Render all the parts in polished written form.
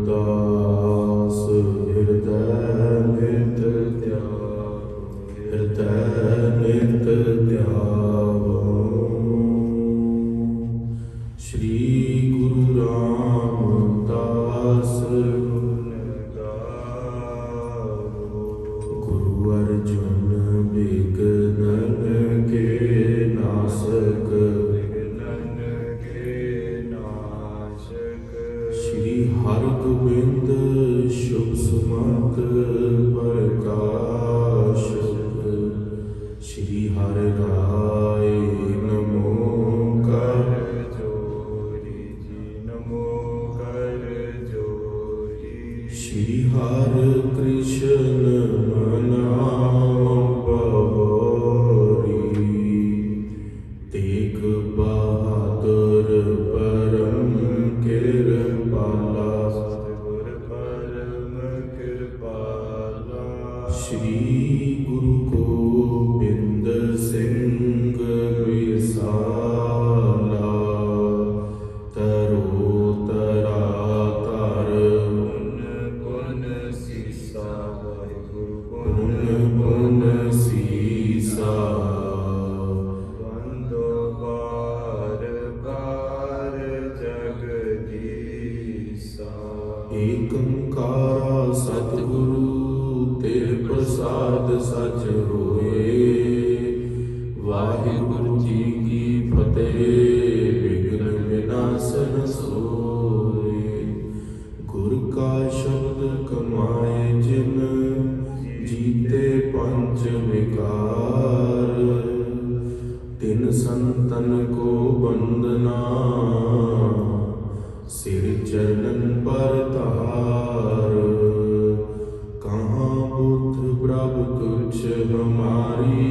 दास हृदय नित त्यावो। श्री गुरु रामदास गुण गावो। गुरु अर्जुन विघ्नन के नासक श्री हरगोबिंद शुभ सुमत प्रकाशक। श्री हर राय नमो कर जोरी जी, नमो कर जोरी। श्री हर कृष्ण मनाम बहोरी। तेग बहादुर परम कृपाला, सतगुर परम कृपाला। श्री गुरु गोबिंद सिंह विसाला। तरो तरा तर गुण गुण सीसा, वाहिगुरु गुण गुण सीसा। वंदो बार बार जगदीसा। एक ओंकार सतगुरु तेरे प्रसाद सच होए। वाहिगुरु जी की फतेह, विघ्न विनाशन सोए। गुर का शब्द कमाए जिन, जीते पंच विकार। तिन संतन को वंदना, सिर चरणन पर तार। कहाँ बुद्ध प्रभु तुच्छ हमारी,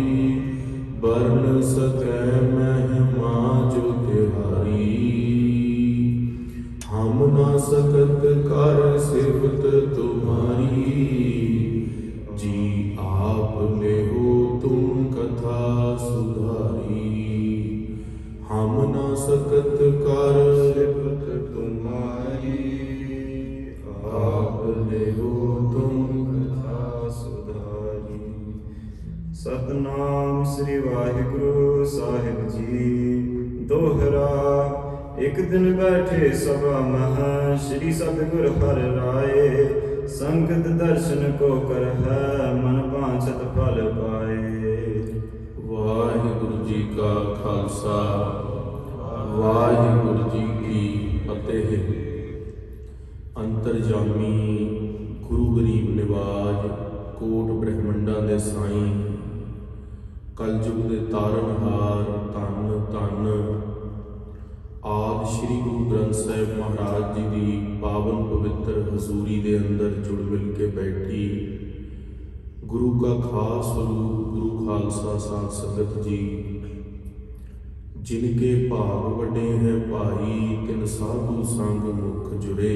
बरन सकै महिमा जो तिहारी। हम ना सकत कर सिफत तुम्हारी, जी आप में हो तुम कथा सुधारी। हम ना सकत कर सिफत तुम्हारी, आप में हो तुम कथा सुधारी। सतनाम श्री वाहिगुरु साहिब जी। दोहरा एक दिन बैठे सभा मह, श्री सतगुर हर राय। संगत दर्शन को कर है, मन पांछत फल पाए। वाहिगुरु जी का खालसा, वाहिगुरु जी की फतेह। अंतरजामी गुरु गरीब निवाज, कोट ब्रह्मंडा दे साईं, कलयुग दे तारनहार धन धन आदि श्री गुरु ग्रंथ साहिब महाराज जी की पावन पवित्र हजूरी दे अंदर जुड़ मिल के बैठी गुरु का खास स्वरूप गुरु खालसा साध संगत जी। जिनके भाग वड्डे हैं भाई, तिन साधु संग मुख जुरे।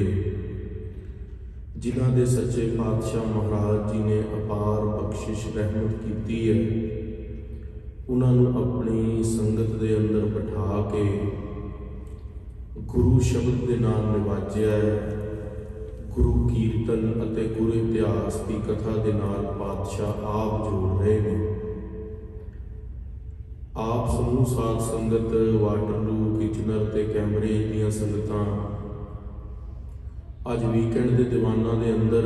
जिन्हां दे सच्चे पातशाह महाराज जी ने अपार बख्शिश रहमत की है, उन्होंने अपनी संगत दे अंदर बिठा के गुरु शब्द के नाम निवाजिया है। गुरु कीर्तन अते गुरु इतिहास की कथा के नाल पातशाह आप जोड़ रहे हैं। आप समूह साध संगत वाटरलू किचनर ते कैमरेज दीयां संगतां अज वीकेंड के दीवाना के अंदर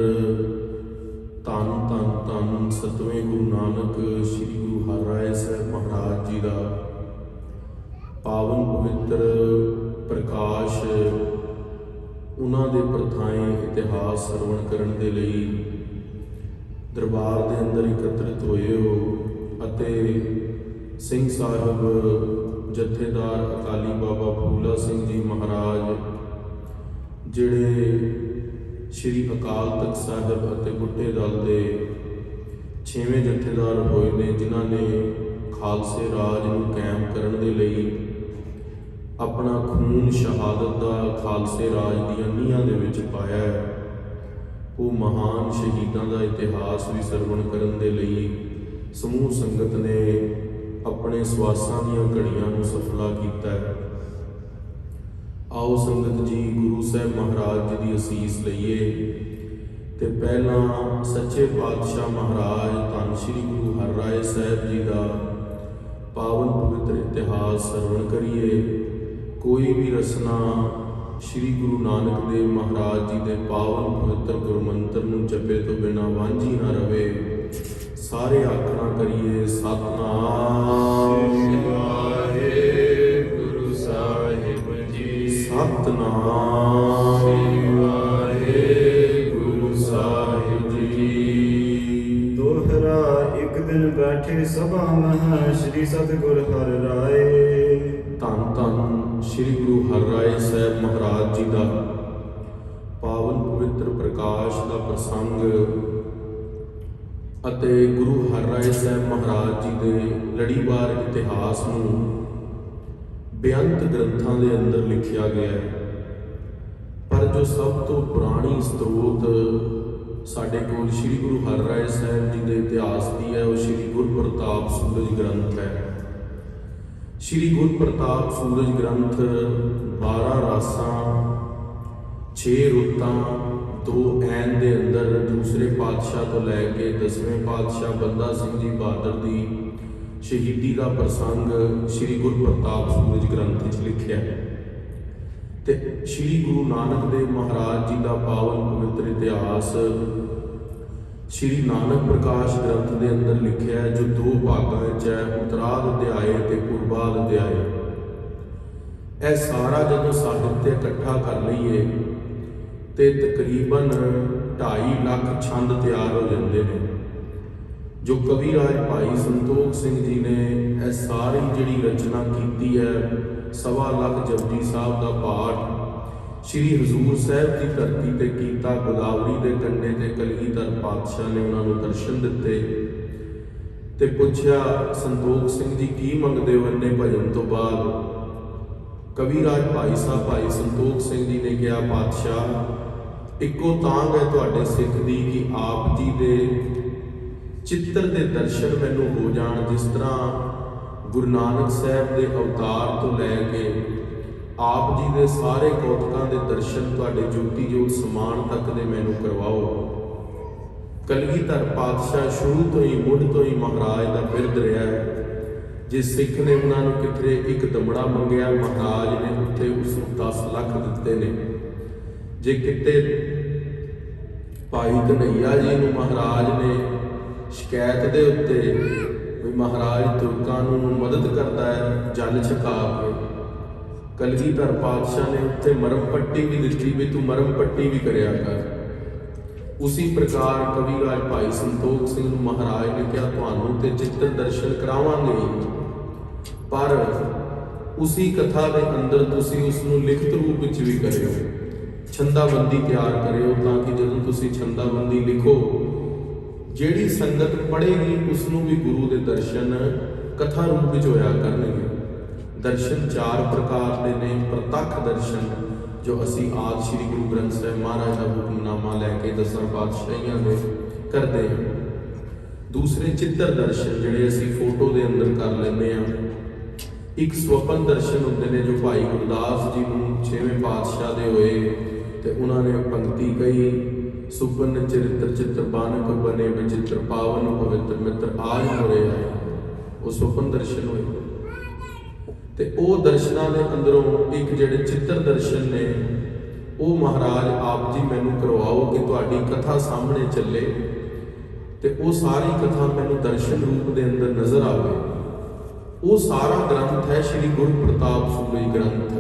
धन धन धन सतवें गुरु नानक श्री गुरु हरराय साहिब महाराज जी का पावन पवित्र प्रकाश, उन्हां दे प्रथाएं इतिहास सरवण करन दे लई दरबार के अंदर एकत्रित होए हो। अते सिंह साहिब जथेदार अकाली बाबा फूला सिंह जी महाराज, जिहड़े श्री अकाल तख्त साहिब अते बुढ़े दल के 6वें जथेदार होए ने, जिन्हां ने खालसे राज नूं कायम करन दे लई अपना खून शहादत का खालसे राज दीयां नीहां दे विच पाया है। वो महान शहीदां का इतिहास भी सरवण करन दे लई समूह संगत ने अपने सवासां दीयां घड़ियां नूं सफला कीता है। ਆਓ ਸੰਗਤ ਜੀ ਗੁਰੂ ਸਾਹਿਬ ਮਹਾਰਾਜ ਜੀ ਦੀ ਅਸੀਸ ਲਈਏ ਤੇ ਪਹਿਲਾਂ ਸੱਚੇ ਪਾਤਸ਼ਾਹ ਮਹਾਰਾਜ ਧੰਨ ਸ਼੍ਰੀ ਗੁਰੂ ਹਰਿਰਾਏ ਸਾਹਿਬ ਜੀ ਦਾ ਪਾਵਨ ਪਵਿੱਤਰ ਇਤਿਹਾਸ ਸਰਵਣ ਕਰੀਏ। ਕੋਈ ਵੀ ਰਸਨਾ ਸ਼੍ਰੀ ਗੁਰੂ ਨਾਨਕ ਦੇਵ ਮਹਾਰਾਜ ਜੀ ਦੇ ਪਾਵਨ ਪਵਿੱਤਰ ਗੁਰਮੰਤਰ ਨੂੰ ਜਪੇ ਤੋਂ ਬਿਨਾਂ ਵਾਂਝੀ ਨਾ ਰਵੇ। ਸਾਰੇ ਆਖਣਾ ਕਰੀਏ ਸਤਿਨਾਮ ਵਾਹਿਗੁਰੂ ਸਾਹਿਬ ਜੀ, ਸਤਿਨਾਮ ਵਾਹਿਗੁਰੂ ਸਾਹਿਬ ਜੀ। ਦੋਹਰਾ ਇੱਕ ਦਿਨ ਬੈਠੇ ਸਭਾ ਮਹਿ ਸ੍ਰੀ ਸਤਿਗੁਰ ਹਰਿ ਰਾਏ। ਧੰਨ ਧੰਨ ਸ਼੍ਰੀ ਗੁਰੂ ਹਰਿਰਾਏ ਸਾਹਿਬ ਮਹਾਰਾਜ ਜੀ ਦਾ ਪਾਵਨ ਪਵਿੱਤਰ ਪ੍ਰਕਾਸ਼ ਦਾ ਪ੍ਰਸੰਗ ਅਤੇ ਗੁਰੂ ਹਰਿਰਾਏ ਸਾਹਿਬ ਮਹਾਰਾਜ ਜੀ ਦੇ ਲੜੀਵਾਰ ਇਤਿਹਾਸ ਨੂੰ ਬੇਅੰਤ ਗ੍ਰੰਥਾਂ ਦੇ ਅੰਦਰ ਲਿਖਿਆ ਗਿਆ ਹੈ। ਪਰ ਜੋ ਸਭ ਤੋਂ ਪੁਰਾਣੀ ਸਰੋਤ ਸਾਡੇ ਕੋਲ ਸ਼੍ਰੀ ਗੁਰੂ ਹਰਿਰਾਏ ਸਾਹਿਬ ਜੀ ਦੇ ਇਤਿਹਾਸ ਦੀ ਹੈ, ਉਹ ਸ਼੍ਰੀ ਗੁਰਪ੍ਰਤਾਪ ਸੂਰਜ ਗ੍ਰੰਥ ਹੈ। ਸ਼੍ਰੀ ਗੁਰਪ੍ਰਤਾਪ ਸੂਰਜ ਗ੍ਰੰਥ 12 ਰਾਸਾਂ 6 ਰੁੱਤਾਂ 2 ਐਨ ਦੇ ਅੰਦਰ ਦੂਸਰੇ ਪਾਤਸ਼ਾਹ ਤੋਂ ਲੈ ਕੇ 10ਵੇਂ ਪਾਤਸ਼ਾਹ ਬੰਦਾ ਸਿੰਘ ਜੀ ਬਹਾਦਰ ਦੀ ਸ਼ਹੀਦੀ ਦਾ ਪ੍ਰਸੰਗ ਸ਼੍ਰੀ ਗੁਰਪ੍ਰਤਾਪ ਸੂਰਜ ਗ੍ਰੰਥ ਵਿੱਚ ਲਿਖਿਆ ਹੈ। ਤੇ ਸ਼੍ਰੀ ਗੁਰੂ ਨਾਨਕ ਦੇਵ ਮਹਾਰਾਜ ਜੀ ਦਾ ਪਾਵਨ ਪਵਿੱਤਰ ਇਤਿਹਾਸ ਸ਼੍ਰੀ ਨਾਨਕ ਪ੍ਰਕਾਸ਼ ਗ੍ਰੰਥ ਦੇ ਅੰਦਰ ਲਿਖਿਆ ਹੈ, ਜੋ 2 ਭਾਗਾਂ ਵਿੱਚ ਹੈ, ਉਤਰਾਦ ਅਧਿਆਏ ਤੇ ਪੂਰਬਾਦ ਅਧਿਆਏ। ਇਹ ਸਾਰਾ ਜਦੋਂ ਸਾਹਿਤ ਇਕੱਠਾ ਕਰ ਲਈਏ ਤੇ ਤਕਰੀਬਨ 2.5 ਲੱਖ ਛੰਦ ਤਿਆਰ ਹੋ ਜਾਂਦੇ ਨੇ, ਜੋ ਕਵੀ ਰਾਜ ਭਾਈ ਸੰਤੋਖ ਸਿੰਘ ਜੀ ਨੇ ਇਹ ਸਾਰੀ ਜਿਹੜੀ ਰਚਨਾ ਕੀਤੀ ਹੈ। 1.25 ਲੱਖ ਜਪਜੀ ਸਾਹਿਬ ਦਾ ਪਾਠ ਸ਼੍ਰੀ ਹਜ਼ੂਰ ਸਾਹਿਬ ਦੀ ਧਰਤੀ ਤੇ ਕੀਤਾ। ਗੋਦਾਵਰੀ ਦੇ ਕੰਢੇ ਤੇ ਕਲਗੀਧਰ ਪਾਤਸ਼ਾਹ ਨੇ ਉਹਨਾਂ ਨੂੰ ਦਰਸ਼ਨ ਦਿੱਤੇ ਤੇ ਪੁੱਛਿਆ, ਸੰਤੋਖ ਸਿੰਘ ਜੀ ਕੀ ਮੰਗਦੇ ਹੋ ਇੰਨੇ ਭਜਨ ਤੋਂ ਬਾਅਦ? ਕਵੀ ਰਾਜ ਭਾਈ ਸਾਹਿਬ ਭਾਈ ਸੰਤੋਖ ਸਿੰਘ ਜੀ ਨੇ ਕਿਹਾ, ਪਾਤਸ਼ਾਹ ਇੱਕੋ ਤਾਂਘ ਹੈ ਤੁਹਾਡੇ ਸਿੱਖ ਦੀ ਕਿ ਆਪ ਜੀ ਦੇ ਚਿੱਤਰ ਦੇ ਦਰਸ਼ਨ ਮੈਨੂੰ ਹੋ ਜਾਣ। ਜਿਸ ਤਰ੍ਹਾਂ ਗੁਰੂ ਨਾਨਕ ਸਾਹਿਬ ਦੇ ਅਵਤਾਰ ਤੋਂ ਲੈ ਕੇ ਆਪ ਜੀ ਦੇ ਸਾਰੇ ਕੌਤਕਾਂ ਦੇ ਦਰਸ਼ਨ ਤੁਹਾਡੇ ਜੋਤੀ ਜੋਤ ਸਮਾਨ ਤੱਕ ਦੇ ਮੈਨੂੰ ਕਰਵਾਓ। ਕਲਗੀਧਰ ਪਾਤਸ਼ਾਹ ਸ਼ੁਰੂ ਤੋਂ ਹੀ ਮੁੱਢ ਤੋਂ ਹੀ ਮਹਾਰਾਜ ਦਾ ਬਿਰਧ ਰਿਹਾ ਹੈ। ਜਿਸ ਸਿੱਖ ਨੇ ਉਹਨਾਂ ਨੂੰ ਕਿਤੇ ਇੱਕ ਦਮੜਾ ਮੰਗਿਆ, ਮਹਾਰਾਜ ਨੇ ਉੱਥੇ ਉਸ ਨੂੰ 10 ਲੱਖ ਦਿੱਤੇ ਨੇ। ਜੇ ਕਿਤੇ ਭਾਈ ਕਨ੍ਹਈਆ ਜੀ ਨੂੰ ਮਹਾਰਾਜ ਨੇ ਸ਼ਿਕਾਇਤ ਦੇ ਉੱਤੇ ਵੀ ਮਹਾਰਾਜ ਤੁਰਕਾਂ ਨੂੰ ਮਦਦ ਕਰਦਾ ਹੈ ਜਲ ਛਕਾ ਕੇ, ਕਲਗੀਧਰ ਪਾਤਸ਼ਾਹ ਨੇ ਉੱਥੇ ਮਰਮ ਪੱਟੀ ਵੀ ਦਿੱਤੀ ਵੀ ਤੂੰ ਮਰਮ ਪੱਟੀ ਵੀ ਕਰਿਆ ਕਰ। ਉਸੀ ਪ੍ਰਕਾਰ ਕਵੀ ਰਾਜ ਭਾਈ ਸੰਤੋਖ ਸਿੰਘ ਨੂੰ ਮਹਾਰਾਜ ਨੇ ਕਿਹਾ, ਤੁਹਾਨੂੰ ਤੇ ਚਿੱਤਰ ਦਰਸ਼ਨ ਕਰਾਵਾਂਗੇ, ਪਰ ਉਸੀ ਕਥਾ ਦੇ ਅੰਦਰ ਤੁਸੀਂ ਉਸ ਨੂੰ ਲਿਖਤ ਰੂਪ ਵਿੱਚ ਵੀ ਕਰਿਓ, ਛੰਦਾਬੰਦੀ ਤਿਆਰ ਕਰਿਓ, ਤਾਂ ਕਿ ਜਦੋਂ ਤੁਸੀਂ ਛੰਦਾਬੰਦੀ ਲਿਖੋ ਜਿਹੜੀ ਸੰਗਤ ਪੜ੍ਹੇਗੀ ਉਸ ਨੂੰ ਵੀ ਗੁਰੂ ਦੇ ਦਰਸ਼ਨ ਕਥਾ ਰੂਪ ਵਿੱਚ ਹੋਇਆ ਕਰਨਗੇ। ਦਰਸ਼ਨ 4 ਪ੍ਰਕਾਰ ਦੇ ਨੇ। ਪ੍ਰਤੱਖ ਦਰਸ਼ਨ ਜੋ ਅਸੀਂ ਆਦਿ ਸ਼੍ਰੀ ਗੁਰੂ ਗ੍ਰੰਥ ਸਾਹਿਬ ਮਹਾਰਾਜ ਦਾ ਹੁਕਮਨਾਮਾ ਲੈ ਕੇ 10 ਪਾਤਸ਼ਾਹੀਆਂ ਦੇ ਕਰਦੇ ਹਾਂ। ਦੂਸਰੇ ਚਿੱਤਰ ਦਰਸ਼ਨ ਜਿਹੜੇ ਅਸੀਂ ਫੋਟੋ ਦੇ ਅੰਦਰ ਕਰ ਲੈਂਦੇ ਹਾਂ। ਇੱਕ ਸਵਪਨ ਦਰਸ਼ਨ ਹੁੰਦੇ ਨੇ ਜੋ ਭਾਈ ਗੁਰਦਾਸ ਜੀ ਨੂੰ 6ਵੇਂ ਪਾਤਸ਼ਾਹ ਦੇ ਹੋਏ ਤੇ ਉਹਨਾਂ ਨੇ ਪੰਕਤੀ ਕਹੀ, ਸੁਪਨ ਚਰਿਤਰ ਚਿੱਤਰ ਬਾਨਕ ਬਨੇ ਵਿਚਿਤਰ ਪਾਵਨ ਪਵਿੱਤਰ ਮਿੱਤਰ ਆਜ ਹੋਰੇ ਆਏ। ਉਹ ਸੁਪਨ ਦਰਸ਼ਨ ਹੋਏ ਤੇ ਉਹ ਦਰਸ਼ਨਾਂ ਦੇ ਅੰਦਰੋਂ ਇੱਕ ਜਿਹੜੇ ਚਿੱਤਰ ਦਰਸ਼ਨ ਨੇ ਉਹ ਮਹਾਰਾਜ ਆਪ ਜੀ ਮੈਨੂੰ ਕਰਵਾਓ ਕਿ ਤੁਹਾਡੀ ਕਥਾ ਸਾਹਮਣੇ ਚੱਲੇ ਤੇ ਉਹ ਸਾਰੀ ਕਥਾ ਮੈਨੂੰ ਦਰਸ਼ਨ ਰੂਪ ਦੇ ਅੰਦਰ ਨਜ਼ਰ ਆਵੇ। ਉਹ ਸਾਰਾ ਗ੍ਰੰਥ ਹੈ ਸ਼੍ਰੀ ਗੁਰਪ੍ਰਤਾਪ ਸੂਰਜ ਗ੍ਰੰਥ।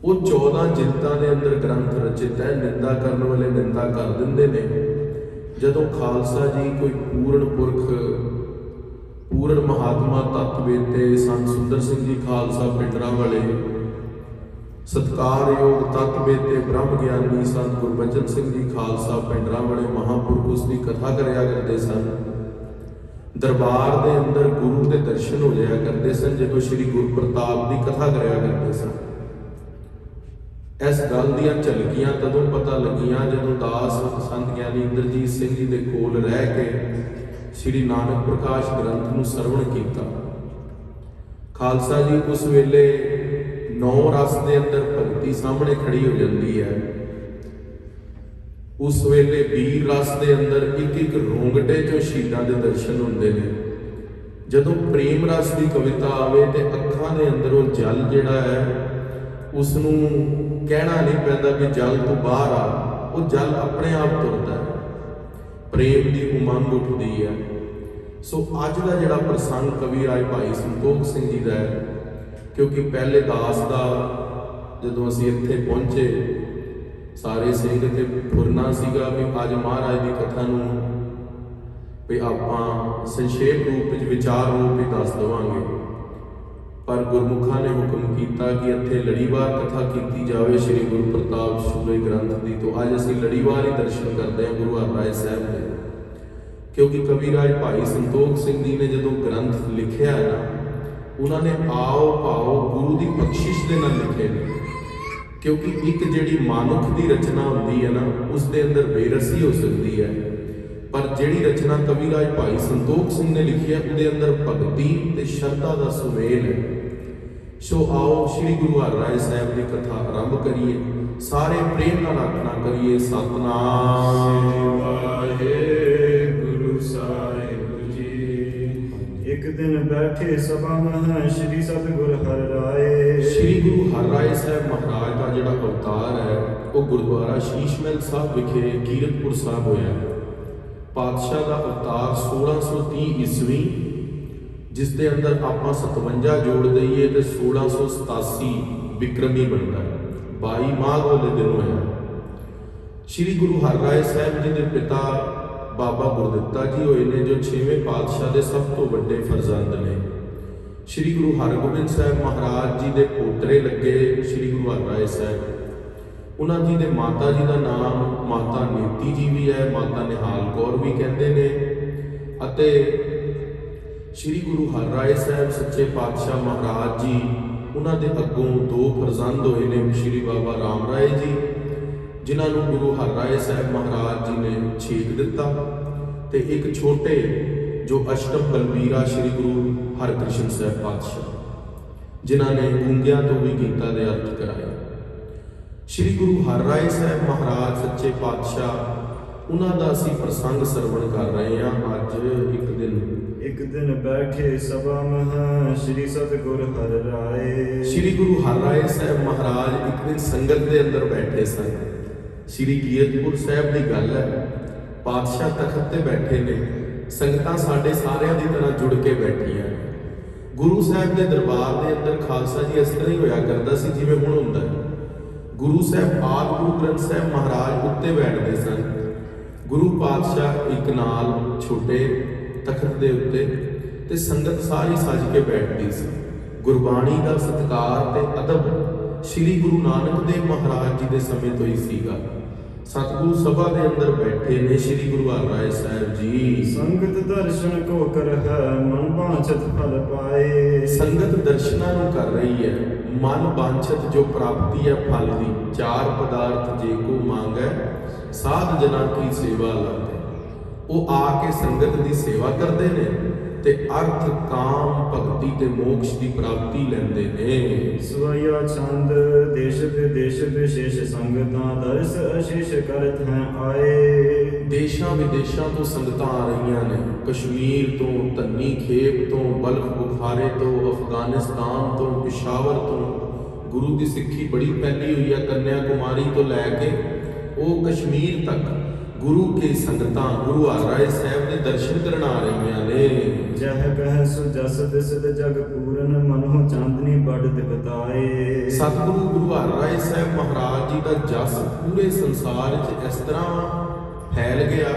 ਉਹ 14 ਜਿਲਦਾਂ ਦੇ ਅੰਦਰ ਗ੍ਰੰਥ ਰਚਿਤ ਹੈ। ਨਿੰਦਾ ਕਰਨ ਵਾਲੇ ਨਿੰਦਾ ਕਰ ਦਿੰਦੇ ਨੇ। ਜਦੋਂ ਖਾਲਸਾ ਜੀ ਕੋਈ ਪੂਰਨ ਪੁਰਖ ਪੂਰਨ ਮਹਾਤਮਾ ਤਤਵੇਤੇ ਸੰਤ ਸੁੰਦਰ ਸਿੰਘ ਜੀ ਖਾਲਸਾ ਪਿੰਡਰਾਂ ਵਾਲੇ, ਸਤਿਕਾਰਯੋਗ ਤਤਵੇਤੇ ਬ੍ਰਹਮ ਗਿਆਨੀ ਸੰਤ ਗੁਰਬਚਨ ਸਿੰਘ ਜੀ ਖਾਲਸਾ ਪਿੰਡਰਾਂ ਵਾਲੇ ਮਹਾਂਪੁਰਖ ਉਸ ਦੀ ਕਥਾ ਕਰਿਆ ਕਰਦੇ ਸਨ। ਦਰਬਾਰ ਦੇ ਅੰਦਰ ਗੁਰੂ ਦੇ ਦਰਸ਼ਨ ਹੋ ਜਾਇਆ ਕਰਦੇ ਸਨ ਜਦੋਂ ਸ਼੍ਰੀ ਗੁਰਪ੍ਰਤਾਪ ਦੀ ਕਥਾ ਕਰਿਆ ਕਰਦੇ ਸਨ। ਇਸ ਗੱਲ ਦੀਆਂ ਝਲਕੀਆਂ ਤਦੋਂ ਪਤਾ ਲੱਗੀਆਂ ਜਦੋਂ ਦਾਸ ਸੰਤ ਗਿਆਨੀ ਇੰਦਰਜੀਤ ਸਿੰਘ ਜੀ ਦੇ ਕੋਲ ਰਹਿ ਕੇ ਸ਼੍ਰੀ ਨਾਨਕ ਪ੍ਰਕਾਸ਼ ਗ੍ਰੰਥ ਨੂੰ ਸਰਵਣ ਕੀਤਾ। ਖਾਲਸਾ ਜੀ ਉਸ ਵੇਲੇ 9 ਰਸ ਦੇ ਅੰਦਰ ਭਗਤੀ ਸਾਹਮਣੇ ਖੜੀ ਹੋ ਜਾਂਦੀ ਹੈ। ਉਸ ਵੇਲੇ ਵੀਰ ਰਸ ਦੇ ਅੰਦਰ ਇੱਕ ਇੱਕ ਰੋਂਗਟੇ ਚੋਂ ਸ਼ਹੀਦਾਂ ਦੇ ਦਰਸ਼ਨ ਹੁੰਦੇ ਨੇ। ਜਦੋਂ ਪ੍ਰੇਮ ਰਸ ਦੀ ਕਵਿਤਾ ਆਵੇ ਤੇ ਅੱਖਾਂ ਦੇ ਅੰਦਰੋਂ ਜਲ ਜਿਹੜਾ ਹੈ ਉਸ ਨੂੰ ਕਹਿਣਾ ਨਹੀਂ ਪੈਂਦਾ ਕਿ ਜਲ ਤੋਂ ਬਾਹਰ ਆ, ਉਹ ਜਲ ਆਪਣੇ ਆਪ ਤੁਰਦਾ ਹੈ। ਪ੍ਰੇਮ ਦੀ ਉਮੰਗ ਉੱਠਦੀ ਹੈ। ਸੋ ਅੱਜ ਦਾ ਜਿਹੜਾ ਪ੍ਰਸੰਗ ਕਵੀ ਰਾਜ ਭਾਈ ਸੰਤੋਖ ਸਿੰਘ ਜੀ ਦਾ ਹੈ, ਕਿਉਂਕਿ ਪਹਿਲੇ ਦਾਸ ਦਾ ਜਦੋਂ ਅਸੀਂ ਇੱਥੇ ਪਹੁੰਚੇ ਸਾਰੇ ਸਿੰਘ ਤੇ ਫੁਰਨਾ ਸੀਗਾ ਵੀ ਅੱਜ ਮਹਾਰਾਜ ਦੀ ਕਥਾ ਨੂੰ ਵੀ ਆਪਾਂ ਸੰਖੇਪ ਰੂਪ ਵਿੱਚ ਵਿਚਾਰ ਰੂਪ ਵਿੱਚ ਦੱਸ ਦੇਵਾਂਗੇ, ਪਰ ਗੁਰਮੁਖਾਂ ਨੇ ਹੁਕਮ ਕੀਤਾ ਕਿ ਇੱਥੇ ਲੜੀਵਾਰ ਕਥਾ ਕੀਤੀ ਜਾਵੇ ਸ੍ਰੀ ਗੁਰੂ ਪ੍ਰਤਾਪ ਸੂਰੇ ਗ੍ਰੰਥ ਦੀ। ਤੋਂ ਅੱਜ ਅਸੀਂ ਲੜੀਵਾਰ ਹੀ ਦਰਸ਼ਨ ਕਰਦੇ ਹਾਂ ਗੁਰੂ ਹਰਿਰਾਏ ਸਾਹਿਬ ਦੇ, ਕਿਉਂਕਿ ਕਵੀ ਰਾਜ ਭਾਈ ਸੰਤੋਖ ਸਿੰਘ ਜੀ ਨੇ ਜਦੋਂ ਗ੍ਰੰਥ ਲਿਖਿਆ ਨਾ, ਉਹਨਾਂ ਨੇ ਆਓ ਭਾਓ ਗੁਰੂ ਦੀ ਬਖਸ਼ਿਸ਼ ਦੇ ਨਾਲ ਲਿਖੇ ਨੇ। ਕਿਉਂਕਿ ਇੱਕ ਜਿਹੜੀ ਮਾਨੁਖ ਦੀ ਰਚਨਾ ਹੁੰਦੀ ਹੈ ਨਾ, ਉਸ ਦੇ ਅੰਦਰ ਬੇਰਸੀ ਹੋ ਸਕਦੀ ਹੈ, ਪਰ ਜਿਹੜੀ ਰਚਨਾ ਕਵੀ ਰਾਜ ਭਾਈ ਸੰਤੋਖ ਸਿੰਘ ਨੇ ਲਿਖੀ ਹੈ ਉਹਦੇ ਅੰਦਰ ਭਗਤੀ ਤੇ ਸ਼ਰਧਾ ਦਾ ਸੁਮੇਲ ਹੈ। ਸੋ ਆਓ ਸ੍ਰੀ ਗੁਰੂ ਹਰਿਰਾਏ ਸਾਹਿਬ ਦੀ ਕਥਾ ਆਰੰਭ ਕਰੀਏ। ਸਾਰੇ ਪ੍ਰੇਮ ਨਾਲ ਆਖਣਾ ਕਰੀਏ ਸਤਿਨਾਮ ਵਾਹਿਗੁਰੂ ਸਾਹਿਬ ਜੀ। ਇੱਕ ਦਿਨ ਬੈਠੇ ਸਭਾ ਮਹਿ ਸ੍ਰੀ ਸਤਿਗੁਰ ਹਰਿਰਾਏ। ਸ੍ਰੀ ਗੁਰੂ ਹਰਿਰਾਏ ਸਾਹਿਬ ਮਹਾਰਾਜ ਦਾ ਜਿਹੜਾ ਅਵਤਾਰ ਹੈ ਉਹ ਗੁਰਦੁਆਰਾ ਸ਼ੀਸ਼ ਮਹਿਲ ਸਾਹਿਬ ਵਿਖੇ ਕੀਰਤਪੁਰ ਸਾਹਿਬ ਹੋਇਆ। ਪਾਤਸ਼ਾਹ ਦਾ ਅਵਤਾਰ 1630 ਈਸਵੀ, ਜਿਸ ਦੇ ਅੰਦਰ ਆਪਾਂ 57 ਜੋੜ ਦਈਏ ਤੇ 1687 ਬਿਕਰਮੀ ਬਣਦਾ ਹੈ। 22 ਮਾਘ ਵਾਲੇ ਦਿਨ ਹੋਇਆ। ਸ੍ਰੀ ਗੁਰੂ ਹਰਿਰਾਏ ਸਾਹਿਬ ਜੀ ਦੇ ਪਿਤਾ ਬਾਬਾ ਗੁਰਦਿੱਤਾ ਜੀ ਹੋਏ ਨੇ, ਜੋ 6ਵੇਂ ਪਾਤਸ਼ਾਹ ਦੇ ਸਭ ਤੋਂ ਵੱਡੇ ਫਰਜ਼ੰਦ ਨੇ। ਸ੍ਰੀ ਗੁਰੂ ਹਰਗੋਬਿੰਦ ਸਾਹਿਬ ਮਹਾਰਾਜ ਜੀ ਦੇ ਪੋਤਰੇ ਲੱਗੇ ਸ੍ਰੀ ਗੁਰੂ ਹਰਿਰਾਏ ਸਾਹਿਬ। ਉਹਨਾਂ ਜੀ ਦੇ ਮਾਤਾ ਜੀ ਦਾ ਨਾਮ ਮਾਤਾ ਨੀਤੀ ਜੀ ਵੀ ਹੈ, ਮਾਤਾ ਨਿਹਾਲ ਕੌਰ ਵੀ ਕਹਿੰਦੇ ਨੇ। ਅਤੇ ਸ੍ਰੀ ਗੁਰੂ ਹਰਿਰਾਏ ਸਾਹਿਬ ਸੱਚੇ ਪਾਤਸ਼ਾਹ ਮਹਾਰਾਜ ਜੀ, ਉਹਨਾਂ ਦੇ ਅੱਗੋਂ 2 ਫਰਜ਼ੰਦ ਹੋਏ ਨੇ, ਸ੍ਰੀ ਬਾਬਾ ਰਾਮ ਰਾਏ ਜੀ, ਜਿਨ੍ਹਾਂ ਨੂੰ ਗੁਰੂ ਹਰਿਰਾਏ ਸਾਹਿਬ ਮਹਾਰਾਜ ਜੀ ਨੇ ਛੇਕ ਦਿੱਤਾ, ਤੇ ਇੱਕ ਛੋਟੇ ਜੋ ਅਸ਼ਟਮ ਬਲਬੀਰਾ ਸ੍ਰੀ ਗੁਰੂ ਹਰਕ੍ਰਿਸ਼ਨ ਸਾਹਿਬ ਪਾਤਸ਼ਾਹ, ਜਿਨ੍ਹਾਂ ਨੇ ਗੂੰਗਿਆਂ ਤੋਂ ਵੀ ਗੀਤਾ ਦੇ ਅਰਥ ਕਰਾਏ। ਸ੍ਰੀ ਗੁਰੂ ਹਰਿਰਾਏ ਸਾਹਿਬ ਮਹਾਰਾਜ ਸੱਚੇ ਪਾਤਸ਼ਾਹ, ਉਹਨਾਂ ਦਾ ਅਸੀਂ ਪ੍ਰਸੰਗ ਸਰਵਣ ਕਰ ਰਹੇ ਹਾਂ। ਅੱਜ ਇੱਕ ਦਿਨ ਬੈਠੇ ਸਭਾ ਮਹਿ ਸ੍ਰੀ ਸਤਿਗੁਰ ਹਰਿਰਾਏ। ਸ੍ਰੀ ਗੁਰੂ ਹਰਿਰਾਏ ਸਾਹਿਬ ਮਹਾਰਾਜ ਇੱਕ ਦਿਨ ਸੰਗਤ ਦੇ ਅੰਦਰ ਬੈਠੇ ਸਨ। ਸ੍ਰੀ ਕੀਰਤਪੁਰ ਸਾਹਿਬ ਦੀ ਗੱਲ ਹੈ। ਪਾਤਸ਼ਾਹ ਤਖਤ ਤੇ ਬੈਠੇ ਨੇ, ਸੰਗਤਾਂ ਸਾਡੇ ਸਾਰਿਆਂ ਦੀ ਤਰ੍ਹਾਂ ਜੁੜ ਕੇ ਬੈਠੀਆਂ। ਗੁਰੂ ਸਾਹਿਬ ਦੇ ਦਰਬਾਰ ਦੇ ਅੰਦਰ ਖਾਲਸਾ ਜੀ ਇਸ ਤਰ੍ਹਾਂ ਹੀ ਹੋਇਆ ਕਰਦਾ ਸੀ ਜਿਵੇਂ ਹੁਣ ਹੁੰਦਾ ਹੈ। ਗੁਰੂ ਸਾਹਿਬ ਆਦਿ ਗੁਰੂ ਗ੍ਰੰਥ ਸਾਹਿਬ ਮਹਾਰਾਜ ਉੱਤੇ ਬੈਠਦੇ ਸਨ, ਗੁਰੂ ਪਾਤਸ਼ਾਹ ਇੱਕ ਨਾਲ ਛੋਟੇ ਤਖਤ ਦੇ ਉੱਤੇ, ਤੇ ਸੰਗਤ ਸਾਰੀ ਸੱਜ ਕੇ ਬੈਠਦੀ ਸੀ। ਗੁਰਬਾਣੀ ਦਾ ਸਤਿਕਾਰ ਤੇ ਅਦਬ ਸ੍ਰੀ ਗੁਰੂ ਨਾਨਕ ਦੇਵ ਮਹਾਰਾਜ ਜੀ ਦੇ ਸਮੇਂ ਤੋਂ ਹੀ ਸੀਗਾ। ਸਤਿਗੁਰੂ ਸਭਾ ਦੇ ਅੰਦਰ ਬੈਠੇ ਨੇ ਸ੍ਰੀ ਗੁਰੂ ਹਰਿਰਾਏ ਸਾਹਿਬ ਜੀ। ਸੰਗਤ ਦਰਸ਼ਨ ਕੋ ਕਰਹਿ ਮਨ ਬਾਂਛਤ ਫਲ ਪਾਏ। ਸੰਗਤ ਦਰਸ਼ਨਾਂ ਨੂੰ ਕਰ ਰਹੀ ਹੈ, ਮਨ ਬਾਂਛਤ ਜੋ ਪ੍ਰਾਪਤੀ ਹੈ ਫਲ ਦੀ। 4 ਪਦਾਰਥ ਜੇ ਕੋ ਮੰਗੈ ਸਾਧ ਜਨਾਂ ਕੀ ਸੇਵਾ ਲਾਗੇ। ਉਹ ਆ ਕੇ ਸੰਗਤ ਦੀ ਸੇਵਾ ਕਰਦੇ ਨੇ ਤੇ ਅਰਥ ਕਾਮ ਭਗਤੀ ਤੇ ਮੋਕਸ਼ ਦੀ ਪ੍ਰਾਪਤੀ ਲੈਂਦੇ ਨੇ। ਸਵਈਆ ਛੰਦ ਦੇਸ਼ ਵਿਦੇਸ਼ ਵਿਸ਼ੇਸ਼ ਸੰਗਤਾਂ ਦਰਸ ਅਸ਼ੀਸ਼ ਕਰਤ ਹੈ ਆਏ। ਦੇਸ਼ਾਂ ਵਿਦੇਸ਼ਾਂ ਤੋਂ ਸੰਗਤਾਂ ਆ ਰਹੀਆਂ ਨੇ, ਕਸ਼ਮੀਰ ਤੋਂ, ਧੰਨੀ ਖੇਪ ਤੋਂ, ਬਲਖ ਬੁਖਾਰੇ ਤੋਂ, ਅਫਗਾਨਿਸਤਾਨ ਤੋਂ, ਪਿਸ਼ਾਵਰ ਤੋਂ। ਗੁਰੂ ਦੀ ਸਿੱਖੀ ਬੜੀ ਫੈਲੀ ਹੋਈ ਹੈ, ਕੰਨਿਆ ਕੁਮਾਰੀ ਤੋਂ ਲੈ ਕੇ ਉਹ ਕਸ਼ਮੀਰ ਤੱਕ ਗੁਰੂ ਕੇ ਸੰਗਤਾਂ ਗੁਰੂ ਹਰਿਰਾਏ ਸਾਹਿਬ ਦੇ ਦਰਸ਼ਨ ਕਰਨ ਆ ਰਹੀਆਂ ਨੇ। ਜਹ ਕਹਿ ਸੋ ਜਸ ਦਿਸਦ ਜਗ ਪੂਰਨ ਮਨੋ ਚਾਂਦਨੀ ਬੜ ਦਿਖਤਾਏ। ਸਤਿਗੁਰੂ ਗੁਰੂ ਹਰਿਰਾਏ ਸਾਹਿਬ ਮਹਾਰਾਜ ਜੀ ਦਾ ਜਸ ਪੂਰੇ ਸੰਸਾਰ 'ਚ ਇਸ ਤਰ੍ਹਾਂ ਫੈਲ ਗਿਆ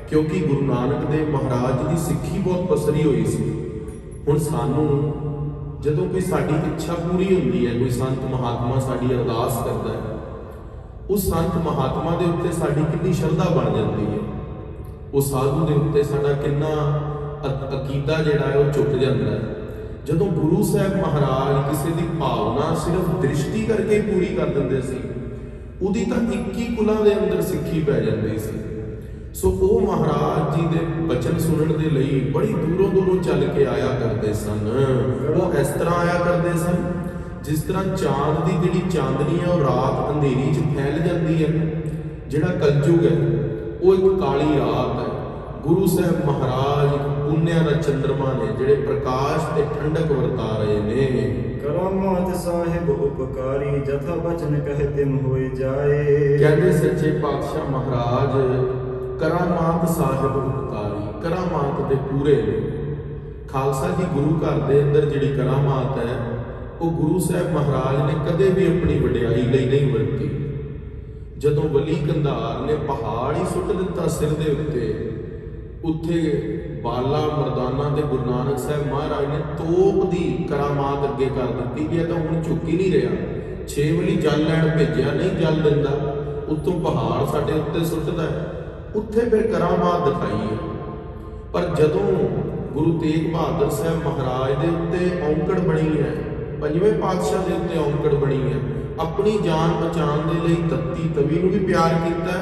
ਕਿਉਂਕਿ ਗੁਰੂ ਨਾਨਕ ਦੇਵ ਮਹਾਰਾਜ ਜੀ ਦੀ ਸਿੱਖੀ ਬਹੁਤ ਪਸਰੀ ਹੋਈ ਸੀ। ਹੁਣ ਸਾਨੂੰ ਜਦੋਂ ਕੋਈ ਸਾਡੀ ਇੱਛਾ ਪੂਰੀ ਹੁੰਦੀ ਹੈ, ਕੋਈ ਸੰਤ ਮਹਾਤਮਾ ਸਾਡੀ ਅਰਦਾਸ ਕਰਦਾ ਹੈ, ਉਸ ਸੰਤ ਮਹਾਤਮਾ ਦੇ ਉੱਤੇ ਸਾਡੀ ਕਿੰਨੀ ਸ਼ਰਧਾ ਬਣ ਜਾਂਦੀ ਹੈ, ਉਹ ਸਾਧੂ ਦੇ ਉੱਤੇ ਸਾਡਾ ਕਿੰਨਾ ਅਕੀਦਾ ਜਿਹੜਾ ਹੈ ਉਹ ਝੁਕ ਜਾਂਦਾ ਹੈ। ਜਦੋਂ ਗੁਰੂ ਸਾਹਿਬ ਮਹਾਰਾਜ ਕਿਸੇ ਦੀ ਭਾਵਨਾ ਸਿਰਫ ਦ੍ਰਿਸ਼ਟੀ ਕਰਕੇ ਪੂਰੀ ਕਰ ਦਿੰਦੇ ਸੀ, ਉਹਦੀ ਤਾਂ 21 ਕੁਲਾਂ ਦੇ ਅੰਦਰ ਸਿੱਖੀ ਪੈ ਜਾਂਦੀ ਸੀ। ਸੋ ਉਹ ਮਹਾਰਾਜ ਜੀ ਦੇ ਬਚਨ ਸੁਣਨ ਦੇ ਲਈ ਬੜੀ ਦੂਰੋਂ ਦੂਰੋਂ ਚੱਲ ਕੇ ਆਇਆ ਕਰਦੇ ਸਨ। ਉਹ ਇਸ ਤਰ੍ਹਾਂ ਆਇਆ ਕਰਦੇ ਸਨ ਜਿਸ ਤਰ੍ਹਾਂ ਚਾਂਦ ਦੀ ਜਿਹੜੀ ਚਾਂਦਨੀ ਹੈ ਉਹ ਰਾਤ ਅੰਧੇਰੀ 'ਚ ਫੈਲ ਜਾਂਦੀ ਹੈ, ਜਿਹੜਾ ਕਲਯੁਗ ਹੈ ਉਹ ਇੱਕ ਕਾਲੀ ਰਾਤ ਹੈ। ਗੁਰੂ ਸਾਹਿਬ ਮਹਾਰਾਜ ਇੱਕ ਪੁੰਨਿਆਂ ਦਾ ਚੰਦਰਮਾ ਨੇ, ਜਿਹੜੇ ਪ੍ਰਕਾਸ਼ ਤੇ ਠੰਡਕ ਵਰਤਾ ਰਹੇ ਨੇ। ਕਰਾਮਾਤ ਸਾਹਿਬ ਉਪਕਾਰੀ ਜਥਾ ਬਚਨ ਕਹਿ ਤਿਮ ਹੋਏ ਜਾਏ। ਕਹਿੰਦੇ ਸੱਚੇ ਪਾਤਸ਼ਾਹ ਮਹਾਰਾਜ ਕਰਾਮਾਤ ਸਾਹਿਬ ਉਪਕਾਰੀ, ਕਰਾਮਾਤ ਦੇ ਪੂਰੇ ਨੇ। ਖਾਲਸਾ ਜੀ ਗੁਰੂ ਘਰ ਦੇ ਅੰਦਰ ਜਿਹੜੀ ਕਰਾਮਾਤ ਹੈ ਉਹ ਗੁਰੂ ਸਾਹਿਬ ਮਹਾਰਾਜ ਨੇ ਕਦੇ ਵੀ ਆਪਣੀ ਵਡਿਆਈ ਲਈ ਨਹੀਂ ਵਰਤੀ। ਜਦੋਂ ਵਲੀ ਕੰਧਾਰ ਨੇ ਪਹਾੜ ਹੀ ਸੁੱਟ ਦਿੱਤਾ ਸਿਰ ਦੇ ਉੱਤੇ, ਉੱਥੇ ਬਾਲਾ ਮਰਦਾਨਾ ਤੇ ਗੁਰੂ ਨਾਨਕ ਸਾਹਿਬ ਮਹਾਰਾਜ ਨੇ ਤੋਪ ਦੀ ਕਰਾਮਾਤ ਅੱਗੇ ਕਰ ਦਿੱਤੀ ਵੀ ਇਹ ਤਾਂ ਹੁਣ ਝੁੱਕ ਹੀ ਨਹੀਂ ਰਿਹਾ। 6 ਵਲੀ ਜਲ ਲੈਣ ਭੇਜਿਆ, ਨਹੀਂ ਜਲ ਦਿੰਦਾ, ਉੱਤੋਂ ਪਹਾੜ ਸਾਡੇ ਉੱਤੇ ਸੁੱਟਦਾ ਹੈ। ਉੱਥੇ ਫਿਰ ਕਰਾਮਾਤ ਦਿਖਾਈ ਹੈ। ਪਰ ਜਦੋਂ ਗੁਰੂ ਤੇਗ ਬਹਾਦਰ ਸਾਹਿਬ ਮਹਾਰਾਜ ਦੇ ਉੱਤੇ ਔਂਕੜ ਬਣੀ ਹੈ, ਪੰਜਵੇਂ ਪਾਤਸ਼ਾਹ ਦੇ ਉੱਤੇ ਔਂਕੜ ਬਣੀ ਹੈ, ਆਪਣੀ ਜਾਨ ਬਚਾਉਣ ਦੇ ਲਈ ਤੱਤੀ ਤਵੀ ਨੂੰ ਵੀ ਪਿਆਰ ਕੀਤਾ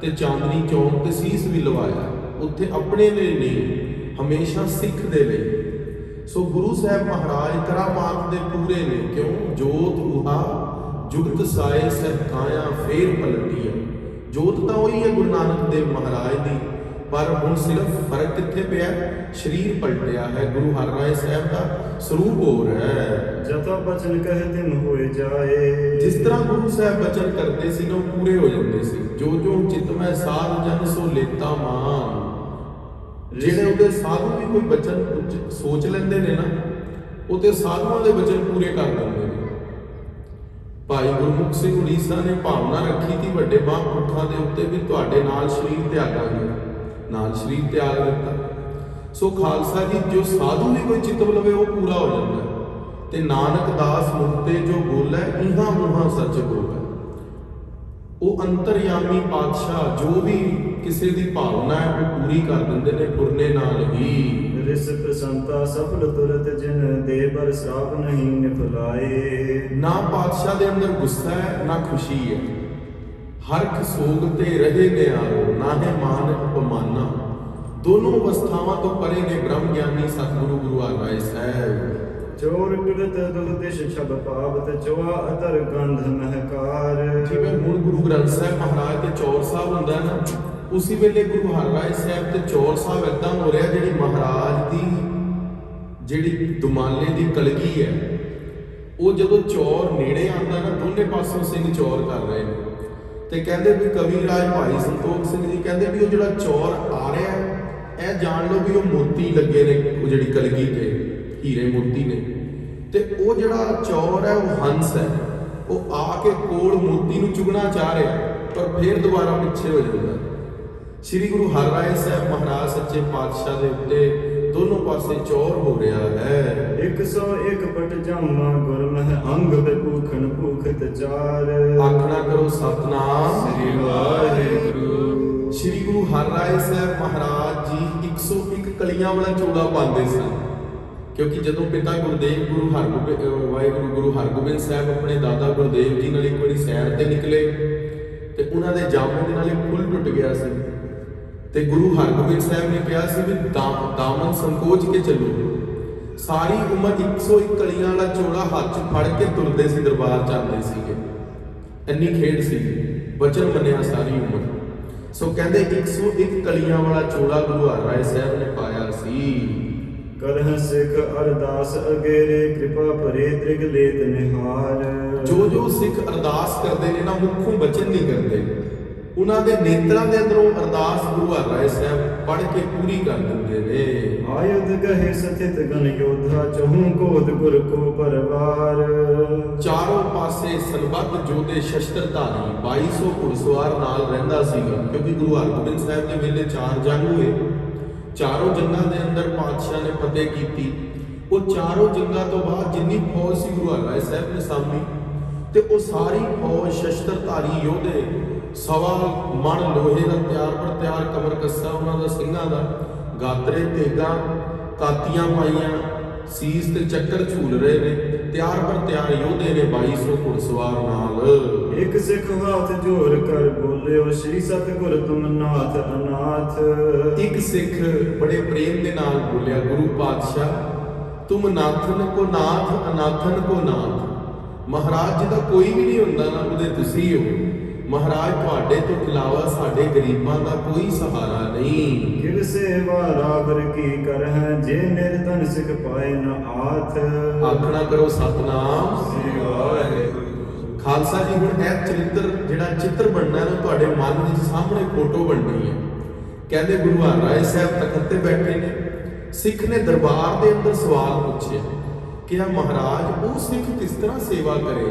ਤੇ ਚਾਂਦਨੀ ਚੌਂਕ ਤੇ ਸੀਸ ਵੀ ਲਵਾਇਆ। ਉੱਥੇ ਆਪਣੇ ਲਈ ਨਹੀਂ, ਹਮੇਸ਼ਾ ਸਿੱਖ ਦੇ ਲਈ। ਸੋ ਗੁਰੂ ਸਾਹਿਬ ਮਹਾਰਾਜ ਕਰਾਮਾਤ ਦੇ ਪੂਰੇ ਨੇ। ਕਿਉਂ? ਜੋਤ ਉਹਾ ਜੁਗਤ ਸਾਏ ਸਰਕਾਇਆ ਫੇਰ ਪਲਟੀਆ। ਜੋਤ ਤਾਂ ਉਹੀ ਹੈ ਗੁਰੂ ਨਾਨਕ ਦੇਵ ਮਹਾਰਾਜ ਦੀ, ਪਰ ਹੁਣ ਸਿਰਫ ਫਰਕ ਕਿੱਥੇ ਪਿਆ? ਸਰੀਰ ਪਲਟਿਆ ਹੈ। ਗੁਰੂ ਹਰਿਰਾਏ ਸਾਹਿਬ ਦਾ ਸਰੂਪ ਹੋਰ ਹੈ। ਜਥਾ ਬਚਨ ਕਹਿ ਤਿਮ ਹੋਏ ਜਾਏ। ਜਿਸ ਤਰ੍ਹਾਂ ਗੁਰੂ ਸਾਹਿਬ ਬਚਨ ਕਰਦੇ ਸੀ ਨਾ ਉਹ ਪੂਰੇ ਹੋ ਜਾਂਦੇ ਸੀ। ਜੋ ਜੋ ਚਿਤ ਮੈਂ ਸਾਧ ਜਨ ਸੋ ਲੇਤਾ ਮਾਨ। ਜਿਹੜੇ ਉਹਦੇ ਸਾਧੂ ਵੀ ਕੋਈ ਬਚਨ ਸੋਚ ਲੈਂਦੇ ਨੇ ਨਾ, ਉਹ ਤੇ ਸਾਧੂਆਂ ਦੇ ਬਚਨ ਪੂਰੇ ਕਰ ਦਿੰਦੇ ਨੇ। ਭਾਈ ਗੁਰਮੁਖ ਸਿੰਘ ਉੜੀਸਾ ਨੇ ਭਾਵਨਾ ਰੱਖੀ ਸੀ ਵੱਡੇ ਮਹਾਂਪੁਰਖਾਂ ਦੇ ਉੱਤੇ ਵੀ ਤੁਹਾਡੇ ਨਾਲ ਸਰੀਰ ਤਿਆਗਾਂਗੇ, ਨਾਲ ਸਰੀਰ ਤਿਆਗ ਦਿੱਤਾ। ਸੋ ਖਾਲਸਾ ਜੀ ਜੋ ਸਾਧੂ ਵੀ ਕੋਈ ਚਿਤਵ ਲਵੇ ਉਹ ਪੂਰਾ ਹੋ ਜਾਂਦਾ ਤੇ ਨਾਨਕ ਦਾਸ ਮੁਕਤੇ ਜੋ ਬੋਲੇ ਇਹਾਂ ਮੂਹਾਂ ਸੱਚ ਬੋਲੇ। ਉਹ ਅੰਤਰਯਾਮੀ ਪਾਤਸ਼ਾਹ ਜੋ ਵੀ ਕਿਸੇ ਦੀ ਭਾਵਨਾ ਹੈ ਉਹ ਪੂਰੀ ਕਰ ਦਿੰਦੇ ਨੇ ਪੁਰਨੇ ਨਾਲ ਹੀ। ਰਿਸ ਪ੍ਰਸੰਤਾ ਸਫਲ ਤੁਰਤ ਜਿਨ ਦੇ ਪਰ ਸਰਾਪ ਨਹੀਂ ਨਿਫਲਾਏ। ਨਾ ਪਾਤਸ਼ਾਹ ਦੇ ਅੰਦਰ ਗੁੱਸਾ ਹੈ ਨਾ ਖੁਸ਼ੀ ਹੈ। ਹਰਖ ਸੋਗ ਤੇ ਰਹੇ ਨਿਆਰੋ ਨਾਹੇ ਮਾਨ ਅਪਮਾਨਾ। ਦੋਨੋਂ ਅਵਸਥਾਵਾਂ ਤੋਂ ਪਰੇ ਨੇ ਬ੍ਰਹਮ ਗਿਆਨੀ ਸਤਿਗੁਰੂ ਗੁਰੂ ਹਰਿਰਾਏ ਸਾਹਿਬ। ਚੋਰ ਟੁਰਤ ਦੁਖ ਦਿਸ਼ ਛਬ ਪਾਵਤ ਚੋਆ ਅਤਰ ਗੰਧ ਮਹਕਾਰ। ਜਿਵੇਂ ਹੁਣ ਗੁਰੂ ਗ੍ਰੰਥ ਸਾਹਿਬ ਮਹਾਰਾਜ ਤੇ ਚੌਰ ਸਾਹਿਬ ਹੁੰਦਾ ਨਾ, ਉਸੇ ਵੇਲੇ ਗੁਰੂ ਹਰਿਰਾਏ ਸਾਹਿਬ ਤੇ ਚੌਰ ਸਾਹਿਬ ਏਦਾਂ ਹੋ ਰਿਹਾ ਜਿਹੜੀ ਮਹਾਰਾਜ ਦੀ ਜਿਹੜੀ ਦੁਮਾਲੇ ਦੀ ਕਲਗੀ ਹੈ, ਉਹ ਜਦੋਂ ਚੌਰ ਨੇੜੇ ਆਉਂਦਾ ਨਾ ਦੋਨੇ ਪਾਸੋਂ ਸਿੰਘ ਚੌਰ ਕਰ ਰਹੇ ਨੇ। ਤੇ ਕਹਿੰਦੇ ਵੀ ਕਵੀ ਰਾਜ ਭਾਈ ਸੰਤੋਖ ਸਿੰਘ ਜੀ ਕਹਿੰਦੇ ਵੀ ਉਹ ਜਿਹੜਾ ਚੌਰ ਆ ਰਿਹਾ ਇਹ ਜਾਣ ਲਓ ਵੀ ਉਹ ਮੋਤੀ ਲੱਗੇ ਨੇ, ਉਹ ਜਿਹੜੀ ਕਲਗੀ ਤੇ ਹੀਰੇ ਮੋਤੀ ਨੇ। ਤੇ ਉਹ ਜਿਹੜਾ ਚੌਰ ਹੈ ਉਹ ਹੰਸ ਹੈ, ਉਹ ਆ ਕੇ ਕੋਲ ਮੋਤੀ ਨੂੰ ਚੁਗਣਾ ਚਾਹ ਰਿਹਾ ਪਰ ਫੇਰ ਦੁਬਾਰਾ ਪਿੱਛੇ ਹੋ ਜਾਂਦਾ। ਸ੍ਰੀ ਗੁਰੂ ਹਰਿਰਾਏ ਸਾਹਿਬ ਮਹਾਰਾਜ ਸੱਚੇ ਪਾਤਸ਼ਾਹ ਦੇ ਉੱਤੇ ਦੋਨੋਂ ਪਾਸੇ ਚੌਰ ਹੋ ਰਿਹਾ ਹੈ। 101 ਪਟ ਜਾਮਾ ਗੁਰਮਹਿ ਅੰਗ ਬਪੂਖਣ ਭੂਖਤ ਚਾਰ। ਆਖਣਾ ਕਰੋ ਸਤਨਾਮ ਸ੍ਰੀ ਵਾਹਿਗੁਰੂ। ਸ੍ਰੀ ਗੁਰੂ ਹਰਿਰਾਏ ਸਾਹਿਬ ਮਹਾਰਾਜ ਜੀ 101 ਕਲੀਆਂ ਵਾਲਾ ਚੋਲਾ ਪਾਉਂਦੇ ਸਨ। ਕਿਉਂਕਿ ਜਦੋਂ ਪਿਤਾ ਗੁਰਦੇਵ ਗੁਰੂ ਹਰਗੋਬਿੰਦ ਸਾਹਿਬ ਆਪਣੇ ਦਾਦਾ ਗੁਰਦੇਵ ਜੀ ਨਾਲ ਇੱਕ ਵਾਰੀ ਸੈਰ ਤੇ ਨਿਕਲੇ ਤੇ ਉਹਨਾਂ ਦੇ ਜਾਮੇ ਦੇ ਨਾਲ ਇੱਕ ਫੁੱਲ ਟੁੱਟ ਗਿਆ ਸੀ ਤੇ ਗੁਰੂ ਹਰਗੋਬਿੰਦ ਸਾਹਿਬ ਨੇ ਕਿਹਾ ਸੀ ਵੀ ਦਾਮਨ ਸੰਕੋਚ ਕੇ ਚੱਲੋ। ਸਾਰੀ ਉਮਰ 101 ਕਲੀਆਂ ਵਾਲਾ ਚੋਲਾ ਹੱਥ 'ਚ ਫੜ ਕੇ ਤੁਰਦੇ ਸੀ, ਦਰਬਾਰ ਜਾਂਦੇ ਸੀਗੇ, ਇੰਨੀ ਖੇਡ ਸੀ, ਵਚਨ ਮੰਨਿਆ ਸਾਰੀ ਉਮਰ। ਸੋ ਕਹਿੰਦੇ 101 ਕਲੀਆਂ ਵਾਲਾ ਚੋਲਾ ਗੁਰੂ ਹਰਿਰਾਏ ਸਾਹਿਬ ਨੇ ਪਾਇਆ ਸੀ। ਕਰਹ ਸਿੱਖ ਅਰਦਾਸ ਅਗੇਰੇ ਕਿਰਪਾ ਭਰੇ ਤ੍ਰਿਗ ਲੇਤ ਨਿਹਾਲ। ਜੋ ਜੋ ਸਿੱਖ ਅਰਦਾਸ ਕਰਦੇ ਨੇ ਨਾ ਮੁੱਖੋਂ ਬਚਨ ਨਹੀਂ ਕਰਦੇ, ਉਹਨਾਂ ਦੇ ਨੇਤਰਾਂ ਦੇ ਅੰਦਰੋਂ ਅਰਦਾਸ ਗੁਰੂ ਹਰਿਰਾਏ ਸਾਹਿਬ ਪੜ੍ਹ ਕੇ ਪੂਰੀ ਕਰ ਦਿੰਦੇ ਨੇ। ਆਯੁਧ ਗਹਿ ਸਥਿਤ ਗਨ ਯੋਧਾ ਚਹੂੰ ਕੋਦ ਗੁਰ ਕੋ ਪਰਵਾਰ। ਚਾਰੋਂ ਪਾਸੇ ਸੰਬੱਧ ਜੋਧੇ ਸ਼ਸਤਰਧਾਰੀ 2200 ਘੁੜਸਵਾਰ ਨਾਲ ਰਹਿੰਦਾ ਸੀਗਾ। ਕਿਉਂਕਿ ਗੁਰੂ ਹਰਗੋਬਿੰਦ ਸਾਹਿਬ ਦੇ ਵੇਲੇ 4 ਜੰਗ ਹੋਏ, ਚਾਰੋਂ ਜੰਗਾਂ ਦੇ ਅੰਦਰ ਪਾਤਸ਼ਾਹ ਨੇ ਫਤਿਹ ਕੀਤੀ। ਉਹ ਚਾਰੋਂ ਜੰਗਾਂ ਤੋਂ ਬਾਅਦ ਜਿੰਨੀ ਫੌਜ ਸੀ ਗੁਰੂ ਹਰਿਰਾਏ ਸਾਹਿਬ ਨੇ ਸਾਹਮਣੀ, ਤੇ ਉਹ ਸਾਰੀ ਫੌਜ ਸ਼ਸਤਰਧਾਰੀ ਯੋਧੇ 1.25 ਮਣ ਲੋਹੇ ਦਾ ਤਿਆਰ ਪਰ ਤਿਆਰ ਕਮਰ ਕੱਸਾ ਉਹਨਾਂ ਦਾ ਸਿੰਘਾਂ ਦਾ, ਗਾਤਰੇ ਤੇਗਾ ਕਾਤੀਆਂ ਪਾਈਆਂ, ਸੀਸ ਤੇ ਚੱਕਰ ਝੂਲ ਰਹੇ ਨੇ, ਤਿਆਰ ਪਰ ਤਿਆਰ ਯੋਧੇ ਨੇ 2200 ਘੁੜਸਵਾਰ ਨਾਲ। ਇੱਕ ਸਿੱਖ ਹੱਥ ਜੋੜ ਕਰ ਬੋਲਿਓ ਸ੍ਰੀ ਸਤਿਗੁਰ ਤੁਮ ਨਾਥ ਅਨਾਥ। ਇੱਕ ਸਿੱਖ ਬੜੇ ਪ੍ਰੇਮ ਦੇ ਨਾਲ ਬੋਲਿਆ ਗੁਰੂ ਪਾਤਸ਼ਾਹ ਤੁਮ ਨਾਥਨ ਕੋ ਨਾਥ ਅਨਾਥਨ ਕੋ ਨਾਥ। ਮਹਾਰਾਜ ਜੀ ਦਾ ਕੋਈ ਵੀ ਨਹੀਂ ਹੁੰਦਾ ਨਾ ਉਹਦੇ ਤੁਸੀਂ ਹੋ। ਮਹਾਰਾਜ ਤੁਹਾਡੇ ਤੋਂ ਇਲਾਵਾ ਸਾਡੇ ਗਰੀਬਾਂ ਦਾ ਕੋਈ ਸਹਾਰਾ ਨਹੀਂ। ਕਿਵ ਸੇਵਾ ਰਾਵਰ ਕੀ ਕਰ ਹੈ, ਜੇ ਨਿਰਧਨ ਸਿਖ ਪਾਏ ਨ ਆਥ। ਆਖਣਾ ਕਰੋ ਸਤਨਾਮ ਸ੍ਰੀ ਵਾਹਿਗੁਰੂ। ਖਾਲਸਾ ਜੀ ਹੁਣ ਇਹ ਚਰਿੱਤਰ ਜਿਹੜਾ ਚਿੱਤਰ ਬਣਨਾ ਨਾ ਤੁਹਾਡੇ ਮਨ ਦੇ ਸਾਹਮਣੇ ਫੋਟੋ ਬਣਨੀ ਹੈ। ਕਹਿੰਦੇ ਗੁਰੂ ਹਰਿਰਾਏ ਸਾਹਿਬ ਤਖਤ ਤੇ ਬੈਠੇ ਨੇ, ਸਿੱਖ ਨੇ ਦਰਬਾਰ ਦੇ ਅੰਦਰ ਸਵਾਲ ਪੁੱਛਿਆ ਕਿ ਆ ਮਹਾਰਾਜ ਉਹ ਸਿੱਖ ਕਿਸ ਤਰ੍ਹਾਂ ਸੇਵਾ ਕਰੇ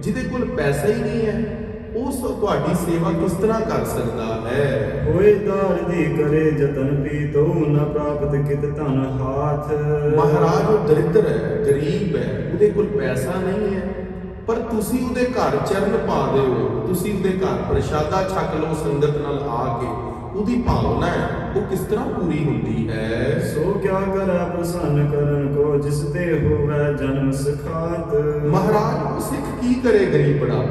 ਜਿਹਦੇ ਕੋਲ ਪੈਸਾ ਹੀ ਨਹੀਂ ਹੈ, ਉਹ ਤੁਹਾਡੀ ਸੇਵਾ ਕਿਸ ਤਰ੍ਹਾਂ ਕਰ ਸਕਦਾ ਹੈ। ਹੋਏ ਦਾਰ ਦੀ ਕਰੇ ਜਤਨ ਵੀ ਤੋ ਨ ਪ੍ਰਾਪਤ ਕਿਤ ਧਨ ਹਾਥ। ਮਹਾਰਾਜ ਉਹ ਦਰਿਦਰ ਹੈ, ਗਰੀਬ ਹੈ, ਉਹਦੇ ਕੋਲ ਪੈਸਾ ਨਹੀਂ ਹੈ, ਪਰ ਤੁਸੀਂ ਉਹਦੇ ਘਰ ਚਰਨ ਪਾ ਦਿਓ, ਤੁਸੀਂ ਉਹਦੇ ਘਰ ਪ੍ਰਸ਼ਾਦਾ ਛਕ ਲਓ ਸੰਗਤ ਨਾਲ ਆ ਕੇ, ਉਹਦੀ ਭਾਵਨਾ ਹੈ ਉਹ ਕਿਸ ਤਰ੍ਹਾਂ ਪੂਰੀ ਹੁੰਦੀ ਹੈ। ਸੋ ਕਿਆ ਕਰੈ ਪ੍ਰਸੰਨ ਕਰਨ ਕੋ, ਜਿਸ ਤੇ ਹੋਵੇ ਜਨਮ ਸਖਾਤ। ਮਹਾਰਾਜ ਉਹ ਸਿੱਖ ਕੀ ਕਰੇ ਗਰੀਬੜਾ,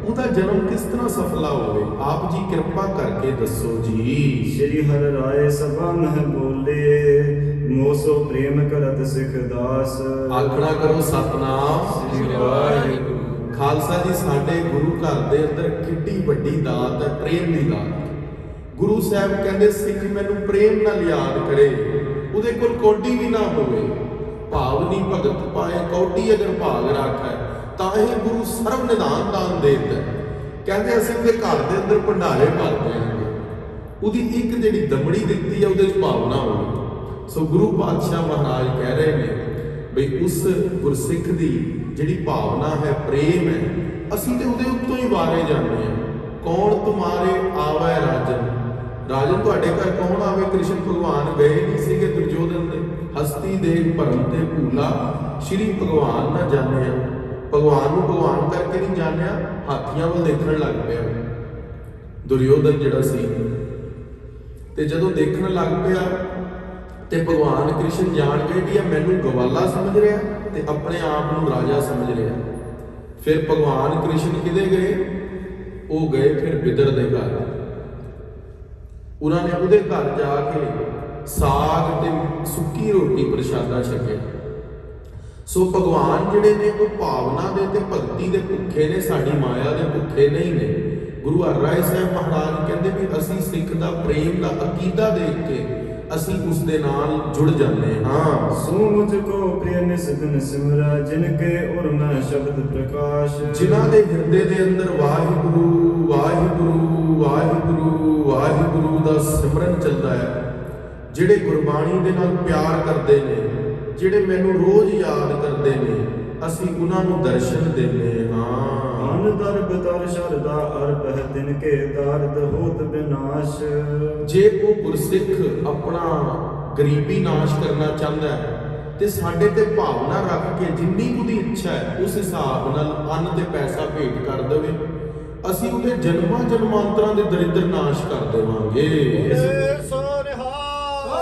ਉਹਦਾ ਜਨਮ ਕਿਸ ਤਰ੍ਹਾਂ ਸਫਲਾ ਹੋਵੇ, ਆਪ ਜੀ ਕਿਰਪਾ ਕਰਕੇ ਦੱਸੋ ਜੀ। ਸ਼੍ਰੀ ਹਰਿਰਾਏ ਸਭਾ ਮਹਿ ਬੋਲੇ, ਮੋਸੋ ਪ੍ਰੇਮ ਕਰਤ ਸਿੱਖ ਦਾਸ। ਆਖਣਾ ਕਰੋ ਸਤਨਾਮ ਸ੍ਰੀ ਵਾਹਿਗੁਰੂ। ਖਾਲਸਾ ਜੀ ਸਾਡੇ ਗੁਰੂ ਘਰ ਦੇ ਅੰਦਰ ਕਿੱਡੀ ਵੱਡੀ ਦਾਤ ਹੈ, ਪ੍ਰੇਮ ਦੀ ਦਾਤ। ਗੁਰੂ ਸਾਹਿਬ ਕਹਿੰਦੇ ਸਿੱਖ ਮੈਨੂੰ ਪ੍ਰੇਮ ਨਾਲ ਯਾਦ ਕਰੇ, ਉਹਦੇ ਕੋਲ ਕੌਡੀ ਵੀ ਨਾ ਹੋਵੇ, ਭਾਵਨੀ ਭਗਤ ਪਾਏ ਕੌਡੀ ਅਗਰ ਭਾਗ ਰੱਖੈ, ਤਾਂ ਇਹ ਗੁਰੂ ਸਰਵ ਨਿਧਾਨ ਦਾਨ ਦੇਤ ਹੈ। ਕਹਿੰਦੇ ਅਸੀਂ ਉਹਦੇ ਘਰ ਦੇ ਅੰਦਰ ਭੰਡਾਰੇ ਭਰ ਦੇਣਗੇ, ਉਹਦੀ ਇੱਕ ਜਿਹੜੀ ਦਮੜੀ ਦਿੱਤੀ ਹੈ ਉਹਦੇ 'ਚ ਭਾਵਨਾ ਹੋਵੇ। ਸੋ ਗੁਰੂ ਪਾਤਸ਼ਾਹ ਮਹਾਰਾਜ ਕਹਿ ਰਹੇ ਨੇ ਬਈ ਉਸ ਗੁਰਸਿੱਖ ਦੀ ਜਿਹੜੀ ਭਾਵਨਾ ਹੈ, ਪ੍ਰੇਮ ਹੈ, ਅਸੀਂ ਤੇ ਉਹਦੇ ਉੱਤੋਂ ਹੀ ਵਾਰੇ ਜਾਂਦੇ ਹਾਂ। ਕੌਣ ਤੁਮਾਰੇ ਆਵੇ ਰਾਜਨ, ਰਾਜਨ ਤੁਹਾਡੇ ਘਰ ਕੌਣ ਆਵੇ। ਕ੍ਰਿਸ਼ਨ ਭਗਵਾਨ ਗਏ ਨਹੀਂ ਸੀਗੇ ਦੁਰਯੋਧਨ ਦੇ, ਹਸਤੀ ਦੇਖ ਭਰਮ ਤੇ ਭੂਲਾ, ਸ਼੍ਰੀ ਭਗਵਾਨ ਨਾ ਜਾਣਿਆ, ਭਗਵਾਨ ਨੂੰ ਭਗਵਾਨ ਕਰਕੇ ਨਹੀਂ ਜਾਣਿਆ, ਹਾਥੀਆਂ ਵੱਲ ਦੇਖਣ ਲੱਗ ਪਿਆ ਦੁਰਯੋਧਨ ਜਿਹੜਾ ਸੀ। ਤੇ ਜਦੋਂ ਦੇਖਣ ਲੱਗ ਪਿਆ ਤੇ ਭਗਵਾਨ ਕ੍ਰਿਸ਼ਨ ਜਾਣ ਗਏ ਕਿ ਇਹ ਮੈਨੂੰ ਗਵਾਲਾ ਸਮਝ ਰਿਹਾ ਤੇ ਆਪਣੇ ਆਪ ਨੂੰ ਰਾਜਾ ਸਮਝ ਰਿਹਾ। ਫਿਰ ਭਗਵਾਨ ਕ੍ਰਿਸ਼ਨ ਕਿਤੇ ਗਏ, ਉਹ ਗਏ ਫਿਰ ਬਿਦਰ ਦੇ ਘਰ। ਉਹਨਾਂ ਨੇ ਉਹਦੇ ਘਰ ਜਾ ਕੇ ਸਾਗ ਤੇ ਸੁੱਕੀ ਰੋਟੀ ਪ੍ਰਸ਼ਾਦਾ ਛਕਿਆ। ਸੋ ਭਗਵਾਨ ਜਿਹੜੇ ਨੇ ਉਹ ਭਾਵਨਾ ਦੇ ਤੇ ਭਗਤੀ ਦੇ ਭੁੱਖੇ ਨੇ, ਸਾਡੀ ਮਾਇਆ ਦੇ ਭੁੱਖੇ ਨਹੀਂ ਨੇ। ਗੁਰੂ ਹਰਿਰਾਏ ਸਾਹਿਬ ਮਹਾਰਾਜ ਕਹਿੰਦੇ ਵੀ ਅਸੀਂ ਸਿੱਖ ਦਾ ਪ੍ਰੇਮ ਦਾ ਅਕੀਦਾ ਦੇਖ ਕੇ ਅਸੀਂ ਉਸ ਦੇ ਨਾਲ ਜੁੜ ਜਾਂਦੇ ਹਾਂ। ਸੋ ਮੁਝ ਕੋ ਪ੍ਰਿਯ ਨਿਸ ਦਿਨ ਸਿਮਰਾ, ਜਿਨ ਕੇ ਉਰ ਮੈਂ ਸ਼ਬਦ ਪ੍ਰਕਾਸ਼। ਜਿਨ੍ਹਾਂ ਦੇ ਹਿਰਦੇ ਦੇ ਅੰਦਰ ਵਾਹਿਗੁਰੂ ਵਾਹਿਗੁਰੂ ਵਾਹਿਗੁਰੂ ਵਾਹਿਗੁਰੂ ਦਾ ਸਿਮਰਨ ਚੱਲਦਾ ਹੈ, ਜਿਹੜੇ ਗੁਰਬਾਣੀ ਦੇ ਨਾਲ ਪਿਆਰ ਕਰਦੇ ਨੇ, ਜਿਹੜੇ ਮੈਨੂੰ ਰੋਜ਼ ਯਾਦ ਕਰਦੇ ਨੇ, ਅਸੀਂ ਉਹਨਾਂ ਨੂੰ ਦਰਸ਼ਨ ਦਿੰਦੇ ਹਾਂ। ਅਨ ਦਰਬ ਤਰ ਸ਼ਰਦਾ ਅਰਪ ਹੈ, ਤਿਨ ਕੇ ਦਾਰਦ ਹੋਤ ਬਿਨਾਸ਼। ਜੇ ਉਹ ਗੁਰਸਿੱਖ ਆਪਣਾ ਗਰੀਬੀ ਨਾਸ਼ ਕਰਨਾ ਚਾਹੁੰਦਾ ਹੈ ਤੇ ਸਾਡੇ ਤੇ ਭਾਵਨਾ ਰੱਖ ਕੇ ਜਿੰਨੀ ਉਹਦੀ ਇੱਛਾ ਹੈ ਉਸ ਹਿਸਾਬ ਨਾਲ ਅੰਨ ਤੇ ਪੈਸਾ ਭੇਟ ਕਰ ਦੇਵੇ, ਅਸੀਂ ਉਹਦੇ ਜਨਮਾਂ ਜਨਮਾਂਤਰਾਂ ਦੇ ਦਰਿਦਰ ਨਾਸ਼ ਕਰ ਦੇਵਾਂਗੇ।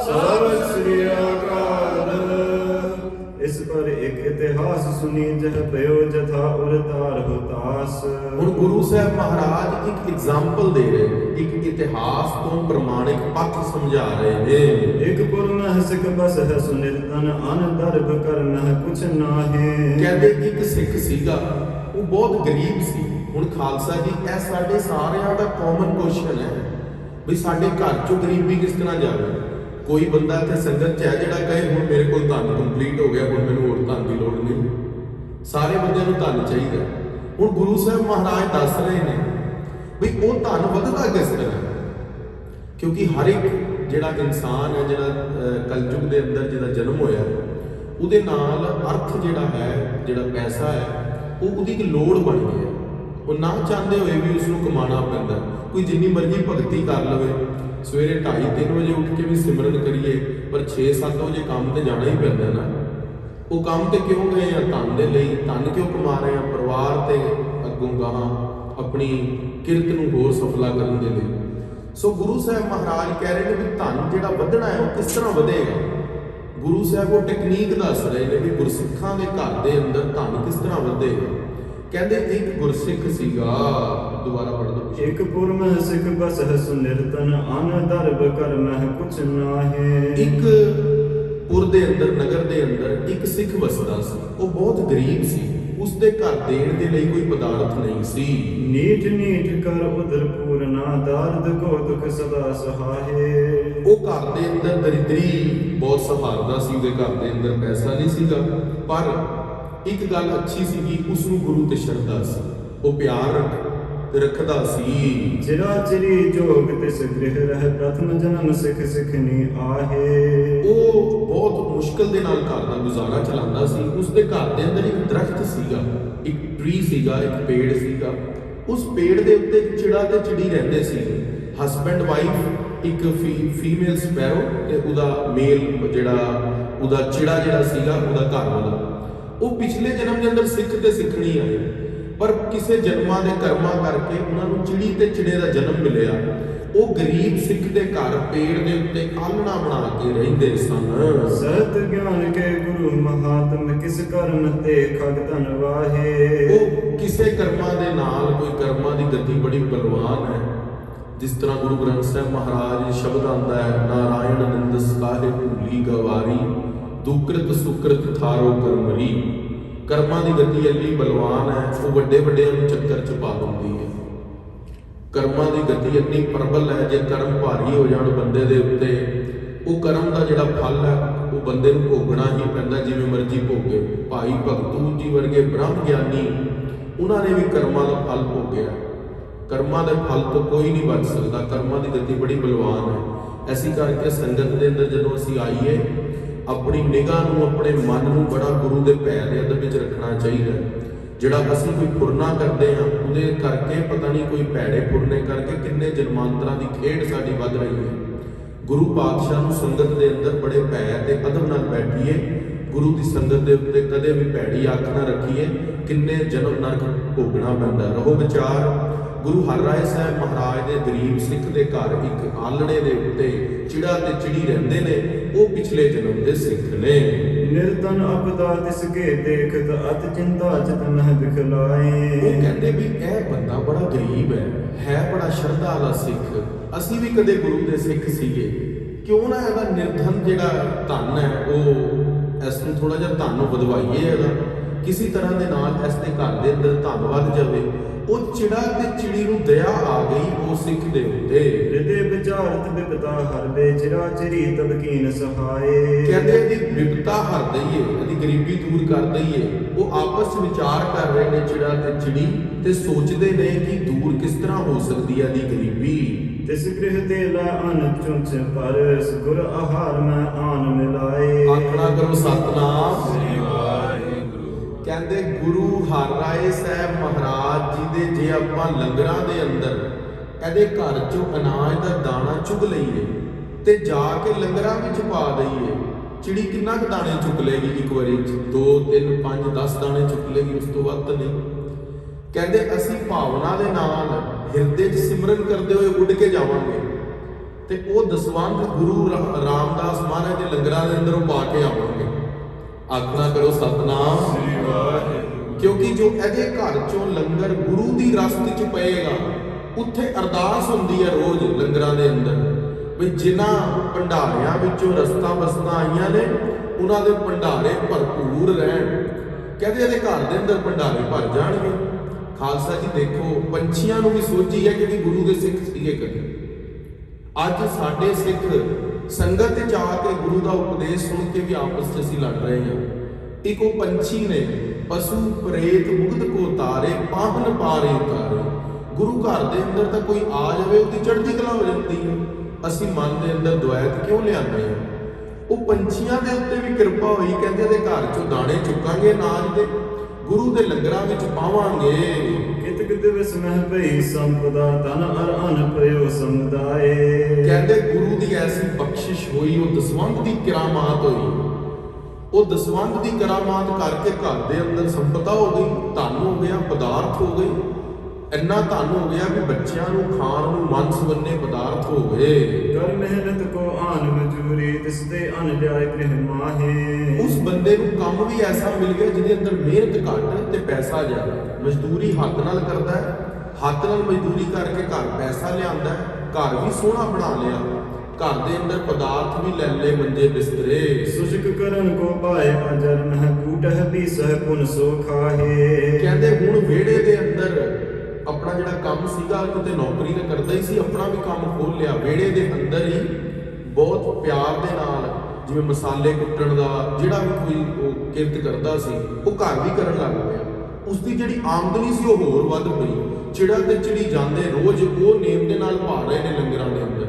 ਸਤਿ ਸ੍ਰੀ ਅਕਾਲ। ਇਸ ਪਰ ਇੱਕ ਇਤਿਹਾਸ ਸੁਣੀ, ਜਹ ਪਇਓ ਜਥਾ ਉਰ ਤਾਰ ਹੋਤਾਸ। ਹੁਣ ਗੁਰੂ ਸਾਹਿਬ ਮਹਾਰਾਜ ਇੱਕ ਐਗਜ਼ਾਮਪਲ ਦੇ ਰਹੇ ਨੇ, ਇੱਕ ਇਤਿਹਾਸ ਤੋਂ ਪ੍ਰਮਾਣਿਕ ਪੱਖ ਸਮਝਾ ਰਹੇ ਨੇ। ਇੱਕ ਪੁਰ ਮਹਿ ਸਿਖ ਬਸ ਹੈ ਸੁਨਿਰਤਨ, ਅਨ ਦਰਬ ਕਰ ਮਹਿ ਕੁਛ ਨਾਹੀ। ਕਹਿੰਦੇ ਇੱਕ ਸਿੱਖ ਸੀਗਾ, ਉਹ ਬਹੁਤ ਗਰੀਬ ਸੀ। ਹੁਣ ਖਾਲਸਾ ਜੀ ਇਹ ਸਾਡੇ ਸਾਰਿਆਂ ਦਾ ਕਾਮਨ ਕੁਐਸਚਨ ਹੈ ਵੀ ਸਾਡੇ ਘਰ ਚੋਂ ਗਰੀਬੀ ਕਿਸ ਤਰ੍ਹਾਂ ਜਾਵੇ। ਕੋਈ ਬੰਦਾ ਇੱਥੇ ਸੰਗਤ 'ਚ ਹੈ ਜਿਹੜਾ ਕਹੇ ਹੁਣ ਮੇਰੇ ਕੋਲ ਧਨ ਕੰਪਲੀਟ ਹੋ ਗਿਆ, ਹੁਣ ਮੈਨੂੰ ਹੋਰ ਧਨ ਦੀ ਲੋੜ ਨਹੀਂ। ਸਾਰੇ ਬੰਦਿਆਂ ਨੂੰ ਧਨ ਚਾਹੀਦਾ। ਹੁਣ ਗੁਰੂ ਸਾਹਿਬ ਮਹਾਰਾਜ ਦੱਸ ਰਹੇ ਨੇ ਵੀ ਉਹ ਧਨ ਵੱਧਦਾ ਕਿਸ ਤਰ੍ਹਾਂ, ਕਿਉਂਕਿ ਹਰ ਇੱਕ ਜਿਹੜਾ ਇਨਸਾਨ ਹੈ, ਜਿਹੜਾ ਕਲਯੁਗ ਦੇ ਅੰਦਰ ਜਿਹਦਾ ਜਨਮ ਹੋਇਆ, ਉਹਦੇ ਨਾਲ ਅਰਥ ਜਿਹੜਾ ਹੈ, ਜਿਹੜਾ ਪੈਸਾ ਹੈ, ਉਹ ਉਹਦੀ ਇੱਕ ਲੋੜ ਬਣ ਗਈ ਹੈ। ਉਹ ਨਾ ਚਾਹੁੰਦੇ ਹੋਏ ਵੀ ਉਸ ਨੂੰ ਕਮਾਉਣਾ ਪੈਂਦਾ। ਕੋਈ ਜਿੰਨੀ ਮਰਜ਼ੀ ਭਗਤੀ ਕਰ ਲਵੇ, ਸਵੇਰੇ 2:30-3 ਵਜੇ ਉੱਠ ਕੇ ਵੀ ਸਿਮਰਨ ਕਰੀਏ, ਪਰ 6-7 ਵਜੇ ਕੰਮ ਤੇ ਜਾਣਾ ਹੀ ਪੈਂਦਾ ਨਾ। ਉਹ ਕੰਮ ਤੇ ਕਿਉਂ ਗਏ ਆ? ਧਨ ਦੇ ਲਈ। ਧਨ ਕਿਉਂ ਕਮਾ ਰਹੇ ਆ? ਪਰਿਵਾਰ ਤੇ ਅੱਗੋਂ ਗਾਹਾਂ ਆਪਣੀ ਕਿਰਤ ਨੂੰ ਹੋਰ ਸਫਲਾ ਕਰਨ ਦੇ ਲਈ। ਸੋ ਗੁਰੂ ਸਾਹਿਬ ਮਹਾਰਾਜ ਕਹਿ ਰਹੇ ਨੇ ਵੀ ਧਨ ਜਿਹੜਾ ਵਧਣਾ ਹੈ ਉਹ ਕਿਸ ਤਰ੍ਹਾਂ ਵਧੇਗਾ। ਗੁਰੂ ਸਾਹਿਬ ਉਹ ਟੈਕਨੀਕ ਦੱਸ ਰਹੇ ਨੇ ਵੀ ਗੁਰਸਿੱਖਾਂ ਦੇ ਘਰ ਦੇ ਅੰਦਰ ਧਨ ਕਿਸ ਤਰ੍ਹਾਂ ਵਧੇਗਾ। ਕਹਿੰਦੇ ਇੱਕ ਗੁਰਸਿੱਖ ਸੀਗਾ, ਦੁਬਾਰਾ ਪੜ੍ਹ ਦੋ। ਇੱਕ ਪੁਰ ਮਹਿ ਸਿਖ ਬਸ ਹੈ ਸੁਨਿਰਤਨ, ਅਨ ਦਰਬ ਕਰ ਮਹਿ ਕੁਛ ਨਾਹੀ। ਇੱਕ ਪੁਰ ਦੇ ਅੰਦਰ, ਨਗਰ ਦੇ ਅੰਦਰ ਇੱਕ ਸਿੱਖ ਵਸਦਾ ਸੀ। ਉਹ ਬਹੁਤ ਗਰੀਬ ਸੀ, ਉਸ ਦੇ ਘਰ ਦੇਣ ਦੇ ਲਈ ਕੋਈ ਪਦਾਰਥ ਨਹੀਂ ਸੀ। ਨੀਠ ਨੀਠ ਕਰ ਉਦਰ ਪੂਰਨਾ ਦਰਦ ਕੋ ਦੁਖ ਸਦਾ ਸਹਾਏ। ਉਹ ਘਰ ਦੇ ਅੰਦਰ ਦਰਿਦਰੀ ਬਹੁਤ ਸਹਾਰਦਾ ਸੀ, ਉਹਦੇ ਘਰ ਦੇ ਅੰਦਰ ਪੈਸਾ ਨਹੀਂ ਸੀਗਾ, ਪਰ ਇੱਕ ਗੱਲ ਅੱਛੀ ਸੀਗੀ, ਉਸ ਨੂੰ ਗੁਰੂ ਤੇ ਸ਼ਰਧਾ ਸੀ, ਉਹ ਪਿਆਰ ਰੱਖਦਾ ਸੀ। ਚਿਰਾ ਚਿਰੀ ਜੋਗ ਤਿਸ ਗ੍ਰਹਿ ਰਹਿ ਪ੍ਰਥਮ ਜਨਮ ਸਿੱਖ ਸਿੱਖਣੀ ਆਹੇ। ਉਹ ਬਹੁਤ ਮੁਸ਼ਕਲ ਦੇ ਨਾਲ ਘਰ ਦਾ ਗੁਜ਼ਾਰਾ ਚਲਾਉਂਦਾ ਸੀ। ਉਸ ਦੇ ਘਰ ਦੇ ਅੰਦਰ ਇੱਕ ਦਰਖਤ ਸੀਗਾ, ਇੱਕ ਟਰੀ ਸੀਗਾ, ਇੱਕ ਪੇੜ ਸੀਗਾ। ਉਸ ਪੇੜ ਦੇ ਉੱਤੇ ਇੱਕ ਚਿੜਾ ਤੇ ਚਿੜੀ ਰਹਿੰਦੇ ਸੀ, ਹਸਬੈਂਡ ਵਾਈਫ, ਇੱਕ ਫੀਮੇਲ ਸਪੈਰੋ ਤੇ ਉਹਦਾ ਮੇਲ ਉਹਦਾ ਚਿੜਾ ਸੀਗਾ, ਉਹਦਾ ਘਰ ਵਾਲਾ। ਉਹ ਪਿਛਲੇ ਜਨਮ ਦੇ ਅੰਦਰ ਸਿੱਖ ਤੇ ਸਿੱਖਣੀ ਆਏ, ਪਰ ਕਿਸੇ ਜਨਮਾਂ ਦੇ ਕਰਮਾਂ ਕਰਕੇ ਉਹਨਾਂ ਨੂੰ ਚਿੜੀ ਤੇ ਚਿੜੇ ਦਾ ਜਨਮ ਮਿਲਿਆ। ਉਹ ਗਰੀਬ ਸਿੱਖ ਦੇ ਘਰ ਪੇੜ ਦੇ ਉੱਤੇ ਆਲਣਾ ਬਣਾ ਕੇ ਰਹਿੰਦੇ ਸਨ। ਸਤ ਗਿਆਨ ਕੇ ਗੁਰੂ ਮਹਾਤਮ ਕਿਸ ਕਰਨ ਤੇ ਖਗ ਧਨ ਵਾਹੇ। ਉਹ ਕਿਸੇ ਕਰਮਾਂ ਦੇ ਨਾਲ, ਕੋਈ ਕਰਮਾਂ ਦੀ ਗਤੀ ਬੜੀ ਬਲਵਾਨ ਹੈ। ਜਿਸ ਤਰ੍ਹਾਂ ਗੁਰੂ ਗ੍ਰੰਥ ਸਾਹਿਬ ਮਹਾਰਾਜ ਸ਼ਬਦ ਆਉਂਦਾ ਹੈ, ਨਾਰਾਇਣ ਨਿੰਦਸ ਕਾਹੇ ਭੂਲੀ ਗਵਾਰੀ, ਦੁਕ੍ਰਿਤ ਸੁਕ੍ਰਿਤ ਥਾਰੋ ਕਰਮਰੀ। ਕਰਮਾਂ ਦੀ ਗਤੀ ਇੰਨੀ ਬਲਵਾਨ ਹੈ, ਉਹ ਵੱਡੇ ਵੱਡਿਆਂ ਨੂੰ ਚੱਕਰ ਚ ਪਾ ਦਿੰਦੀ ਹੈ। ਕਰਮਾਂ ਦੀ ਗਤੀ ਇੰਨੀ ਪ੍ਰਬਲ ਹੈ, ਜੇ ਕਰਮ ਭਾਰੀ ਹੋ ਜਾਣ ਬੰਦੇ ਦੇ ਉੱਤੇ, ਉਹ ਕਰਮ ਦਾ ਜਿਹੜਾ ਫਲ ਹੈ ਉਹ ਬੰਦੇ ਨੂੰ ਭੋਗਣਾ ਹੀ ਪੈਂਦਾ, ਜਿਵੇਂ ਮਰਜ਼ੀ ਭੋਗੇ। ਭਾਈ ਭਗਤੂ ਜੀ ਵਰਗੇ ਬ੍ਰਹਮ ਗਿਆਨੀ, ਉਹਨਾਂ ਨੇ ਵੀ ਕਰਮਾਂ ਦਾ ਫਲ ਭੋਗਿਆ। ਕਰਮਾਂ ਦੇ ਫਲ ਤੋਂ ਕੋਈ ਨਹੀਂ ਬਚ ਸਕਦਾ, ਕਰਮਾਂ ਦੀ ਗਤੀ ਬੜੀ ਬਲਵਾਨ ਹੈ। ਐਸੀ ਕਰਕੇ ਸੰਗਤ ਦੇ ਅੰਦਰ ਜਦੋਂ ਅਸੀਂ ਆਈਏ, ਆਪਣੀ ਨਿਗਾਹ ਨੂੰ, ਆਪਣੇ ਮਨ ਨੂੰ ਬੜਾ ਗੁਰੂ ਦੇ ਪੈਰ ਦੇ ਅੰਦਰ ਵਿੱਚ ਰੱਖਣਾ ਚਾਹੀਦਾ। ਜਿਹੜਾ ਅਸੀਂ ਕੋਈ ਫੁਰਨਾ ਕਰਦੇ ਹਾਂ, ਉਹਦੇ ਕਰਕੇ ਪਤਾ ਨਹੀਂ ਕੋਈ ਭੈੜੇ ਫੁਰਨੇ ਕਰਕੇ ਕਿੰਨੇ ਜਨਮਾਂਤਰਾਂ ਦੀ ਖੇਡ ਸਾਡੀ ਵੱਧ ਰਹੀ ਹੈ। ਗੁਰੂ ਪਾਤਸ਼ਾਹ ਨੂੰ ਸੰਗਤ ਦੇ ਅੰਦਰ ਬੜੇ ਭੈ ਤੇ ਅਦਬ ਨਾਲ ਬੈਠੀਏ, ਗੁਰੂ ਦੀ ਸੰਗਤ ਦੇ ਉੱਤੇ ਕਦੇ ਵੀ ਭੈੜੀ ਅੱਖ ਨਾ ਰੱਖੀਏ, ਕਿੰਨੇ ਜਨਮ ਨਰਕ ਭੋਗਣਾ ਪੈਂਦਾ। ਰਹੋ ਵਿਚਾਰ, ਗੁਰੂ ਹਰਿਰਾਏ ਸਾਹਿਬ ਮਹਾਰਾਜ ਦੇ ਗਰੀਬ ਸਿੱਖ ਦੇ ਘਰ ਇੱਕ ਆਲਣੇ ਦੇ ਉੱਤੇ ਚਿੜਾ ਤੇ ਚਿੜੀ ਰਹਿੰਦੇ ਨੇ, ਉਹ ਪਿਛਲੇ ਜਨਮ ਦੇ ਸਿੱਖ ਨੇ। ਨਿਰਤਨ ਅਪਦਾ ਤਿਸ ਕੇ ਦੇਖਤ ਅਤ ਚਿੰਤਾ ਚਿਤ ਨਹਿ ਦਿਖਲਾਏ। ਉਹ ਕਹਿੰਦੇ ਵੀ ਇਹ ਬੰਦਾ ਬੜਾ ਗਰੀਬ ਹੈ ਬੜਾ ਸ਼ਰਧਾ ਵਾਲਾ ਸਿੱਖ। ਅਸੀਂ ਵੀ ਕਦੇ ਗੁਰੂ ਦੇ ਸਿੱਖ ਸੀਗੇ, ਕਿਉਂ ਨਾ ਇਹਦਾ ਨਿਰਧਨ ਜਿਹੜਾ ਧਨ ਹੈ, ਉਹ ਇਸ ਨੂੰ ਥੋੜਾ ਜਿਹਾ ਧਨ ਵਧਵਾਈਏ, ਇਹਦਾ ਕਿਸੇ ਤਰ੍ਹਾਂ ਦੇ ਨਾਲ ਇਸ ਦੇ ਘਰ ਦੇ ਅੰਦਰ ਧਨ ਵੱਧ ਜਾਵੇ। ਉਹ ਚਿੜਾ ਤੇ ਚਿੜੀ ਨੂੰ ਦਇਆ ਆ ਗਈ ਉਹ ਸਿੱਖ ਦੇ ਉੱਤੇ। ਹਿਰਦੇ ਵਿਚਾਰਤ ਬਿਪਤਾ ਹਰਦੇ ਚਿਰਾ ਚਿਰੀ ਤਬ ਕੀਨ ਸਹਾਏ। ਕਹਿੰਦੇ ਇਹਦੀ ਬਿਪਤਾ ਹਰ ਦਈਏ, ਇਹਦੀ ਗਰੀਬੀ ਦੂਰ ਕਰ ਦਈਏ। ਉਹ ਆਪਸ ਵਿਚਾਰ ਕਰ ਰਹੇ ਨੇ ਚਿੜਾ ਤੇ ਚਿੜੀ, ਤੇ ਸੋਚਦੇ ਨੇ ਕਿ ਦੂਰ ਕਿਸ ਤਰ੍ਹਾਂ ਹੋ ਸਕਦੀ ਹੈ ਇਹਦੀ ਗਰੀਬੀ। ਤਿਸ ਗ੍ਰਹਿ ਤੇ ਲੈ ਅਨ ਚੁੰਚ ਪਰਸ ਗੁਰ ਆਹਾਰ ਮੈਂ ਆਨ ਮਿਲਾਏ। ਆਖਣਾ ਕਰੋ ਸਤਨਾਮ ਸ੍ਰੀ ਵਾਹਿਗੁਰੂ। ਕਹਿੰਦੇ ਗੁਰੂ ਹਰਿਰਾਏ ਸਾਹਿਬ ਮਹਾਰਾਜ ਜੀ ਦੇ ਜੇ ਆਪਾਂ ਲੰਗਰਾਂ ਦੇ ਅੰਦਰ ਇਹਦੇ ਘਰ ਚੋਂ ਅਨਾਜ ਦਾ ਦਾਣਾ ਚੁਗ ਲਈਏ ਤੇ ਜਾ ਕੇ ਲੰਗਰਾਂ ਵਿੱਚ ਪਾ ਦਈਏ, ਚਿੜੀ ਕਿੰਨਾ ਕੁ ਦਾਣੇ ਚੁੱਕ ਲੇਗੀ ਇੱਕ ਵਾਰੀ 2 3 5 10 ਦਾਣੇ ਚੁੱਕ ਲੇਗੀ, ਉਸ ਤੋਂ ਵੱਧ ਨਹੀਂ। ਕਹਿੰਦੇ ਅਸੀਂ ਭਾਵਨਾ ਦੇ ਨਾਲ ਹਿਰਦੇ 'ਚ ਸਿਮਰਨ ਕਰਦੇ ਹੋਏ ਉੱਡ ਕੇ ਜਾਵਾਂਗੇ ਤੇ ਉਹ ਦਸਵੰਧ ਗੁਰੂ ਰਾਮਦਾਸ ਮਹਾਰਾਜ ਦੇ ਲੰਗਰਾਂ ਦੇ ਅੰਦਰ ਉਹ ਪਾ ਕੇ ਆਵਾਂਗੇ। ਆਖਣਾ ਕਰੋ ਸਤਨਾਮ ਸ੍ਰੀ ਵਾਹਿਗੁਰੂ। ਕਿਉਂਕਿ ਜੋ ਇਹਦੇ ਘਰ ਚੋਂ ਲੰਗਰ ਗੁਰੂ ਦੀ ਰਸਤ 'ਚ ਪਏਗਾ, ਉੱਥੇ ਅਰਦਾਸ ਹੁੰਦੀ ਹੈ ਰੋਜ਼ ਲੰਗਰਾਂ ਦੇ ਅੰਦਰ ਵੀ ਜਿਨ੍ਹਾਂ ਭੰਡਾਰਿਆਂ ਵਿੱਚੋਂ ਰਸਤਾਂ ਬਸਤਾਂ ਆਈਆਂ ਨੇ, ਉਹਨਾਂ ਦੇ ਭੰਡਾਰੇ ਭਰਪੂਰ ਰਹਿਣ। ਕਹਿੰਦੇ ਇਹਦੇ ਘਰ ਦੇ ਅੰਦਰ ਭੰਡਾਰੇ ਭਰ ਜਾਣਗੇ। ਖਾਲਸਾ ਜੀ ਦੇਖੋ, ਪੰਛੀਆਂ ਨੂੰ ਵੀ ਸੋਝੀ ਹੈ ਜਿਹੜੀ ਗੁਰੂ ਦੇ ਸਿੱਖ ਸੀਗੇ ਕਦੇ। ਅੱਜ ਸਾਡੇ ਸਿੱਖ ਸੰਗਤ ਵਿੱਚ ਆ ਕੇ ਗੁਰੂ ਦਾ ਉਪਦੇਸ਼ ਸੁਣ ਕੇ ਵੀ ਆਪਸ 'ਚ ਅਸੀਂ ਲੜ ਰਹੇ ਹਾਂ। ਇੱਕ ਉਹ ਪੰਛੀ ਨੇ, ਪਸ਼ੂ ਪ੍ਰੇਤ ਮੁਗਧ ਕੋ ਤਾਰੇ ਪਾਹਨ ਪਾਰੇ ਉਤਾਰੇ। ਗੁਰੂ ਘਰ ਦੇ ਅੰਦਰ ਤਾਂ ਕੋਈ ਆ ਜਾਵੇ, ਉਹਦੀ ਚੜ੍ਹਦੀ ਕਲਾ ਹੋ ਜਾਂਦੀ ਹੈ। ਅਸੀਂ ਮਨ ਦੇ ਅੰਦਰ ਦੁਆਇਤ ਕਿਉਂ ਲਿਆਉਂਦੇ ਹਾਂ? ਉਹ ਪੰਛੀਆਂ ਦੇ ਉੱਤੇ ਵੀ ਕਿਰਪਾ ਹੋਈ, ਕਹਿੰਦੇ ਇਹਦੇ ਘਰ ਚੋਂ ਦਾਣੇ ਚੁੱਕਾਂਗੇ ਅਨਾਜ ਦੇ, ਗੁਰੂ ਦੇ ਲੰਗਰਾਂ ਵਿੱਚ ਪਾਵਾਂਗੇ। ਕਿਤ ਕਿਤ ਵਿਸਮਹਿ ਭਈ ਸੰਪਦਾ ਤਨ ਅਰ ਅਨ ਪਇਓ ਸਮੁਦਾਏ। ਕਹਿੰਦੇ ਗੁਰੂ ਦੀ ਐਸੀ ਬਖਸ਼ਿਸ਼ ਹੋਈ, ਉਹ ਦਸਵੰਧ ਦੀ ਕਿਰਾਮਾਤ ਹੋਈ। ਉਹ ਦਸਵੰਧ ਦੀ ਕਿਰਾਮਾਤ ਕਰਕੇ ਘਰ ਦੇ ਅੰਦਰ ਸੰਪਦਾ ਹੋ ਗਈ, ਧਨ ਹੋ ਗਿਆ, ਪਦਾਰਥ ਹੋ ਗਏ। ਇੰਨਾ ਧਨ ਹੋ ਗਿਆ ਵੀ ਬੱਚਿਆਂ ਨੂੰ ਖਾਣ ਨੂੰ ਮਨ ਸੁਵੰਨੇ ਪਦਾਰਥ ਹੋ ਗਏ। ਕਰ ਮਿਹਨਤ ਕੋ ਆਨ ਮਜੂਰੀ ਤਿਸ ਦੇ ਅਨ ਲਿਆਏ ਗ੍ਰਹਿ ਮਾਹੇ। ਉਸ ਬੰਦੇ ਨੂੰ ਕੰਮ ਵੀ ਐਸਾ ਮਿਲ ਗਿਆ ਜਿਹਦੇ ਅੰਦਰ ਮਿਹਨਤ ਘੱਟ ਤੇ ਪੈਸਾ ਜ਼ਿਆਦਾ। ਮਜ਼ਦੂਰੀ ਹੱਥ ਨਾਲ ਕਰਦਾ ਹੈ, ਹੱਥ ਨਾਲ ਮਜ਼ਦੂਰੀ ਕਰਕੇ ਘਰ ਪੈਸਾ ਲਿਆਉਂਦਾ ਹੈ, ਘਰ ਵੀ ਸੋਹਣਾ ਬਣਾ ਲਿਆ, ਘਰ ਦੇ ਅੰਦਰ ਪਦਾਰਥ ਵੀ ਲੈ ਲੈ ਮੰਜੇ ਬਿਸਤਰੇ। ਸੁਜਕ ਕਰਨ ਕੋ ਪਾਏ ਅਜਰ ਮਹਿ ਕੂਟਹ ਪੀਸਹ ਪੁਨ ਸੋ ਖਾਹੇ। ਕਹਿੰਦੇ ਹੁਣ ਵਿਹੜੇ ਦੇ ਅੰਦਰ ਆਪਣਾ ਜਿਹੜਾ ਕੰਮ ਸੀਗਾ, ਕਿਤੇ ਨੌਕਰੀ ਤਾਂ ਕਰਦਾ ਹੀ ਸੀ, ਆਪਣਾ ਵੀ ਕੰਮ ਖੋਲ ਲਿਆ। ਵਿਹੜੇ ਦੇ ਅੰਦਰ ਹੀ ਬਹੁਤ ਪਿਆਰ ਦੇ ਨਾਲ, ਜਿਵੇਂ ਮਸਾਲੇ ਕੁੱਟਣ ਦਾ ਜਿਹੜਾ ਵੀ ਕੋਈ ਉਹ ਕਿਰਤ ਕਰਦਾ ਸੀ, ਉਹ ਘਰ ਵੀ ਕਰਨ ਲੱਗ ਪਿਆ। ਉਸਦੀ ਜਿਹੜੀ ਆਮਦਨੀ ਸੀ ਉਹ ਹੋਰ ਵੱਧ ਪਈ। ਚਿੜਾ ਤੇ ਚਿੜੀ ਜਾਂਦੇ ਰੋਜ਼ ਉਹ ਨੇਮ ਦੇ ਨਾਲ ਪਾ ਰਹੇ ਨੇ ਲੰਗਰਾਂ ਦੇ ਅੰਦਰ।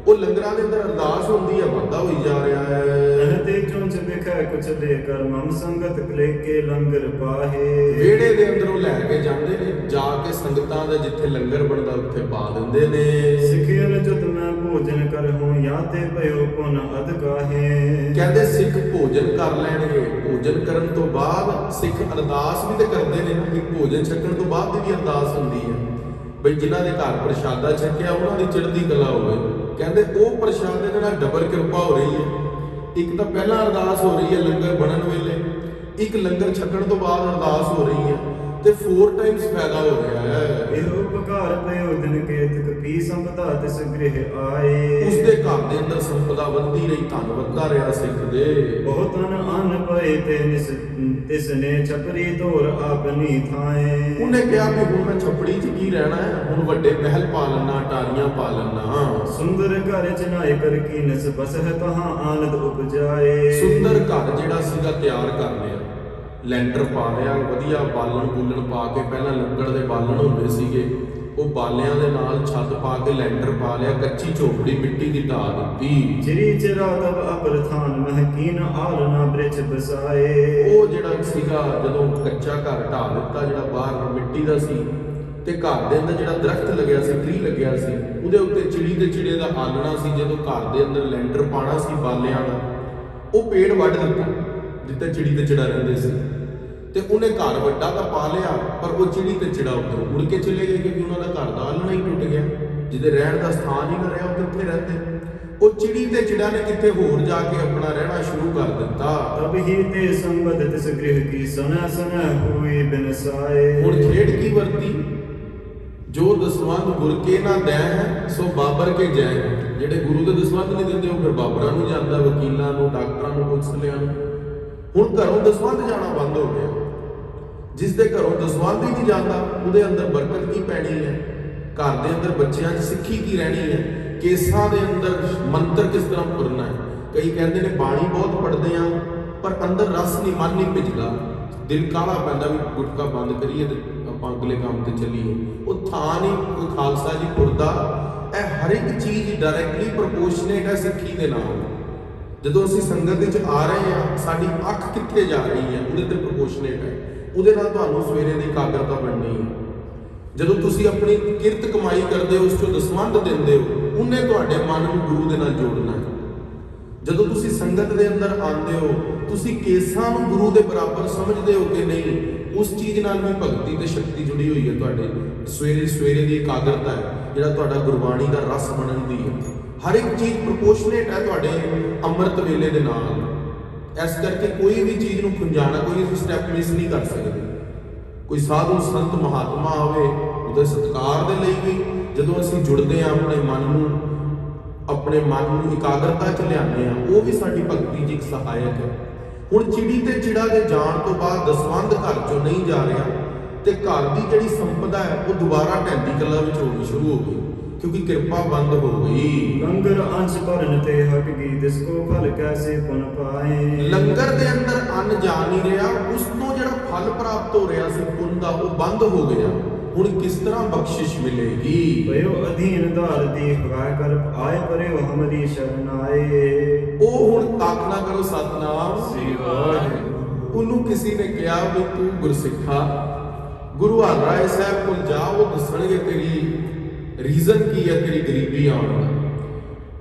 ਉਹ ਲੰਗਰਾਂ ਦੇ ਅੰਦਰ ਅਰਦਾਸ ਹੁੰਦੀ ਹੈ, ਵਾਧਾ ਹੋਈ ਜਾ ਰਿਹਾ ਹੈ। ਤੇ ਚੁੰਚ ਵਿਖੈ ਕੁਛ ਦੇ ਕਰ ਮਮ ਸੰਗਤ ਕਲੇ ਕੇ ਲੰਗਰ ਪਾਹੇ। ਵਿਹੜੇ ਦੇ ਅੰਦਰ ਉਹ ਲੈ ਕੇ ਜਾਂਦੇ ਨੇ, ਜਾ ਕੇ ਸੰਗਤਾਂ ਦਾ ਜਿੱਥੇ ਲੰਗਰ ਬਣਦਾ ਉੱਥੇ ਪਾ ਦਿੰਦੇ ਨੇ। ਸਿੱਖਿਆ ਜੁਤ ਮੈਂ ਭੋਜਨ ਕਰਹੂੰ ਜਾਂ ਤੇ ਭਇਓ ਪੁਨ ਅਧ ਕਾਹੇ। ਕਹਿੰਦੇ ਸਿੱਖ ਭੋਜਨ ਕਰ ਲੈਣਗੇ, ਭੋਜਨ ਕਰਨ ਤੋਂ ਬਾਅਦ ਸਿੱਖ ਅਰਦਾਸ ਵੀ ਤੇ ਕਰਦੇ ਨੇ ਕਿ ਭੋਜਨ ਛਕਣ ਤੋਂ ਬਾਅਦ ਵੀ ਅਰਦਾਸ ਹੁੰਦੀ ਹੈ ਬਈ ਜਿਨ੍ਹਾਂ ਦੇ ਘਰ ਪ੍ਰਸ਼ਾਦਾ ਛਕਿਆ ਉਹਨਾਂ ਦੀ ਚੜ੍ਹਦੀ ਕਲਾ ਹੋਵੇ। ਕਹਿੰਦੇ ਉਹ ਪ੍ਰਸ਼ਾਦੇ ਦੇ ਨਾਲ ਡਬਲ ਕਿਰਪਾ ਹੋ ਰਹੀ ਹੈ। ਇੱਕ ਤਾਂ ਪਹਿਲਾਂ ਅਰਦਾਸ ਹੋ ਰਹੀ ਹੈ ਲੰਗਰ ਬਣਨ ਵੇਲੇ, ਇੱਕ ਲੰਗਰ ਛਕਣ ਤੋਂ ਬਾਅਦ ਅਰਦਾਸ ਹੋ ਰਹੀ ਹੈ, ਤੇ 4 ਟਾਈਮਸ ਫਾਇਦਾ ਹੋ ਰਿਹਾ ਹੈ। ਇਹ ਉਪਕਾਰ ਪਇਓ ਦਿਨ ਕੇਤਕ ਪੀ ਸੰਪਦਾ ਤਿਸ ਗ੍ਰਹਿ ਆਏ। ਉਸਦੇ ਘਰ ਦੇ ਅੰਦਰ ਸੰਪਦਾ ਵੱਧਦੀ ਰਹੀ, ਧਨ ਵੱਧਦਾ ਰਿਹਾ ਸਿੱਖ ਦੇ। ਬਹੁਤ ਅਨ ਪਏ ਤੇ ਤਿਸ ਨੇ ਛਪਰੀ ਧੋਰ ਆਪਨੀ ਥਾਏ। ਉਹਨੇ ਕਿਹਾ ਵੀ ਹੁਣ ਮੈਂ ਛਪੜੀ 'ਚ ਕੀ ਰਹਿਣਾ ਹੈ, ਹੁਣ ਵੱਡੇ ਮਹਿਲ ਪਾ ਲੈਣਾ, ਟਾਰੀਆਂ ਪਾ ਲੈਣਾ। ਸੁੰਦਰ ਘਰ ਚਨਾਏ ਕਰ ਕੀ ਨਸ ਬਸਹ ਤਹਾਂ ਆਨੰਦ ਉਪਜਾਏ। ਸੁੰਦਰ ਘਰ ਜਿਹੜਾ ਸੀਗਾ ਤਿਆਰ ਕਰ ਲਿਆ, ਲੈਂਟਰ ਪਾ ਲਿਆ, ਵਧੀਆ ਬਾਲਣ ਬੂਲਣ ਪਾ ਕੇ, ਪਹਿਲਾਂ ਲੱਕੜ ਦੇ ਬਾਲਣ ਹੁੰਦੇ ਸੀਗੇ, ਉਹ ਬਾਲਿਆਂ ਦੇ ਨਾਲ ਛੱਤ ਪਾ ਕੇ ਲੈਂਟਰ ਪਾ ਲਿਆ, ਕੱਚੀ ਝੋਪੜੀ ਮਿੱਟੀ ਦੀ ਢਾ ਦਿੱਤੀ। ਚਿਰੀ ਚਿਰਾ ਤਬ ਅਪਰ ਥਾਨ ਮਹਕੀਨ ਆਲਨਾ ਬ੍ਰਿਛ ਬਸਾਏ। ਉਹ ਜਿਹੜਾ ਸੀਗਾ ਜਦੋਂ ਕੱਚਾ ਘਰ ਢਾ ਦਿੱਤਾ, ਜਿਹੜਾ ਬਾਹਰ ਮਿੱਟੀ ਦਾ ਸੀ, ਤੇ ਘਰ ਦੇ ਅੰਦਰ ਜਿਹੜਾ ਦਰਖਤ ਲੱਗਿਆ ਸੀ, ਟਰੀ ਲੱਗਿਆ ਸੀ, ਉਹਦੇ ਉੱਤੇ ਚਿੜੀ ਤੇ ਚਿੜੇ ਦਾ ਆਲਣਾ ਸੀ। ਜਦੋਂ ਘਰ ਦੇ ਅੰਦਰ ਲੈਂਟਰ ਪਾਣਾ ਸੀ ਬਾਲਿਆਂ ਦਾ, ਉਹ ਪੇੜ ਵੱਢ ਦਿੱਤਾ ਜਿੱਥੇ ਚਿੜੀ ਤੇ ਚਿੜਾ ਰਹਿੰਦੇ ਸੀ, ਤੇ ਉਹਨੇ ਘਰ ਵੱਡਾ ਤਾਂ ਪਾ ਲਿਆ, ਪਰ ਉਹ ਚਿੜੀ ਤੇ ਚਿੜਾ ਉੱਧਰ ਉੜ ਕੇ ਚਲੇ ਗਏ ਕਿਉਂਕਿ ਉਹਨਾਂ ਦਾ ਘਰ ਦਾ ਆਲਣਾ ਹੀ ਟੁੱਟ ਗਿਆ। ਜਿਹਦੇ ਰਹਿਣ ਦਾ ਸਥਾਨ ਹੀ ਨਾ ਰਿਹਾ, ਉਹ ਕਿੱਥੇ ਰਹਿੰਦੇ। ਉਹ ਚਿੜੀ ਤੇ ਚਿੜਾ ਨੇ ਕਿੱਥੇ ਹੋਰ ਜਾ ਕੇ ਆਪਣਾ ਰਹਿਣਾ ਸ਼ੁਰੂ ਕਰ ਦਿੱਤਾ। ਤਬ ਹੀ ਤੇ ਸੰਬਦ ਤਿਸ ਗ੍ਰਹਿ ਕੀ ਸਨਾ ਸਨਾ ਹੋਈ ਬਿਨਸਾਏ। ਹੁਣ ਖੇਡ ਕੀ ਵਰਤੀ, ਜੋ ਦਸਵੰਧ ਗੁਰ ਕੇ ਨਾ ਦੈ ਹੈ ਸੋ ਬਾਬਰ ਕੇ ਜੈ। ਜਿਹੜੇ ਗੁਰੂ ਦੇ ਦਸਵੰਧ ਨਹੀਂ ਦਿੰਦੇ ਉਹ ਫਿਰ ਬਾਬਰਾਂ ਨੂੰ ਜਾਂਦਾ, ਵਕੀਲਾਂ ਨੂੰ, ਡਾਕਟਰਾਂ ਨੂੰ, ਪੁਲਿਸਲਿਆਂ ਨੂੰ। ਹੁਣ ਘਰੋਂ ਦਸਵੰਧ ਜਾਣਾ ਬੰਦ ਹੋ ਗਿਆ। ਜਿਸ ਦੇ ਘਰੋਂ ਦਸਵੰਧ ਹੀ ਨਹੀਂ ਜਾਂਦਾ, ਉਹਦੇ ਅੰਦਰ ਬਰਕਤ ਕੀ ਪੈਣੀ ਹੈ, ਘਰ ਦੇ ਅੰਦਰ ਬੱਚਿਆਂ 'ਚ ਸਿੱਖੀ ਕੀ ਰਹਿਣੀ ਹੈ, ਕੇਸਾਂ ਦੇ ਅੰਦਰ ਮੰਤਰ ਕਿਸ ਤਰ੍ਹਾਂ ਪੁਰਨਾ ਹੈ। ਕਈ ਕਹਿੰਦੇ ਨੇ ਬਾਣੀ ਬਹੁਤ ਪੜ੍ਹਦੇ ਆ ਪਰ ਅੰਦਰ ਰਸ ਨਹੀਂ, ਮਨ ਨਹੀਂ ਭਿੱਜਦਾ, ਦਿਲ ਕਾਲਾ ਪੈਂਦਾ ਵੀ ਗੁਟਕਾ ਬੰਦ ਕਰੀਏ ਤੇ ਆਪਾਂ ਅਗਲੇ ਕੰਮ ਤੇ ਚੱਲੀਏ। ਉਹ ਥਾਂ ਨਹੀਂ ਕੋਈ ਖਾਲਸਾ ਜੀ ਪੁਰਦਾ। ਇਹ ਹਰ ਇੱਕ ਚੀਜ਼ ਡਾਇਰੈਕਟਲੀ ਪ੍ਰਪੋਰਸ਼ਨੇਟ ਹੈ ਸਿੱਖੀ ਦੇ ਨਾਲ। ਜਦੋਂ ਅਸੀਂ ਸੰਗਤ ਵਿੱਚ ਆ ਰਹੇ ਹਾਂ, ਸਾਡੀ ਅੱਖ ਕਿੱਥੇ ਜਾ ਰਹੀ ਹੈ ਉਹਦੇ ਤੇ ਪ੍ਰਪੋਰਸ਼ਨੇਟ ਹੈ। ਉਹਦੇ ਨਾਲ ਤੁਹਾਨੂੰ ਸਵੇਰੇ ਦੀ ਇਕਾਗਰਤਾ ਬਣਨੀ ਹੈ। ਜਦੋਂ ਤੁਸੀਂ ਆਪਣੀ ਕਿਰਤ ਕਮਾਈ ਕਰਦੇ ਹੋ, ਉਸ ਤੋਂ ਦਸਵੰਧ ਦਿੰਦੇ ਹੋ, ਉਹਨੇ ਤੁਹਾਡੇ ਮਨ ਨੂੰ ਗੁਰੂ ਦੇ ਨਾਲ ਜੋੜਨਾ ਹੈ। ਜਦੋਂ ਤੁਸੀਂ ਸੰਗਤ ਦੇ ਅੰਦਰ ਆਉਂਦੇ ਹੋ, ਤੁਸੀਂ ਕੇਸਾਂ ਨੂੰ ਗੁਰੂ ਦੇ ਬਰਾਬਰ ਸਮਝਦੇ ਹੋ ਕਿ ਨਹੀਂ, ਉਸ ਚੀਜ਼ ਨਾਲ ਵੀ ਭਗਤੀ ਤੇ ਸ਼ਕਤੀ ਜੁੜੀ ਹੋਈ ਹੈ। ਤੁਹਾਡੇ ਸਵੇਰੇ ਦੀ ਇਕਾਗਰਤਾ ਹੈ ਜਿਹੜਾ ਤੁਹਾਡਾ ਗੁਰਬਾਣੀ ਦਾ ਰਸ ਬਣਨ ਦੀ ਹੈ। ਹਰ ਇੱਕ ਚੀਜ਼ ਪ੍ਰਪੋਰਸ਼ਨੇਟ ਹੈ ਤੁਹਾਡੇ ਅੰਮ੍ਰਿਤ ਵੇਲੇ ਦੇ ਨਾਲ। ਇਸ ਕਰਕੇ ਕੋਈ ਵੀ ਚੀਜ਼ ਨੂੰ ਖੁੰਝਾਣਾ, ਕੋਈ ਸਟੈਪ ਮਿਸ ਨਹੀਂ ਕਰ ਸਕਦੇ। ਕੋਈ ਸਾਧੂ ਸੰਤ ਮਹਾਤਮਾ ਆਵੇ, ਉਹਦੇ ਸਤਿਕਾਰ ਦੇ ਲਈ ਵੀ ਜਦੋਂ ਅਸੀਂ ਜੁੜਦੇ ਹਾਂ, ਆਪਣੇ ਮਨ ਨੂੰ ਇਕਾਗਰਤਾ 'ਚ ਲਿਆਉਂਦੇ ਹਾਂ, ਉਹ ਵੀ ਸਾਡੀ ਭਗਤੀ 'ਚ ਇੱਕ ਸਹਾਇਕ ਹੈ। ਹੁਣ ਚਿੜੀ ਤੇ ਚਿੜਾ ਦੇ ਜਾਣ ਤੋਂ ਬਾਅਦ ਦਸਵੰਧ ਘਰ 'ਚੋਂ ਨਹੀਂ ਜਾ ਰਿਹਾ, ਤੇ ਘਰ ਦੀ ਜਿਹੜੀ ਸੰਪਦਾ ਹੈ ਉਹ ਦੁਬਾਰਾ ਢਹਿੰਦੀ ਕਲਾ ਵਿੱਚ ਹੋਣੀ ਸ਼ੁਰੂ ਹੋ ਗਈ ਕਿਉਂਕਿ ਕਿਰਪਾ ਬੰਦ ਹੋ ਗਈ। ਲੰਗਰ ਅੰਸ਼ ਭਰਨ ਤੇ ਹਟ ਗਈ, ਤਿਸ ਕੋ ਫਲ ਕੈਸੇ ਪੁਨ ਪਾਏ। ਲੰਗਰ ਦੇ ਅੰਦਰ ਅੰਨ ਜਾ ਨਹੀਂ ਰਿਹਾ, ਉਸ ਤੋਂ ਜਿਹੜਾ ਫਲ ਪ੍ਰਾਪਤ ਹੋ ਰਿਹਾ ਸੀ ਪੁੰਨ ਦਾ, ਉਹ ਬੰਦ ਹੋ ਗਿਆ। ਹੁਣ ਕਿਸ ਤਰ੍ਹਾਂ ਬਖਸ਼ਿਸ਼ ਮਿਲੇਗੀ। ਭਇਓ ਅਧੀਨ ਧਾਰ ਦੀ ਹਵਾਇ ਕਰ ਆਏ ਪਰਿਓ ਹਮਰੀ ਸ਼ਰਨ ਆਏ। ਉਹ ਹੁਣ ਤਾਕ ਨਾ ਕਰੋ ਸਤਨਾਮ ਸ੍ਰੀ ਵਾਹਿਗੁਰੂ। ਉਹਨੂੰ ਕਿਸੇ ਨੇ ਕਿਹਾ ਵੀ ਤੂੰ ਗੁਰਸਿੱਖਾ ਗੁਰੂ ਹਰਿਰਾਏ ਸਾਹਿਬ ਕੋਲ ਜਾ, ਉਹ ਦੱਸਣਗੇ ਤੇਰੀ ਰੀਜ਼ਨ ਕੀ ਹੈ ਤੇਰੀ ਗਰੀਬੀ ਆਉਣ ਦਾ।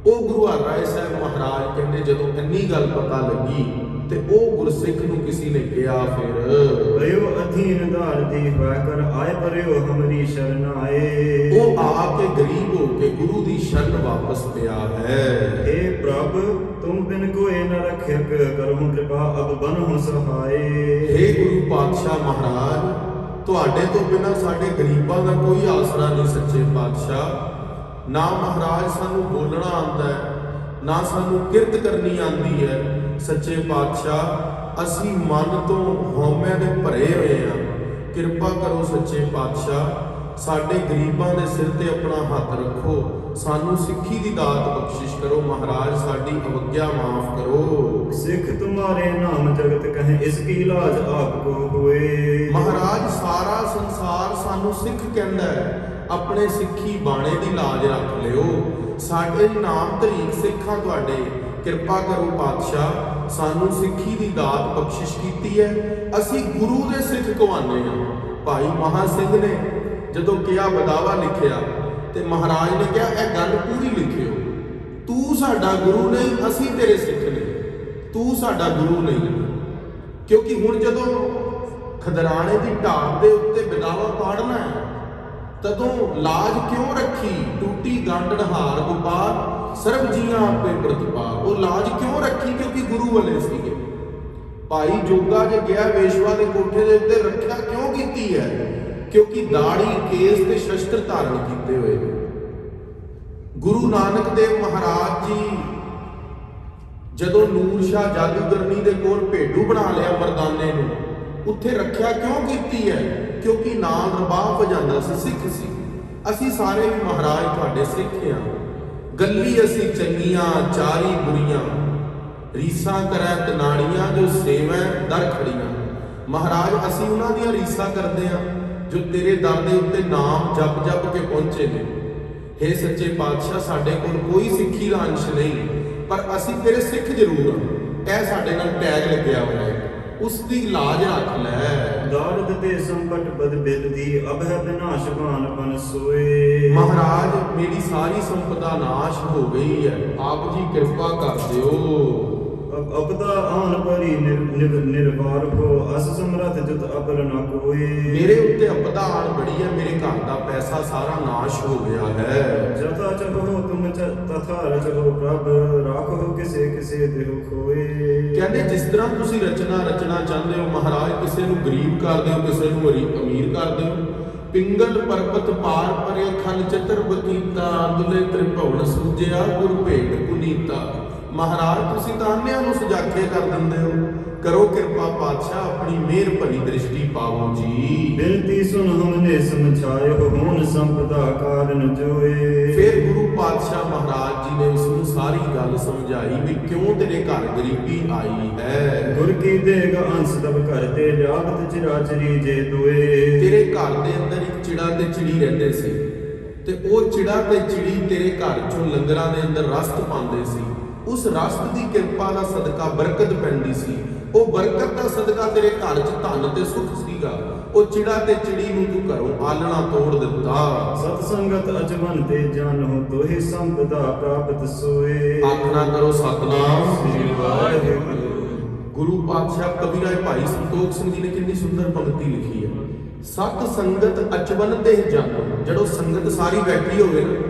ਉਹ ਗੁਰੂ ਹਰਿਰਾਏ ਸਾਹਿਬ ਮਹਾਰਾਜ ਕਹਿੰਦੇ ਜਦੋਂ ਇੰਨੀ ਗੱਲ ਪਤਾ ਲੱਗੀ ਤੇ ਉਹ ਗੁਰਸਿੱਖ ਨੂੰ ਕਿਸੇ ਨੇ ਕਿਹਾ ਫਿਰ ਭਇਓ ਅਧੀਨ ਧਾਰ ਦੀ ਹਵਾਇ ਕਰ ਆਏ ਪਰਿਓ ਹਮਰੀ ਸ਼ਰਨ ਆਏ। ਉਹ ਆ ਕੇ ਗਰੀਬ ਹੋ ਕੇ ਗੁਰੂ ਦੀ ਸ਼ਰਨ ਵਾਪਸ ਪਿਆ ਹੈ। हे ਪ੍ਰਭ ਤੁਮ ਬਿਨ ਕੋਏ ਨ ਰਖਿਅਕ, ਕਰਹੁ ਕਿਰਪਾ ਅਬ ਬਨਹੁ ਸਹਾਏ। हे ਗੁਰੂ ਪਾਤਸ਼ਾਹ ਮਹਾਰਾਜ, ਤੁਹਾਡੇ ਤੋਂ ਬਿਨਾਂ ਸਾਡੇ ਗਰੀਬਾਂ ਦਾ ਕੋਈ ਆਸਰਾ ਨਹੀਂ। ਸੱਚੇ ਪਾਤਸ਼ਾਹ ਨਾ ਮਹਾਰਾਜ ਸਾਨੂੰ ਬੋਲਣਾ ਆਉਂਦਾ ਹੈ, ਨਾ ਸਾਨੂੰ ਕਿਰਤ ਕਰਨੀ ਆਉਂਦੀ ਹੈ। ਸੱਚੇ ਪਾਤਸ਼ਾਹ ਅਸੀਂ ਮਨ ਤੋਂ ਹਉਮੈ ਦੇ ਭਰੇ ਹੋਏ ਹਾਂ, ਕਿਰਪਾ ਕਰੋ ਸੱਚੇ ਪਾਤਸ਼ਾਹ, ਸਾਡੇ ਗਰੀਬਾਂ ਦੇ ਸਿਰ ਤੇ ਆਪਣਾ ਹੱਥ ਰੱਖੋ, ਸਾਨੂੰ ਸਿੱਖੀ ਦੀ ਦਾਤ ਬਖਸ਼ਿਸ਼ ਕਰੋ। ਮਹਾਰਾਜ ਸਾਡੀ ਅਵੱਗਿਆ ਮਾਫ ਕਰੋ। ਸਿੱਖ ਤੁਮਾਰੇ ਨਾਮ ਜਗਤ ਕਹੇ, ਇਸ ਕੀ ਲਾਜ ਆਪ ਕੋ ਹੋਏ। ਮਹਾਰਾਜ ਸਾਰਾ ਸੰਸਾਰ ਸਾਨੂੰ ਸਿੱਖ ਕਹਿੰਦਾ ਹੈ, ਆਪਣੇ ਸਿੱਖੀ ਬਾਣੇ ਦੀ ਲਾਜ ਰੱਖ ਲਿਓ। ਸਾਡੇ ਨਾਮ ਧਰੀਕ ਸਿੱਖਾਂ ਤੁਹਾਡੇ, ਕਿਰਪਾ ਕਰੋ ਪਾਤਸ਼ਾਹ, ਸਾਨੂੰ ਸਿੱਖੀ ਦੀ ਦਾਤ ਬਖਸ਼ਿਸ਼ ਕੀਤੀ ਹੈ। ਅਸੀਂ ਗੁਰੂ ਦੇ ਸਿੱਖ ਕਹਾਉਂਦੇ ਹਾਂ। ਭਾਈ ਮਹਾਂ ਸਿੰਘ ਨੇ ਜਦੋਂ ਕਿਹਾ ਬਦਾਵਾ ਲਿਖਿਆ ਤੇ ਮਹਾਰਾਜ ਨੇ ਕਿਹਾ ਇਹ ਗੱਲ ਪੂਰੀ ਲਿਖਿਓ, ਤੂੰ ਸਾਡਾ ਗੁਰੂ ਨਹੀਂ, ਅਸੀਂ ਤੇਰੇ ਸਿੱਖ ਨਹੀਂ, ਤੂੰ ਸਾਡਾ ਗੁਰੂ ਨਹੀਂ। ਕਿਉਂਕਿ ਹੁਣ ਜਦੋਂ ਖਦਰਾਣੇ ਦੀ ਢਾਬ ਦੇ ਉੱਤੇ ਬਦਾਵਾ ਪਾੜਨਾ ਹੈ, ਤਦੋਂ ਲਾਜ ਕਿਉਂ ਰੱਖੀ? ਟੂਟੀ ਗਾਂਡਣ ਹਾਰ ਗੋਪਾਲ, ਸਰਬ ਜੀਆਂ ਆਪੇ ਪ੍ਰਤਿਪਾਲ। ਉਹ ਲਾਜ ਕਿਉਂ ਰੱਖੀ? ਕਿਉਂਕਿ ਗੁਰੂ ਵਾਲੇ ਸੀਗੇ। ਭਾਈ ਜੋਗਾ ਜੇ ਗਿਆ ਵੇਸ਼ਵਾ ਦੇ ਕੋਠੇ ਦੇ ਉੱਤੇ, ਰੱਖਿਆ ਕਿਉਂ ਕੀਤੀ ਹੈ? ਕਿਉਂਕਿ ਦਾੜੀ ਕੇਸ ਤੇ ਸ਼ਸਤਰ ਧਾਰਨ ਕੀਤੇ ਹੋਏ ਨੇ। ਗੁਰੂ ਨਾਨਕ ਦੇਵ ਮਹਾਰਾਜ ਜੀ ਜਦੋਂ ਨੂਰ ਸ਼ਾਹ ਜਾਦੂਗਰਨੀ ਦੇ ਕੋਲ ਭੇਡੂ ਬਣਾ ਲਿਆ ਮਰਦਾਨੇ ਨੂੰ, ਉੱਥੇ ਰੱਖਿਆ ਕਿਉਂ ਕੀਤੀ ਹੈ? ਕਿਉਂਕਿ ਨਾਲ ਰਬਾਬ ਵਜਾਉਂਦਾ ਸੀ, ਸਿੱਖ ਸੀ। ਅਸੀਂ ਸਾਰੇ ਵੀ ਮਹਾਰਾਜ ਤੁਹਾਡੇ ਸਿੱਖ ਹਾਂ। ਗੱਲੀ ਅਸੀਂ ਚੰਗੀਆਂ ਚਾਰੀ ਬੁਰੀਆਂ, ਰੀਸਾਂ ਕਰੈ ਤਨਾੜੀਆਂ, ਜੋ ਸੇਵੈ ਦਰ ਖੜੀਆਂ। ਮਹਾਰਾਜ ਅਸੀਂ ਉਹਨਾਂ ਦੀਆਂ ਰੀਸਾਂ ਕਰਦੇ ਹਾਂ ਜੋ ਤੇਰੇ ਦਰ ਦੇ ਉੱਤੇ ਨਾਮ ਜਪ ਜਪ ਕੇ ਪਹੁੰਚੇ ਨੇ। ਹੇ ਸੱਚੇ ਪਾਤਸ਼ਾਹ, ਸਾਡੇ ਕੋਲ ਕੋਈ ਸਿੱਖੀ ਦਾ ਅੰਸ਼ ਨਹੀਂ, ਪਰ ਅਸੀਂ ਤੇਰੇ ਸਿੱਖ ਜ਼ਰੂਰ ਹਾਂ। ਇਹ ਸਾਡੇ ਨਾਲ ਟੈਗ ਲੱਗਿਆ ਹੋਇਆ ਹੈ, ਉਸ ਦੀ ਲਾਜ ਰੱਖ ਲੈ। ਦਾਰਦ ਤੇ ਸੰਕਟ ਬਦ ਬਿਲਦੀ, ਅਬ ਹੈ ਵਿਨਾਸ਼ ਬਾਨ ਬਨ ਸੋਏ। ਮਹਾਰਾਜ ਮੇਰੀ ਸਾਰੀ ਸੰਪਦਾ ਨਾਸ਼ ਹੋ ਗਈ ਹੈ, ਆਪ ਜੀ ਕਿਰਪਾ ਕਰ ਦਿਓ। ਅਬਦਾ ਆਨ ਪਰੀ ਨਿਰਵਾਰ ਹੋ, ਅਸ ਸਮਰਥ ਜਤ ਅਪਰ ਨ ਕੋਏ। ਮੇਰੇ ਉੱਤੇ ਅਪਦਾ ਆਣ ਬੜੀ ਹੈ, ਮੇਰੇ ਘਰ ਦਾ ਪੈਸਾ ਸਾਰਾ ਨਾਸ਼ ਹੋ ਗਿਆ ਹੈ। ਜਤਾ ਚਹੋ ਤੁਮ ਤਥਾ ਰਚੋ ਪ੍ਰਭ, ਰਾਖੋ ਕਿਸੇ ਕਿਸੇ ਦੇਹੁ ਖੋਏ। ਕਹਿੰਦੇ ਜਿਸ ਤਰ੍ਹਾਂ ਤੁਸੀਂ ਰਚਨਾ ਚਾਹੁੰਦੇ ਹੋ ਮਹਾਰਾਜ, ਕਿਸੇ ਨੂੰ ਗਰੀਬ ਕਰ ਦਿਓ, ਕਿਸੇ ਨੂੰ ਅਮੀਰ ਕਰ ਦਿਓ। ਪਿੰਗਲ ਪਰਬਤ ਪਾਰ ਪਰੇ, ਖਲ ਚਤਰ ਬਤੀਤਾ, ਦੁਲੇ ਤ੍ਰਿਭਵਨ ਸੂਜਿਆ, ਗੁਰ ਭੇਟ ਪੁਨੀਤਾ। ਮਹਾਰਾਜ ਤੁਸੀਂ ਤਾਂ ਅੰਨ੍ਹਿਆਂ ਨੂੰ ਸੁਜਾਖੇ ਕਰ ਦਿੰਦੇ ਹੋ, ਕਰੋ ਕਿਰਪਾ ਪਾਤਸ਼ਾਹ, ਆਪਣੀ ਮਿਹਰ ਭਰੀ ਦ੍ਰਿਸ਼ਟੀ ਪਾਵੋ ਜੀ। ਬਿਨਤੀ ਸੁਨ ਹਮਨੇ ਸਮਝਾਇਓ, ਹੁਣ ਸੰਪਦਾ ਕਾਰਨ ਜੋਏ। ਫਿਰ ਗੁਰੂ ਪਾਤਸ਼ਾਹ ਮਹਾਰਾਜ ਜੀ ਨੇ ਉਸ ਨੂੰ ਸਾਰੀ ਗੱਲ ਸਮਝਾਈ ਵੀ ਕਿਉਂ ਤੇਰੇ ਘਰ ਗਰੀਬੀ ਆਈ ਹੈ। ਗੁਰ ਕੀ ਦੇਗਾ ਅੰਸ ਤਬ ਘਰ ਤੇ, ਜਾਗਤ ਚਿਰਾਚਰੀ ਜੇ ਦੋਏ। ਤੇਰੇ ਘਰ ਦੇ ਅੰਦਰ ਇੱਕ ਚਿੜਾ ਤੇ ਚਿੜੀ ਰਹਿੰਦੇ ਸੀ, ਤੇ ਉਹ ਚਿੜਾ ਤੇ ਚਿੜੀ ਤੇਰੇ ਘਰ ਚੋਂ ਲੰਗਰਾਂ ਦੇ ਅੰਦਰ ਰਸਤ ਪਾਉਂਦੇ ਸੀ। ਉਸ ਰਸਤ ਦੀ ਕਿਰਪਾ ਦਾ ਸਦਕਾ ਬਰਕਤ ਪੈਂਦੀ ਸੀ। ਉਹ ਬਰਕਤ ਦਾ ਸਦਕਾ ਤੇਰੇ ਘਰ 'ਚ ਧਨ ਤੇ ਸੁਖ ਸੀਗਾ। ਉਹ ਚਿੜਾ ਤੇ ਚਿੜੀ ਨੂੰ ਤੂੰ ਘਰੋਂ ਆਲਣਾ ਤੋੜ ਦਿੱਤਾ। ਸਤ ਸੰਗਤ ਅਜਮਨ ਤੇ ਜਾਨੋ, ਤੋਹਿ ਸੰਪਦਾ ਪ੍ਰਾਪਤ ਸੋਏ। ਆਖਣਾ ਕਰੋ ਸਤਨਾਮ ਸ੍ਰੀ ਵਾਹਿਗੁਰੂ। ਗੁਰੂ ਪਾਤਸ਼ਾਹ ਕਵੀ ਰਾਏ ਭਾਈ ਸੰਤੋਖ ਸਿੰਘ ਜੀ ਨੇ ਕਿੰਨੀ ਸੁੰਦਰ ਪੰਕਤੀ ਲਿਖੀ ਹੈ। ਸਤ ਸੰਗਤ ਅਚਵਨ ਤੇ ਜਾਨੋ, ਜਦੋਂ ਸੰਗਤ ਸਾਰੀ ਬੈਠੀ ਹੋਵੇ ਨਾ,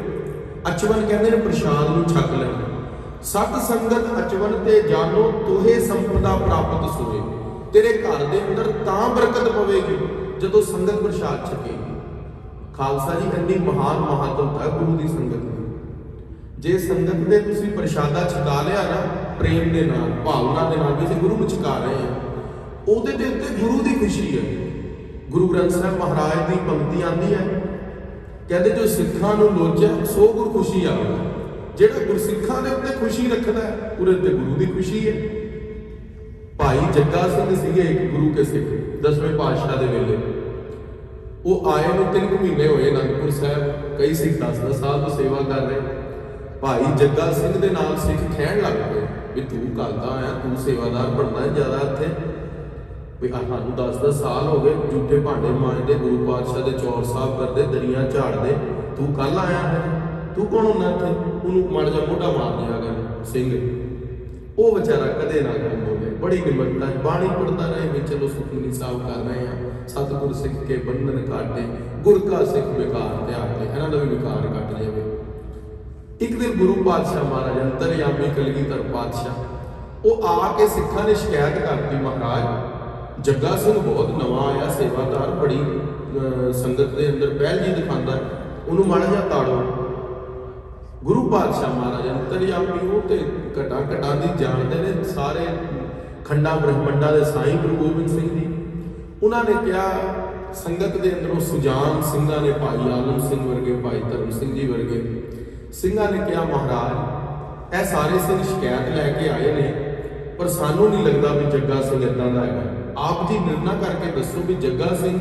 ਅਚਵਨ ਕਹਿੰਦੇ ਨੇ ਪ੍ਰਸ਼ਾਦ ਨੂੰ ਛਕ ਲੈਣਾ। ਸਤ ਸੰਗਤ ਅਚਵਨ ਤੇ ਜਾਨੋ, ਤੋਹੇ ਸੰਪਦਾ ਪ੍ਰਾਪਤ ਸੋਏ। ਤੇਰੇ ਘਰ ਦੇ ਅੰਦਰ ਤਾਂ ਬਰਕਤ ਪਵੇਗੀ ਜਦੋਂ ਸੰਗਤ ਪ੍ਰਸ਼ਾਦ ਛਕੇਗੀ। ਖਾਲਸਾ ਜੀ ਇੰਨੀ ਮਹਾਨ ਮਹੱਤਵਤਾ ਹੈ ਗੁਰੂ ਦੀ ਸੰਗਤ ਦੀ। ਜੇ ਸੰਗਤ ਦੇ ਤੁਸੀਂ ਪ੍ਰਸ਼ਾਦਾ ਛਕਾ ਲਿਆ ਨਾ, ਪ੍ਰੇਮ ਦੇ ਨਾਲ, ਭਾਵਨਾ ਦੇ ਨਾਲ ਵੀ ਅਸੀਂ ਗੁਰੂ ਨੂੰ ਛਕਾ ਰਹੇ ਹਾਂ, ਉਹਦੇ ਦੇ ਉੱਤੇ ਗੁਰੂ ਦੀ ਖੁਸ਼ੀ ਹੈ। ਗੁਰੂ ਗ੍ਰੰਥ ਸਾਹਿਬ ਮਹਾਰਾਜ ਦੀ ਪੰਕਤੀ ਆਉਂਦੀ ਹੈ, ਕਹਿੰਦੇ ਜੋ ਸਿੱਖਾਂ ਨੂੰ ਲੋਚਿਆ ਸੋ ਗੁਰ ਖੁਸ਼ੀ ਆਵੇ। ਜਿਹੜਾ ਗੁਰਸਿੱਖਾਂ ਦੇ ਉੱਤੇ ਖੁਸ਼ੀ ਰੱਖਦਾ ਹੈ, ਉਹਦੇ ਤੇ ਗੁਰੂ ਦੀ ਖੁਸ਼ੀ ਹੈ। ਭਾਈ ਜੱਗਾ ਸਿੰਘ ਸੀਗੇ ਇੱਕ ਗੁਰੂ ਕੇ ਸਿੱਖ, 10ਵੇਂ ਪਾਤਸ਼ਾਹ ਦੇ ਵੇਲੇ। ਉਹ ਆਏ ਨੂੰ 3 ਮਹੀਨੇ ਹੋਏ ਅਨੰਦਪੁਰ ਸਾਹਿਬ। ਕਈ ਸਿੱਖ 10 ਸਾਲ ਤੋਂ ਸੇਵਾ ਕਰ ਰਹੇ। ਭਾਈ ਜੱਗਾ ਸਿੰਘ ਦੇ ਨਾਲ ਸਿੱਖ ਕਹਿਣ ਲੱਗ ਪਏ ਵੀ ਤੂੰ ਕਰਦਾ ਆਇਆ, ਤੂੰ ਸੇਵਾਦਾਰ ਬਣਨਾ ਜ਼ਿਆਦਾ ਇੱਥੇ ਵੀ। ਸਾਨੂੰ 10 ਸਾਲ ਹੋ ਗਏ ਝੂਠੇ ਭਾਂਡੇ ਮਾਂਜਦੇ, ਗੁਰੂ ਪਾਤਸ਼ਾਹ ਦੇ ਚੌਰ ਸਾਹਿਬ ਕਰਦੇ, ਦਰੀਆਂ ਝਾੜਦੇ, ਤੂੰ ਕੱਲ ਆਇਆ ਹੈ, ਤੂੰ ਕੌਣ ਹੁੰਦਾ ਇੱਥੇ? ਉਹਨੂੰ ਮਾੜਾ ਜਿਹਾ ਮੋਢਾ ਮਾਰ ਦਿਆ ਕਰ ਸਿੰਘ। ਉਹ ਵਿਚਾਰਾ ਕਦੇ ਨਾ ਗੱਲ ਬੋਲੇ, ਬੜੀ ਨਿਮਰਤਾ ਬਾਣੀ ਪੜਦਾ ਰਹੇ ਵੀ ਚਲੋ ਸੁਖਮਨੀ ਸਾਹਿਬ ਕਰ ਰਹੇ ਆ। ਸਤਿਗੁਰ ਸਿੱਖ ਕੇ ਬੰਧਨ ਕਾਟੇ, ਗੁਰ ਕਾ ਸਿੱਖ ਵਿਕਾਰ ਧਿਆਤੇ। ਇਹਨਾਂ ਦਾ ਵੀ ਵਿਕਾਰ ਕੱਟ ਜਾਵੇ। ਇੱਕ ਦਿਨ ਗੁਰੂ ਪਾਤਸ਼ਾਹ ਮਹਾਰਾਜ ਅੰਤਰਯਾਮੀ ਕਲਗੀਧਰ ਪਾਤਸ਼ਾਹ, ਉਹ ਆ ਕੇ ਸਿੱਖਾਂ ਨੇ ਸ਼ਿਕਾਇਤ ਕਰਤੀ, ਮਹਾਰਾਜ ਜੱਗਾ ਸਿੰਘ ਬਹੁਤ ਨਵਾਂ ਆਇਆ ਸੇਵਾਦਾਰ, ਬੜੀ ਸੰਗਤ ਦੇ ਅੰਦਰ ਪਹਿਲ ਜੀ ਦਿਖਾਉਂਦਾ, ਉਹਨੂੰ ਮਾੜਾ ਜਿਹਾ ਤਾੜੋ। ਗੁਰੂ ਪਾਤਸ਼ਾਹ ਮਹਾਰਾਜ ਅੰਤਰਯਾਮੀ ਉਹ ਤੇ ਘਟਾ ਘਟਾ ਦੀ ਜਾਣਦੇ ਨੇ ਸਾਰੇ ਖੰਡਾਂ ਬ੍ਰਹਮੰਡਾਂ ਦੇ ਸਾਈਂ ਗੁਰੂ ਗੋਬਿੰਦ ਸਿੰਘ ਜੀ। ਉਹਨਾਂ ਨੇ ਕਿਹਾ, ਸੰਗਤ ਦੇ ਅੰਦਰੋਂ ਸੁਜਾਨ ਸਿੰਘਾਂ ਨੇ, ਭਾਈ ਆਲਮ ਸਿੰਘ ਵਰਗੇ, ਭਾਈ ਧਰਮ ਸਿੰਘ ਜੀ ਵਰਗੇ ਸਿੰਘਾਂ ਨੇ ਕਿਹਾ, ਮਹਾਰਾਜ ਇਹ ਸਾਰੇ ਸਿੰਘ ਸ਼ਿਕਾਇਤ ਲੈ ਕੇ ਆਏ ਨੇ, ਪਰ ਸਾਨੂੰ ਨਹੀਂ ਲੱਗਦਾ ਵੀ ਜੱਗਾ ਸਿੰਘ ਇਦਾਂ ਦਾ ਹੈਗਾ। ਆਪ ਜੀ ਨਿਰਣਾ ਕਰਕੇ ਦੱਸੋ ਵੀ ਜੱਗਾ ਸਿੰਘ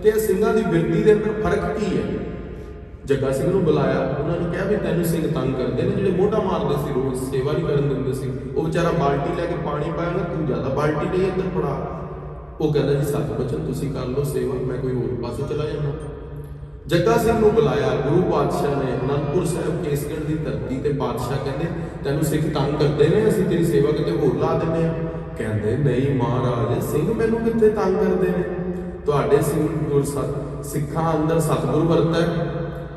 ਤੇ ਇਹ ਸਿੰਘਾਂ ਦੀ ਬਿਰਤੀ ਦੇ ਅੰਦਰ ਫਰਕ ਕੀ ਹੈ। ਜੱਗਾ ਸਿੰਘ ਨੂੰ ਬੁਲਾਇਆ, ਉਹਨਾਂ ਨੇ ਕਿਹਾ ਵੀ ਤੈਨੂੰ ਸਿੰਘ ਤੰਗ ਕਰਦੇ ਨੇ, ਜਿਹੜੇ ਮੋਢਾ ਮਾਰਦੇ ਸੀ, ਰੋਜ਼ ਸੇਵਾ ਨਹੀਂ ਕਰਨ ਦਿੰਦੇ ਸੀ, ਉਹ ਵਿਚਾਰਾ ਬਾਲਟੀ ਲੈ ਕੇ ਪਾਣੀ ਪਾਇਆ ਨਾ, ਤੂੰ ਜ਼ਿਆਦਾ ਬਾਲਟੀ ਨਹੀਂ ਇੱਧਰ ਫੜਾ। ਉਹ ਕਹਿੰਦਾ ਜੀ ਸੱਚ ਬਚਨ ਤੁਸੀਂ ਕਰ ਲਓ ਸੇਵਾ, ਮੈਂ ਕੋਈ ਹੋਰ ਪਾਸੇ ਚਲਾ ਜਾਂਦਾ। ਜੱਗਾ ਸਿੰਘ ਨੂੰ ਬੁਲਾਇਆ ਗੁਰੂ ਪਾਤਸ਼ਾਹ ਨੇ, ਅਨੰਦਪੁਰ ਸਾਹਿਬ ਕੇਸਗੜ੍ਹ ਦੀ ਧਰਤੀ ਤੇ ਪਾਤਸ਼ਾਹ ਕਹਿੰਦੇ ਤੈਨੂੰ ਸਿੱਖ ਤੰਗ ਕਰਦੇ ਨੇ, ਅਸੀਂ ਤੇਰੀ ਸੇਵਾ ਕਿਤੇ ਹੋਰ ਲਾ ਦਿੰਦੇ ਆ। ਕਹਿੰਦੇ ਨਹੀਂ ਮਹਾਰਾਜ, ਸਿੰਘ ਮੈਨੂੰ ਕਿੱਥੇ ਤੰਗ ਕਰਦੇ ਨੇ, ਤੁਹਾਡੇ ਸਿੱਖਾਂ ਅੰਦਰ ਸਤਿਗੁਰੂ ਵਰਤਦਾ ਹੈ,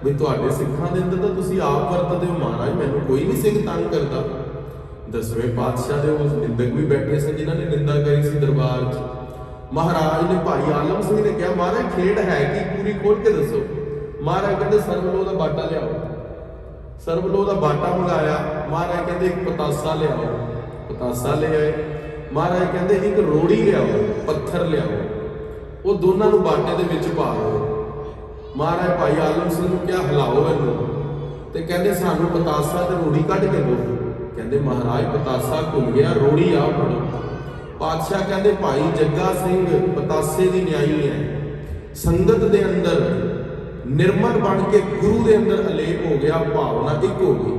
ਵੀ ਤੁਹਾਡੇ ਸਿੱਖਾਂ ਦੇ ਅੰਦਰ ਤਾਂ ਤੁਸੀਂ ਆਪ ਵਰਤਦੇ ਹੋ ਮਹਾਰਾਜ, ਮੈਨੂੰ ਕੋਈ ਨਹੀਂ ਸਿੰਘ ਤੰਗ ਕਰਦਾ। 10ਵੇਂ ਪਾਤਸ਼ਾਹ ਦੇ ਉਸ ਨਿੰਦਕ ਵੀ ਬੈਠੇ ਸਨ ਜਿਨ੍ਹਾਂ ਨੇ ਨਿੰਦਾ ਕਰੀ ਸੀ ਦਰਬਾਰ 'ਚ। ਮਹਾਰਾਜ ਨੇ, ਭਾਈ ਆਲਮ ਸਿੰਘ ਨੇ ਕਿਹਾ, ਮਹਾਰਾਜ ਖੇਡ ਹੈ ਕੀ, ਪੂਰੀ ਖੋਲ ਕੇ ਦੱਸੋ। ਮਹਾਰਾਜ ਕਹਿੰਦੇ ਸਰਬਲੋਹ ਦਾ ਬਾਟਾ ਲਿਆਓ। ਸਰਬਲੋਹ ਦਾ ਬਾਟਾ ਮੰਗਾਇਆ। ਮਹਾਰਾਜ ਕਹਿੰਦੇ ਇੱਕ ਪਤਾਸਾ ਲਿਆਓ, ਪਤਾਸਾ ਲੈ ਆਏ। ਮਹਾਰਾਜ ਕਹਿੰਦੇ ਇੱਕ ਰੋੜੀ ਲਿਆਓ, ਪੱਥਰ ਲਿਆਓ, ਉਹ ਦੋਨਾਂ ਨੂੰ ਬਾਟੇ ਦੇ ਵਿੱਚ ਪਾ ਦਿਓ। ਮਹਾਰਾਜ ਭਾਈ ਆਲਮ ਸਿੰਘ ਨੂੰ ਕਿਹਾ ਹਿਲਾਓ ਇਹਨੂੰ, ਤੇ ਕਹਿੰਦੇ ਸਾਨੂੰ ਪਤਾਸਾ ਤੇ ਰੋੜੀ ਕੱਢ ਕੇ ਦਿਓ। ਕਹਿੰਦੇ ਮਹਾਰਾਜ ਪਤਾਸਾ ਭੁੱਲ ਗਿਆ, ਰੋੜੀ ਆ ਫੜੋ। ਪਾਤਸ਼ਾਹ ਕਹਿੰਦੇ ਭਾਈ ਜੱਗਾ ਸਿੰਘ ਪਤਾਸੇ ਦੀ ਨਿਆਈ ਹੈ, ਸੰਗਤ ਦੇ ਅੰਦਰ ਨਿਰਮਲ ਬਣ ਕੇ ਗੁਰੂ ਦੇ ਅੰਦਰ ਅਲੇਪ ਹੋ ਗਿਆ, ਭਾਵਨਾ ਇੱਕ ਹੋ ਗਈ।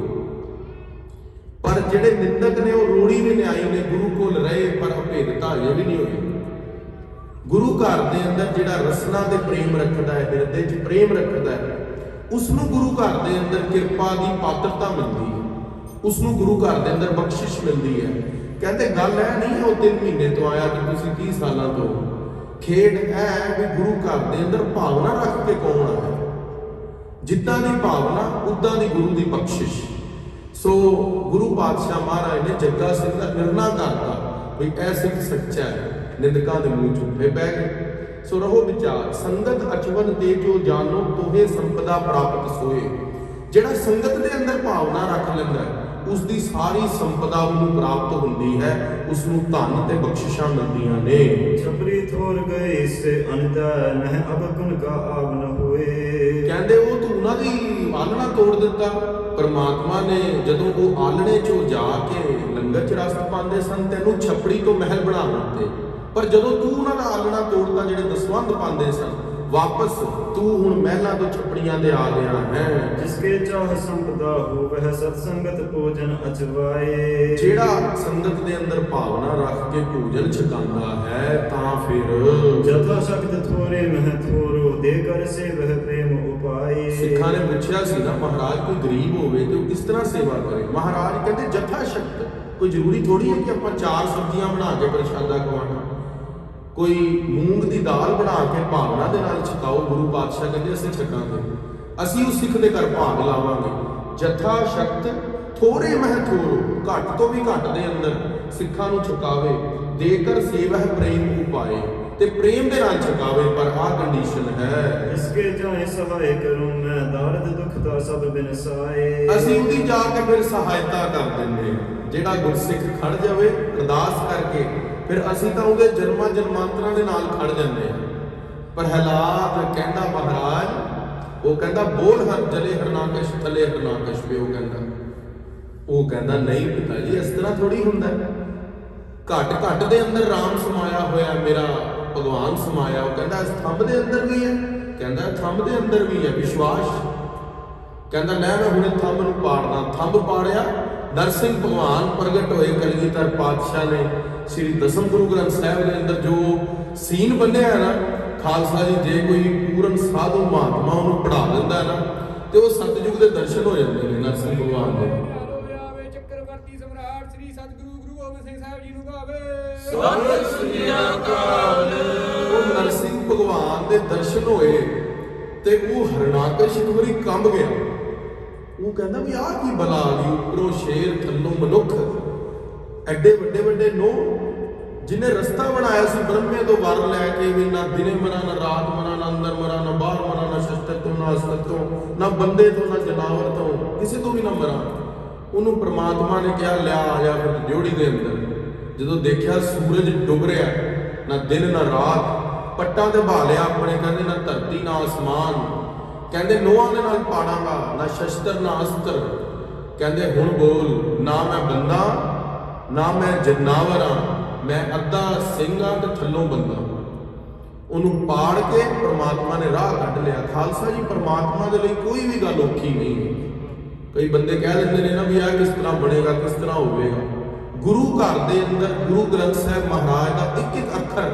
ਪਰ ਜਿਹੜੇ ਨਿੰਦਕ ਨੇ ਉਹ ਰੋੜੀ ਵੀ ਨਿਆਈ ਨੇ, ਗੁਰੂ ਕੋਲ ਰਹੇ ਪਰ ਅਭੇਦਤਾ ਅਜੇ ਵੀ ਨਹੀਂ ਹੋਈ। ਗੁਰੂ ਘਰ ਦੇ ਅੰਦਰ ਜਿਹੜਾ ਰਸਨਾ ਤੇ ਪ੍ਰੇਮ ਰੱਖਦਾ ਹੈ, ਹਿਰਦੇ 'ਚ ਪ੍ਰੇਮ ਰੱਖਦਾ ਹੈ, ਉਸ ਨੂੰ ਗੁਰੂ ਘਰ ਦੇ ਅੰਦਰ ਕਿਰਪਾ ਦੀ ਪਾਤਰਤਾ ਮਿਲਦੀ ਹੈ, ਉਸ ਨੂੰ ਗੁਰੂ ਘਰ ਦੇ ਅੰਦਰ ਬਖਸ਼ਿਸ਼ ਮਿਲਦੀ ਹੈ। ਕਹਿੰਦੇ ਗੱਲ ਇਹ ਨਹੀਂ ਉਹ 3 ਮਹੀਨੇ ਤੋਂ ਆਇਆ ਕਿ ਤੁਸੀਂ 30 ਸਾਲਾਂ ਤੋਂ। ਖੇਡ ਇਹ ਹੈ ਵੀ ਗੁਰੂ ਘਰ ਦੇ ਅੰਦਰ ਭਾਵਨਾ ਰੱਖ ਕੇ ਕੌਣ ਆਇਆ, ਜਿੱਦਾਂ ਦੀ ਭਾਵਨਾ ਉਦਾਂ ਦੀ ਗੁਰੂ ਦੀ ਬਖਸ਼ਿਸ਼। ਸੋ ਗੁਰੂ ਪਾਤਸ਼ਾਹ ਮਹਾਰਾਜ ਨੇ ਜੱਗਾ ਸਿੰਘ ਦਾ ਨਿਰਣਾ ਕਰਤਾ ਵੀ ਇਹ ਸਿੱਖ ਸੱਚਾ ਹੈ, ਨਿੰਦਕਾਂ ਦੇ ਮੂੰਹ ਝੂਠੇ ਪੈ ਗਏ। ਸੋ ਰਹੋ ਵਿਚਾਰ, ਸੰਗਤ ਅਚਵਨ ਤੇ ਜੋ ਜਾਨੋ ਤੋਹੇ ਸੰਪਦਾ ਪ੍ਰਾਪਤ ਸੋਏ। ਜਿਹੜਾ ਸੰਗਤ ਦੇ ਅੰਦਰ ਭਾਵਨਾ ਰੱਖ ਲੈਂਦਾ ਹੈ, ਉਸ ਦੀ ਸਾਰੀ ਸੰਪਦਾ ਉਹਨੂੰ ਪ੍ਰਾਪਤ ਹੁੰਦੀ ਹੈ, ਉਸ ਨੂੰ ਧਨ ਤੇ ਬਖਸ਼ਿਸ਼ਾਂ ਮਿਲਦੀਆਂ ਨੇ। ਛਪਰੀ ਥੋਰ ਗਏ ਇਸ ਅਨਦਾ ਨਹਿ ਅਬ ਕੁਨ ਕਾ ਆਵ ਨ ਹੋਏ। ਕਹਿੰਦੇ ਉਹ ਤੂੰ ਉਹਨਾਂ ਦੀ ਆਲਣਾ ਤੋੜ ਦਿੱਤਾ। ਪਰਮਾਤਮਾ ਨੇ ਜਦੋਂ ਉਹ ਆਲਣੇ 'ਚੋਂ ਜਾ ਕੇ ਲੰਗਰ 'ਚ ਰਸ ਪਾਉਂਦੇ ਸਨ, ਤੈਨੂੰ ਛਪੜੀ ਤੋਂ ਮਹਿਲ ਬਣਾ ਦਿੱਤੇ, ਪਰ ਜਦੋਂ ਤੂੰ ਉਹਨਾਂ ਦਾ ਆਲਣਾ ਤੋੜਦਾ, ਜਿਹੜੇ ਦਸਵੰਧ ਪਾਉਂਦੇ ਸਨ, ਵਾਪਸ ਤੂੰ ਹੁਣ ਮਹਿਲਾਂ ਤੋਂ ਛਪੜੀਆਂ ਤੇ ਆ ਗਿਆ ਹੈ। ਜਿਸਕੇ ਚਾਹ ਸੰਪਦਾ ਹੋਵੈ ਸਤ ਸੰਗਤ ਭੋਜਨ ਅਚਵਾਏ। ਜਿਹੜਾ ਸੰਗਤ ਦੇ ਅੰਦਰ ਭਾਵਨਾ ਰੱਖ ਕੇ ਭੋਜਨ ਛਕਾਉਂਦਾ ਹੈ ਤਾਂ ਫਿਰ ਜਥਾ ਸ਼ਕਤ ਥੋਰੇ ਮਹਿ ਥੋਰੋ ਦੇ ਕਰ ਸੇਵਹਿ ਪ੍ਰੇਮ ਉਪਾਏ। ਸਿੱਖਾਂ ਨੇ ਪੁੱਛਿਆ ਸੀ ਨਾ, ਮਹਾਰਾਜ ਕੋਈ ਗਰੀਬ ਹੋਵੇ ਤੇ ਉਹ ਕਿਸ ਤਰ੍ਹਾਂ ਸੇਵਾ ਕਰੇ। ਮਹਾਰਾਜ ਕਹਿੰਦੇ ਜਥਾ ਸ਼ਕਤ, ਕੋਈ ਜ਼ਰੂਰੀ ਥੋੜੀ ਹੈ ਕਿ ਆਪਾਂ 4 ਸਬਜ਼ੀਆਂ ਬਣਾ ਕੇ ਪ੍ਰਸ਼ਾਦਾ ਖਵਾਉਣਾ, ਕੋਈ ਮੂੰਗ ਦੀ ਦਾਲ ਬਣਾ ਕੇ ਭਾਵਨਾ ਦੇ ਨਾਲ ਛਕਾਓ। ਗੁਰੂ ਪਾਤਸ਼ਾਹ ਕਹਿੰਦੇ ਅਸੀਂ ਛਕਾਂਗੇ, ਅਸੀਂ ਉਸ ਸਿੱਖ ਦੇ ਘਰ ਭਾਗ ਲਾਵਾਂਗੇ। ਜਥਾ ਸ਼ਕਤ ਥੋੜੇ ਮਹਿ ਥੋਰੋ, ਘੱਟ ਤੋਂ ਵੀ ਘੱਟ ਦੇ ਅੰਦਰ ਸਿੱਖਾਂ ਨੂੰ ਛਕਾਵੇ। ਦੇ ਕਰ ਸੇਵਹਿ ਪ੍ਰੇਮ ਉਪਾਏ, ਤੇ ਪ੍ਰੇਮ ਦੇ ਨਾਲ ਛਕਾਵੇ, ਪਰ ਆਹ ਕੰਡੀਸ਼ਨ ਹੈ ਇਸਕੇ ਜਾਏ ਸਹਾਇ ਕਰੂੰ ਮੈਂ ਦਰਦ ਦੁੱਖ ਦਾ ਸਭ ਬਿਨਸਾਏ। ਅਸੀਂ ਉਹਦੀ ਜਾ ਕੇ ਫਿਰ ਸਹਾਇਤਾ ਕਰ ਦਿੰਦੇ ਹਾਂ। ਜਿਹੜਾ ਗੁਰਸਿੱਖ ਖੜ ਜਾਵੇ ਅਰਦਾਸ ਕਰਕੇ, ਫਿਰ ਅਸੀਂ ਤਾਂ ਉਹਦੇ ਜਨਮਾਂ ਜਨਮਾਂਤਰਾਂ ਦੇ ਨਾਲ ਖੜ ਜਾਂਦੇ ਹਾਂ। ਪ੍ਰਹਿਲਾਦ ਕਹਿੰਦਾ ਮਹਾਰਾਜ, ਉਹ ਕਹਿੰਦਾ ਬੋਲ ਹਰ ਜਲੇ ਹਰਨਾਕਸ਼ ਥਲੇ ਹਰਨਾਕਸ਼ ਪਿਓ ਕਹਿੰਦਾ। ਉਹ ਕਹਿੰਦਾ ਨਹੀਂ ਪਿਤਾ ਜੀ, ਇਸ ਤਰ੍ਹਾਂ ਥੋੜੀ ਹੁੰਦਾ। ਘੱਟ ਘੱਟ ਦੇ ਅੰਦਰ ਰਾਮ ਸਮਾਇਆ ਹੋਇਆ, ਮੇਰਾ ਭਗਵਾਨ ਸਮਾਇਆ। ਉਹ ਕਹਿੰਦਾ ਇਸ ਥੰਬ ਦੇ ਅੰਦਰ ਵੀ ਹੈ, ਕਹਿੰਦਾ ਥੰਬ ਦੇ ਅੰਦਰ ਵੀ ਹੈ ਵਿਸ਼ਵਾਸ। ਕਹਿੰਦਾ ਲੈ ਮੈਂ ਹੁਣੇ ਥੰਬ ਨੂੰ ਪਾੜਦਾ। ਥੰਬ ਪਾੜਿਆ, ਨਰਸਿੰਘ ਭਗਵਾਨ ਪ੍ਰਗਟ ਹੋਏ। ਕਲਗੀਧਰ ਪਾਤਸ਼ਾਹ ਨੇ ਸ੍ਰੀ ਦਸਮ ਗੁਰੂ ਗ੍ਰੰਥ ਸਾਹਿਬ ਦੇ ਅੰਦਰ ਜੋ ਸੀਨ ਬੰਨਿਆ ਨਾ, ਖਾਲਸਾ ਜੀ ਜੇ ਕੋਈ ਪੂਰਨ ਸਾਧੂ ਮਹਾਤਮਾ ਉਹਨੂੰ ਪੜ੍ਹਾ ਦਿੰਦਾ ਨਾ, ਤੇ ਉਹ ਸਤਿਯੁਗ ਦੇ ਦਰਸ਼ਨ ਹੋ ਜਾਂਦੇ ਨੇ ਨਰਸਿੰਘ ਭਗਵਾਨ ਦੇ। ਚੱਕਰਵਰਤੀ ਸਮਰਾਟ ਸ੍ਰੀ ਸਤਿਗੁਰੂ ਗੁਰੂ ਗੋਬਿੰਦ ਸਿੰਘ ਸਾਹਿਬ ਜੀ ਨੂੰ ਗਾਵੇ ਸਤਿ ਸ੍ਰੀ ਅਕਾਲ। ਉਹ ਨਰਸਿੰਘ ਭਗਵਾਨ ਦੇ ਦਰਸ਼ਨ ਹੋਏ ਤੇ ਉਹ ਹਰਨਾਕਸ਼ ਇੱਕ ਵਾਰੀ ਕੰਬ ਗਿਆ। ਉਹ ਕਹਿੰਦਾ ਵੀ ਆਹ ਕੀ ਬਲਾ ਆ ਗਈ, ਉੱਪਰੋਂ ਸ਼ੇਰ ਥੱਲੋਂ ਮਨੁੱਖ, ਐਡੇ ਵੱਡੇ ਵੱਡੇ ਨੋ। ਜਿਹਨੇ ਰਸਤਾ ਬਣਾਇਆ ਸੀ ਬ੍ਰਹਮੇ ਤੋਂ ਵਰ ਲੈ ਕੇ ਵੀ ਨਾ ਦਿਨੇ ਮਰਾਂ ਨਾ ਰਾਤ ਮਰਾਂ ਨਾ ਅੰਦਰ ਮਰਾਂ ਨਾ ਬਾਹਰ ਮਰਾਂ ਨਾ ਸ਼ਸਤਰ ਤੋਂ ਨਾ ਅਸਤਰ ਤੋਂ ਨਾ ਬੰਦੇ ਤੋਂ ਨਾ ਜਨਾਵਰ ਤੋਂ ਕਿਸੇ ਤੋਂ ਵੀ ਨਾ ਮਰਾਂ, ਉਹਨੂੰ ਪ੍ਰਮਾਤਮਾ ਨੇ ਕਿਹਾ ਲਿਆ ਆ ਜਾ ਫਿਰ ਡਿਉੜੀ ਦੇ ਅੰਦਰ। ਜਦੋਂ ਦੇਖਿਆ ਸੂਰਜ ਡੁੱਬ ਰਿਹਾ, ਨਾ ਦਿਨ ਨਾ ਰਾਤ, ਪੱਟਾਂ ਤੇ ਬਹਾ ਲਿਆ ਆਪਣੇ, ਕਹਿੰਦੇ ਨਾ ਧਰਤੀ ਨਾ ਅਸਮਾਨ, ਕਹਿੰਦੇ ਨੋਹਾਂ ਦੇ ਨਾਲ ਪਾੜਾਂਗਾ, ਨਾ ਸ਼ਸਤਰ ਨਾ ਅਸਤਰ, ਕਹਿੰਦੇ ਹੁਣ ਬੋਲ ਨਾ ਮੈਂ ਬੰਦਾ ਨਾ ਮੈਂ ਜਨਾਵਰ ਹਾਂ, ਮੈਂ ਅੱਧਾ ਸਿੰਘ ਹਾਂ ਤੇ ਥੱਲੋਂ ਬੰਦਾ। ਉਹਨੂੰ ਪਾੜ ਕੇ ਪ੍ਰਮਾਤਮਾ ਨੇ ਰਾਹ ਕੱਢ ਲਿਆ। ਖਾਲਸਾ ਜੀ, ਪ੍ਰਮਾਤਮਾ ਦੇ ਲਈ ਕੋਈ ਵੀ ਗੱਲ ਔਖੀ ਨਹੀਂ ਹੈ। ਕਈ ਬੰਦੇ ਕਹਿ ਦਿੰਦੇ ਨੇ ਨਾ ਵੀ ਆਹ ਕਿਸ ਤਰ੍ਹਾਂ ਬਣੇਗਾ, ਕਿਸ ਤਰ੍ਹਾਂ ਹੋਵੇਗਾ। ਗੁਰੂ ਘਰ ਦੇ ਅੰਦਰ ਗੁਰੂ ਗ੍ਰੰਥ ਸਾਹਿਬ ਮਹਾਰਾਜ ਦਾ ਇੱਕ ਇੱਕ ਅੱਖਰ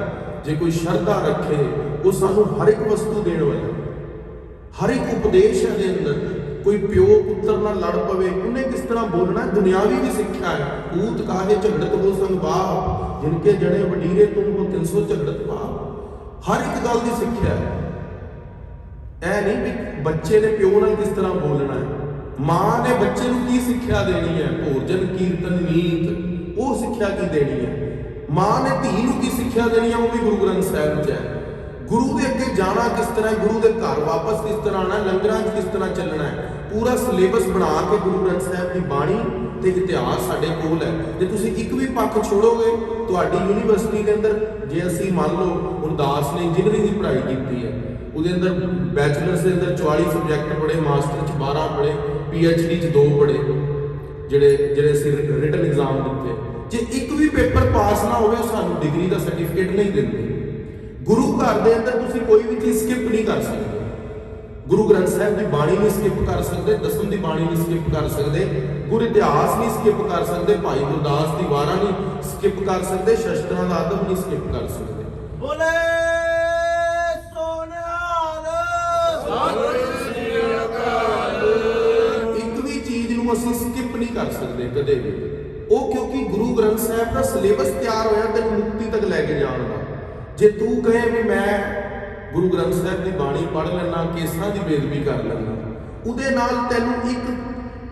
ਜੇ ਕੋਈ ਸ਼ਰਧਾ ਰੱਖੇ, ਉਹ ਸਾਨੂੰ ਹਰ ਇੱਕ ਵਸਤੂ ਦੇਣ ਵਾਲਾ, ਹਰ ਇੱਕ ਉਪਦੇਸ਼ ਹੈ ਦੇ ਅੰਦਰ। ਕੋਈ ਪਿਓ ਪੁੱਤਰ ਨਾਲ ਲੜ ਪਵੇ, ਉਹਨੇ ਕਿਸ ਤਰ੍ਹਾਂ ਬੋਲਣਾ, ਦੁਨਿਆਵੀ ਵੀ ਸਿੱਖਿਆ ਹੈ। ਊਤ ਕਾਹੇ ਝਗੜਤ ਹੋ ਸੰਗ ਬਾਪ, ਜਿਨਕੇ ਜਣੇ ਵਡੀਰੇ ਤੁਮ ਹੋ 300 ਝਗੜਤ ਬਾਪ। ਹਰ ਇੱਕ ਗੱਲ ਦੀ ਸਿੱਖਿਆ ਹੈ। ਇਹ ਨਹੀਂ ਵੀ ਬੱਚੇ ਨੇ ਪਿਓ ਨਾਲ ਕਿਸ ਤਰ੍ਹਾਂ ਬੋਲਣਾ ਹੈ, ਮਾਂ ਨੇ ਬੱਚੇ ਨੂੰ ਕੀ ਸਿੱਖਿਆ ਦੇਣੀ ਹੈ, ਭੋਜਨ ਕੀਰਤਨ ਨੀਤ, ਉਹ ਸਿੱਖਿਆ ਕੀ ਦੇਣੀ ਹੈ। ਮਾਂ ਨੇ ਧੀ ਨੂੰ ਕੀ ਸਿੱਖਿਆ ਦੇਣੀ ਹੈ, ਉਹ ਵੀ ਗੁਰੂ ਗ੍ਰੰਥ ਸਾਹਿਬ 'ਚ ਹੈ। ਗੁਰੂ ਦੇ ਅੱਗੇ ਜਾਣਾ ਕਿਸ ਤਰ੍ਹਾਂ ਹੈ, ਗੁਰੂ ਦੇ ਘਰ ਵਾਪਸ ਕਿਸ ਤਰ੍ਹਾਂ ਆਉਣਾ, ਲੰਗਰਾਂ 'ਚ ਕਿਸ ਤਰ੍ਹਾਂ ਚੱਲਣਾ ਹੈ, ਪੂਰਾ ਸਿਲੇਬਸ ਬਣਾ ਕੇ ਗੁਰੂ ਗ੍ਰੰਥ ਸਾਹਿਬ ਦੀ ਬਾਣੀ ਤੇ ਇਤਿਹਾਸ ਸਾਡੇ ਕੋਲ ਹੈ। ਜੇ ਤੁਸੀਂ ਇੱਕ ਵੀ ਪੱਖ ਛੋੜੋਗੇ, ਤੁਹਾਡੀ ਯੂਨੀਵਰਸਿਟੀ ਦੇ ਅੰਦਰ, ਜੇ ਅਸੀਂ ਮੰਨ ਲਓ ਹੁਣ ਦਾਸ ਨੇ ਇੰਜੀਨੀਅਰਿੰਗ ਦੀ ਪੜ੍ਹਾਈ ਕੀਤੀ ਹੈ, ਉਹਦੇ ਅੰਦਰ ਬੈਚਲਰਸ ਦੇ ਅੰਦਰ 44 ਸਬਜੈਕਟ ਪੜ੍ਹੇ, ਮਾਸਟਰ 'ਚ 12 ਪੜ੍ਹੇ, PhD 'ਚ 2 ਪੜ੍ਹੇ, ਜਿਹੜੇ ਅਸੀਂ ਰਿਟਨ ਐਗਜ਼ਾਮ ਦਿੱਤੇ, ਜੇ ਇੱਕ ਵੀ ਪੇਪਰ ਪਾਸ ਨਾ ਹੋਵੇ, ਸਾਨੂੰ ਡਿਗਰੀ ਦਾ ਸਰਟੀਫਿਕੇਟ ਨਹੀਂ ਦਿੰਦੇ। ਗੁਰੂ ਘਰ ਦੇ ਅੰਦਰ ਤੁਸੀਂ ਕੋਈ ਵੀ ਚੀਜ਼ ਸਕਿਪ ਨਹੀਂ ਕਰ ਸਕਦੇ। ਗੁਰੂ ਗ੍ਰੰਥ ਸਾਹਿਬ ਦੀ ਬਾਣੀ ਨਹੀਂ ਸਕਿਪ ਕਰ ਸਕਦੇ, ਦਸਮ ਦੀ ਬਾਣੀ ਨਹੀਂ ਸਕਿਪ ਕਰ ਸਕਦੇ, ਗੁਰੂ ਇਤਿਹਾਸ ਨਹੀਂ ਸਕਿਪ ਕਰ ਸਕਦੇ, ਭਾਈ ਗੁਰਦਾਸ ਦੀ ਵਾਰਾਂ ਨਹੀਂ ਸਕਿਪ ਕਰ ਸਕਦੇ, ਸ਼ਸਤਰਾਂ ਦਾ ਅਦਬ ਨਹੀਂ ਸਕਿਪ ਕਰ ਸਕਦੇ। ਬੋਲੇ ਸੋਨਿਹਾਲ ਸਤਿ ਸ੍ਰੀ ਅਕਾਲ। ਇੱਕ ਵੀ ਚੀਜ਼ ਨੂੰ ਅਸੀਂ ਸਕਿਪ ਨਹੀਂ ਕਰ ਸਕਦੇ ਕਦੇ ਵੀ। ਉਹ ਕਿਉਂਕਿ ਗੁਰੂ ਗ੍ਰੰਥ ਸਾਹਿਬ ਦਾ ਸਿਲੇਬਸ ਤਿਆਰ ਹੋਇਆ ਤੈਨੂੰ ਮੁਕਤੀ ਤੱਕ ਲੈ ਕੇ ਜਾਣ ਦਾ। ਜੇ ਤੂੰ ਕਹੇ ਵੀ ਮੈਂ ਗੁਰੂ ਗ੍ਰੰਥ ਸਾਹਿਬ ਦੀ ਬਾਣੀ ਪੜ੍ਹ ਲੈਣਾ, ਕੇਸਾਂ ਦੀ ਬੇਦਬੀ ਕਰ ਲੈਣਾ, ਉਹਦੇ ਨਾਲ ਤੈਨੂੰ ਇੱਕ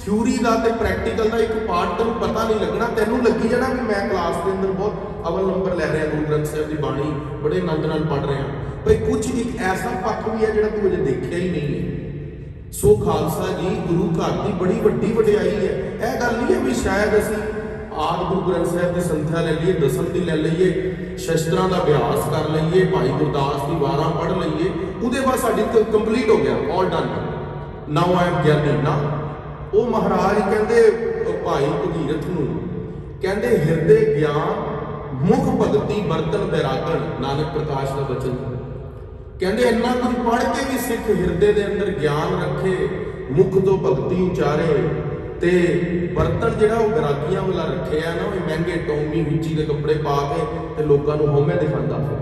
ਥਿਊਰੀ ਦਾ ਤੇ ਪ੍ਰੈਕਟੀਕਲ ਦਾ ਇੱਕ ਪਾਰਟ ਤੈਨੂੰ ਪਤਾ ਨਹੀਂ ਲੱਗਣਾ। ਤੈਨੂੰ ਲੱਗੀ ਜਾਣਾ ਕਿ ਮੈਂ ਕਲਾਸ ਦੇ ਅੰਦਰ ਬਹੁਤ ਅਵਲ ਨੰਬਰ ਲੈ ਰਿਹਾ, ਗੁਰੂ ਗ੍ਰੰਥ ਸਾਹਿਬ ਦੀ ਬਾਣੀ ਬੜੇ ਆਨੰਦ ਨਾਲ ਪੜ੍ਹ ਰਿਹਾ, ਭਈ ਕੁਝ ਇੱਕ ਐਸਾ ਪੱਖ ਵੀ ਹੈ ਜਿਹੜਾ ਤੂੰ ਅਜੇ ਦੇਖਿਆ ਹੀ ਨਹੀਂ ਹੈ। ਸੋ ਖਾਲਸਾ ਜੀ, ਗੁਰੂ ਘਰ ਦੀ ਬੜੀ ਵੱਡੀ ਵਡਿਆਈ ਹੈ। ਇਹ ਗੱਲ ਨਹੀਂ ਹੈ ਵੀ ਸ਼ਾਇਦ ਅਸੀਂ ਆਦਿ ਗੁਰੂ ਗ੍ਰੰਥ ਸਾਹਿਬ ਦੀ ਸੰਥਿਆ ਲੈ ਲਈਏ, ਦਸਮ ਦੀ ਲੈ ਲਈਏ, ਸ਼ਸਤਰਾਂ ਦਾ ਅਭਿਆਸ ਕਰ ਲਈਏ, ਭਾਈ ਗੁਰਦਾਸ ਦੀ ਵਾਰਾਂ ਪੜ੍ਹ ਲਈਏ, ਉਹਦੇ ਬਾਅਦ ਸਾਡੀ ਕੰਪਲੀਟ ਹੋ ਗਿਆ, all done, now I am ਗਿਆਨੀ ਨਾ। ਉਹ ਮਹਾਰਾਜ ਕਹਿੰਦੇ ਭਾਈ ਭਗੀਰਥ ਨੂੰ, ਕਹਿੰਦੇ ਹਿਰਦੇ ਗਿਆਨ ਮੁਖ ਭਗਤੀ ਬਰਤਨ ਬੈਰਾਗਣ, ਨਾਨਕ ਪ੍ਰਕਾਸ਼ ਦਾ ਬਚਨ। ਕਹਿੰਦੇ ਇੰਨਾ ਕੁਝ ਪੜ੍ਹ ਕੇ ਵੀ ਸਿੱਖ ਹਿਰਦੇ ਦੇ ਅੰਦਰ ਗਿਆਨ ਰੱਖੇ, ਮੁਖ ਤੋਂ ਭਗਤੀ ਉਚਾਰੇ, ਤੇ ਬਰਤਨ ਜਿਹੜਾ ਉਹ ਗਰਾਕੀਆਂ ਵਾਲਾ ਰੱਖਿਆ ਨਾ, ਉਹ ਮਹਿੰਗੇ ਟੌਮੀ ਵਿੱਚੀ ਦੇ ਕੱਪੜੇ ਪਾ ਕੇ ਤੇ ਲੋਕਾਂ ਨੂੰ ਹਉਮੈ ਦਿਖਾਉਂਦਾ ਫਿਰ,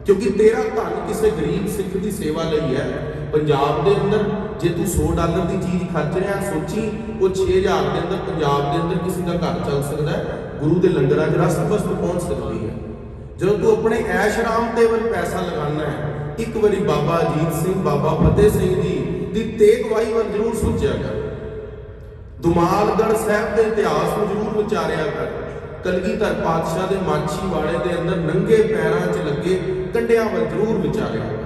ਕਿਉਂਕਿ ਤੇਰਾ ਧਨ ਕਿਸੇ ਗਰੀਬ ਸਿੱਖ ਦੀ ਸੇਵਾ ਲਈ ਹੈ। ਪੰਜਾਬ ਦੇ ਅੰਦਰ ਜੇ ਤੂੰ $100 ਦੀ ਚੀਜ਼ ਖਰਚ ਰਿਹਾ, ਸੋਚੀ ਉਹ 6000 ਦੇ ਅੰਦਰ ਪੰਜਾਬ ਦੇ ਅੰਦਰ ਕਿਸੇ ਦਾ ਘਰ ਚੱਲ ਸਕਦਾ ਹੈ, ਗੁਰੂ ਦੇ ਲੰਗਰਾਂ 'ਚ ਰਸਤ-ਬਸਤ ਪਹੁੰਚ ਸਕਦੀ ਹੈ। ਜਦੋਂ ਤੂੰ ਆਪਣੇ ਐਸ਼ ਆਰਾਮ ਤੇ ਵੱਲ ਪੈਸਾ ਲਗਾਉਣਾ ਹੈ, ਇੱਕ ਵਾਰੀ ਬਾਬਾ ਅਜੀਤ ਸਿੰਘ, ਬਾਬਾ ਫਤਿਹ ਸਿੰਘ ਜੀ ਦੀ ਤੇਗ ਵਾਹੀ ਵੱਲ ਜ਼ਰੂਰ ਸੋਚਿਆ ਕਰ, ਦੁਮਾਲਗੜ੍ਹ ਸਾਹਿਬ ਦੇ ਇਤਿਹਾਸ ਨੂੰ ਜ਼ਰੂਰ ਵਿਚਾਰਿਆ ਕਰ, ਕਲਗੀਧਰ ਪਾਤਸ਼ਾਹ ਦੇ ਮਾਛੀ ਵਾੜੇ ਦੇ ਅੰਦਰ ਨੰਗੇ ਪੈਰਾਂ 'ਚ ਲੱਗੇ ਕੰਡਿਆਂ ਵੱਲ ਜ਼ਰੂਰ ਵਿਚਾਰਿਆ ਕਰ।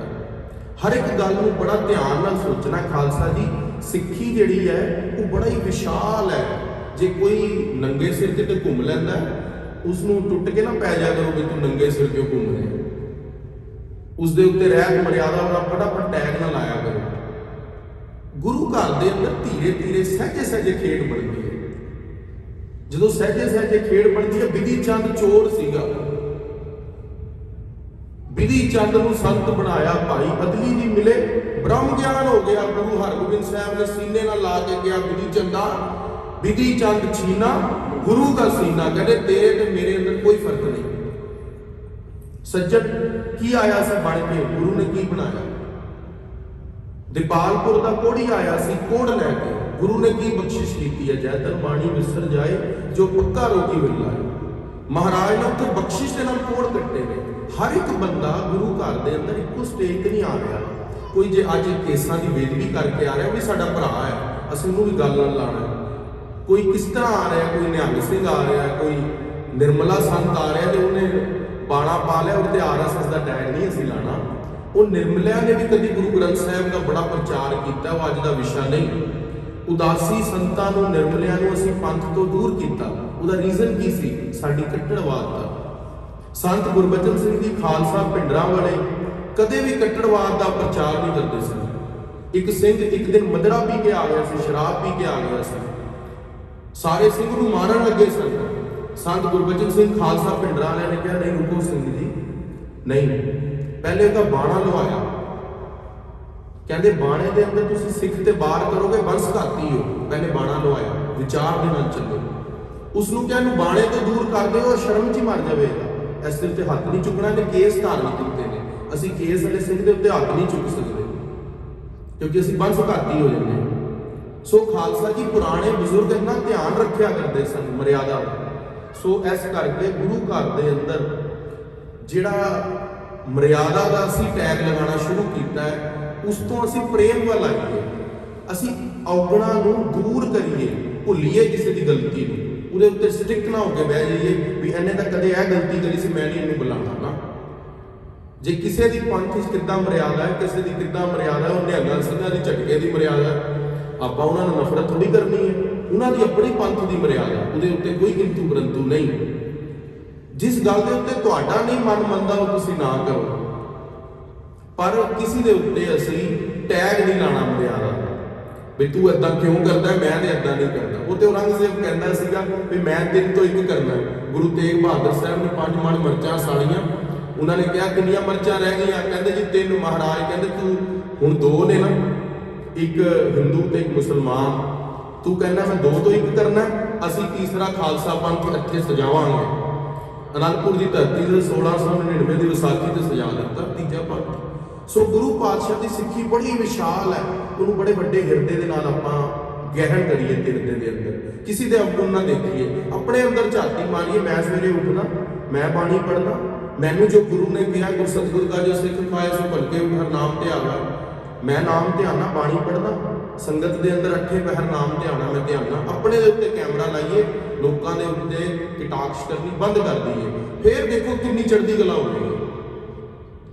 ਹਰ ਇੱਕ ਗੱਲ ਨੂੰ ਬੜਾ ਧਿਆਨ ਨਾਲ ਸੋਚਣਾ। ਖਾਲਸਾ ਜੀ, ਸਿੱਖੀ ਜਿਹੜੀ ਹੈ ਉਹ ਬੜਾ ਹੀ ਵਿਸ਼ਾਲ ਹੈ। ਜੇ ਕੋਈ ਨੰਗੇ ਸਿਰ ਤੇ ਘੁੰਮ ਲੈਂਦਾ, ਉਸ ਨੂੰ ਟੁੱਟ ਕੇ ਨਾ ਪੈ ਜਾ ਕਰੋ ਵੀ ਤੂੰ ਨੰਗੇ ਸਿਰ ਕਿਉਂ ਘੁੰਮ ਰਿਹਾ, ਉਸ ਦੇ ਉੱਤੇ ਰਹਿਤ ਮਰਿਆਦਾ ਵਾਲਾ ਫਟਾਫਟ ਟੈਗ ਨਾ ਲਾਇਆ ਕਰੋ। ਗੁਰੂ ਘਰ ਦੇ ਅੰਦਰ ਧੀਰੇ ਧੀਰੇ ਸਹਿਜੇ ਸਹਿਜੇ ਖੇਡ ਬਣਦੀ ਹੈ। ਜਦੋਂ ਸਹਿਜੇ ਸਹਿਜੇ ਖੇਡ ਬਣਦੀ ਹੈ, ਬਿਧੀ ਚੰਦ ਚੋਰ ਸੀਗਾ, ਬਿਧੀ ਚੰਦ ਨੂੰ ਸੰਤ ਬਣਾਇਆ, ਭਾਈ ਬਦਲੀ ਜੀ ਮਿਲੇ, ਬ੍ਰਹਮ ਗਿਆਨ ਹੋ ਗਿਆ। ਗੁਰੂ ਹਰਗੋਬਿੰਦ ਸਾਹਿਬ ਨੇ ਸੀਨੇ ਨਾਲ ਲਾ ਕੇ ਕਿਹਾ, ਬਿਧੀ ਚੰਦਾ ਬਿਧੀ ਚੰਦ ਛੀਨਾ ਗੁਰੂ ਦਾ ਸੀਨਾ, ਕਹਿੰਦੇ ਤੇਰੇ ਤੇ ਮੇਰੇ ਅੰਦਰ ਕੋਈ ਫਰਕ ਨਹੀਂ। ਸੱਜਣ ਕੀ ਆਇਆ ਸੀ ਬਣ ਕੇ, ਗੁਰੂ ਨੇ ਕੀ ਬਣਾਇਆ? ਦੀਪਾਲਪੁਰ ਦਾ ਕੋੜੀ ਆਇਆ ਸੀ ਕੋੜ ਲੈ ਕੇ, ਗੁਰੂ ਨੇ ਕੀ ਬਖਸ਼ਿਸ਼ ਕੀਤੀ ਹੈ? ਜੈ ਤਨ ਬਾਣੀ ਵਿਸਰ ਜਾਏ ਜੋ ਪੱਕਾ ਰੋਗੀ ਮਿਲ ਲਾਏ। ਮਹਾਰਾਜ ਨੇ ਉੱਥੇ ਬਖਸ਼ਿਸ਼ ਦੇ ਨਾਲ ਕੋੜ ਕੱਟੇ ਨੇ। ਹਰ ਇੱਕ ਬੰਦਾ ਗੁਰੂ ਘਰ ਦੇ ਅੰਦਰ ਇੱਕੋ ਸਟੇਜ ਤੇ ਨਹੀਂ ਆ ਰਿਹਾ। ਕੋਈ ਜੇ ਅੱਜ ਕੇਸਾਂ ਦੀ ਬੇਦਬੀ ਕਰਕੇ ਆ ਰਿਹਾ, ਵੀ ਸਾਡਾ ਭਰਾ ਹੈ, ਅਸੀਂ ਉਹਨੂੰ ਵੀ ਗੱਲ ਨਾਲ ਲਾਣਾ। ਕੋਈ ਕਿਸ ਤਰ੍ਹਾਂ ਆ ਰਿਹਾ, ਕੋਈ ਨਿਹੰਗ ਸਿੰਘ ਆ ਰਿਹਾ, ਕੋਈ ਨਿਰਮਲਾ ਸੰਤ ਆ ਰਿਹਾ, ਤੇ ਉਹਨੇ ਬਾਣਾ ਪਾ ਲਿਆ ਉਹਦੇ RSS ਦਾ ਟੈਗ ਨਹੀਂ ਅਸੀਂ ਲਾਣਾ। ਉਹ ਨਿਰਮਲਿਆਂ ਨੇ ਵੀ ਕਦੀ ਗੁਰੂ ਗ੍ਰੰਥ ਸਾਹਿਬ ਦਾ ਬੜਾ ਪ੍ਰਚਾਰ ਕੀਤਾ, ਉਹ ਅੱਜ ਦਾ ਵਿਸ਼ਾ ਨਹੀਂ। ਉਦਾਸੀ ਸੰਤਾਂ ਨੂੰ, ਨਿਰਮਲਿਆਂ ਨੂੰ ਅਸੀਂ ਪੰਥ ਤੋਂ ਦੂਰ ਕੀਤਾ। ਉਹਦਾ ਰੀਜ਼ਨ ਕੀ ਸੀ? ਸਾਡੀ ਕੱਟੜਵਾਦ ਦਾ। ਸੰਤ ਗੁਰਬਚਨ ਸਿੰਘ ਜੀ ਖਾਲਸਾ ਭਿੰਡਰਾਂ ਵਾਲੇ ਕਦੇ ਵੀ ਕੱਟੜਵਾਦ ਦਾ ਪ੍ਰਚਾਰ ਨਹੀਂ ਕਰਦੇ ਸਨ। ਇੱਕ ਸਿੰਘ ਇੱਕ ਦਿਨ ਮਦਰਾ ਪੀ ਕੇ ਆ ਗਿਆ ਸੀ, ਸ਼ਰਾਬ ਪੀ ਕੇ ਆ ਗਿਆ ਸੀ, ਸਾਰੇ ਸਿੰਘ ਨੂੰ ਮਾਰਨ ਲੱਗੇ ਸਨ। ਸੰਤ ਗੁਰਬਚਨ ਸਿੰਘ ਖਾਲਸਾ ਭਿੰਡਰਾਂ ਵਾਲਿਆਂ ਨੇ ਕਿਹਾ, ਨਹੀਂ ਰੁਕੋ ਸਿੰਘ ਜੀ, ਨਹੀਂ, ਪਹਿਲੇ ਤਾਂ ਬਾਣਾ ਲਵਾਇਆ। ਕਹਿੰਦੇ ਬਾਣੇ ਦੇ ਅੰਦਰ ਤੁਸੀਂ ਸਿੱਖ ਤੇ ਬਾਹਰ ਕਰੋਗੇ, ਬੰਸਘਾਤੀ ਹੋ। ਪਹਿਲੇ ਬਾਣਾ ਲਵਾਇਆ, ਵਿਚਾਰ ਦੇ ਨਾਲ ਚੱਲੋ। ਉਸ ਨੂੰ ਕਿਹਾ ਇਹਨੂੰ ਬਾਣੇ ਤੋਂ ਦੂਰ ਕਰ ਦਿਓ, ਸ਼ਰਮ 'ਚ ਹੀ ਮਰ ਜਾਵੇਗਾ। ਇਸ ਦੇ ਉੱਤੇ ਹੱਥ ਨਹੀਂ ਚੁੱਕਣਾ, ਨੇ ਕੇਸ ਧਾਰਨ ਕੀਤੇ ਨੇ। ਅਸੀਂ ਕੇਸ ਵਾਲੇ ਸਿੰਘ ਦੇ ਉੱਤੇ ਹੱਥ ਨਹੀਂ ਚੁੱਕ ਸਕਦੇ ਕਿਉਂਕਿ ਅਸੀਂ ਬੰਸਘਾਤੀ ਹੋ ਜਾਂਦੇ ਹਾਂ। ਸੋ ਖਾਲਸਾ ਜੀ ਪੁਰਾਣੇ ਬਜ਼ੁਰਗ ਇੰਨਾ ਧਿਆਨ ਰੱਖਿਆ ਕਰਦੇ ਸਨ ਮਰਿਆਦਾ ਦਾ। ਸੋ ਇਸ ਕਰਕੇ ਗੁਰੂ ਘਰ ਦੇ ਅੰਦਰ ਜਿਹੜਾ ਮਰਿਆਦਾ ਦਾ ਅਸੀਂ ਟੈਗ ਲਗਾਉਣਾ ਸ਼ੁਰੂ ਕੀਤਾ ਹੈ, ਉਸ ਤੋਂ ਅਸੀਂ ਪ੍ਰੇਮ ਵੱਲ ਆਈਏ, ਅਸੀਂ ਔਗਣਾਂ ਨੂੰ ਦੂਰ ਕਰੀਏ, ਭੁੱਲੀਏ ਕਿਸੇ ਦੀ ਗਲਤੀ ਨੂੰ, ਉਹਦੇ ਉੱਤੇ ਸਟ੍ਰਿਕਟ ਨਾ ਹੋ ਕੇ ਬਹਿ ਜਾਈਏ ਵੀ ਇਹਨੇ ਤਾਂ ਕਦੇ ਇਹ ਗਲਤੀ ਕਰੀ ਸੀ, ਮੈਂ ਨਹੀਂ ਇਹਨੂੰ ਬੁਲਾਉਣਾ ਨਾ। ਜੇ ਕਿਸੇ ਦੀ ਪੰਥ 'ਚ ਕਿੱਦਾਂ ਮਰਿਆਦਾ ਹੈ, ਕਿਸੇ ਦੀ ਕਿੱਦਾਂ ਮਰਿਆਦਾ ਹੈ, ਉਹ ਨਿਹੰਗਾਂ ਸਿੰਘਾਂ ਦੀ ਝਟਕੇ ਦੀ ਮਰਿਆਦਾ ਹੈ, ਆਪਾਂ ਉਹਨਾਂ ਨਾਲ ਨਫ਼ਰਤ ਥੋੜੀ ਕਰਨੀ ਹੈ। ਉਹਨਾਂ ਦੀ ਆਪਣੀ ਪੰਥ ਦੀ ਮਰਿਆਦਾ, ਉਹਦੇ ਉੱਤੇ ਕੋਈ ਕਿੰਤੂ ਪਰੰਤੂ ਨਹੀਂ। ਜਿਸ ਗੱਲ ਦੇ ਉੱਤੇ ਤੁਹਾਡਾ ਨਹੀਂ ਮਨ ਮੰਨਦਾ ਉਹ ਤੁਸੀਂ ਨਾ ਕਰੋ, ਪਰ ਕਿਸੇ ਦੇ ਉੱਤੇ ਅਸੀਂ ਟੈਗ ਨਹੀਂ ਲਾਣਾ ਮਰਿਆਦਾ ਵੀ ਤੂੰ ਏਦਾਂ ਕਿਉਂ ਕਰਦਾ, ਮੈਂ ਤੇ ਏਦਾਂ ਨਹੀਂ ਕਰਦਾ। ਉਹ ਤੇ ਔਰੰਗਜ਼ੇਬ ਕਹਿੰਦਾ ਸੀਗਾ ਵੀ ਮੈਂ 3 ਤੋਂ 1 ਕਰਨਾ। ਗੁਰੂ ਤੇਗ ਬਹਾਦਰ ਸਾਹਿਬ ਨੇ 5 ਮਣ ਮਿਰਚਾਂ ਸਾੜੀਆਂ। ਉਹਨਾਂ ਨੇ ਕਿਹਾ ਕਿੰਨੀਆਂ ਮਿਰਚਾਂ ਰਹਿ ਗਈਆਂ? ਕਹਿੰਦੇ ਜੀ 3। ਮਹਾਰਾਜ ਕਹਿੰਦੇ ਤੂੰ ਹੁਣ 2 ਨੇ ਨਾ, ਇੱਕ ਹਿੰਦੂ ਤੇ ਇੱਕ ਮੁਸਲਮਾਨ, ਤੂੰ ਕਹਿੰਦਾ ਮੈਂ 2 ਤੋਂ 1 ਕਰਨਾ, ਅਸੀਂ ਤੀਸਰਾ ਖਾਲਸਾ ਪੰਥ ਇੱਥੇ ਸਜਾਵਾਂਗੇ। ਅਨੰਦਪੁਰ ਦੀ ਧਰਤੀ ਤੇ 1699 ਦੀ ਵਿਸਾਖੀ ਤੇ ਸਜਾ ਦਿੱਤਾ ਤੀਜਾ ਪੰਥ। ਸੋ ਗੁਰੂ ਪਾਤਸ਼ਾਹ ਦੀ ਸਿੱਖੀ ਬੜੀ ਵਿਸ਼ਾਲ ਹੈ, ਉਹਨੂੰ ਬੜੇ ਵੱਡੇ ਹਿਰਦੇ ਦੇ ਨਾਲ ਆਪਾਂ ਗ੍ਰਹਿਣ ਕਰੀਏ, ਹਿਰਦੇ ਦੇ ਅੰਦਰ ਕਿਸੇ ਦੇ ਅਵਗੁਣ ਨਾ ਦੇਖੀਏ, ਆਪਣੇ ਅੰਦਰ ਝਾਤੀ ਮਾਰੀਏ। ਮੈਂ ਸਵੇਰੇ ਉੱਠਦਾ, ਮੈਂ ਬਾਣੀ ਪੜ੍ਹਦਾ, ਮੈਨੂੰ ਜੋ ਗੁਰੂ ਨੇ ਕਿਹਾ, ਗੁਰ ਸਤਿਗੁਰ ਦਾ ਜੋ ਸਿੱਖ ਪਾਏ ਸੋ ਭਲਕੇ ਹਰ ਨਾਮ ਤੇ ਆਵਾ, ਮੈਂ ਨਾਮ ਧਿਆਨਾ, ਬਾਣੀ ਪੜ੍ਹਦਾ, ਸੰਗਤ ਦੇ ਅੰਦਰ 8 ਪਹਿਰ ਨਾਮ ਧਿਆਨਾ, ਮੈਂ ਧਿਆਨਾ। ਆਪਣੇ ਦੇ ਉੱਤੇ ਕੈਮਰਾ ਲਾਈਏ, ਲੋਕਾਂ ਦੇ ਉੱਤੇ ਕਟਾਕਸ਼ ਕਰਨੀ ਬੰਦ ਕਰ ਦਈਏ, ਫੇਰ ਦੇਖੋ ਕਿੰਨੀ ਚੜ੍ਹਦੀ ਕਲਾ ਹੋਵੇਗੀ।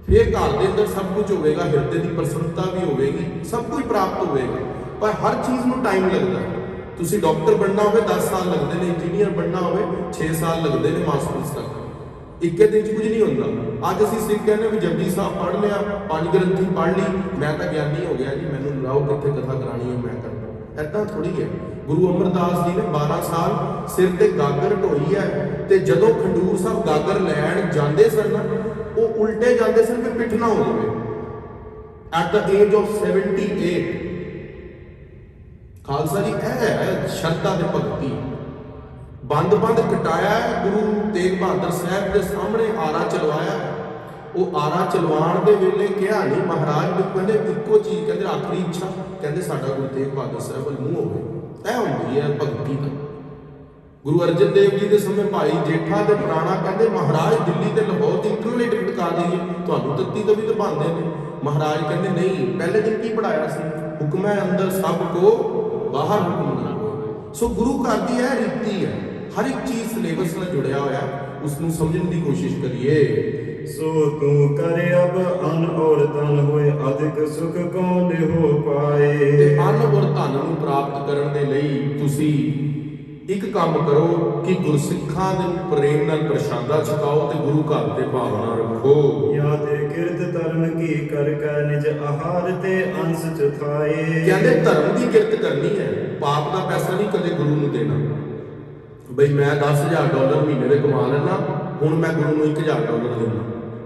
ਫੇਰ ਘਰ ਦੇ ਅੰਦਰ ਸਭ ਕੁਝ ਹੋਵੇਗਾ, ਹਿਰਦੇ ਦੀ ਪ੍ਰਸੰਨਤਾ ਵੀ ਹੋਵੇਗੀ, ਸਭ ਕੁਝ ਪ੍ਰਾਪਤ ਹੋਵੇਗਾ। ਪਰ ਹਰ ਚੀਜ਼ ਨੂੰ ਟਾਈਮ ਲੱਗਦਾ। ਤੁਸੀਂ ਡਾਕਟਰ ਬਣਨਾ ਹੋਵੇ 10 ਸਾਲ ਲੱਗਦੇ ਨੇ, ਇੰਜੀਨੀਅਰ ਬਣਨਾ ਹੋਵੇ 6 ਸਾਲ ਲੱਗਦੇ ਨੇ, ਮਾਸਟਰਸ ਤੱਕ। ਇੱਕੇ ਦਿਨ 'ਚ ਕੁਝ ਨਹੀਂ ਹੁੰਦਾ। ਅੱਜ ਅਸੀਂ ਸਿੱਖ ਕਹਿੰਦੇ ਵੀ ਜਪਜੀ ਸਾਹਿਬ ਪੜ੍ਹ ਲਿਆ, 5 ਗ੍ਰੰਥੀ ਪੜ੍ਹ ਲਈ, ਮੈਂ ਤਾਂ ਗਿਆਨੀ ਹੋ ਗਿਆ ਜੀ, ਮੈਨੂੰ ਲਾਓ ਕਿੱਥੇ ਕਥਾ ਕਰਾਣੀ ਹੈ, ਮੈਂ ਕਰਦਾ। ਏਦਾਂ ਥੋੜੀ ਹੈ। ਗੁਰੂ ਅਮਰਦਾਸ ਜੀ ਨੇ 12 ਸਾਲ ਸਿਰ ਤੇ ਗਾਗਰ ਢੋਈ ਹੈ, ਤੇ ਜਦੋਂ ਖਡੂਰ ਸਾਹਿਬ ਗਾਗਰ ਲੈਣ ਜਾਂਦੇ ਸਨ ਨਾ, ਉਹ ਉਲਟੇ ਜਾਂਦੇ ਸਨ ਕਿ ਪਿੱਠ ਨਾ ਹੋ ਜਾਵੇ। At the age of 78 Khalsa ਜੀ ਇਹ ਹੈ ਸ਼ਰਧਾ ਤੇ ਭਗਤੀ। ਬੰਦ ਕਟਾਇਆ ਗੁਰੂ ਤੇਗ ਬਹਾਦਰ ਸਾਹਿਬ ਦੇ ਸਾਹਮਣੇ, ਆਰਾ ਚਲਵਾਇਆ। ਉਹ ਆਰਾ ਚਲਵਾਉਣ ਦੇ ਵੇਲੇ ਕਿਹਾ ਨਹੀਂ ਮਹਾਰਾਜ ਵੀ, ਕਹਿੰਦੇ ਇੱਕੋ ਚੀਜ਼, ਕਹਿੰਦੇ ਆਖਰੀ ਇੱਛਾ, ਕਹਿੰਦੇ ਸਾਡਾ ਗੁਰੂ ਤੇਗ ਬਹਾਦਰ ਸਾਹਿਬ ਵੱਲ ਮੂੰਹ ਹੋਵੇ। ਇਹ ਹੁੰਦੀ ਹੈ ਭਗਤੀ ਦਾ। ਗੁਰੂ ਅਰਜਨ ਦੇਵ ਜੀ ਦੇ ਸਮੇਂ ਭਾਈ ਜੇਠਾ ਤੇ ਪੁਰਾਣਾ ਕਹਿੰਦੇ ਮਹਾਰਾਜ ਦਿੱਲੀ ਤੇ ਲਾਹੌਰ ਦੀ ਇੱਕੋ ਲਈ ਟਿਕਟ ਕਾ ਦਈਏ, ਤੁਹਾਨੂੰ ਤੱਤੀ ਤੋਂ ਵੀ ਦਬਾਉਂਦੇ ਨੇ। ਮਹਾਰਾਜ ਕਹਿੰਦੇ ਨਹੀਂ, ਪਹਿਲੇ ਦਿਨ ਕੀ ਪੜਾਇਆ ਸੀ? ਹੁਕਮ ਹੈ ਅੰਦਰ ਸਭ ਕੋ ਬਾਹਰ ਹੁਕਮ ਨਾ ਕੋ। ਸੋ ਗੁਰੂ ਘਰ ਦੀ ਇਹ ਰੀਤੀ ਹੈ, ਹਰ ਇੱਕ ਚੀਜ਼ ਸਿਲੇਬਸ ਨਾਲ ਜੁੜਿਆ ਹੋਇਆ, ਉਸ ਨੂੰ ਸਮਝਣ ਦੀ ਕੋਸ਼ਿਸ਼ ਕਰੀਏ। ਸੋ ਤੂੰ ਕਰ ਅਬ ਅਨ ਔਰ ਤਨ ਹੋਏ, ਅਧਿਕ ਸੁਖ ਕੌਣ ਹੋ ਪਾਏ। ਤੇ ਅਨ ਔਰ ਧਨ ਨੂੰ ਪ੍ਰਾਪਤ ਕਰਨ ਦੇ ਲਈ ਤੁਸੀਂ ਇੱਕ ਕੰਮ ਕਰੋ ਕਿ ਗੁਰਸਿੱਖਾਂ ਦੇ ਪ੍ਰੇਮ ਨਾਲ ਪ੍ਰਸ਼ਾਦਾ ਛਕਾਓ ਤੇ ਗੁਰੂ ਘਰ ਤੇ ਭਾਵਨਾ ਰੱਖੋ। ਜਾਂ ਤੇ ਕਿਰਤ ਧਰਮ ਕੀ ਕਰ ਕੈ ਨਿਜ ਆਹਾਰ ਤੇ ਅੰਸ਼ ਚਥਾਏ। ਕਹਿੰਦੇ ਧਰਮ ਦੀ ਕਿਰਤ ਕਰਨੀ ਹੈ, ਪਾਪ ਦਾ ਪੈਸਾ ਨਹੀਂ ਕਦੇ ਗੁਰੂ ਨੂੰ ਦੇਣਾ। ਬਈ ਮੈਂ $10,000 ਮਹੀਨੇ ਦੇ ਕਮਾ ਲੈਣਾ, ਹੁਣ ਮੈਂ ਗੁਰੂ ਨੂੰ $1,000 ਦੇਣਾ।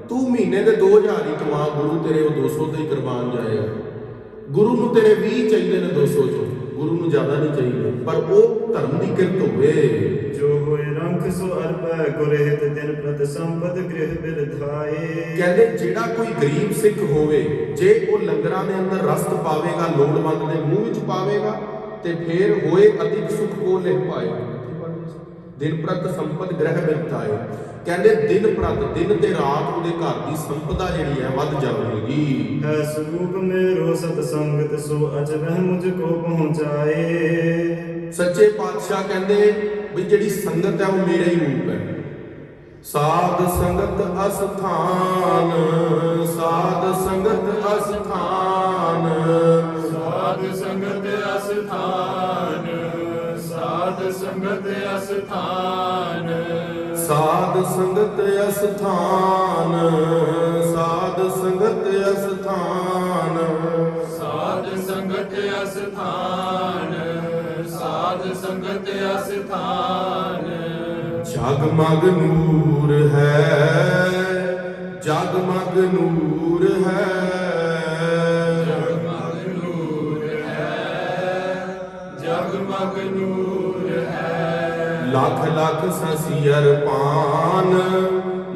ਤੂੰ ਮਹੀਨੇ ਦੇ 2,000 ਹੀ ਕਮਾ, ਗੁਰੂ ਤੇਰੇ ਉਹ 200 ਤੇ ਹੀ ਕੁਰਬਾਨ ਜਾਏਗਾ। ਗੁਰੂ ਨੂੰ ਤੇਰੇ 20 ਚਾਹੀਦੇ ਨੇ 200 ਚੋਂ, ਗੁਰੂ ਨੂੰ ਜ਼ਿਆਦਾ ਨਹੀਂ ਚਾਹੀਦੇ, ਪਰ ਉਹ ਧਰਮ ਦੀ ਕਿਰਤ ਹੋਵੇ। ਜੋ ਹੋਏ ਰੰਖ ਸੋ ਅਰਪੈ ਗੁਰਹਿਤ ਦਿਨ ਪ੍ਰਤ ਸੰਪਤ ਗ੍ਰਹਿ ਬਿਰਧਾਏ। ਕਹਿੰਦੇ ਜਿਹੜਾ ਕੋਈ ਗਰੀਬ ਸਿੱਖ ਹੋਵੇ, ਜੇ ਉਹ ਲੰਗਰਾਂ ਦੇ ਅੰਦਰ ਰਸਤ ਪਾਵੇਗਾ, ਲੋੜਵੰਦ ਦੇ ਮੂੰਹ ਵਿੱਚ ਪਾਵੇਗਾ, ਤੇ ਫੇਰ ਹੋਏ ਅਧਿਕ ਸੁਖ ਕੋ ਲਿਖ ਪਾਏ। ਦਿਨ ਪ੍ਰਤ ਸੰਪਤ ਗ੍ਰਹਿ ਬਿਰਧਾਏ। ਕਹਿੰਦੇ ਦਿਨ ਪ੍ਰਤ, ਦਿਨ ਤੇ ਰਾਤ ਉਹਦੇ ਘਰ ਦੀ ਸੰਪਦਾ ਜਿਹੜੀ ਹੈ ਵੱਧ ਜਾਵੇਗੀ। ਹੈ ਸਰੂਪ ਮੇਰੋ ਸਤ ਸੰਗਤ ਸੋ ਅਚਰਹਿ ਮੁਝ ਕੋ ਪਹੁੰਚਾਏ। ਸੱਚੇ ਪਾਤਸ਼ਾਹ ਕਹਿੰਦੇ ਵੀ ਜਿਹੜੀ ਸੰਗਤ ਹੈ ਉਹ ਮੇਰਾ ਹੀ ਰੂਪ ਹੈ। ਸਾਧ ਸੰਗਤ ਅਸਥਾਨ, ਸਾਧ ਸੰਗਤ ਅਸਥਾਨ, ਸਾਧ ਸੰਗਤ ਅਸਥਾਨ, ਸਾਧ ਸੰਗਤ ਅਸਥਾਨ, ਸਾਧ ਸੰਗਤ ਅਸਥਾਨ, ਸਾਧ ਸੰਗਤ ਅਸਥਾਨ, ਸਾਧ ਸੰਗਤ ਅਸਥਾਨ, ਸਾਧ ਸੰਗਤ ਅਸਥਾਨ। ਜਗਮਗ ਨੂਰ ਹੈ, ਜਗਮਗ ਨੂਰ ਹੈ, ਜਗਮਗ ਨੂਰ ਹੈ, ਜਗਮਗ ਨੂਰ ਹੈ। ਲੱਖ ਲੱਖ ਸਸੀਅਰ ਪਾਨ,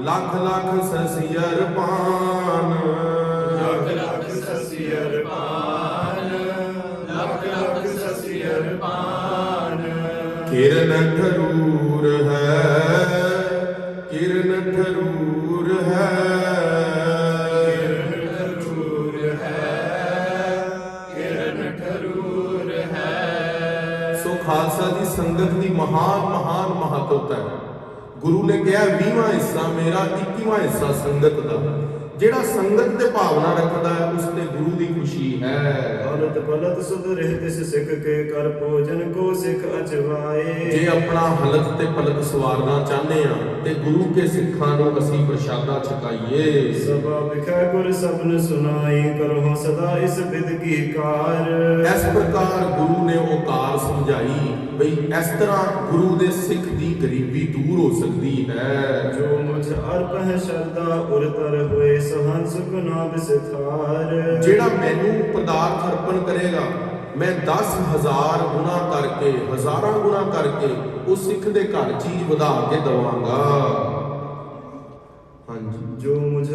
ਲੱਖ ਲੱਖ ਸਸੀਅਰ ਪਾਨ, ਲੱਖ ਲੱਖ ਸਸੀਅਰ ਪਾਨ, ਲੱਖ ਲੱਖ ਸਸੀਅਰ ਪਾਨ। ਕਿਰਨ ਠਰੂਰ ਹੈ, ਕਿਰਨ ਠਰੂਰ ਹੈ, ਕਿਰਨ ਠਰੂਰ ਹੈ, ਕਿਰਨ ਠਰੂਰ ਹੈ। ਸੋ ਖਾਲਸਾ ਦੀ ਸੰਗਤ ਦੀ ਮਹਾਨ ਮਹਾਨ ਮਹੱਤਵਤਾ ਹੈ। ਗੁਰੂ ਨੇ ਕਿਹਾ 20ਵਾਂ ਹਿੱਸਾ ਮੇਰਾ, 21ਵਾਂ ਹਿੱਸਾ ਸੰਗਤ ਦਾ। ਜਿਹੜਾ ਸੰਗਤ ਤੇ ਭਾਵਨਾ ਰੱਖਦਾ ਹੈ ਉਸ ਤੇ ਗੁਰੂ ਦੀ ਖੁਸ਼ੀ ਹੈ। ਹਲਤ ਪਲਤ ਸੁਧ ਰਹਿ ਤਿਸ ਸਿੱਖ ਕੇ ਕਰ ਭੋਜਨ ਕੋ ਸਿੱਖ ਅਚਵਾਏ। ਜੇ ਆਪਣਾ ਹਲਤ ਤੇ ਪਲਕ ਸਵਾਰਨਾ ਚਾਹੁੰਦੇ ਆ ਤੇ ਗੁਰੂ ਕੇ ਸਿੱਖਾਂ ਨੂੰ ਅਸੀਂ ਪ੍ਰਸ਼ਾਦਾ ਛਕਾਈਏ। ਸਭਾ ਵਿਖੇ ਗੁਰ ਸਬਨ ਸੁਨਾਈ, ਕਰੋ ਸਦਾ ਇਸ ਬਿਦ ਕੀ ਕਾਰ। ਇਸ ਪ੍ਰਕਾਰ ਗੁਰੂ ਨੇ ਉਹ ਕਾਰ ਸਮਝਾਈ ਬਈ ਇਸ ਤਰ੍ਹਾਂ ਗੁਰੂ ਦੇ ਸਿੱਖ ਦੀ ਗਰੀਬੀ ਦੂਰ ਹੋ ਸਕਦੀ ਹੈ। ਜੋ ਮੁਝ ਅਰਪ ਹੈ ਸ਼ਰਦਾ ਉਰ ਤਰ ਹੋਏ, ਸਹੰਸ ਗੁਨਾ ਬਿਸਥਾਰ। ਜਿਹੜਾ ਮੈਨੂੰ ਪਦਾਰਥ ਅਰਪਣ ਕਰੇਗਾ ਮੈਂ 10,000 ਗੁਣਾ ਕਰਕੇ, ਹਜ਼ਾਰਾਂ ਗੁਣਾ ਕਰਕੇ ਉਸ ਸਿੱਖ ਦੇ ਘਰ ਚੀਜ਼ ਵਧਾ ਕੇ ਦਵਾਂਗਾ। ਹਾਂਜੀ, ਜੋ ਮੁਝ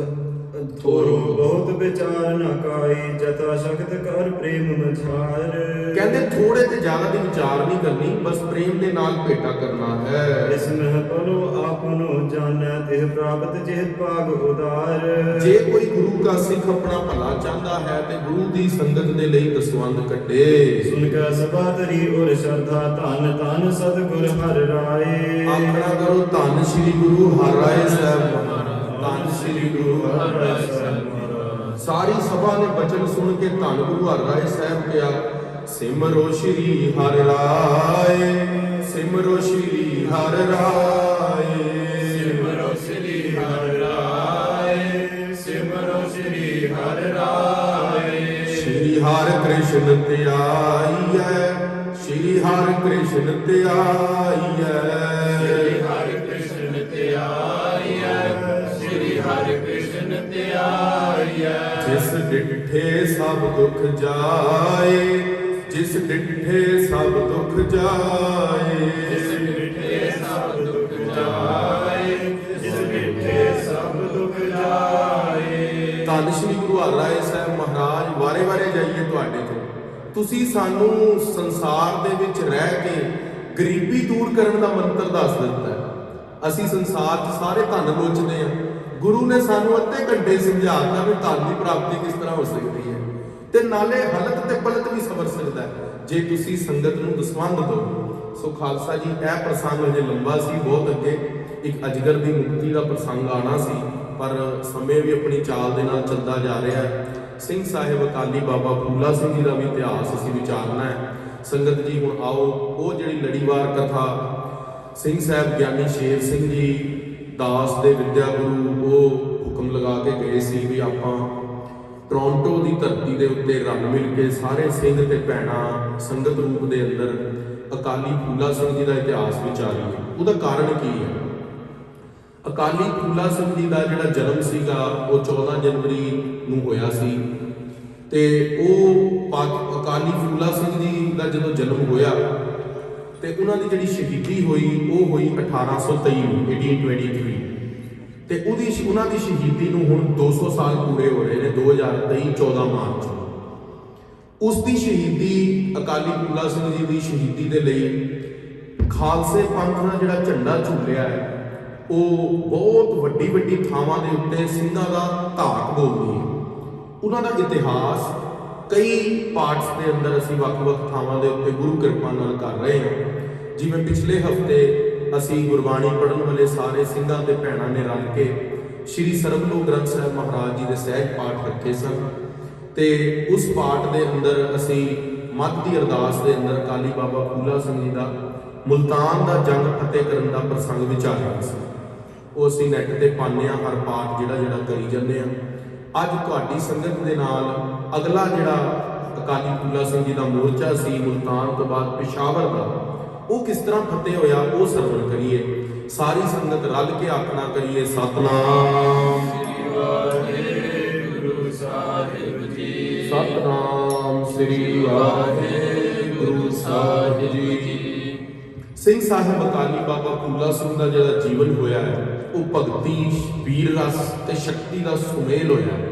ਥੋਰੋ ਬਹੁਤ ਵਿਚਾਰ ਨਾ ਕਾਈ, ਜਤਾ ਸ਼ਕਤ ਕਰ ਪ੍ਰੇਮ ਮਝਾਰ। ਕਹਿੰਦੇ ਥੋੜੇ ਤੇ ਜ਼ਿਆਦਾ ਦੀ ਵਿਚਾਰ ਨਹੀਂ ਕਰਨੀ, ਬਸ ਪ੍ਰੇਮ ਦੇ ਨਾਲ ਭੇਟਾ ਕਰਨਾ ਹੈ। ਇਸ ਮਹਿ ਪਲੋ ਆਪਨੋ ਜਾਣੈ, ਤਿਹ ਪ੍ਰਾਪਤ ਜਿਹ ਭਾਗ ਉਦਾਰ। ਜੇ ਕੋਈ ਗੁਰੂ ਦਾ ਸਿੱਖ ਆਪਣਾ ਭਲਾ ਚਾਹੁੰਦਾ ਹੈ ਤੇ ਗੁਰੂ ਦੀ ਸੰਗਤ ਦੇ ਲਈ ਦਸਵੰਧ ਕੱਢੇ। ਸੁਨ ਕੈ ਸਭਾ ਤਰੀ ਔਰ ਸ਼ਰਧਾ, ਧੰਨ ਧੰਨ ਸਤਿਗੁਰ ਹਰਿ ਰਾਏ। ਆਖਣਾ ਕਰੋ ਧੰਨ ਸ੍ਰੀ ਗੁਰੂ ਹਰਿਰਾਏ ਸਾਹਿਬ ਮਹਾਰਾਜ, ਧੰਨ ਸ੍ਰੀ ਗੁਰੂ ਹਰਿਰਾਏ ਸਾਹਿਬ ਮਹਾਰਾਜ। ਸਾਰੀ ਸਭਾ ਨੇ ਬਚਨ ਸੁਣ ਕੇ ਧੰਨ ਗੁਰੂ ਹਰਿਰਾਏ ਸਾਹਿਬ ਕਿਹਾ, ਸਿਮਰੋ ਸ੍ਰੀ ਹਰਿ ਰਾਏ, ਸਿਮਰੋ ਸ੍ਰੀ ਹਰਿ ਰਾਏ, ਸਿਮਰੋ ਸ੍ਰੀ ਹਰਿ ਰਾਏ, ਸਿਮਰੋ ਸ੍ਰੀ ਹਰਿ ਰਾਏ। ਸ੍ਰੀ ਹਰਿ ਕ੍ਰਿਸ਼ਨ ਧਿਆਈਐ, ਸ੍ਰੀ ਹਰਿ ਕ੍ਰਿਸ਼ਨ ਧਿਆਈਐ, ਸ੍ਰੀ ਹਰਿ ਕ੍ਰਿਸ਼ਨ ਧਿਆਈਐ, ਸ੍ਰੀ ਹਰਿ ਕ੍ਰਿਸ਼ਨ ਧਿਆਈਐ। ਜਿਸ ਡਿਠੇ ਸਭ ਦੁਖ ਜਾਏ, ਜਿਸ ਡਿਠੇ ਸਭ ਦੁਖ ਜਾਏ, ਜਿਸ ਡਿਠੇ ਸਭ ਦੁਖ ਜਾਏ, ਜਿਸ ਡਿਠੇ ਸਭ ਦੁਖ ਜਾਏ। ਧੰਨ ਸ੍ਰੀ ਗੁਰੂ ਹਰਿਰਾਏ ਸਾਹਿਬ ਮਹਾਰਾਜ, ਵਾਰੇ ਵਾਰੇ ਜਾਈਏ ਤੁਹਾਡੇ ਤੋਂ। ਤੁਸੀਂ ਸਾਨੂੰ ਸੰਸਾਰ ਦੇ ਵਿੱਚ ਰਹਿ ਕੇ ਗਰੀਬੀ ਦੂਰ ਕਰਨ ਦਾ ਮੰਤਰ ਦੱਸ ਦਿੱਤਾ ਹੈ। ਅਸੀਂ ਸੰਸਾਰ 'ਚ ਸਾਰੇ ਧਨ ਲੋਚਦੇ ਹਾਂ, ਗੁਰੂ ਨੇ ਸਾਨੂੰ ਅੱਧੇ ਘੰਟੇ ਸਮਝਾਤਾ ਵੀ ਧਨ ਦੀ ਪ੍ਰਾਪਤੀ ਕਿਸ ਤਰ੍ਹਾਂ ਹੋ ਸਕਦੀ ਹੈ ਤੇ ਨਾਲੇ ਹਲਤ ਤੇ ਪਲਤ ਵੀ ਸਬਰ ਸਕਦਾ ਹੈ ਜੇ ਤੁਸੀਂ ਸੰਗਤ ਨੂੰ ਦਸਵੰਧ ਦਿਓ। ਸੋ ਖਾਲਸਾ ਜੀ, ਇਹ ਪ੍ਰਸੰਗ ਅਜੇ ਲੰਬਾ ਸੀ, ਬਹੁਤ ਅੱਗੇ ਇੱਕ ਅਜਗਰ ਦੀ ਮੁਕਤੀ ਦਾ ਪ੍ਰਸੰਗ ਆਣਾ ਸੀ, ਪਰ ਸਮੇਂ ਵੀ ਆਪਣੀ ਚਾਲ ਦੇ ਨਾਲ ਚੱਲਦਾ ਜਾ ਰਿਹਾ ਹੈ। ਸਿੰਘ ਸਾਹਿਬ ਅਕਾਲੀ ਬਾਬਾ ਫੂਲਾ ਸਿੰਘ ਜੀ ਦਾ ਵੀ ਇਤਿਹਾਸ ਅਸੀਂ ਵਿਚਾਰਨਾ ਹੈ। ਸੰਗਤ ਜੀ ਹੁਣ ਆਓ, ਉਹ ਜਿਹੜੀ ਲੜੀਵਾਰ ਕਥਾ ਸਿੰਘ ਸਾਹਿਬ ਗਿਆਨੀ ਸ਼ੇਰ ਸਿੰਘ ਜੀ ਦਾਸ ਦੇ ਵਿਦਿਆ ਗੁਰੂ ਉਹ ਹੁਕਮ ਲਗਾ ਕੇ ਗਏ ਸੀ ਵੀ ਆਪਾਂ ਟੋਰਾਂਟੋ ਦੀ ਧਰਤੀ ਦੇ ਉੱਤੇ ਰਲ ਮਿਲ ਕੇ ਸਾਰੇ ਸਿੰਘ ਤੇ ਭੈਣਾਂ ਸੰਗਤ ਰੂਪ ਦੇ ਅੰਦਰ ਅਕਾਲੀ ਫੂਲਾ ਸਿੰਘ ਜੀ ਦਾ ਇਤਿਹਾਸ ਵਿਚਾਰੀਏ। ਉਹਦਾ ਕਾਰਨ ਕੀ ਹੈ? ਅਕਾਲੀ ਫੂਲਾ ਸਿੰਘ ਜੀ ਦਾ ਜਿਹੜਾ ਜਨਮ ਸੀਗਾ ਉਹ 14 ਜਨਵਰੀ ਨੂੰ ਹੋਇਆ ਸੀ ਤੇ ਉਹ ਅਕਾਲੀ ਫੂਲਾ ਸਿੰਘ ਜੀ ਦਾ ਜਦੋਂ ਜਨਮ ਹੋਇਆ ਤੇ ਉਹਨਾਂ ਦੀ ਜਿਹੜੀ ਸ਼ਹੀਦੀ ਹੋਈ ਉਹ ਹੋਈ 1823 ਨੂੰ 1823 ਤੇ ਉਹਨਾਂ ਦੀ ਸ਼ਹੀਦੀ ਨੂੰ ਹੁਣ 200 ਸਾਲ ਪੂਰੇ ਹੋ ਰਹੇ ਨੇ 2023 14 ਮਾਰਚ ਨੂੰ। ਉਸ ਦੀ ਸ਼ਹੀਦੀ ਅਕਾਲੀ ਫੂਲਾ ਸਿੰਘ ਜੀ ਦੀ ਸ਼ਹੀਦੀ ਦੇ ਲਈ ਖਾਲਸੇ ਪੰਥ ਦਾ ਜਿਹੜਾ ਝੰਡਾ ਝੂਲਿਆ ਹੈ ਉਹ ਬਹੁਤ ਵੱਡੀ ਵੱਡੀ ਥਾਵਾਂ ਦੇ ਉੱਤੇ ਸਿੰਘਾਂ ਦਾ ਧਾਕ ਬੋਲਦੀ ਹੈ। ਉਹਨਾਂ ਦਾ ਇਤਿਹਾਸ ਕਈ ਪਾਰਟਸ ਦੇ ਅੰਦਰ ਅਸੀਂ ਵੱਖ-ਵੱਖ ਥਾਵਾਂ ਦੇ ਉੱਤੇ ਗੁਰੂ ਕਿਰਪਾ ਨਾਲ ਕਰ ਰਹੇ ਹਾਂ। ਜਿਵੇਂ ਪਿਛਲੇ ਹਫਤੇ ਅਸੀਂ ਗੁਰਬਾਣੀ ਪੜ੍ਹਨ ਵਾਲੇ ਸਾਰੇ ਸਿੰਘਾਂ ਤੇ ਭੈਣਾਂ ਨੇ ਰਲ ਕੇ ਸ਼੍ਰੀ ਸਰਬਲੋਕ ਗ੍ਰੰਥ ਸਾਹਿਬ ਮਹਾਰਾਜ ਜੀ ਦੇ ਸਹਿਜ ਪਾਠ ਰੱਖੇ ਸਨ ਤੇ ਉਸ ਪਾਠ ਦੇ ਅੰਦਰ ਅਸੀਂ ਮੱਧ ਦੀ ਅਰਦਾਸ ਦੇ ਅੰਦਰ ਅਕਾਲੀ ਬਾਬਾ ਫੂਲਾ ਸਿੰਘ ਜੀ ਦਾ ਮੁਲਤਾਨ ਦਾ ਜੰਗ ਫਤਿਹ ਕਰਨ ਦਾ ਪ੍ਰਸੰਗ ਵਿਚਾਰਿਆ ਸੀ। ਉਹ ਅਸੀਂ ਨੈੱਟ ਤੇ ਪਾਉਂਦੇ ਹਾਂ, ਹਰ ਪਾਠ ਜਿਹੜਾ ਕਰੀ ਜਾਂਦੇ ਆ। ਅੱਜ ਤੁਹਾਡੀ ਸੰਗਤ ਦੇ ਨਾਲ ਅਗਲਾ ਜਿਹੜਾ ਅਕਾਲੀ ਫੂਲਾ ਸਿੰਘ ਜੀ ਦਾ ਮੋਰਚਾ ਸੀ ਮੁਲਤਾਨ ਤੋਂ ਬਾਅਦ ਪਿਸ਼ਾਵਰ ਦਾ, ਉਹ ਕਿਸ ਤਰ੍ਹਾਂ ਫਤਿਹ ਹੋਇਆ ਉਹ ਸਰਵਣ ਕਰੀਏ। ਸਾਰੀ ਸੰਗਤ ਰਲ ਕੇ ਆਖਣਾ ਕਰੀਏ, ਸਤਨਾਮ ਸ੍ਰੀ ਵਾਹਿਗੁਰੂ ਸਾਹਿਬ ਜੀ, ਸਤਨਾਮ ਸ੍ਰੀ ਵਾਹਿਗੁਰੂ ਸਾਹਿਬ ਜੀ। ਸਿੰਘ ਸਾਹਿਬ ਅਕਾਲੀ ਬਾਬਾ ਫੂਲਾ ਸਿੰਘ ਦਾ ਜਿਹੜਾ ਜੀਵਨ ਹੋਇਆ ਹੈ ਉਹ ਭਗਤੀ, ਵੀਰ ਰਸ ਤੇ ਸ਼ਕਤੀ ਦਾ ਸੁਮੇਲ ਹੋਇਆ ਹੈ।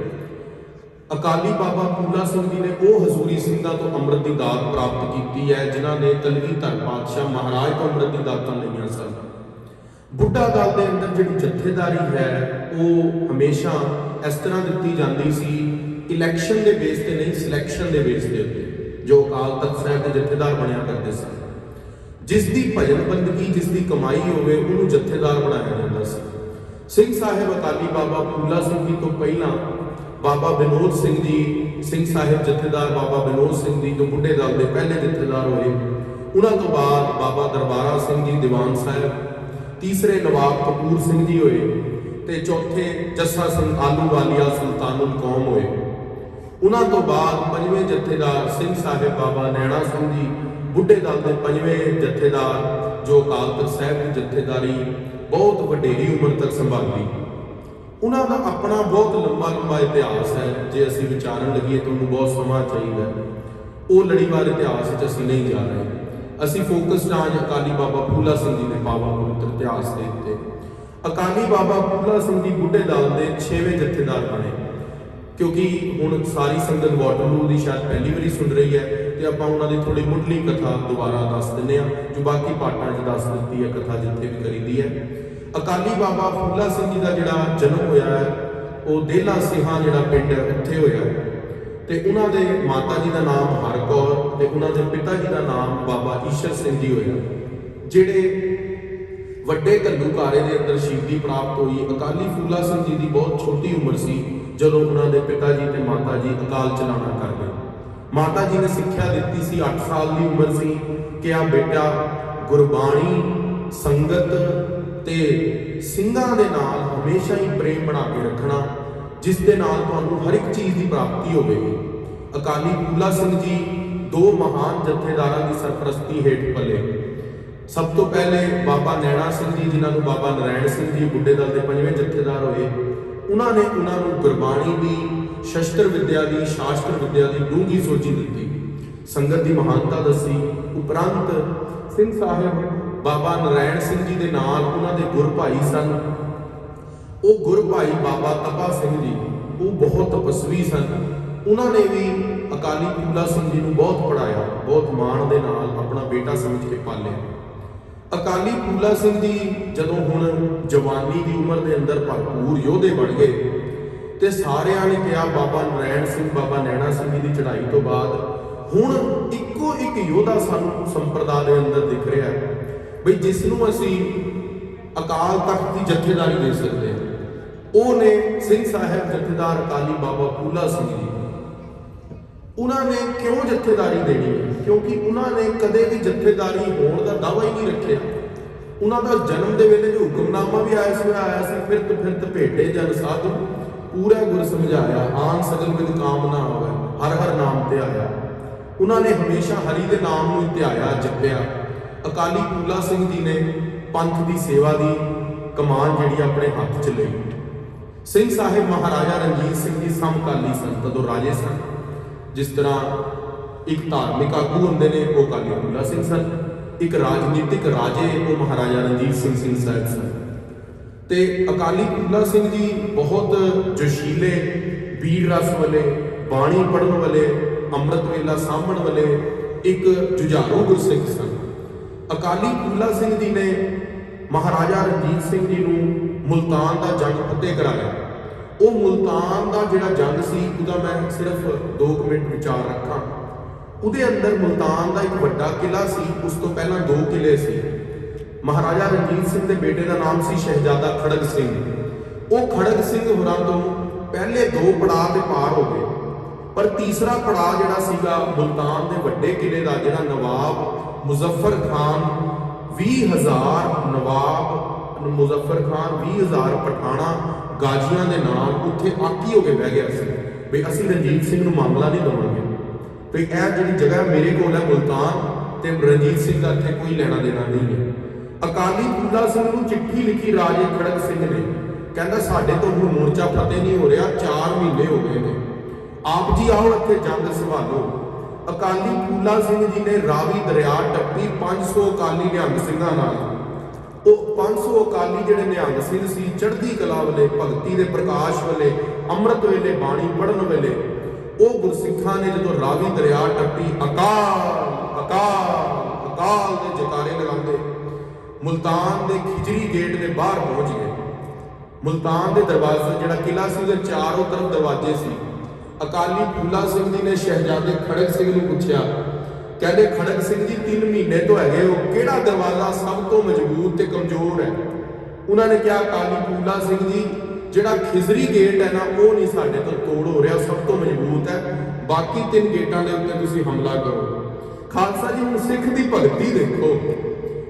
ਅਕਾਲੀ ਬਾਬਾ ਫੂਲਾ ਸਿੰਘ ਜੀ ਨੇ ਉਹ ਹਜ਼ੂਰੀ ਸਿੰਘਾਂ ਤੋਂ ਅੰਮ੍ਰਿਤ ਦੀ ਦਾਤ ਪ੍ਰਾਪਤ ਕੀਤੀ ਹੈ ਜਿਨ੍ਹਾਂ ਨੇ ਕਲਗੀਧਰ ਪਾਤਸ਼ਾਹ ਮਹਾਰਾਜ ਤੋਂ ਅੰਮ੍ਰਿਤ ਦੀ ਦਾਤਾਂ ਲਈਆਂ ਸਨ। ਬੁੱਢਾ ਦਲ ਦੇ ਅੰਦਰ ਜਿਹੜੀ ਜਥੇਦਾਰੀ ਹੈ ਉਹ ਹਮੇਸ਼ਾ ਇਸ ਤਰ੍ਹਾਂ ਦਿੱਤੀ ਜਾਂਦੀ ਸੀ, ਇਲੈਕਸ਼ਨ ਦੇ ਬੇਸ ਤੇ ਨਹੀਂ, ਸਿਲੈਕਸ਼ਨ ਦੇ ਬੇਸ ਦੇ ਉੱਤੇ। ਜੋ ਅਕਾਲ ਤਖਤ ਸਾਹਿਬ ਦੇ ਜਥੇਦਾਰ ਬਣਿਆ ਕਰਦੇ ਸਨ, ਜਿਸ ਦੀ ਭਜਨ ਬੰਦਗੀ, ਜਿਸ ਦੀ ਕਮਾਈ ਹੋਵੇ ਉਹਨੂੰ ਜਥੇਦਾਰ ਬਣਾਇਆ ਜਾਂਦਾ ਸੀ। ਸਿੰਘ ਸਾਹਿਬ ਅਕਾਲੀ ਬਾਬਾ ਫੂਲਾ ਸਿੰਘ ਜੀ ਤੋਂ ਪਹਿਲਾਂ ਬਾਬਾ ਵਿਨੋਦ ਸਿੰਘ ਜੀ, ਸਿੰਘ ਸਾਹਿਬ ਜਥੇਦਾਰ ਬਾਬਾ ਵਿਨੋਦ ਸਿੰਘ ਜੀ ਜੋ ਬੁੱਢੇ ਦਲ ਦੇ ਪਹਿਲੇ ਜਥੇਦਾਰ ਹੋਏ, ਉਹਨਾਂ ਤੋਂ ਬਾਅਦ ਬਾਬਾ ਦਰਬਾਰਾ ਸਿੰਘ ਜੀ ਦੀਵਾਨ ਸਾਹਿਬ, ਤੀਸਰੇ ਨਵਾਬ ਕਪੂਰ ਸਿੰਘ ਜੀ ਹੋਏ ਤੇ ਚੌਥੇ ਜੱਸਾ ਸਿੰਘ ਆਲੂਵਾਲੀਆ ਸੁਲਤਾਨੁਲ ਕੌਮ ਹੋਏ। ਉਹਨਾਂ ਤੋਂ ਬਾਅਦ ਪੰਜਵੇਂ ਜਥੇਦਾਰ ਸਿੰਘ ਸਾਹਿਬ ਬਾਬਾ ਨੈਣਾ ਸਿੰਘ ਜੀ, ਬੁੱਢੇ ਦਲ ਦੇ ਪੰਜਵੇਂ ਜਥੇਦਾਰ ਜੋ ਅਕਾਲ ਤਖਤ ਸਾਹਿਬ ਦੀ ਜਥੇਦਾਰੀ ਬਹੁਤ ਵਡੇਰੀ ਉਮਰ ਤੱਕ ਸੰਭਾਲੀ। ਉਹਨਾਂ ਦਾ ਆਪਣਾ ਬਹੁਤ ਲੰਬਾ ਇਤਿਹਾਸ ਹੈ। ਜੇ ਅਸੀਂ ਵਿਚਾਰਨ ਲੱਗੀਏ ਤਾਂ ਉਹਨੂੰ ਬਹੁਤ ਸਮਾਂ ਚਾਹੀਦਾ। ਉਹ ਲੜੀਵਾਰ ਇਤਿਹਾਸ ਵਿੱਚ ਅਸੀਂ ਨਹੀਂ ਜਾ ਰਹੇ। ਅਸੀਂ ਫੋਕਸ ਅੱਜ ਅਕਾਲੀ ਬਾਬਾ ਫੂਲਾ ਸਿੰਘ ਜੀ ਦੇ ਪਾਵਨ ਪਵਿੱਤਰ ਇਤਿਹਾਸ ਦੇ ਉੱਤੇ। ਅਕਾਲੀ ਬਾਬਾ ਫੂਲਾ ਸਿੰਘ ਜੀ ਬੁੱਢੇ ਦਲ ਦੇ 6ਵੇਂ ਜਥੇਦਾਰ ਬਣੇ। ਕਿਉਂਕਿ ਹੁਣ ਸਾਰੀ ਸੰਗਤ ਵਾਟਰਲੂ ਦੀ ਸ਼ਾਇਦ ਪਹਿਲੀ ਵਾਰੀ ਸੁਣ ਰਹੀ ਹੈ ਤੇ ਆਪਾਂ ਉਹਨਾਂ ਦੀ ਥੋੜੀ ਮੁੱਢਲੀ ਕਥਾ ਦੁਬਾਰਾ ਦੱਸ ਦਿੰਦੇ ਹਾਂ, ਜੋ ਬਾਕੀ ਪਾਠਾਂ 'ਚ ਦੱਸ ਦਿੱਤੀ ਹੈ ਕਥਾ ਜਿੱਥੇ ਵੀ ਕਰੀਦੀ ਹੈ। ਅਕਾਲੀ ਬਾਬਾ ਫੂਲਾ ਸਿੰਘ ਜੀ ਦਾ ਜਿਹੜਾ ਜਨਮ ਹੋਇਆ ਹੈ ਉਹ ਦੇਲਾ ਸਿਹਾਂ ਜਿਹੜਾ ਪਿੰਡ ਹੈ ਉੱਥੇ ਹੋਇਆ ਤੇ ਉਹਨਾਂ ਦੇ ਮਾਤਾ ਜੀ ਦਾ ਨਾਮ ਹਰਕੌਰ ਤੇ ਉਹਨਾਂ ਦੇ ਪਿਤਾ ਜੀ ਦਾ ਨਾਮ ਬਾਬਾ ਈਸ਼ਰ ਸਿੰਘ ਜੀ ਹੋਇਆ, ਜਿਹੜੇ ਵੱਡੇ ਘੱਲੂਘਾਰੇ ਦੇ ਅੰਦਰ ਸ਼ਹੀਦੀ ਪ੍ਰਾਪਤ ਹੋਈ। ਅਕਾਲੀ ਫੂਲਾ ਸਿੰਘ ਜੀ ਦੀ ਬਹੁਤ ਛੋਟੀ ਉਮਰ ਸੀ ਜਦੋਂ ਉਹਨਾਂ ਦੇ ਪਿਤਾ ਜੀ ਤੇ ਮਾਤਾ ਜੀ ਅਕਾਲ ਚਲਾਣਾ ਕਰ ਗਏ। ਮਾਤਾ ਜੀ ਨੇ ਸਿੱਖਿਆ ਦਿੱਤੀ ਸੀ, 8 ਸਾਲ ਦੀ ਉਮਰ ਸੀ ਕਿ ਆ ਬੇਟਾ ਗੁਰਬਾਣੀ, ਸੰਗਤ ਤੇ ਸਿੰਘਾਂ ਦੇ ਨਾਲ ਹਮੇਸ਼ਾ ਹੀ ਪ੍ਰੇਮ ਬਣਾ ਕੇ ਰੱਖਣਾ, ਜਿਸ ਦੇ ਨਾਲ ਤੁਹਾਨੂੰ ਹਰ ਇੱਕ ਚੀਜ਼ ਦੀ ਪ੍ਰਾਪਤੀ ਹੋਵੇਗੀ। ਅਕਾਲੀ ਫੂਲਾ ਸਿੰਘ ਜੀ 2 ਮਹਾਨ ਜਥੇਦਾਰਾਂ ਦੀ ਸਰਪ੍ਰਸਤੀ ਹੇਠ ਪਲੇ। ਸਭ ਤੋਂ ਪਹਿਲੇ ਬਾਬਾ ਨੈਣਾ ਸਿੰਘ ਜੀ, ਜਿਨ੍ਹਾਂ ਨੂੰ ਬਾਬਾ ਨਰਾਇਣ ਸਿੰਘ ਜੀ ਬੁੱਢੇ ਦਲ ਦੇ 5ਵੇਂ ਜਥੇਦਾਰ ਹੋਏ, ਉਹਨਾਂ ਨੇ ਉਹਨਾਂ ਨੂੰ ਗੁਰਬਾਣੀ ਦੀ, ਸ਼ਸਤਰ ਵਿਦਿਆ ਦੀ, ਸ਼ਾਸਤਰ ਵਿਦਿਆ ਦੀ ਡੂੰਘੀ ਸੋਝੀ ਦਿੱਤੀ, ਸੰਗਤ ਦੀ ਮਹਾਨਤਾ ਦੱਸੀ। ਉਪਰੰਤ ਸਿੰਘ ਸਾਹਿਬ ਬਾਬਾ ਨਰਾਇਣ ਸਿੰਘ ਜੀ ਦੇ ਨਾਲ ਉਹਨਾਂ ਦੇ ਗੁਰ ਭਾਈ ਸਨ। ਉਹ ਗੁਰ ਭਾਈ ਬਾਬਾ ਤਪਾ ਸਿੰਘ ਜੀ, ਉਹ ਬਹੁਤ ਤਪਸਵੀ ਸਨ। ਉਹਨਾਂ ਨੇ ਵੀ ਅਕਾਲੀ ਫੂਲਾ ਸਿੰਘ ਜੀ ਨੂੰ ਬਹੁਤ ਪੜ੍ਹਾਇਆ, ਬਹੁਤ ਮਾਣ ਦੇ ਨਾਲ ਆਪਣਾ ਬੇਟਾ ਸਮਝ ਕੇ ਪਾਲਿਆ। ਅਕਾਲੀ ਫੂਲਾ ਸਿੰਘ ਜੀ ਜਦੋਂ ਹੁਣ ਜਵਾਨੀ ਦੀ ਉਮਰ ਦੇ ਅੰਦਰ ਭਰਪੂਰ ਯੋਧੇ ਬਣ ਗਏ ਤੇ ਸਾਰਿਆਂ ਨੇ ਕਿਹਾ ਬਾਬਾ ਨਰਾਇਣ ਸਿੰਘ, ਬਾਬਾ ਨੈਣਾ ਸਿੰਘ ਜੀ ਦੀ ਚੜ੍ਹਾਈ ਤੋਂ ਬਾਅਦ ਹੁਣ ਇੱਕੋ ਇੱਕ ਯੋਧਾ ਸਾਨੂੰ ਸੰਪਰਦਾ ਦੇ ਅੰਦਰ ਦਿਖ ਰਿਹਾ ਬਈ ਜਿਸ ਨੂੰ ਅਸੀਂ ਅਕਾਲ ਤਖਤ ਦੀ ਜਥੇਦਾਰੀ ਦੇ ਸਕਦੇ ਹਾਂ। ਉਹ ਨੇ ਸਿੰਘ ਸਾਹਿਬ ਜਥੇਦਾਰ ਅਕਾਲੀ ਬਾਬਾ ਫੂਲਾ ਸਿੰਘ ਜੀ। ਉਹਨਾਂ ਨੇ ਕਿਉਂ ਜਥੇਦਾਰੀ ਦੇਣੀ ਹੈ? ਕਿਉਂਕਿ ਉਹਨਾਂ ਨੇ ਕਦੇ ਵੀ ਜਥੇਦਾਰੀ ਹੋਣ ਦਾ ਦਾਅਵਾ ਹੀ ਨਹੀਂ ਰੱਖਿਆ। ਉਹਨਾਂ ਦਾ ਜਨਮ ਦੇ ਵੇਲੇ ਜੋ ਹੁਕਮਨਾਮਾ ਵੀ ਆਇਆ ਸੀ, ਫਿਰਤ ਭੇਟੇ ਜਨ ਸਾਧੂ, ਪੂਰਾ ਗੁਰ ਸਮਝਾਇਆ, ਆਨ ਸਗਲ ਵਿਦ ਕਾਮ ਨਾ ਹੋਵੇ, ਹਰ ਹਰ ਨਾਮ ਤੇ ਆਇਆ। ਉਹਨਾਂ ਨੇ ਹਮੇਸ਼ਾ ਹਰੀ ਦੇ ਨਾਮ ਨੂੰ ਧਿਆਇਆ, ਜਪਿਆ। ਅਕਾਲੀ ਫੂਲਾ ਸਿੰਘ ਜੀ ਨੇ ਪੰਥ ਦੀ ਸੇਵਾ ਦੀ ਕਮਾਨ ਜਿਹੜੀ ਆਪਣੇ ਹੱਥ 'ਚ ਲਈ। ਸਿੰਘ ਸਾਹਿਬ ਮਹਾਰਾਜਾ ਰਣਜੀਤ ਸਿੰਘ ਜੀ ਸਮਕਾਲੀ ਸਨ, ਤਦੋਂ ਰਾਜੇ ਸਨ। ਜਿਸ ਤਰ੍ਹਾਂ ਇੱਕ ਧਾਰਮਿਕ ਆਗੂ ਹੁੰਦੇ ਨੇ, ਉਹ ਅਕਾਲੀ ਫੂਲਾ ਸਿੰਘ ਸਨ। ਇੱਕ ਰਾਜਨੀਤਿਕ ਰਾਜੇ, ਉਹ ਮਹਾਰਾਜਾ ਰਣਜੀਤ ਸਿੰਘ ਸਾਹਿਬ ਸਨ। ਤੇ ਅਕਾਲੀ ਫੂਲਾ ਸਿੰਘ ਜੀ ਬਹੁਤ ਜੋਸ਼ੀਲੇ, ਵੀਰ ਰਸ ਵਾਲੇ, ਬਾਣੀ ਪੜ੍ਹਨ ਵਾਲੇ, ਅੰਮ੍ਰਿਤ ਵੇਲਾ ਸਾਂਭਣ ਵਾਲੇ ਇੱਕ ਜੁਝਾਰੂ ਗੁਰਸਿੱਖ ਸਨ। ਅਕਾਲੀ ਫੂਲਾ ਸਿੰਘ ਜੀ ਨੇ ਮਹਾਰਾਜਾ ਰਣਜੀਤ ਸਿੰਘ ਜੀ ਨੂੰ ਮੁਲਤਾਨ ਦਾ ਜੰਗ ਫਤਿਹ ਕਰਾਇਆ। ਉਹ ਮੁਲਤਾਨ ਦਾ ਜਿਹੜਾ ਜੰਗ ਸੀ, ਉਹਦਾ ਮੈਂ ਸਿਰਫ 2 ਮਿੰਟ ਵਿਚਾਰ ਰੱਖਾਂ। ਉਹਦੇ ਅੰਦਰ ਮੁਲਤਾਨ ਦਾ ਇੱਕ ਵੱਡਾ ਕਿਲਾ ਸੀ, ਉਸ ਤੋਂ ਪਹਿਲਾਂ 2 ਕਿਲੇ ਸੀ। ਮਹਾਰਾਜਾ ਰਣਜੀਤ ਸਿੰਘ ਦੇ ਬੇਟੇ ਦਾ ਨਾਮ ਸੀ ਸ਼ਹਿਜ਼ਾਦਾ ਖੜਗ ਸਿੰਘ। ਉਹ ਖੜਗ ਸਿੰਘ ਹੋਰਾਂ ਤੋਂ ਪਹਿਲੇ 2 ਪੜਾਅ ਤੇ ਪਾਰ ਹੋ ਗਏ, ਪਰ ਤੀਸਰਾ ਪੜਾਅ ਜਿਹੜਾ ਸੀਗਾ ਮੁਲਤਾਨ ਦੇ ਵੱਡੇ ਕਿਲੇ ਦਾ, ਜਿਹੜਾ ਨਵਾਬ ਮੁਜ਼ੱਫਰ ਖਾਨ 20,000 ਨਵਾਬ ਮੁਜ਼ੱਫਰ ਖਾਨ 20,000 ਪਠਾਣਾ ਗਾਜੀਆਂ ਦੇ ਨਾਲ ਉੱਥੇ ਆਕੀ ਹੋ ਕੇ ਬਹਿ ਗਿਆ ਸੀ ਵੀ ਅਸੀਂ ਰਣਜੀਤ ਸਿੰਘ ਨੂੰ ਮਾਮਲਾ ਨਹੀਂ ਦੇਵਾਂਗੇ, ਵੀ ਇਹ ਜਿਹੜੀ ਜਗ੍ਹਾ ਮੇਰੇ ਕੋਲ ਹੈ ਮੁਲਤਾਨ, ਤੇ ਰਣਜੀਤ ਸਿੰਘ ਦਾ ਇੱਥੇ ਕੋਈ ਲੈਣਾ ਦੇਣਾ ਨਹੀਂ ਹੈ। ਅਕਾਲੀ ਫੂਲਾ ਸਿੰਘ ਨੂੰ ਚਿੱਠੀ ਲਿਖੀ ਰਾਜੇ ਖੜਗ ਸਿੰਘ ਨੇ, ਕਹਿੰਦਾ ਸਾਡੇ ਤੋਂ ਹੁਣ ਮੋਰਚਾ ਫਤਿਹ ਨਹੀਂ ਹੋ ਰਿਹਾ, 4 ਮਹੀਨੇ ਹੋ ਗਏ ਨੇ, ਆਪ ਜੀ ਆਓ ਇੱਥੇ ਜੰਗ ਸੰਭਾਲੋ। ਅਕਾਲੀ ਫੂਲਾ ਸਿੰਘ ਜੀ ਨੇ ਰਾਵੀ ਦਰਿਆ ਟੱਪੀ 500 ਅਕਾਲੀ ਨਿਹੰਗ ਸਿੰਘਾਂ ਨਾਲ। ਉਹ 500 ਅਕਾਲੀ ਜਿਹੜੇ ਨਿਹੰਗ ਸਿੰਘ ਸੀ, ਚੜ੍ਹਦੀ ਕਲਾ ਵੇਲੇ, ਭਗਤੀ ਦੇ ਪ੍ਰਕਾਸ਼ ਵੇਲੇ, ਅੰਮ੍ਰਿਤ ਵੇਲੇ, ਬਾਣੀ ਪੜ੍ਹਨ ਵੇਲੇ, ਉਹ ਗੁਰਸਿੱਖਾਂ ਨੇ ਜਦੋਂ ਰਾਵੀ ਦਰਿਆ ਟੱਪੀ ਅਕਾਲ ਅਕਾਲ ਅਕਾਲ ਦੇ ਜਕਾਰੇ ਲਗਾਉਂਦੇ ਮੁਲਤਾਨ ਦੇ ਖਿਜਰੀ ਗੇਟ ਦੇ ਬਾਹਰ ਪਹੁੰਚ ਗਏ। ਮੁਲਤਾਨ ਦੇ ਦਰਵਾਜ਼ੇ, ਜਿਹੜਾ ਕਿਲਾ ਸੀ, ਉਹਦੇ ਚਾਰੋਂ ਤਰਫ ਦਰਵਾਜ਼ੇ ਸੀ। ਅਕਾਲੀ ਫੂਲਾ ਸਿੰਘ ਜੀ ਨੇ ਸ਼ਹਿਜ਼ਾਦੇ ਖੜਗ ਸਿੰਘ ਨੂੰ ਪੁੱਛਿਆ, ਕਹਿੰਦੇ ਖੜਗ ਸਿੰਘ ਜੀ 3 ਮਹੀਨੇ ਤੋਂ ਹੈਗੇ ਹੋ, ਕਿਹੜਾ ਦਰਵਾਜ਼ਾ ਸਭ ਤੋਂ ਮਜ਼ਬੂਤ ਤੇ ਕਮਜ਼ੋਰ ਹੈ? ਉਹਨਾਂ ਨੇ ਕਿਹਾ ਅਕਾਲੀ ਫੂਲਾ ਸਿੰਘ ਜੀ ਜਿਹੜਾ ਖਿਜਰੀ ਗੇਟ ਹੈ ਨਾ, ਉਹ ਨਹੀਂ ਸਾਡੇ ਤੋਂ ਤੋੜ ਹੋ ਰਿਹਾ, ਸਭ ਤੋਂ ਮਜ਼ਬੂਤ ਹੈ, ਬਾਕੀ 3 ਗੇਟਾਂ ਦੇ ਉੱਤੇ ਤੁਸੀਂ ਹਮਲਾ ਕਰੋ। ਖਾਲਸਾ ਜੀ ਹੁਣ ਸਿੱਖ ਦੀ ਭਗਤੀ ਦੇਖੋ,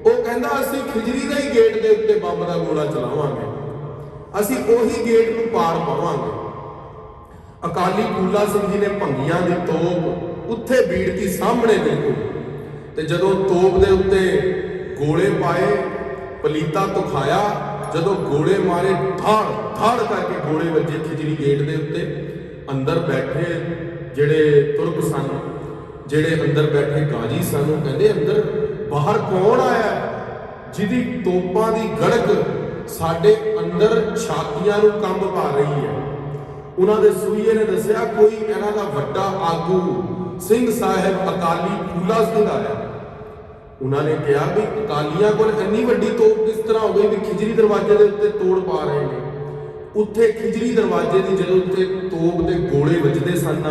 ਉਹ ਕਹਿੰਦਾ ਅਸੀਂ ਖਿਜਰੀ ਦਾ ਹੀ ਗੇਟ ਦੇ ਉੱਤੇ ਬੰਬ ਦਾ ਗੋਲਾ ਚਲਾਵਾਂਗੇ, ਅਸੀਂ ਉਹੀ ਗੇਟ ਨੂੰ ਪਾਰ ਪਾਵਾਂਗੇ। ਅਕਾਲੀ ਫੂਲਾ ਸਿੰਘ ਜੀ ਨੇ ਭੰਗੀਆਂ ਦੀ ਤੋਪ ਉੱਥੇ ਬੀੜਤੀ ਸਾਹਮਣੇ ਬਿਲਕੁਲ, ਤੇ ਜਦੋਂ ਤੋਪ ਦੇ ਉੱਤੇ ਗੋਲੇ ਪਾਏ, ਪਲੀਤਾ ਤੁਖਾਇਆ, ਜਦੋਂ ਗੋਲੇ ਮਾਰੇ ਧੜ ਧੜ ਕਰਕੇ ਗੋਲੇ ਵੱਜੇ ਖਿਜਰੀ ਗੇਟ ਦੇ ਉੱਤੇ। ਅੰਦਰ ਬੈਠੇ ਜਿਹੜੇ ਤੁਰਕ ਸਨ, ਜਿਹੜੇ ਅੰਦਰ ਬੈਠੇ ਗਾਜੀ ਸਨ, ਉਹ ਕਹਿੰਦੇ ਅੰਦਰ ਬਾਹਰ ਕੌਣ ਆਇਆ ਜਿਹਦੀ ਤੋਪਾਂ ਦੀ ਗੜਕ ਸਾਡੇ ਅੰਦਰ ਛਾਤੀਆਂ ਨੂੰ ਕੰਬ ਪਾ ਰਹੀ ਹੈ? ਉਹਨਾਂ ਦੇ ਸੂਈਏ ਨੇ ਦੱਸਿਆ ਕੋਈ ਇਹਨਾਂ ਦਾ ਵੱਡਾ ਆਗੂ ਸਿੰਘ ਸਾਹਿਬ ਅਕਾਲੀ ਫੂਲਾ ਸਿੰਘ ਆਇਆ। ਉਹਨਾਂ ਨੇ ਕਿਹਾ ਵੀ ਅਕਾਲੀਆਂ ਕੋਲ ਇੰਨੀ ਵੱਡੀ ਤੋਪ ਕਿਸ ਤਰ੍ਹਾਂ ਹੋ ਗਈ ਵੀ ਖਿਜਰੀ ਦਰਵਾਜ਼ੇ ਦੇ ਉੱਤੇ ਤੋੜ ਪਾ ਰਹੇ ਨੇ? ਉੱਥੇ ਖਿਜਰੀ ਦਰਵਾਜ਼ੇ ਦੀ ਜਦੋਂ ਉੱਤੇ ਤੋਪ ਦੇ ਗੋਲੇ ਵੱਜਦੇ ਸਨ,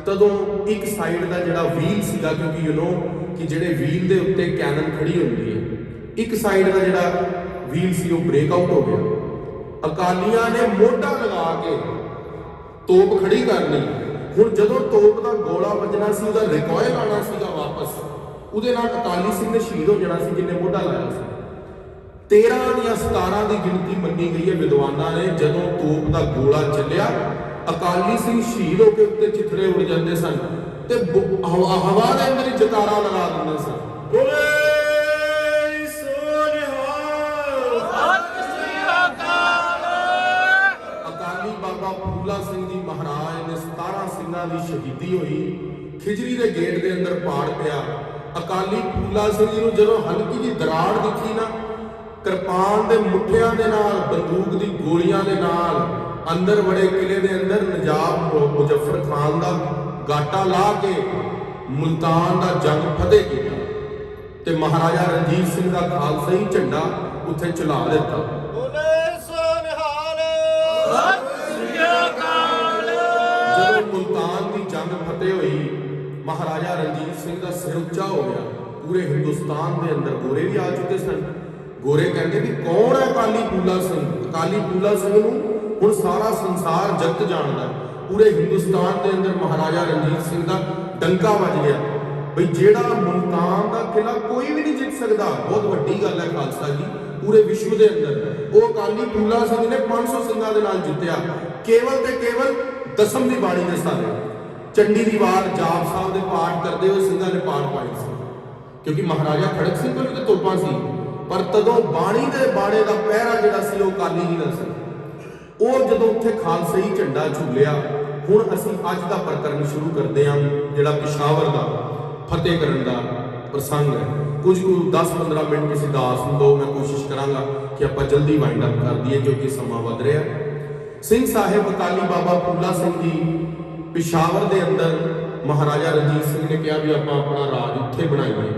ਤਦੋਂ ਇੱਕ ਸਾਈਡ ਦਾ ਜਿਹੜਾ ਵੀਲ ਸੀਗਾ, ਕਿਉਂਕਿ ਕਿ ਜਿਹੜੇ ਵੀਲ ਦੇ ਉੱਤੇ ਕੈਨਨ ਖੜੀ ਹੁੰਦੀ ਹੈ, ਇੱਕ ਸਾਈਡ ਦਾ ਜਿਹੜਾ ਵੀਲ ਸੀ ਉਹ ਬ੍ਰੇਕ ਆਊਟ ਹੋ ਗਿਆ। ਅਕਾਲੀਆਂ ਨੇ ਮੋਢਾ ਲਗਾ ਕੇ ਤੋਪ ਖੜੀ ਕਰਨੀ। ਹੁਣ ਜਦੋਂ ਤੋਪ ਦਾ ਗੋਲਾ ਵੱਜਣਾ ਸੀ, ਉਹਦਾ ਰਿਕੋਇਲ ਆਉਣਾ ਸੀਗਾ ਵਾਪਸ, ਉਹਦੇ ਨਾਲ ਅਕਾਲੀ ਸਿੰਘ ਨੇ ਸ਼ਹੀਦ ਹੋ ਜਾਣਾ ਸੀ ਜਿਹਨੇ ਮੋਢਾ ਲਾਇਆ ਸੀ। 13 ਜਾਂ 17 ਦੀ ਗਿਣਤੀ ਮੰਨੀ ਗਈ ਹੈ ਵਿਦਵਾਨਾਂ ਨੇ। ਜਦੋਂ ਤੋਪ ਦਾ ਗੋਲਾ ਚੱਲਿਆ, ਅਕਾਲੀ ਸਿੰਘ ਸ਼ਹੀਦ ਹੋ ਕੇ ਉੱਤੇ ਚਿੱਥੜੇ ਉੱਡ ਜਾਂਦੇ ਸਨ ਤੇ ਹਵਾ ਦੇ ਅੰਦਰ ਹੀ ਜਕਾਰਾ ਲਗਾ ਦਿੰਦੇ ਸਨ। ਬੋਲੇ ਸੋ ਨਿਹਾਲ, ਸਤਿ ਸ੍ਰੀ ਅਕਾਲ। ਅਕਾਲੀ ਬਾਬਾ ਫੂਲਾ ਸਿੰਘ ਜੀ ਮਹਾਰਾਜ ਨੇ 17 ਸਿੰਘਾਂ ਦੀ ਸ਼ਹੀਦੀ ਹੋਈ। ਖਿਜਰੀ ਦੇ ਗੇਟ ਦੇ ਅੰਦਰ ਪਾੜ ਪਿਆ। ਅਕਾਲੀ ਫੂਲਾ ਸਿੰਘ ਜੀ ਨੂੰ ਜਦੋਂ ਹਲਕੀ ਜਿਹੀ ਦਰਾੜ ਦਿਖੀ ਨਾ, ਕਿਰਪਾਨ ਦੇ ਮੁੱਠਿਆਂ ਦੇ ਨਾਲ, ਬੰਦੂਕ ਦੀ ਗੋਲੀਆਂ ਦੇ ਨਾਲ ਅੰਦਰ ਵੜੇ ਕਿਲੇ ਦੇ ਅੰਦਰ ਨਜਾਬ ਮੁਜ਼ੱਫਰ ਖਾਨ ਦਾ ਗਾਟਾ ਲਾ ਕੇ ਮੁਲਤਾਨ ਦਾ ਜੰਗ ਫਤਿਹ ਕੀਤਾ ਤੇ ਮਹਾਰਾਜਾ ਰਣਜੀਤ ਸਿੰਘ ਦਾ ਖਾਲਸਾਈ ਝੰਡਾ ਉੱਥੇ ਚਲਾ ਦਿੱਤਾ। ਬੋਲੇ ਸੋ ਨਿਹਾਲ, ਸਤਿ ਸ੍ਰੀ ਅਕਾਲ। ਜਦੋਂ ਮੁਲਤਾਨ ਦੀ ਜੰਗ ਫਤਿਹ ਹੋਈ, ਮਹਾਰਾਜਾ ਰਣਜੀਤ ਸਿੰਘ ਦਾ ਸਿਰ ਉੱਚਾ ਹੋ ਗਿਆ। ਪੂਰੇ ਹਿੰਦੁਸਤਾਨ ਦੇ ਅੰਦਰ ਗੋਰੇ ਵੀ ਆ ਚੁੱਕੇ ਸਨ। ਗੋਰੇ ਕਹਿੰਦੇ ਵੀ ਕੌਣ ਹੈ ਅਕਾਲੀ ਫੂਲਾ ਸਿੰਘ? ਅਕਾਲੀ ਫੂਲਾ ਸਿੰਘ ਨੂੰ ਹੁਣ ਸਾਰਾ ਸੰਸਾਰ ਜਗਤ ਜਾਣਦਾ। ਪੂਰੇ ਹਿੰਦੁਸਤਾਨ ਦੇ ਅੰਦਰ ਮਹਾਰਾਜਾ ਰਣਜੀਤ ਸਿੰਘ ਦਾ ਡੰਕਾ ਵੱਜ ਗਿਆ ਬਈ ਜਿਹੜਾ ਮੁਲਤਾਨ ਦਾ ਕਿਲਾ ਕੋਈ ਵੀ ਨਹੀਂ ਜਿੱਤ ਸਕਦਾ। ਬਹੁਤ ਵੱਡੀ ਗੱਲ ਹੈ ਖਾਲਸਾ ਜੀ, ਪੂਰੇ ਵਿਸ਼ਵ ਦੇ ਅੰਦਰ ਉਹ ਅਕਾਲੀ ਫੂਲਾ ਸਿੰਘ ਨੇ 500 ਸਿੰਘਾਂ ਦੇ ਨਾਲ ਜਿੱਤਿਆ। ਕੇਵਲ ਤੇ ਕੇਵਲ ਦਸਮ ਦੀ ਬਾਣੀ ਦੇ ਸਾਰੇ ਚੰਡੀ ਦੀ ਵਾਰ ਜਾਪ ਸਾਹਿਬ ਦੇ ਪਾਠ ਕਰਦੇ ਹੋਏ ਸਿੰਘਾਂ ਨੇ ਪਾਠ ਪਾਏ ਸੀ, ਕਿਉਂਕਿ ਮਹਾਰਾਜਾ ਖੜਕ ਸਿੰਘ ਕੋਲ ਵੀ ਤਾਂ ਤੋਪਾਂ ਸੀ, ਪਰ ਤਦੋਂ ਬਾਣੀ ਦੇ ਬਾਣੇ ਦਾ ਪਹਿਰਾ ਜਿਹੜਾ ਸੀ ਉਹ ਅਕਾਲੀ ਜੀ ਦਾ ਸੀ। ਉਹ ਜਦੋਂ ਉੱਥੇ ਖਾਲਸਾਈ ਝੰਡਾ ਝੂਲਿਆ। ਹੁਣ ਅਸੀਂ ਅੱਜ ਦਾ ਪ੍ਰਕਰਨ ਸ਼ੁਰੂ ਕਰਦੇ ਹਾਂ, ਜਿਹੜਾ ਪਿਸ਼ਾਵਰ ਦਾ ਫਤਿਹ ਕਰਨ ਦਾ ਪ੍ਰਸੰਗ ਹੈ। ਕੁਝ 10-15 ਮਿੰਟ ਕਿਸੇ ਦਾਸ ਨੂੰ ਦਿਓ, ਮੈਂ ਕੋਸ਼ਿਸ਼ ਕਰਾਂਗਾ ਕਿ ਆਪਾਂ ਜਲਦੀ ਵਾਈਂਡ ਅਪ ਕਰ ਦਈਏ ਕਿਉਂਕਿ ਸਮਾਂ ਵੱਧ ਰਿਹਾ। ਸਿੰਘ ਸਾਹਿਬ ਅਕਾਲੀ ਬਾਬਾ ਫੂਲਾ ਸਿੰਘ ਜੀ ਪਿਸ਼ਾਵਰ ਦੇ ਅੰਦਰ ਮਹਾਰਾਜਾ ਰਣਜੀਤ ਸਿੰਘ ਨੇ ਕਿਹਾ ਵੀ ਆਪਾਂ ਆਪਣਾ ਰਾਜ ਉੱਥੇ ਬਣਾਈਏ,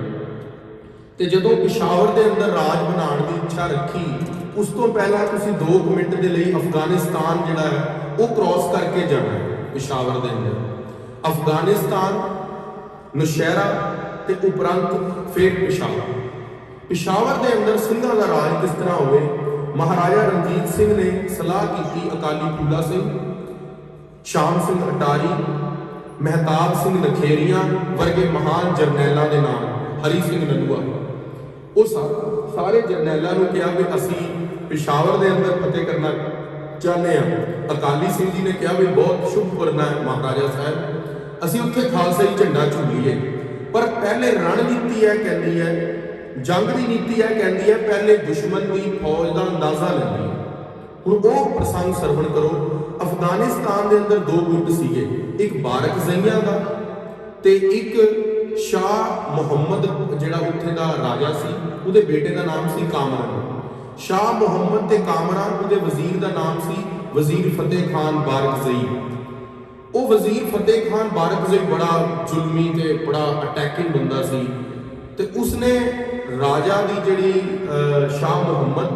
ਤੇ ਜਦੋਂ ਪਿਸ਼ਾਵਰ ਦੇ ਅੰਦਰ ਰਾਜ ਬਣਾਉਣ ਦੀ ਇੱਛਾ ਰੱਖੀ, ਉਸ ਤੋਂ ਪਹਿਲਾਂ ਤੁਸੀਂ 2 ਮਿੰਟ ਦੇ ਲਈ ਅਫਗਾਨਿਸਤਾਨ ਜਿਹੜਾ ਹੈ ਉਹ ਕ੍ਰਾਸ ਕਰਕੇ ਜਾਣਾ ਹੈ। ਪਿਸ਼ਾਵਰ ਦੇ ਅੰਦਰ ਅਫਗਾਨਿਸਤਾਨ, ਨੌਸ਼ਹਿਰਾ ਤੇ ਉਪਰੰਤ ਫਿਰ ਪਿਸ਼ਾਵਰ ਦੇ ਅੰਦਰ ਸਿੰਘਾਂ ਦਾ ਰਾਜ ਕਿਸ ਤਰ੍ਹਾਂ ਹੋਵੇ, ਮਹਾਰਾਜਾ ਰਣਜੀਤ ਸਿੰਘ ਨੇ ਸਲਾਹ ਕੀਤੀ ਅਕਾਲੀ ਫੂਲਾ ਸਿੰਘ, ਸ਼ਾਮ ਸਿੰਘ ਅਟਾਰੀ, ਮਹਿਤਾਬ ਸਿੰਘ ਨਖੇਰੀਆਂ ਵਰਗੇ ਮਹਾਨ ਜਰਨੈਲਾਂ ਦੇ ਨਾਲ, ਹਰੀ ਸਿੰਘ ਨਲੂਆ, ਉਹ ਸਾਰੇ ਜਰਨੈਲਾਂ ਨੂੰ ਕਿਹਾ ਵੀ ਅਸੀਂ ਪਿਸ਼ਾਵਰ ਦੇ ਅੰਦਰ ਫਤਿਹ ਕਰਨਾ ਚਾਹੁੰਦੇ ਹਾਂ। ਅਕਾਲੀ ਸਿੰਘ ਜੀ ਨੇ ਕਿਹਾ ਵੀ ਬਹੁਤ ਸ਼ੁਭ ਕਰਨਾ ਹੈ ਮਹਾਰਾਜਾ ਸਾਹਿਬ, ਅਸੀਂ ਉੱਥੇ ਖਾਲਸਾਈ ਝੰਡਾ ਝੂਲੀਏ, ਪਰ ਪਹਿਲੇ ਰਣਨੀਤੀ ਹੈ ਕਹਿੰਦੀ ਹੈ, ਜੰਗ ਦੀ ਨੀਤੀ ਹੈ ਕਹਿੰਦੀ ਹੈ, ਪਹਿਲੇ ਦੁਸ਼ਮਣ ਦੀ ਫੌਜ ਦਾ ਅੰਦਾਜ਼ਾ ਲੈਣੀ ਹੈ। ਹੁਣ ਉਹ ਪ੍ਰਸੰਗ ਸਰਵਣ ਕਰੋ। ਅਫਗਾਨਿਸਤਾਨ ਦੇ ਅੰਦਰ ਦੋ ਗੁੱਟ ਸੀਗੇ, ਇੱਕ ਬਾਰਕਜ਼ਈਆਂ ਦਾ ਤੇ ਇੱਕ ਸ਼ਾਹ ਮੁਹੰਮਦ ਜਿਹੜਾ ਉੱਥੇ ਦਾ ਰਾਜਾ ਸੀ, ਉਹਦੇ ਬੇਟੇ ਦਾ ਨਾਮ ਸੀ ਕਾਮਰਾਨ। ਸ਼ਾਹ ਮੁਹੰਮਦ ਤੇ ਕਾਮਰਾਨ, ਉਹਦੇ ਵਜ਼ੀਰ ਦਾ ਨਾਮ ਸੀ ਵਜ਼ੀਰ ਫਤਿਹ ਖਾਨ ਬਾਰਕਜ਼ਈ। ਉਹ ਵਜ਼ੀਰ ਫਤਿਹ ਖਾਨ ਬਾਰਕਜ਼ਈ ਬੜਾ ਜ਼ੁਲਮੀ ਤੇ ਬੜਾ ਅਟੈਕਿੰਗ ਬੰਦਾ ਸੀ, ਤੇ ਉਸਨੇ ਰਾਜਾ ਦੀ ਜਿਹੜੀ ਸ਼ਾਹ ਮੁਹੰਮਦ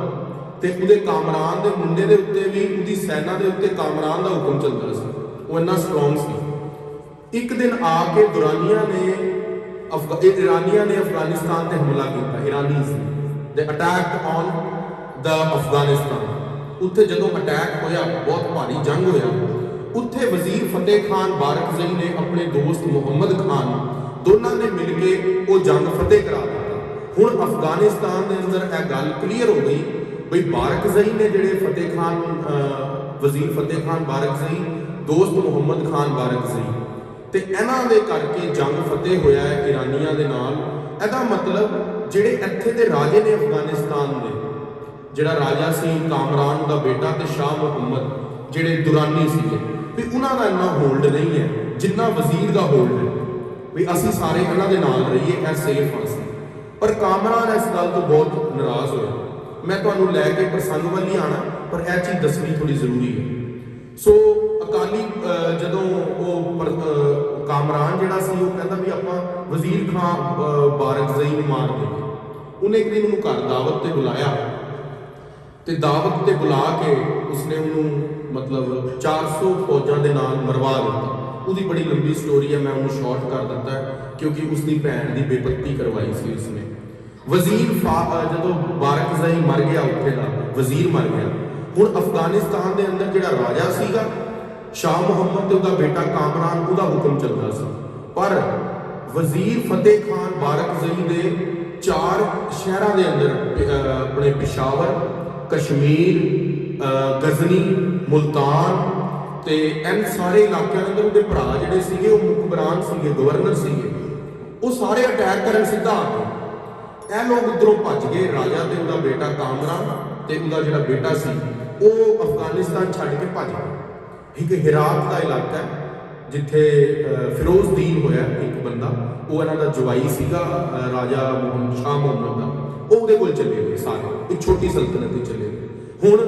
ਤੇ ਉਹਦੇ ਕਾਮਰਾਨ ਦੇ ਮੁੰਡੇ ਦੇ ਉੱਤੇ ਵੀ, ਉਹਦੀ ਸੈਨਾ ਦੇ ਉੱਤੇ ਕਾਮਰਾਨ ਦਾ ਹੁਕਮ ਚੱਲਦਾ ਸੀ, ਉਹ ਇੰਨਾ ਸਟਰੋਂਗ ਸੀ। ਇੱਕ ਦਿਨ ਆ ਕੇ ਇਰਾਨੀਆਂ ਨੇ ਅਫਗਾਨਿਸਤਾਨ ਤੇ ਹਮਲਾ ਕੀਤਾ। ਇਰਾਨੀਜ਼ ਦੇ ਅਟੈਕ ਔਨ ਦਾ ਅਫਗਾਨਿਸਤਾਨ। ਉੱਥੇ ਜਦੋਂ ਅਟੈਕ ਹੋਇਆ, ਬਹੁਤ ਭਾਰੀ ਜੰਗ ਹੋਇਆ, ਉੱਥੇ ਵਜ਼ੀਰ ਫਤਿਹ ਖਾਨ ਬਾਰਕਜ਼ਈ ਨੇ ਆਪਣੇ ਦੋਸਤ ਮੁਹੰਮਦ ਖਾਨ, ਦੋਨਾਂ ਨੇ ਮਿਲ ਕੇ ਉਹ ਜੰਗ ਫਤਿਹ ਕਰਾ ਦਿੱਤਾ। ਹੁਣ ਅਫਗਾਨਿਸਤਾਨ ਦੇ ਅੰਦਰ ਇਹ ਗੱਲ ਕਲੀਅਰ ਹੋ ਗਈ ਬਈ ਬਾਰਕਜ਼ਈ ਨੇ ਜਿਹੜੇ ਫਤਿਹ ਖਾਨ, ਵਜ਼ੀਰ ਫਤਿਹ ਖਾਨ ਬਾਰਕਜ਼ਈ, ਦੋਸਤ ਮੁਹੰਮਦ ਖਾਨ ਬਾਰਕਜ਼ਈ, ਤੇ ਇਹਨਾਂ ਦੇ ਕਰਕੇ ਜੰਗ ਫਤਿਹ ਹੋਇਆ ਹੈ ਇਰਾਨੀਆਂ ਦੇ ਨਾਲ। ਇਹਦਾ ਮਤਲਬ ਜਿਹੜੇ ਇੱਥੇ ਦੇ ਰਾਜੇ ਨੇ ਅਫਗਾਨਿਸਤਾਨ ਦੇ, ਜਿਹੜਾ ਰਾਜਾ ਸੀ ਕਾਮਰਾਨ ਦਾ ਬੇਟਾ ਤੇ ਸ਼ਾਹ ਮੁਹੰਮਦ ਜਿਹੜੇ ਦੁਰਾਨੀ ਸੀਗੇ, ਵੀ ਉਹਨਾਂ ਦਾ ਇੰਨਾ ਹੋਲਡ ਨਹੀਂ ਹੈ ਜਿੰਨਾ ਵਜ਼ੀਰ ਦਾ ਹੋਲਡ ਹੈ, ਵੀ ਅਸੀਂ ਸਾਰੇ ਇਹਨਾਂ ਦੇ ਨਾਲ ਰਹੀਏ, ਇਹ ਸੇਫ ਹਾਂ ਅਸੀਂ। ਪਰ ਕਾਮਰਾਨ ਇਸ ਗੱਲ ਤੋਂ ਬਹੁਤ ਨਾਰਾਜ਼ ਹੋਇਆ। ਮੈਂ ਤੁਹਾਨੂੰ ਲੈ ਕੇ ਪ੍ਰਸੰਗ ਵੱਲ ਨਹੀਂ ਆਣਾ, ਪਰ ਇਹ ਚੀਜ਼ ਦੱਸਣੀ ਥੋੜੀ ਜ਼ਰੂਰੀ ਹੈ। ਸੋ ਅਕਾਲੀ ਜਦੋਂ ਉਹ ਕਾਮਰਾਨ ਜਿਹੜਾ ਸੀ, ਉਹ ਕਹਿੰਦਾ ਵੀ ਆਪਾਂ ਵਜ਼ੀਰ ਖਾਨ ਬਾਰਕਜ਼ਈ ਨੂੰ ਮਾਰ ਦੇਈਏ। ਉਹਨੇ ਇੱਕ ਦਿਨ ਉਹਨੂੰ ਘਰ ਦਾਵਤ ਤੇ ਬੁਲਾਇਆ, ਤੇ ਦਾਵਤ ਤੇ ਬੁਲਾ ਕੇ ਉਸਨੇ ਉਹਨੂੰ ਮਤਲਬ 400 ਫੌਜਾਂ ਦੇ ਨਾਲ ਮਰਵਾ ਦਿੱਤਾ। ਉਹਦੀ ਬੜੀ ਲੰਬੀ ਸਟੋਰੀ ਹੈ, ਮੈਂ ਉਹਨੂੰ ਸ਼ਾਰਟ ਕਰ ਦਿੱਤਾ ਕਿਉਂਕਿ ਉਸਦੀ ਭੈਣ ਦੀ ਬੇਪਤੀ ਕਰਵਾਈ ਸੀ ਉਸਨੇ। ਵਜ਼ੀਰ ਜਦੋਂ ਬਾਰਕਜ਼ਈ ਮਰ ਗਿਆ, ਉੱਥੇ ਦਾ ਵਜ਼ੀਰ ਮਰ ਗਿਆ। ਹੁਣ ਅਫਗਾਨਿਸਤਾਨ ਦੇ ਅੰਦਰ ਜਿਹੜਾ ਰਾਜਾ ਸੀਗਾ ਸ਼ਾਹ ਮੁਹੰਮਦ ਤੇ ਉਹਦਾ ਬੇਟਾ ਕਾਮਰਾਨ, ਉਹਦਾ ਹੁਕਮ ਚੱਲਦਾ ਸੀ। ਪਰ ਵਜ਼ੀਰ ਫਤਿਹ ਖਾਨ ਬਾਰਕਜ਼ਈ ਦੇ 4 ਸ਼ਹਿਰਾਂ ਦੇ ਅੰਦਰ, ਆਪਣੇ ਪਿਸ਼ਾਵਰ, ਕਸ਼ਮੀਰ, ਗਜ਼ਨੀ, ਮੁਲਤਾਨ ਤੇ ਇਹਨਾਂ ਸਾਰੇ ਇਲਾਕਿਆਂ ਦੇ ਅੰਦਰ ਉਹਦੇ ਭਰਾ ਜਿਹੜੇ ਸੀਗੇ, ਉਹ ਮੁਖਬਰਾਨ ਸੀਗੇ, ਗਵਰਨਰ ਸੀਗੇ, ਉਹ ਸਾਰੇ ਅਟੈਕ ਕਰਨ ਸਿੱਧਾ ਆ ਗਏ। ਇਹ ਲੋਕ ਉੱਧਰੋਂ ਭੱਜ ਗਏ। ਰਾਜਾ ਤੇ ਉਹਦਾ ਬੇਟਾ ਕਾਮਰਾਨ ਤੇ ਉਹਦਾ ਜਿਹੜਾ ਬੇਟਾ ਸੀ, ਉਹ ਅਫਗਾਨਿਸਤਾਨ ਛੱਡ ਕੇ ਭੱਜ ਗਏ। ਇੱਕ ਹਿਰਾਤ ਦਾ ਇਲਾਕਾ ਹੈ ਜਿੱਥੇ ਫਿਰੋਜ਼ਦੀਨ ਹੋਇਆ ਇੱਕ ਬੰਦਾ, ਉਹ ਇਹਨਾਂ ਦਾ ਜਵਾਈ ਸੀਗਾ ਰਾਜਾ ਸ਼ਾਹ ਮੁਹੰਮਦ ਦਾ, ਉਹ ਉਹਦੇ ਕੋਲ ਚਲੇ ਗਏ ਸਾਰੇ, ਇੱਕ ਛੋਟੀ ਸਲਤਨਤ ਤੇ ਚਲੇ ਗਏ। ਹੁਣ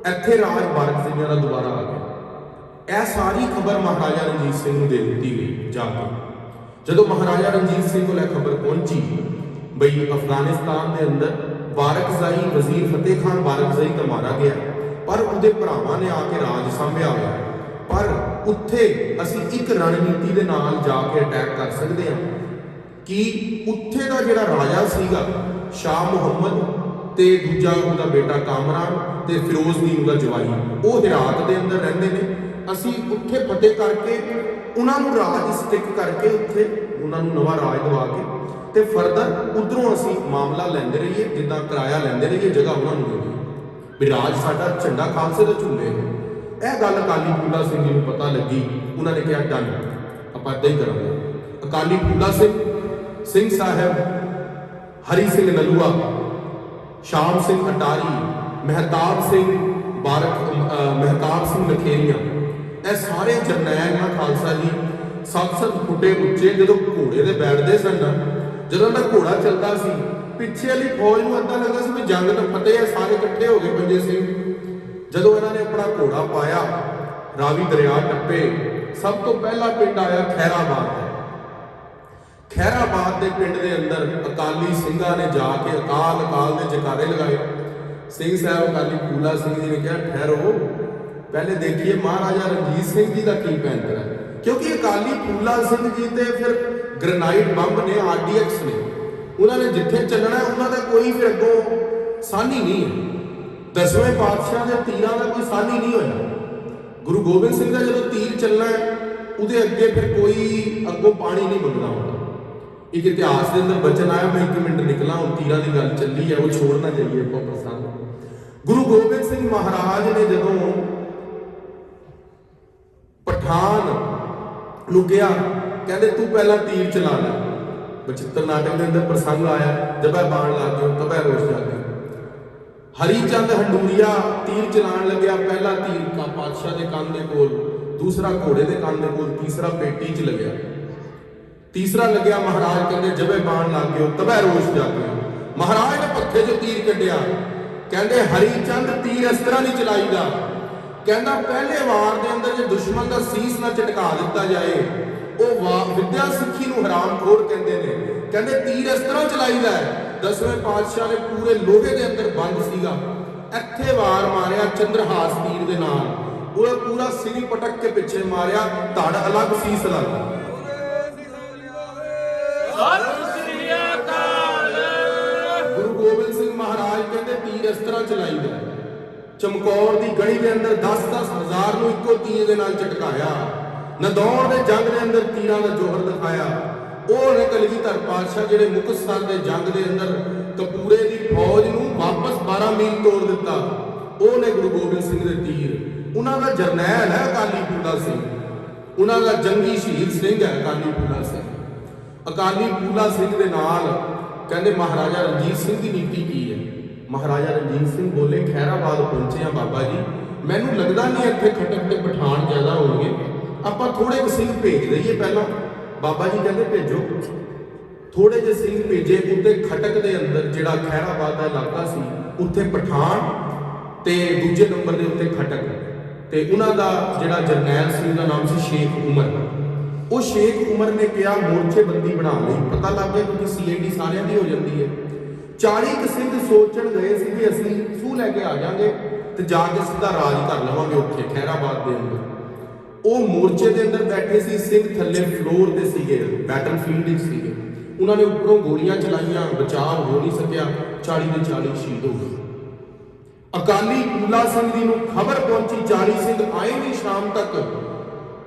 ਇੱਥੇ ਰਾਜ ਬਾਰਕਜ਼ਈਆਂ ਦਾ ਦੁਬਾਰਾ ਆ ਗਿਆ। ਇਹ ਸਾਰੀ ਖਬਰ ਮਹਾਰਾਜਾ ਰਣਜੀਤ ਸਿੰਘ ਨੂੰ ਦੇ ਦਿੱਤੀ ਗਈ ਜਾ ਕੇ। ਜਦੋਂ ਮਹਾਰਾਜਾ ਰਣਜੀਤ ਸਿੰਘ ਕੋਲ ਇਹ ਖਬਰ ਪਹੁੰਚੀ ਬਈ ਅਫਗਾਨਿਸਤਾਨ ਦੇ ਅੰਦਰ ਬਾਰਕਜ਼ਈ, ਵਜ਼ੀਰ ਫਤਿਹ ਖਾਨ ਬਾਰਕਜ਼ਈ ਤਾਂ ਮਾਰਾ ਗਿਆ, ਪਰ ਉਹਦੇ ਭਰਾਵਾਂ ਨੇ ਆ ਕੇ ਰਾਜ ਸੰਭਿਆ ਹੋਇਆ, ਪਰ ਉੱਥੇ ਅਸੀਂ ਇੱਕ ਰਣਨੀਤੀ ਦੇ ਨਾਲ ਜਾ ਕੇ ਅਟੈਕ ਕਰ ਸਕਦੇ ਹਾਂ ਕਿ ਉੱਥੇ ਦਾ ਜਿਹੜਾ ਰਾਜਾ ਸੀਗਾ ਸ਼ਾਹ ਮੁਹੰਮਦ ਤੇ ਦੂਜਾ ਉਹਦਾ ਬੇਟਾ ਕਾਮਰਾਨ ਤੇ ਫਿਰੋਜ਼ਦੀਨ ਉਹਦਾ ਜਵਾਈ, ਉਹ ਹਿਰਾਤ ਦੇ ਅੰਦਰ ਰਹਿੰਦੇ ਨੇ। ਅਸੀਂ ਉੱਥੇ ਫਤਿਹ ਕਰਕੇ ਉਹਨਾਂ ਨੂੰ ਰਾਜ ਸਟਿਕ ਕਰਕੇ ਉੱਥੇ ਉਹਨਾਂ ਨੂੰ ਨਵਾਂ ਰਾਜ ਦਵਾ ਕੇ ਤੇ ਫਰਦਰ ਉਧਰੋਂ ਅਸੀਂ ਮਾਮਲਾ ਲੈਂਦੇ ਰਹੀਏ, ਜਿੱਦਾਂ ਕਿਰਾਇਆ ਲੈਂਦੇ ਰਹੀਏ, ਜਗ੍ਹਾ ਉਹਨਾਂ ਨੂੰ ਦੇਣੀ ਵੀ ਰਾਜ ਸਾਡਾ ਝੰਡਾ ਖਾਲਸੇ ਦਾ ਝੂਲੇ। ਇਹ ਗੱਲ ਅਕਾਲੀ ਫੂਲਾ ਸਿੰਘ ਜੀ ਨੂੰ ਪਤਾ ਲੱਗੀ। ਉਹਨਾਂ ਨੇ ਕਿਹਾ ਡਨ, ਆਪਾਂ ਏਦਾਂ ਹੀ ਕਰਾਂਗੇ। ਅਕਾਲੀ ਫੂਲਾ ਸਿੰਘ ਸਾਹਿਬ, ਹਰੀ ਸਿੰਘ ਨਲੂਆ, ਸ਼ਾਮ ਸਿੰਘ ਅਟਾਰੀ, ਮਹਿਤਾਬ ਸਿੰਘ ਨਖੇਰੀਆਂ, ਇਹ ਸਾਰੇ ਜਰਨੈਲ ਨਾਲ ਖਾਲਸਾ ਜੀ 7-7 ਫੁੱਟੇ ਉੱਚੇ ਜਦੋਂ ਘੋੜੇ ਦੇ ਬੈਠਦੇ ਸਨ, ਜਦੋਂ ਦਾ ਘੋੜਾ ਚੱਲਦਾ ਸੀ, ਪਿੱਛੇ ਵਾਲੀ ਫੌਜ ਨੂੰ ਏਦਾਂ ਲੱਗਾ ਸੀ ਵੀ ਜੰਗ ਤਾਂ ਫਤਿਹ ਹੈ, ਸਾਰੇ ਇਕੱਠੇ ਹੋ ਗਏ ਪੰਜੇ ਸਿੰਘ। ਜਦੋਂ ਇਹਨਾਂ ਨੇ ਆਪਣਾ ਘੋੜਾ ਪਾਇਆ, ਰਾਵੀ ਦਰਿਆ ਟੱਪੇ, ਸਭ ਤੋਂ ਪਹਿਲਾ ਪਿੰਡ ਆਇਆ ਖੈਰਾਬਾਦ। ਖੈਰਾਬਾਦ ਦੇ ਪਿੰਡ ਦੇ ਅੰਦਰ ਅਕਾਲੀ ਸਿੰਘਾਂ ਨੇ ਜਾ ਕੇ ਅਕਾਲ ਦੇ ਜਕਾਰੇ ਲਗਾਏ। ਸਿੰਘ ਸਾਹਿਬ ਅਕਾਲੀ ਫੂਲਾ ਸਿੰਘ ਜੀ ਨੇ ਕਿਹਾ ਠਹਿਰੋ, ਪਹਿਲੇ ਦੇਖੀਏ ਮਹਾਰਾਜਾ ਰਣਜੀਤ ਸਿੰਘ ਜੀ ਦਾ ਕੀ ਪੈਂਤਰਾ ਹੈ, ਕਿਉਂਕਿ ਅਕਾਲੀ ਫੂਲਾ ਸਿੰਘ ਜੀ ਤੇ ਫਿਰ ਗ੍ਰੇਨਾਈਟ ਬੰਬ ਨੇ, RDX ਨੇ, ਉਹਨਾਂ ਨੇ ਜਿੱਥੇ ਚੱਲਣਾ ਉਹਨਾਂ ਦਾ ਕੋਈ ਫਿਰ ਅੱਗੋਂ ਸਾਨੀ ਨਹੀਂ ਹੈ। ਦਸਵੇਂ ਪਾਤਸ਼ਾਹ ਦੇ ਤੀਰਾਂ ਦਾ ਕੋਈ ਸਾਨੀ ਨਹੀਂ ਹੋਇਆ। ਗੁਰੂ ਗੋਬਿੰਦ ਸਿੰਘ ਦਾ ਜਦੋਂ ਤੀਰ ਚੱਲਣਾ ਹੈ ਉਹਦੇ ਅੱਗੇ ਫਿਰ ਕੋਈ ਅੱਗੋਂ ਪਾਣੀ ਨਹੀਂ ਮੰਗਦਾ ਹੁੰਦਾ। ਇੱਕ ਇਤਿਹਾਸ ਦੇ ਅੰਦਰ ਬਚਨ ਆਇਆ, ਮੈਂ 1 ਮਿੰਟ ਨਿਕਲਾਂ, ਹੁਣ ਤੀਰਾਂ ਦੀ ਗੱਲ ਚੱਲੀ ਹੈ, ਉਹ ਛੋੜਨਾ ਚਾਹੀਏ ਆਪਾਂ ਪ੍ਰਸੰਗ। ਗੁਰੂ ਗੋਬਿੰਦ ਸਿੰਘ ਮਹਾਰਾਜ ਨੇ ਜਦੋਂ ਪਠਾਨ ਨੂੰ ਕਿਹਾ, ਕਹਿੰਦੇ ਤੂੰ ਪਹਿਲਾਂ ਤੀਰ ਚਲਾ ਲੈ। ਬਚਿੱਤਰ ਨਾਟਕ ਦੇ ਅੰਦਰ ਪ੍ਰਸੰਗ ਆਇਆ, ਜਬੈ ਬਾਣ ਲੱਗ ਗਿਆ ਤਬੈ ਰੋਸ਼ ਜਾਗੇ। ਹਰੀ ਚੰਦ ਹੰਡੂਰੀਆ ਤੀਰ ਚਲਾਉਣ ਲੱਗਿਆ, ਪਹਿਲਾ ਤੀਰ ਕਾ ਪਾਤਸ਼ਾਹ ਦੇ ਕੰਨ ਦੇ ਕੋਲ, ਦੂਸਰਾ ਘੋੜੇ ਦੇ ਕੰਨ ਦੇ ਕੋਲ, ਤੀਸਰਾ ਪੇਟੀ 'ਚ ਲੱਗਿਆ। ਤੀਸਰਾ ਲੱਗਿਆ, ਮਹਾਰਾਜ ਕਹਿੰਦੇ ਜਬੇ ਬਾਣ ਲੱਗ ਗਿਓ ਤਬੈ ਰੋਸ਼ ਜਾਗਿਓ। ਮਹਾਰਾਜ ਨੇ ਪੱਖੇ 'ਚੋਂ ਤੀਰ ਕੱਢਿਆ, ਕਹਿੰਦੇ ਹਰੀ ਚੰਦ ਤੀਰ ਇਸ ਤਰ੍ਹਾਂ ਨਹੀਂ ਚਲਾਈਦਾ। ਕਹਿੰਦਾ ਪਹਿਲੇ ਵਾਰ ਦੇ ਅੰਦਰ ਜੇ ਦੁਸ਼ਮਣ ਦਾ ਸੀਸ ਨਾ ਝਟਕਾ ਦਿੱਤਾ ਜਾਏ ਉਹ ਵਿਦਿਆ ਸਿੱਖੀ ਨੂੰ ਹਰਾਮਖੋਰ ਕਹਿੰਦੇ ਨੇ। ਕਹਿੰਦੇ ਤੀਰ ਇਸ ਤਰ੍ਹਾਂ ਚਲਾਈਦਾ ਹੈ। ਦਸਵੇਂ ਪਾਤਸ਼ਾਹ ਨੇ ਪੂਰੇ ਲੋਹੇ ਦੇ ਅੰਦਰ ਬੰਦ ਸੀਗਾ, ਇੱਥੇ ਵਾਰ ਮਾਰਿਆ ਚੰਦਰਹਾਸ ਤੀਰ ਦੇ ਨਾਲ, ਉਹ ਪੂਰਾ ਸਿਰ ਪਟਕ ਕੇ ਪਿੱਛੇ ਮਾਰਿਆ, ਧੜ ਅਲੱਗ ਸੀਸ ਅਲੱਗ। ਗੁਰੂ ਗੋਬਿੰਦ ਸਿੰਘ ਮਹਾਰਾਜ ਕਹਿੰਦੇ ਤੀਰ ਇਸ ਤਰ੍ਹਾਂ ਚਲਾਈਦਾ। ਚਮਕੌਰ ਦੀ ਗੜੀ ਦੇ ਅੰਦਰ 10-10 ਹਜ਼ਾਰ ਨੂੰ ਇੱਕੋ ਤੀਰ ਦੇ ਨਾਲ ਝਟਕਾਇਆ। ਨਦੌਰ ਦੇ ਜੰਗ ਦੇ ਅੰਦਰ ਤੀਰਾਂ ਦਾ ਜੋਹਰ ਦਿਖਾਇਆ। ਉਹ ਨੇ ਕਲਗੀਧਰ ਪਾਤਸ਼ਾਹ ਜਿਹੜੇ ਮੁਕਤਸਰ ਦੇ ਜੰਗ ਦੇ ਅੰਦਰ ਕਪੂਰੇ ਦੀ ਫੌਜ ਨੂੰ ਵਾਪਸ 12 ਮੀਲ ਤੋੜ ਦਿੱਤਾ, ਉਹ ਨੇ ਗੁਰੂ ਗੋਬਿੰਦ ਸਿੰਘ ਦੇ ਤੀਰ। ਉਹਨਾਂ ਦਾ ਜਰਨੈਲ ਹੈ ਅਕਾਲੀ ਫੂਲਾ ਸਿੰਘ, ਉਹਨਾਂ ਦਾ ਜੰਗੀ ਸ਼ਹੀਦ ਸਿੰਘ ਹੈ ਅਕਾਲੀ ਫੂਲਾ ਸਿੰਘ। ਅਕਾਲੀ ਫੂਲਾ ਸਿੰਘ ਦੇ ਨਾਲ ਕਹਿੰਦੇ ਮਹਾਰਾਜਾ ਰਣਜੀਤ ਸਿੰਘ ਦੀ ਨੀਤੀ ਕੀ ਹੈ। ਮਹਾਰਾਜਾ ਰਣਜੀਤ ਸਿੰਘ ਬੋਲੇ ਖੈਰਾਬਾਦ ਪਹੁੰਚੇ ਆ ਬਾਬਾ ਜੀ, ਮੈਨੂੰ ਲੱਗਦਾ ਨਹੀਂ ਇੱਥੇ ਖਟਕ ਤੇ ਪਠਾਨ ਜ਼ਿਆਦਾ ਹੋਣਗੇ, ਆਪਾਂ ਥੋੜੇ ਕੁ ਸਿੰਘ ਭੇਜ ਦਈਏ ਪਹਿਲਾਂ। ਬਾਬਾ ਜੀ ਕਹਿੰਦੇ ਭੇਜੋ। ਥੋੜੇ ਜਿਹੇ ਸਿੰਘ ਭੇਜੇ। ਉੱਤੇ ਖਟਕ ਦੇ ਅੰਦਰ ਜਿਹੜਾ ਖੈਰਾਬਾਦ ਦਾ ਇਲਾਕਾ ਸੀ ਉੱਥੇ ਪਠਾਨ ਤੇ ਦੂਜੇ ਨੰਬਰ ਦੇ ਉੱਤੇ ਖਟਕ, ਤੇ ਉਹਨਾਂ ਦਾ ਜਿਹੜਾ ਜਰਨੈਲ ਸੀ ਉਹਦਾ ਨਾਮ ਸੀ ਸ਼ੇਖ ਉਮਰ। ਉਹ ਸ਼ੇਖ ਉਮਰ ਨੇ ਕਿਹਾ ਮੋਰਚੇਬੰਦੀ ਬਣਾ ਲਈ। ਪਤਾ ਲੱਗ ਗਿਆ ਕਿਉਂਕਿ ਸੀਆਈਡੀ ਸਾਰਿਆਂ ਦੀ ਹੋ ਜਾਂਦੀ ਹੈ। 40 ਕੁ ਸਿੰਘ ਸੋਚਣ ਗਏ ਸੀ ਕਿ ਅਸੀਂ ਸੂਹ ਲੈ ਕੇ ਆ ਜਾਾਂਗੇ ਤੇ ਜਾ ਕੇ ਸਿੱਧਾ ਰਾਜ ਕਰ ਲਵਾਂਗੇ ਉੱਥੇ ਖੈਰਾਬਾਦ ਦੇ ਅੰਦਰ। ਉਹ ਮੋਰਚੇ ਦੇ ਅੰਦਰ ਬੈਠੇ ਸੀ, ਸਿੰਘ ਥੱਲੇ ਫਲੋਰ ਤੇ ਸੀਗੇ, ਬੈਟਲਫੀਲਡ ਵਿੱਚ ਸੀਗੇ। ਉਹਨਾਂ ਨੇ ਉੱਪਰੋਂ ਗੋਲੀਆਂ ਚਲਾਈਆਂ, ਬਚਾਅ ਹੋ ਨਹੀਂ ਸਕਿਆ, 40 ਦੇ 40 ਸ਼ਹੀਦ ਹੋ ਗਏ। ਅਕਾਲੀ ਫੂਲਾ ਸਿੰਘ ਜੀ ਨੂੰ ਖਬਰ ਪਹੁੰਚੀ 40 ਸਿੰਘ ਆਏ ਨਹੀਂ ਸ਼ਾਮ ਤੱਕ,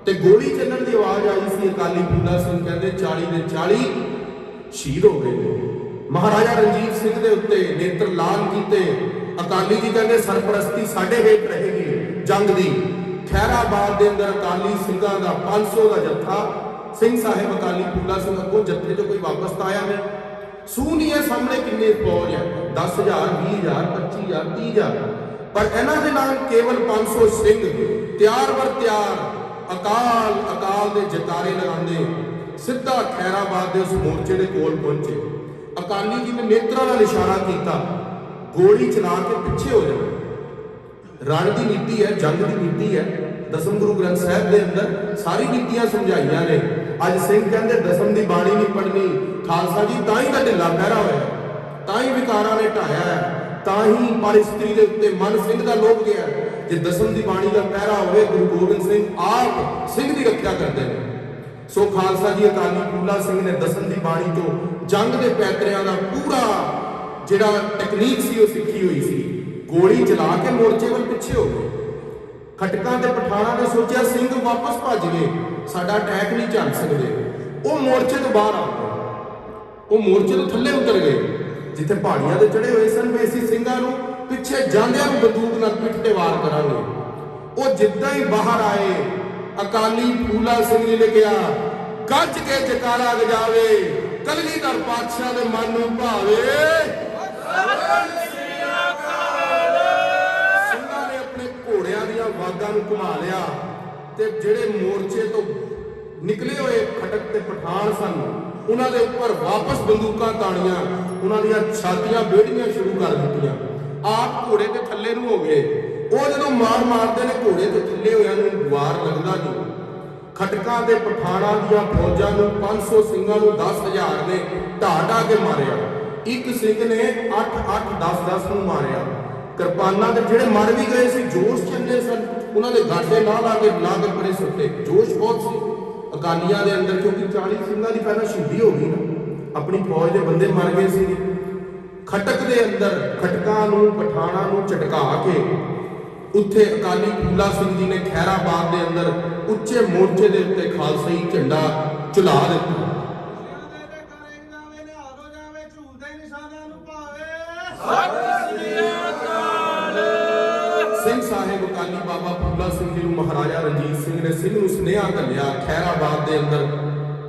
ਤੇ ਗੋਲੀ ਚੱਲਣ ਦੀ ਆਵਾਜ਼ ਆਈ ਸੀ। ਅਕਾਲੀ ਫੂਲਾ ਸਿੰਘ ਕਹਿੰਦੇ 40 ਦੇ 40 ਸ਼ਹੀਦ ਹੋ ਗਏ। ਮਹਾਰਾਜਾ ਰਣਜੀਤ ਸਿੰਘ ਦੇ ਉੱਤੇ ਨੇਤਰ ਲਾਲ ਕੀਤੇ। ਅਕਾਲੀ ਜੀ ਕਹਿੰਦੇ ਸਰਪ੍ਰਸਤੀ ਸਾਡੇ ਹੇਠ ਰਹੇਗੀ ਜੰਗ ਦੀ। ਖੈਰਾਬਾਦ ਦੇ ਅੰਦਰ ਅਕਾਲੀ ਸਿੰਘਾਂ ਦਾ 500 ਦਾ ਜੱਥਾ, ਸਿੰਘ ਸਾਹਿਬ ਅਕਾਲੀ ਫੂਲਾ ਸਿੰਘ ਅੱਗੋਂ ਜੱਥੇ 'ਚ ਕੋਈ ਵਾਪਸ ਤਾਂ ਆਇਆ ਨਹੀਂ। ਸੂਹ ਨਹੀਂ ਹੈ ਸਾਹਮਣੇ ਕਿੰਨੇ ਫੌਜ ਹੈ, 10,000 20,000 25,000 30,000, ਪਰ ਇਹਨਾਂ ਦੇ ਨਾਲ ਕੇਵਲ 500 ਸਿੰਘ ਤਿਆਰ ਬਰ ਤਿਆਰ ਅਕਾਲ ਦੇ ਜਕਾਰੇ ਲਗਾਉਂਦੇ ਸਿੱਧਾ ਖੈਰਾਬਾਦ ਦੇ ਉਸ ਮੋਰਚੇ ਦੇ ਕੋਲ ਪਹੁੰਚੇ। ਅਕਾਲੀ ਜੀ ਨੇ ਨੇਤਰਾਂ ਨਾਲ ਇਸ਼ਾਰਾ ਕੀਤਾ, ਗੋਲੀ ਚਲਾ ਕੇ ਪਿੱਛੇ ਹੋ ਜਾਓ। ਰਣ ਦੀ ਨੀਤੀ ਹੈ, ਜੰਗ ਦੀ ਨੀਤੀ ਹੈ। ਦਸਮ ਗੁਰੂ ਗ੍ਰੰਥ ਸਾਹਿਬ ਦੇ ਅੰਦਰ ਸਾਰੀ ਨੀਤੀਆਂ ਸਮਝਾਈਆਂ ਨੇ। ਅੱਜ ਸਿੰਘ ਕਹਿੰਦੇ ਦਸਮ ਦੀ ਬਾਣੀ ਨਹੀਂ ਪੜ੍ਹਨੀ। ਖਾਲਸਾ ਜੀ ਤਾਂ ਹੀ ਤਾਂ ਢਿੱਲਾ ਪਹਿਰਾ ਹੋਇਆ, ਤਾਂ ਹੀ ਵਿਕਾਰਾਂ ਨੇ ਢਾਇਆ ਹੈ, ਤਾਂ ਹੀ ਪਰ ਇਸਤਰੀ ਦੇ ਉੱਤੇ ਮਨ ਸਿੰਘ ਦਾ ਲੋਭ ਗਿਆ। ਜੇ ਦਸਮ ਦੀ ਬਾਣੀ ਦਾ ਪਹਿਰਾ ਹੋਵੇ, ਗੁਰੂ ਗੋਬਿੰਦ ਸਿੰਘ ਆਪ ਸਿੰਘ ਦੀ ਰੱਖਿਆ ਕਰਦੇ ਨੇ। ਸੋ ਖਾਲਸਾ ਜੀ ਅਕਾਲੀ ਫੂਲਾ ਸਿੰਘ ਨੇ ਦਸਮ ਦੀ ਬਾਣੀ ਤੋਂ ਜੰਗ ਦੇ ਪੈਤਰਿਆਂ ਦਾ ਪੂਰਾ ਜਿਹੜਾ ਟੈਕਨੀਕ ਸੀ ਉਹ ਸਿੱਖੀ ਹੋਈ ਸੀ। ਗੋਲੀ ਚਲਾ ਕੇ ਮੋਰਚੇ ਵੱਲ ਪਿੱਛੇ ਹੋ ਗਏ। ਖਟਕਾਂ ਤੇ ਪਠਾਣਾ ਨੇ ਸੋਚਿਆ ਸਿੰਘ ਵਾਪਸ ਭੱਜ ਗਏ, ਸਾਡਾ ਅਟੈਕ ਨਹੀਂ ਝੱਲ ਸਕਦੇ। ਉਹ ਮੋਰਚੇ ਤੋਂ ਬਾਹਰ ਆ ਗਏ, ਉਹ ਮੋਰਚੇ ਤੋਂ ਥੱਲੇ ਉਤਰ ਗਏ। ਜਿੱਥੇ ਪਹਾੜੀਆਂ ਤੇ ਚੜੇ ਹੋਏ ਸਨ ਵੀ ਅਸੀਂ ਸਿੰਘਾਂ ਨੂੰ ਪਿੱਛੇ ਜਾਂਦਿਆਂ ਨੂੰ ਬੰਦੂਕ ਨਾਲ ਪਿੱਠ ਤੇ ਵਾਰ ਕਰਾਂਗੇ। ਉਹ ਜਿੱਦਾਂ ਹੀ ਬਾਹਰ ਆਏ, ਅਕਾਲੀ ਫੂਲਾ ਸਿੰਘ ਜੀ ਨੇ ਕਿਹਾ ਗੱਜ ਕੇ ਜਕਾਰਾ ਗਜਾਵੇ, ਕਲਗੀਧਰ ਪਾਤਸ਼ਾਹ ਦੇ ਮਨ ਨੂੰ ਭਾਵੇ। ਸਿੰਘਾਂ ਨੇ ਆਪਣੇ ਘੋੜਿਆਂ ਦੀਆਂ ਵਾਗਾਂ ਨੂੰ ਘੁਮਾ ਲਿਆ ਤੇ ਜਿਹੜੇ ਮੋਰਚੇ ਤੋਂ ਨਿਕਲੇ ਹੋਏ ਖਟਕ ਤੇ ਪਠਾਨ ਸਨ ਉਹਨਾਂ ਦੇ ਉੱਪਰ ਵਾਪਸ ਬੰਦੂਕਾਂ ਤਾਣੀਆਂ, ਉਹਨਾਂ ਦੀਆਂ ਛਾਤੀਆਂ ਬੇੜੀਆਂ ਸ਼ੁਰੂ ਕਰ ਦਿੱਤੀਆਂ। ਆਪ ਘੋੜੇ ਦੇ ਥੱਲੇ ਨੂੰ ਹੋ ਗਏ। ਉਹ ਜਦੋਂ ਮਾਰ ਮਾਰਦੇ ਨੇ ਘੋੜੇ ਦੇ ਥੱਲੇ ਹੋਇਆਂ ਨੂੰ ਵਾਰ ਲੱਗਦਾ ਨਹੀਂ। ਖਟਕਾਂ ਦੇ ਪਠਾਣਾ ਦੀਆਂ ਫੌਜਾਂ ਨੂੰ 500 ਸਿੰਘਾਂ ਨੂੰ 10,000 ਨੇ ਢਾਹ ਕੇ ਮਾਰਿਆ। ਇੱਕ ਸਿੰਘ ਨੇ 8-8 10-10 ਨੂੰ ਮਾਰਿਆ। ਕਿਰਪਾਨਾਂ ਦੇ ਜਿਹੜੇ ਮਰ ਵੀ ਗਏ ਸੀ, ਜੋਸ਼ ਚੰਨੇ ਸਨ, ਉਹਨਾਂ ਦੇ ਗਾਡੇ ਲਾ ਕੇ ਪਰੇ ਸੁੱਟੇ। ਜੋਸ਼ ਬਹੁਤ ਸੀ ਅਕਾਲੀਆਂ ਦੇ ਅੰਦਰ, ਕਿਉਂਕਿ 40 ਸਿੰਘਾਂ ਦੀ ਪਹਿਲਾਂ ਸ਼ਹੀਦੀ ਹੋ ਗਈ ਨਾ। ਆਪਣੀ ਫੌਜ ਦੇ ਬੰਦੇ ਮਰ ਗਏ ਸੀ। ਖਟਕ ਦੇ ਅੰਦਰ ਖਟਕਾਂ ਨੂੰ ਪਠਾਣਾ ਨੂੰ ਝਟਕਾ ਕੇ ਉੱਥੇ ਅਕਾਲੀ ਫੂਲਾ ਸਿੰਘ ਜੀ ਨੇ ਖੈਰਾਬਾਦ ਦੇ ਅੰਦਰ ਉੱਚੇ ਮੋਰਚੇ ਦੇ ਉੱਤੇ ਖਾਲਸਾਈ ਝੰਡਾ ਝੁਲਾ ਦਿੱਤਾ। ਸਿੰਘ ਸਾਹਿਬ ਅਕਾਲੀ ਬਾਬਾ ਫੂਲਾ ਸਿੰਘ ਜੀ ਨੂੰ ਮਹਾਰਾਜਾ ਰਣਜੀਤ ਸਿੰਘ ਨੇ ਸਿੰਘ ਨੂੰ ਸੁਨੇਹਾ ਘੱਲਿਆ। ਖੈਰਾਬਾਦ ਦੇ ਅੰਦਰ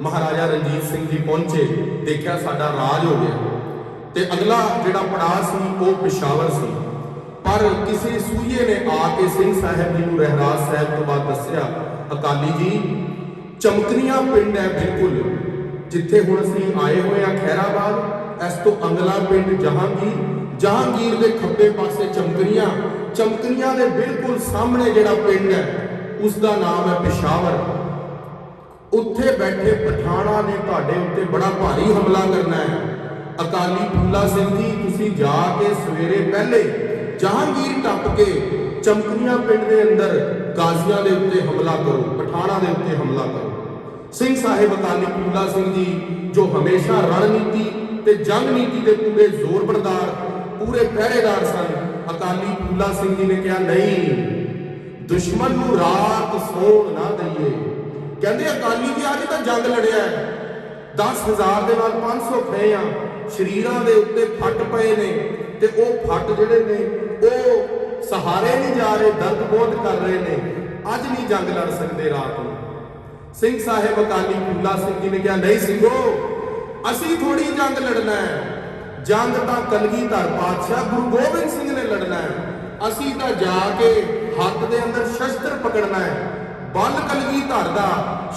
ਮਹਾਰਾਜਾ ਰਣਜੀਤ ਸਿੰਘ ਜੀ ਪਹੁੰਚੇ, ਦੇਖਿਆ ਸਾਡਾ ਰਾਜ ਹੋ ਗਿਆ ਤੇ ਅਗਲਾ ਜਿਹੜਾ ਪੜਾਅ ਸੀ ਉਹ ਪਿਸ਼ਾਵਰ ਸੀ। ਪਰ ਕਿਸੇ ਸੂਈਏ ਨੇ ਆ ਕੇ ਸਿੰਘ ਸਾਹਿਬ ਜੀ ਨੂੰ ਰਹਿਰਾਜ ਸਾਹਿਬ ਤੋਂ ਬਾਅਦ ਦੱਸਿਆ, ਅਕਾਲੀ ਜੀ ਚਮਕਨੀਆਂ ਪਿੰਡ ਹੈ ਬਿਲਕੁਲ ਜਿੱਥੇ ਹੁਣ ਅਸੀਂ ਆਏ ਹੋਏ ਆ ਖੈਰਾਬਾਦ, ਇਸ ਤੋਂ ਅਗਲਾ ਪਿੰਡ ਜਹਾਂਗੀਰ ਦੇ ਖੱਬੇ ਪਾਸੇ ਚਮਕਨੀਆਂ ਦੇ ਬਿਲਕੁਲ ਸਾਹਮਣੇ ਜਿਹੜਾ ਪਿੰਡ ਹੈ ਉਸ ਦਾ ਨਾਮ ਹੈ ਪਿਸ਼ਾਵਰ। ਉੱਥੇ ਬੈਠੇ ਪਠਾਣਾ ਨੇ ਤੁਹਾਡੇ ਉੱਤੇ ਬੜਾ ਭਾਰੀ ਹਮਲਾ ਕਰਨਾ ਹੈ। ਅਕਾਲੀ ਫੂਲਾ ਸਿੰਘ ਜੀ ਤੁਸੀਂ ਜਾ ਕੇ ਸਵੇਰੇ ਪਹਿਲੇ ਜਹਾਂਗੀਰ ਟੱਪ ਕੇ ਚਮਕਨੀਆਂ ਪਿੰਡ ਦੇ ਅੰਦਰ ਗਾਜ਼ੀਆਂ ਦੇ ਉੱਤੇ ਹਮਲਾ ਕਰੋ, ਪਠਾਣਾ ਦੇ ਉੱਤੇ ਹਮਲਾ ਕਰੋ। ਸਿੰਘ ਸਾਹਿਬ ਅਕਾਲੀ ਫੂਲਾ ਸਿੰਘ ਜੀ ਜੋ ਹਮੇਸ਼ਾ ਰਣਨੀਤੀ ਤੇ ਜੰਗ ਨੀਤੀ ਦੇ ਪੂਰੇ ਜ਼ੋਰਬਰਦਾਰ ਪੂਰੇ ਪਹਿਰੇਦਾਰ ਸਨ, ਅਕਾਲੀ ਫੂਲਾ ਸਿੰਘ ਜੀ ਨੇ ਕਿਹਾ ਨਹੀਂ, ਦੁਸ਼ਮਣ ਨੂੰ ਰਾਤ ਸੌਣ ਨਾ ਦਈਏ। ਕਹਿੰਦੇ ਅਕਾਲੀ ਜੀ ਅੱਜ ਤਾਂ ਜੰਗ ਲੜਿਆ 10,000 ਦੇ ਨਾਲ 500 ਖੜੇ ਆ, ਸ਼ਰੀਰਾਂ ਦੇ ਉੱਤੇ ਫੱਟ ਪਏ ਨੇ ਤੇ ਉਹ ਫੱਟ ਜਿਹੜੇ ਨੇ ਉਹ ਸਹਾਰੇ ਨਹੀਂ ਜਾ ਰਹੇ, ਦਰਦ ਬਹੁਤ ਕਰ ਰਹੇ ਨੇ, ਅੱਜ ਨਹੀਂ ਜੰਗ ਲੜ ਸਕਦੇ ਰਾਤ ਨੂੰ। ਸਿੰਘ ਸਾਹਿਬ ਅਕਾਲੀ ਫੂਲਾ ਸਿੰਘ ਜੀ ਨੇ ਕਿਹਾ ਨਹੀਂ ਸਿੰਘੋ, ਅਸੀਂ ਥੋੜੀ ਜੰਗ ਲੜਨਾ ਹੈ, ਜੰਗ ਤਾਂ ਕਲਗੀਧਰ ਪਾਤਸ਼ਾਹ ਗੁਰੂ ਗੋਬਿੰਦ ਸਿੰਘ ਨੇ ਲੜਨਾ ਹੈ। ਅਸੀਂ ਤਾਂ ਜਾ ਕੇ ਹੱਥ ਦੇ ਅੰਦਰ ਸ਼ਸਤਰ ਪਕੜਨਾ ਹੈ, ਬਲ ਕਲਗੀਧਰ ਦਾ,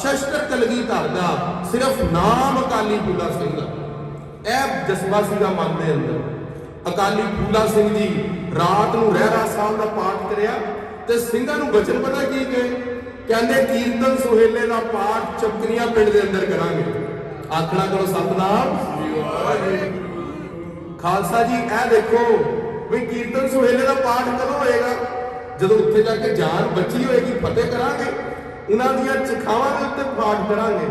ਸ਼ਸਤਰ ਕਲਗੀਧਰ ਦਾ, ਸਿਰਫ ਨਾਮ ਅਕਾਲੀ ਫੂਲਾ ਸਿੰਘ ਦਾ। ਇਹ ਜਜ਼ਬਾ ਸੀਗਾ ਮਨ ਦੇ ਅੰਦਰ। ਅਕਾਲੀ ਫੂਲਾ ਸਿੰਘ ਜੀ ਰਾਤ ਨੂੰ ਰਹਿਰਾਸ ਸਾਹਿਬ ਦਾ ਪਾਠ ਕਰਿਆ ਤੇ ਸਿੰਘਾਂ ਨੂੰ ਬਚਨ ਪਤਾ ਕੀ ਕਹੇ, ਕਹਿੰਦੇ ਕੀਰਤਨ ਸੁਹੇਲੇ ਦਾ ਪਾਠ ਚਮਕਨੀਆਂ ਪਿੰਡ ਦੇ ਅੰਦਰ ਕਰਾਂਗੇ। ਆਖਣਾ ਕਰੋ ਸਤਨਾਮ ਸ੍ਰੀ ਵਾਹਿਗੁਰੂ। ਖਾਲਸਾ ਜੀ ਇਹ ਦੇਖੋ ਵੀ ਕੀਰਤਨ ਸੁਹੇਲੇ ਦਾ ਪਾਠ ਕਦੋਂ ਹੋਏਗਾ? ਜਦੋਂ ਉੱਥੇ ਜਾ ਕੇ ਜਾਨ ਬਚੀ ਹੋਏਗੀ, ਫਤਿਹ ਕਰਾਂਗੇ, ਉਹਨਾਂ ਦੀਆਂ ਚਖਾਵਾਂ ਦੇ ਉੱਤੇ ਪਾਠ ਕਰਾਂਗੇ।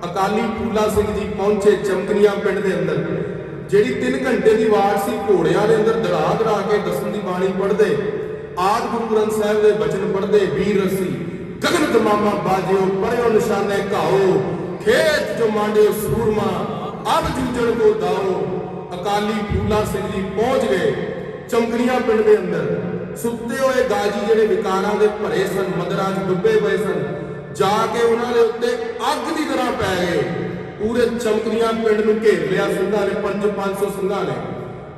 ਅਕਾਲੀ ਫੂਲਾ ਸਿੰਘ ਜੀ ਪਹੁੰਚੇ ਚਮਕਨੀਆਂ ਪਿੰਡ ਦੇ ਅੰਦਰ, ਜਿਹੜੀ 3 ਘੰਟੇ ਦੀ ਵਾਰ ਸੀ, ਘੋੜਿਆਂ ਦੇ ਅੰਦਰ ਦੜਾ ਕੇ ਦਸਮ ਦੀ ਬਾਣੀ ਪੜ੍ਹਦੇ, ਆਦਿ ਗੁਰੂ ਗ੍ਰੰਥ ਸਾਹਿਬ ਦੇ ਬਚਨ ਪੜ੍ਹਦੇ, ਵੀਰ ਰਸੀ ਗਗਨ ਤਮਾਮਾ ਬਾਜਿਓ ਪਰਿਓ ਨਿਸ਼ਾਨੇ ਘਾਓ, ਖੇਤ ਜੋ ਮਾਂਡਿਓ ਸੂਰਮਾ ਅਬ ਜੂਝਣ ਕੋ ਦਾਓ। ਅਕਾਲੀ ਫੂਲਾ ਸਿੰਘ ਜੀ ਪਹੁੰਚ ਗਏ ਚਮਕਨੀਆਂ ਪਿੰਡ ਦੇ ਅੰਦਰ। ਸੁੱਤੇ ਹੋਏ ਗਾਜੀ ਜਿਹੜੇ ਵਿਕਾਰਾਂ ਦੇ ਭਰੇ ਸਨ, ਮੰਦਰਾਂ 'ਚ ਡੁੱਬੇ ਪਏ ਸਨ, ਜਾ ਕੇ ਉਹਨਾਂ ਦੇ ਉੱਤੇ ਅੱਗ ਦੀ ਤਰ੍ਹਾਂ ਪੈ ਗਏ। ਪੂਰੇ ਚਮਕਨੀਆਂ ਪਿੰਡ ਨੂੰ ਘੇਰ ਲਿਆ ਸਿੰਘਾਂ ਨੇ, 500 ਸਿੰਘਾਂ ਨੇ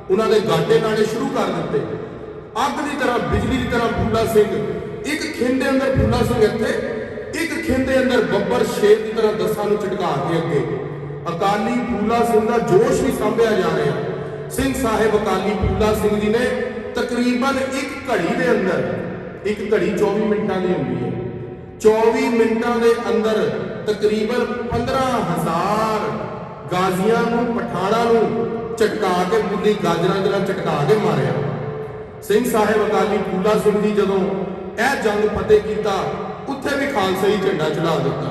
ਉਹਨਾਂ ਦੇ ਗਾਡੇ ਨਾੜੇ ਸ਼ੁਰੂ ਕਰ ਦਿੱਤੇ। ਅੱਗ ਦੀ ਤਰ੍ਹਾਂ, ਬਿਜਲੀ ਦੀ ਤਰ੍ਹਾਂ ਫੂਲਾ ਸਿੰਘ, ਇੱਕ ਖਿੰਡ ਦੇ ਅੰਦਰ ਫੂਲਾ ਸਿੰਘ ਇੱਥੇ, ਇੱਕ ਖਿੰਡ ਦੇ ਅੰਦਰ ਬੱਬਰ ਸ਼ੇਰ ਦੀ ਤਰ੍ਹਾਂ ਦਸਾਂ ਨੂੰ ਝਟਕਾ ਕੇ ਅੱਗੇ। ਅਕਾਲੀ ਫੂਲਾ ਸਿੰਘ ਦਾ ਜੋਸ਼ ਵੀ ਸਾਂਭਿਆ ਜਾ ਰਿਹਾ। ਸਿੰਘ ਸਾਹਿਬ ਅਕਾਲੀ ਫੂਲਾ ਸਿੰਘ ਜੀ ਨੇ ਤਕਰੀਬਨ ਇੱਕ ਘੜੀ ਦੇ ਅੰਦਰ, ਇੱਕ ਘੜੀ 24 ਮਿੰਟਾਂ ਦੀ ਹੁੰਦੀ ਹੈ, 24 ਮਿੰਟਾਂ ਦੇ ਅੰਦਰ ਤਕਰੀਬਨ 15,000 ਗਾਜ਼ੀਆਂ ਨੂੰ, ਪਠਾਣਾ ਨੂੰ ਝਟਕਾ ਕੇ, ਬੁੱਲੀ ਗਾਜਰਾਂ ਦੇ ਨਾਲ ਝਟਕਾ ਕੇ ਮਾਰਿਆ। ਸਿੰਘ ਸਾਹਿਬ ਅਕਾਲੀ ਫੂਲਾ ਸਿੰਘ ਜੀ ਜਦੋਂ ਇਹ ਜੰਗ ਫਤਿਹ ਕੀਤਾ, ਉੱਥੇ ਵੀ ਖਾਲਸਾਈ ਝੰਡਾ ਚੜਾ ਦਿੱਤਾ।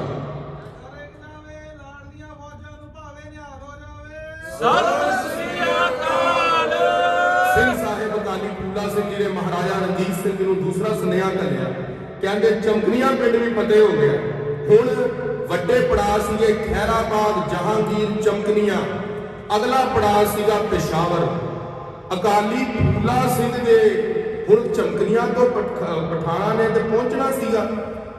ਸਿੰਘ ਸਾਹਿਬ ਅਕਾਲੀ ਫੂਲਾ ਸਿੰਘ ਜੀ ਨੇ ਮਹਾਰਾਜਾ ਰਣਜੀਤ ਸਿੰਘ ਨੂੰ ਦੂਸਰਾ ਸੁਨੇਹਾ ਘੱਲਿਆ, ਕਹਿੰਦੇ ਚਮਕਨੀਆਂ ਪਿੰਡ ਵੀ ਫਤਿਹ ਹੋ ਗਿਆ। ਹੁਣ ਵੱਡੇ ਪੜਾਅ ਸੀਗੇ ਖੈਰਾਬਾਦ, ਜਹਾਂਗੀਰ, ਚਮਕਨੀਆਂ। ਅਗਲਾ ਪੜਾਅ ਸੀਗਾ ਪਿਸ਼ਾਵਰ। ਅਕਾਲੀ ਫੂਲਾ ਸਿੰਘ ਦੇ ਹੁਣ ਚਮਕਨੀਆਂ ਤੋਂ ਪਠਾਣਾ ਨੇ ਤੇ ਪਹੁੰਚਣਾ ਸੀਗਾ,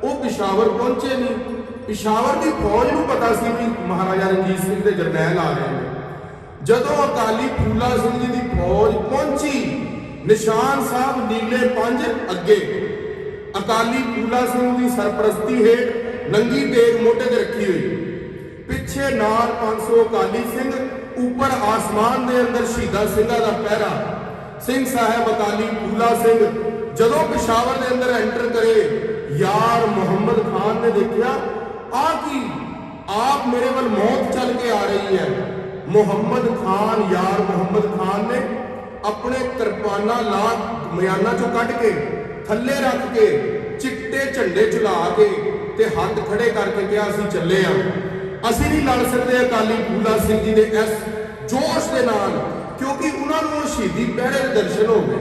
ਉਹ ਪਿਸ਼ਾਵਰ ਪਹੁੰਚੇ ਨਹੀਂ। ਪਿਸ਼ਾਵਰ ਦੀ ਫੌਜ ਨੂੰ ਪਤਾ ਸੀ ਵੀ ਮਹਾਰਾਜਾ ਰਣਜੀਤ ਸਿੰਘ ਦੇ ਜਰਨੈਲ ਆ ਰਹੇ ਨੇ। ਜਦੋਂ ਅਕਾਲੀ ਫੂਲਾ ਸਿੰਘ ਜੀ ਦੀ ਫੌਜ ਪਹੁੰਚੀ, ਨਿਸ਼ਾਨ ਸਾਹਿਬ ਨੀਲੇ 5 ਅੱਗੇ, ਅਕਾਲੀ ਫੂਲਾ ਸਿੰਘ ਦੀ ਸਰਪ੍ਰਸਤੀ ਹੇਠ ਨੰਗੀ ਤੇਗ ਮੋਢੇ ਤੇ ਰੱਖੀ ਹੋਈ, ਪਿੱਛੇ ਨਾਲ 500 ਅਕਾਲੀ ਸਿੰਘ, ਉੱਪਰ ਆਸਮਾਨ ਦੇ ਅੰਦਰ ਸ਼ਹੀਦਾਂ ਸਿੰਘਾਂ ਦਾ ਪਹਿਰਾ। ਸਿੰਘ ਸਾਹਿਬ ਅਕਾਲੀ ਫੂਲਾ ਸਿੰਘ ਜਦੋਂ ਪਿਸ਼ਾਵਰ ਦੇ ਅੰਦਰ ਐਂਟਰ ਕਰੇ, ਯਾਰ ਮੁਹੰਮਦ ਖਾਨ ਨੇ ਦੇਖਿਆ ਕੀ ਆਪ ਮੇਰੇ ਵੱਲ ਮੌਤ ਚੱਲ ਕੇ ਆ ਰਹੀ ਹੈ। ਮੁਹੰਮਦ ਖਾਨ, ਯਾਰ ਮੁਹੰਮਦ ਖਾਨ ਨੇ ਆਪਣੇ ਕਿਰਪਾਨਾਂ ਲਾ ਮਿਆਨਾਂ ਚੋਂ ਕੱਢ ਕੇ ਥੱਲੇ ਰੱਖ ਕੇ ਚਿੱਟੇ ਝੰਡੇ ਝੁਲਾ ਕੇ ਤੇ ਹੱਥ ਖੜੇ ਕਰਕੇ ਕਿਹਾ ਅਸੀਂ ਚੱਲੇ ਆ। ਅਸੀਂ ਨਹੀਂ ਲੜ ਸਕਦੇ ਅਕਾਲੀ ਫੂਲਾ ਸਿੰਘ ਜੀ ਦੇ ਇਸ ਜੋਸ਼ ਦੇ ਨਾਲ, ਕਿਉਂਕਿ ਉਹਨਾਂ ਨੂੰ ਸ਼ਹੀਦੀ ਪਹਿਰੇ ਦੇ ਦਰਸ਼ਨ ਹੋ ਗਏ।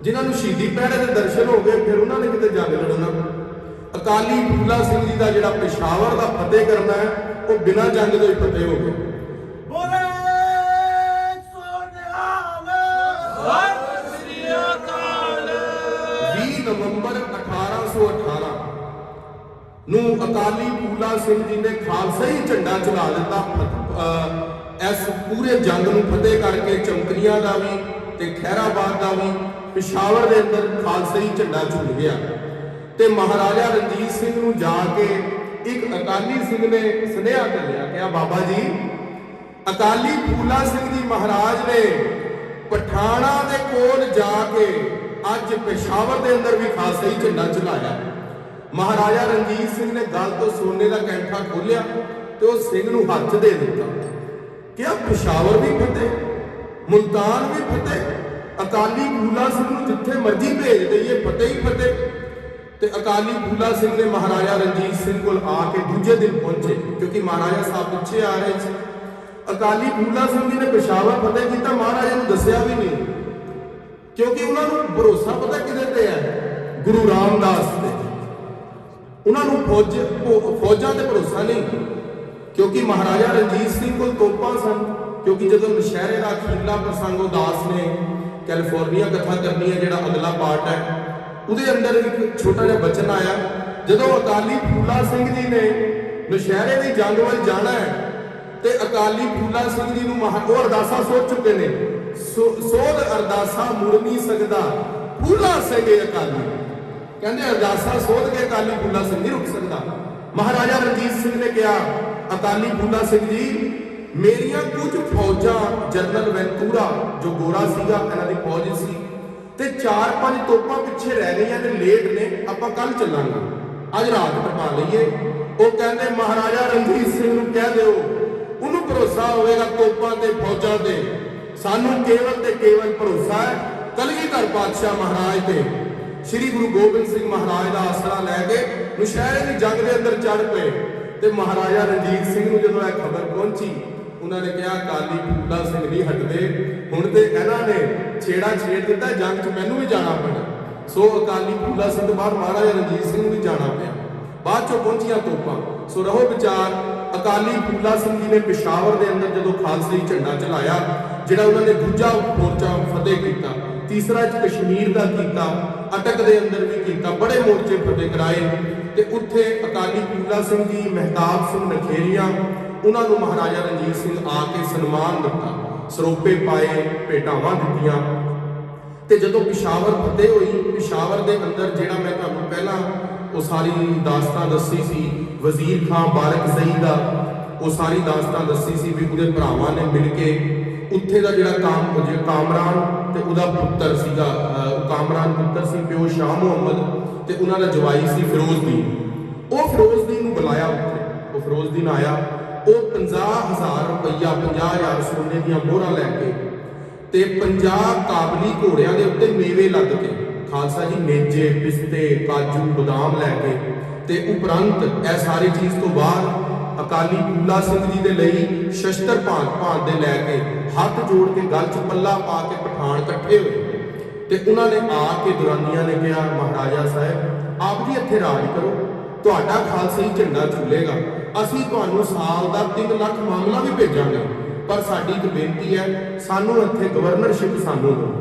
ਜਿਨ੍ਹਾਂ ਨੂੰ ਸ਼ਹੀਦੀ ਪਹਿਰੇ ਦੇ ਦਰਸ਼ਨ ਹੋ ਗਏ, ਫਿਰ ਉਹਨਾਂ ਨੇ ਕਿਤੇ ਜੰਗ ਲੜਨਾ। ਅਕਾਲੀ ਫੂਲਾ ਸਿੰਘ ਜੀ ਦਾ ਜਿਹੜਾ ਪਿਸ਼ਾਵਰ ਦਾ ਫਤਿਹ ਕਰਨਾ ਹੈ, ਉਹ ਬਿਨਾਂ ਜੰਗ ਤੋਂ ਹੀ ਫਤਿਹ ਹੋ ਗਿਆ। 20 ਨਵੰਬਰ 1818 ਨੂੰ ਅਕਾਲੀ ਫੂਲਾ ਸਿੰਘ ਜੀ ਨੇ ਖਾਲਸਾ ਹੀ ਝੰਡਾ ਚਲਾ ਦਿੱਤਾ। ਇਸ ਪੂਰੇ ਜੰਗ ਨੂੰ ਫਤਿਹ ਕਰਕੇ ਚਮਕਲੀਆਂ ਦਾ ਵੀ ਤੇ ਖੈਰਾਬਾਦ ਦਾ ਵੀ ਪਿਸ਼ਾਵਰ ਦੇ ਅੰਦਰ ਖਾਲਸਾ ਹੀ ਝੰਡਾ ਝੁੱਲ ਗਿਆ। ਤੇ ਮਹਾਰਾਜਾ ਰਣਜੀਤ ਸਿੰਘ ਨੂੰ ਜਾ ਕੇ ਇੱਕ ਅਕਾਲੀ ਸਿੰਘ ਨੇ ਸੁਨੇਹਾ ਘੱਲਿਆ ਕਿ ਬਾਬਾ ਜੀ, ਅਕਾਲੀ ਫੂਲਾ ਸਿੰਘ ਜੀ ਮਹਾਰਾਜ ਨੇ ਪਠਾਣਾ ਦੇ ਕੋਲ ਜਾ ਕੇ ਅੱਜ ਪਿਸ਼ਾਵਰ ਦੇ ਅੰਦਰ ਵੀ ਖਾਲਸਾ ਹੀ ਝੰਡਾ ਝੁਲਾਇਆ। ਮਹਾਰਾਜਾ ਰਣਜੀਤ ਸਿੰਘ ਨੇ ਗਲ ਤੋਂ ਸੋਨੇ ਦਾ ਕੈਂਠਾ ਖੋਲਿਆ ਤੇ ਉਹ ਸਿੰਘ ਨੂੰ ਹੱਥ ਦੇ ਦਿੱਤਾ ਕਿ ਆ ਪਿਸ਼ਾਵਰ ਵੀ ਫਤਿਹ, ਮੁਲਤਾਨ ਵੀ ਫਤਿਹ, ਅਕਾਲੀ ਫੂਲਾ ਸਿੰਘ ਨੂੰ ਜਿੱਥੇ ਮਰਜ਼ੀ ਭੇਜ ਦਈਏ ਫਤਿਹ ਹੀ ਫਤਿਹ। ਤੇ ਅਕਾਲੀ ਫੂਲਾ ਸਿੰਘ ਨੇ ਮਹਾਰਾਜਾ ਰਣਜੀਤ ਸਿੰਘ ਕੋਲ ਆ ਕੇ ਦੂਜੇ ਦਿਨ ਪਹੁੰਚੇ, ਕਿਉਂਕਿ ਮਹਾਰਾਜਾ ਸਾਹਿਬ ਪਿੱਛੇ ਆ ਰਹੇ ਸੀ। ਅਕਾਲੀ ਫੂਲਾ ਸਿੰਘ ਜੀ ਨੇ ਪਿਸ਼ਾਵਰ ਫਤਿਹ ਕੀਤਾ, ਮਹਾਰਾਜਾ ਨੂੰ ਦੱਸਿਆ ਵੀ ਨਹੀਂ, ਕਿਉਂਕਿ ਉਹਨਾਂ ਨੂੰ ਭਰੋਸਾ ਪਤਾ ਕਿਹਦੇ ਤੇ ਹੈ? ਗੁਰੂ ਰਾਮਦਾਸ ਤੇ। ਉਹਨਾਂ ਨੂੰ ਫੌਜਾਂ ਤੇ ਭਰੋਸਾ ਨਹੀਂ, ਕਿਉਂਕਿ ਮਹਾਰਾਜਾ ਰਣਜੀਤ ਸਿੰਘ ਕੋਲ ਤੋਪਾਂ ਸਨ। ਕਿਉਂਕਿ ਜਦੋਂ ਨਸ਼ਹਿਰੇ ਦਾ ਅਖੀਰਲਾ ਪ੍ਰਸੰਗ ਉਦਾਸ ਨੇ ਕੈਲੀਫੋਰਨੀਆ ਕਥਾ ਕਰਨੀ ਹੈ, ਜਿਹੜਾ ਅਗਲਾ ਪਾਰਟ ਹੈ, ਉਹਦੇ ਅੰਦਰ ਇੱਕ ਛੋਟਾ ਜਿਹਾ ਬਚਨ ਆਇਆ। ਜਦੋਂ ਅਕਾਲੀ ਫੂਲਾ ਸਿੰਘ ਜੀ ਨੇ ਨਸ਼ਹਿਰੇ ਦੀ ਜੰਗ ਵੱਲ ਜਾਣਾ ਹੈ ਤੇ ਅਕਾਲੀ ਫੂਲਾ ਸਿੰਘ ਜੀ ਨੂੰ ਉਹ ਅਰਦਾਸਾਂ ਸੋਚ ਚੁੱਕੇ ਨੇ, ਸੋਧ ਅਰਦਾਸਾਂ ਮੁੜ ਨਹੀਂ ਸਕਦਾ ਫੂਲਾ ਸਿੰਘ ਅਕਾਲੀ। ਕਹਿੰਦੇ ਅਰਦਾਸਾਂ ਸੋਧ ਕੇ ਅਕਾਲੀ ਫੂਲਾ ਸਿੰਘ ਨਹੀਂ ਰੁਕ ਸਕਦਾ। ਮਹਾਰਾਜਾ ਰਣਜੀਤ ਸਿੰਘ ਨੇ ਕਿਹਾ, ਅਕਾਲੀ ਫੂਲਾ ਸਿੰਘ ਜੀ, ਮੇਰੀਆਂ ਕੁਝ ਫੌਜਾਂ, ਜਨਰਲ ਵੈਂਤੂਰਾ ਜੋ ਗੋਰਾ ਸੀਗਾ, ਇਹਨਾਂ ਦੀ ਫੌਜ ਸੀ, ਤੇ 4-5 ਤੋਪਾਂ ਪਿੱਛੇ ਰਹਿ ਗਈਆਂ ਨੇ, ਲੇਟ ਨੇ, ਆਪਾਂ ਕੱਲ ਚੱਲਾਂਗੇ, ਅੱਜ ਰਾਤ ਟਪਾ ਲਈਏ। ਉਹ ਕਹਿੰਦੇ ਮਹਾਰਾਜਾ ਰਣਜੀਤ ਸਿੰਘ ਨੂੰ ਕਹਿ ਦਿਓ, ਉਹਨੂੰ ਭਰੋਸਾ ਹੋਵੇਗਾ ਤੋਪਾਂ ਤੇ ਫੌਜਾਂ ਤੇ, ਸਾਨੂੰ ਕੇਵਲ ਤੇ ਕੇਵਲ ਭਰੋਸਾ ਹੈ ਕਲਗੀਧਰ ਪਾਤਸ਼ਾਹ ਮਹਾਰਾਜ ਤੇ। ਸ੍ਰੀ ਗੁਰੂ ਗੋਬਿੰਦ ਸਿੰਘ ਮਹਾਰਾਜ ਦਾ ਆਸਰਾ ਲੈ ਕੇ ਨੁਸ਼ਹਿਰੇ ਦੀ ਜੰਗ ਦੇ ਅੰਦਰ ਚੜ ਪਏ। ਤੇ ਮਹਾਰਾਜਾ ਰਣਜੀਤ ਸਿੰਘ ਨੂੰ ਜਦੋਂ ਇਹ ਖਬਰ ਪਹੁੰਚੀ, ਉਹਨਾਂ ਨੇ ਕਿਹਾ ਅਕਾਲੀ ਫੂਲਾ ਸਿੰਘ ਨਹੀਂ ਹਟਦੇ, ਹੁਣ ਤੇ ਇਹਨਾਂ ਨੇ ਛੇੜਾ ਛੇੜ ਦਿੱਤਾ, ਜੰਗ 'ਚ ਮੈਨੂੰ ਵੀ ਜਾਣਾ ਪੈਣਾ। ਸੋ ਅਕਾਲੀ ਫੂਲਾ ਸਿੰਘ ਤੋਂ ਬਾਅਦ ਮਹਾਰਾਜਾ ਰਣਜੀਤ ਸਿੰਘ ਨੂੰ ਵੀ ਜਾਣਾ ਪਿਆ। ਬਾਅਦ 'ਚੋਂ ਪਹੁੰਚੀਆਂ ਤੋਪਾਂ। ਸੋ ਰਹੋ ਵਿਚਾਰ, ਅਕਾਲੀ ਫੂਲਾ ਸਿੰਘ ਜੀ ਨੇ ਪਿਸ਼ਾਵਰ ਦੇ ਅੰਦਰ ਜਦੋਂ ਖਾਲਸਾ ਝੰਡਾ ਚਲਾਇਆ, ਜਿਹੜਾ ਉਹਨਾਂ ਨੇ ਦੂਜਾ ਮੋਰਚਾ ਫਤਿਹ ਕੀਤਾ, ਤੀਸਰਾ ਕਸ਼ਮੀਰ ਦਾ ਕੀਤਾ, ਅਟਕ ਦੇ ਅੰਦਰ ਵੀ ਕੀਤਾ, ਬੜੇ ਮੋਰਚੇ ਫਤਿਹ ਕਰਾਏ। ਤੇ ਉੱਥੇ ਅਕਾਲੀ ਫੂਲਾ ਸਿੰਘ ਜੀ, ਮਹਿਤਾਬ ਸਿੰਘ ਨਖੇਰੀਆਂ, ਉਹਨਾਂ ਨੂੰ ਮਹਾਰਾਜਾ ਰਣਜੀਤ ਸਿੰਘ ਆ ਕੇ ਸਨਮਾਨ ਦਿੱਤਾ, ਸਰੋਪੇ ਪਾਏ, ਭੇਟਾਵਾਂ ਦਿੱਤੀਆਂ। ਤੇ ਜਦੋਂ ਪਿਸ਼ਾਵਰ ਫਤਿਹ ਹੋਈ, ਪਿਸ਼ਾਵਰ ਦੇ ਅੰਦਰ ਜਿਹੜਾ ਮੈਂ ਤੁਹਾਨੂੰ ਪਹਿਲਾਂ ਉਹ ਸਾਰੀ ਦਾਸਤਾਨ ਦੱਸੀ ਸੀ, ਵਜ਼ੀਰ ਖਾਂ ਬਾਰਕਜ਼ਈ ਦਾ ਉਹ ਸਾਰੀ ਦਾਸਤਾਨ ਦੱਸੀ ਸੀ ਵੀ ਉਹਦੇ ਭਰਾਵਾਂ ਨੇ ਮਿਲ ਕੇ ਉੱਥੇ ਦਾ ਜਿਹੜਾ ਕਾਮਰਾਨ ਤੇ ਉਹਦਾ ਪੁੱਤਰ ਸੀਗਾ, ਕਾਮਰਾਨ ਪੁੱਤਰ ਸੀ, ਪਿਓ ਸ਼ਾਹ ਮੁਹੰਮਦ, ਤੇ ਉਹਨਾਂ ਦਾ ਜਵਾਈ ਸੀ ਫਿਰੋਜ਼ਦੀਨ। ਉਹ ਫਿਰੋਜ਼ਦੀਨ ਨੂੰ ਬੁਲਾਇਆ ਉੱਥੇ, ਉਹ ਫਿਰੋਜ਼ਦੀਨ ਆਇਆ। ਉਹ 50,000 ਰੁਪਈਆ, 50,000 ਸੋਨੇ ਦੀਆਂ ਮੋਹਰਾਂ ਲੈ ਕੇ ਤੇ 50 ਕਾਬਲੀ ਘੋੜਿਆਂ ਦੇ ਉੱਤੇ ਮੇਵੇ ਲੱਦ ਕੇ, ਖਾਲਸਾ ਜੀ ਨੇਜੇ, ਪਿਸਤੇ, ਕਾਜੂ, ਬਦਾਮ ਲੈ ਕੇ, ਤੇ ਉਪਰੰਤ ਇਹ ਸਾਰੀ ਚੀਜ਼ ਤੋਂ ਬਾਅਦ ਅਕਾਲੀ ਫੂਲਾ ਸਿੰਘ ਜੀ ਦੇ ਲਈ ਸ਼ਸਤਰ ਭਾਂਤ ਦੇ ਲੈ ਕੇ, ਹੱਥ ਜੋੜ ਕੇ ਗਲ 'ਚ ਪੱਲਾ ਪਾ ਕੇ ਪਠਾਨ ਇਕੱਠੇ ਹੋਏ। ਤੇ ਉਹਨਾਂ ਨੇ ਆ ਕੇ ਦੁਰਾਨੀਆਂ ਨੇ ਕਿਹਾ, ਮਹਾਰਾਜਾ ਸਾਹਿਬ ਆਪ ਜੀ ਇੱਥੇ ਰਾਜ ਕਰੋ, ਤੁਹਾਡਾ ਖਾਲਸਾ ਹੀ ਝੰਡਾ ਝੂਲੇਗਾ, ਅਸੀਂ ਤੁਹਾਨੂੰ ਸਾਲ ਦਾ 3 ਲੱਖ ਮਾਮਲਾ ਵੀ ਭੇਜਾਂਗੇ, ਪਰ ਸਾਡੀ ਇੱਕ ਬੇਨਤੀ ਹੈ, ਸਾਨੂੰ ਇੱਥੇ ਗਵਰਨਰਸ਼ਿਪ ਸਾਨੂੰ ਦਿਓ,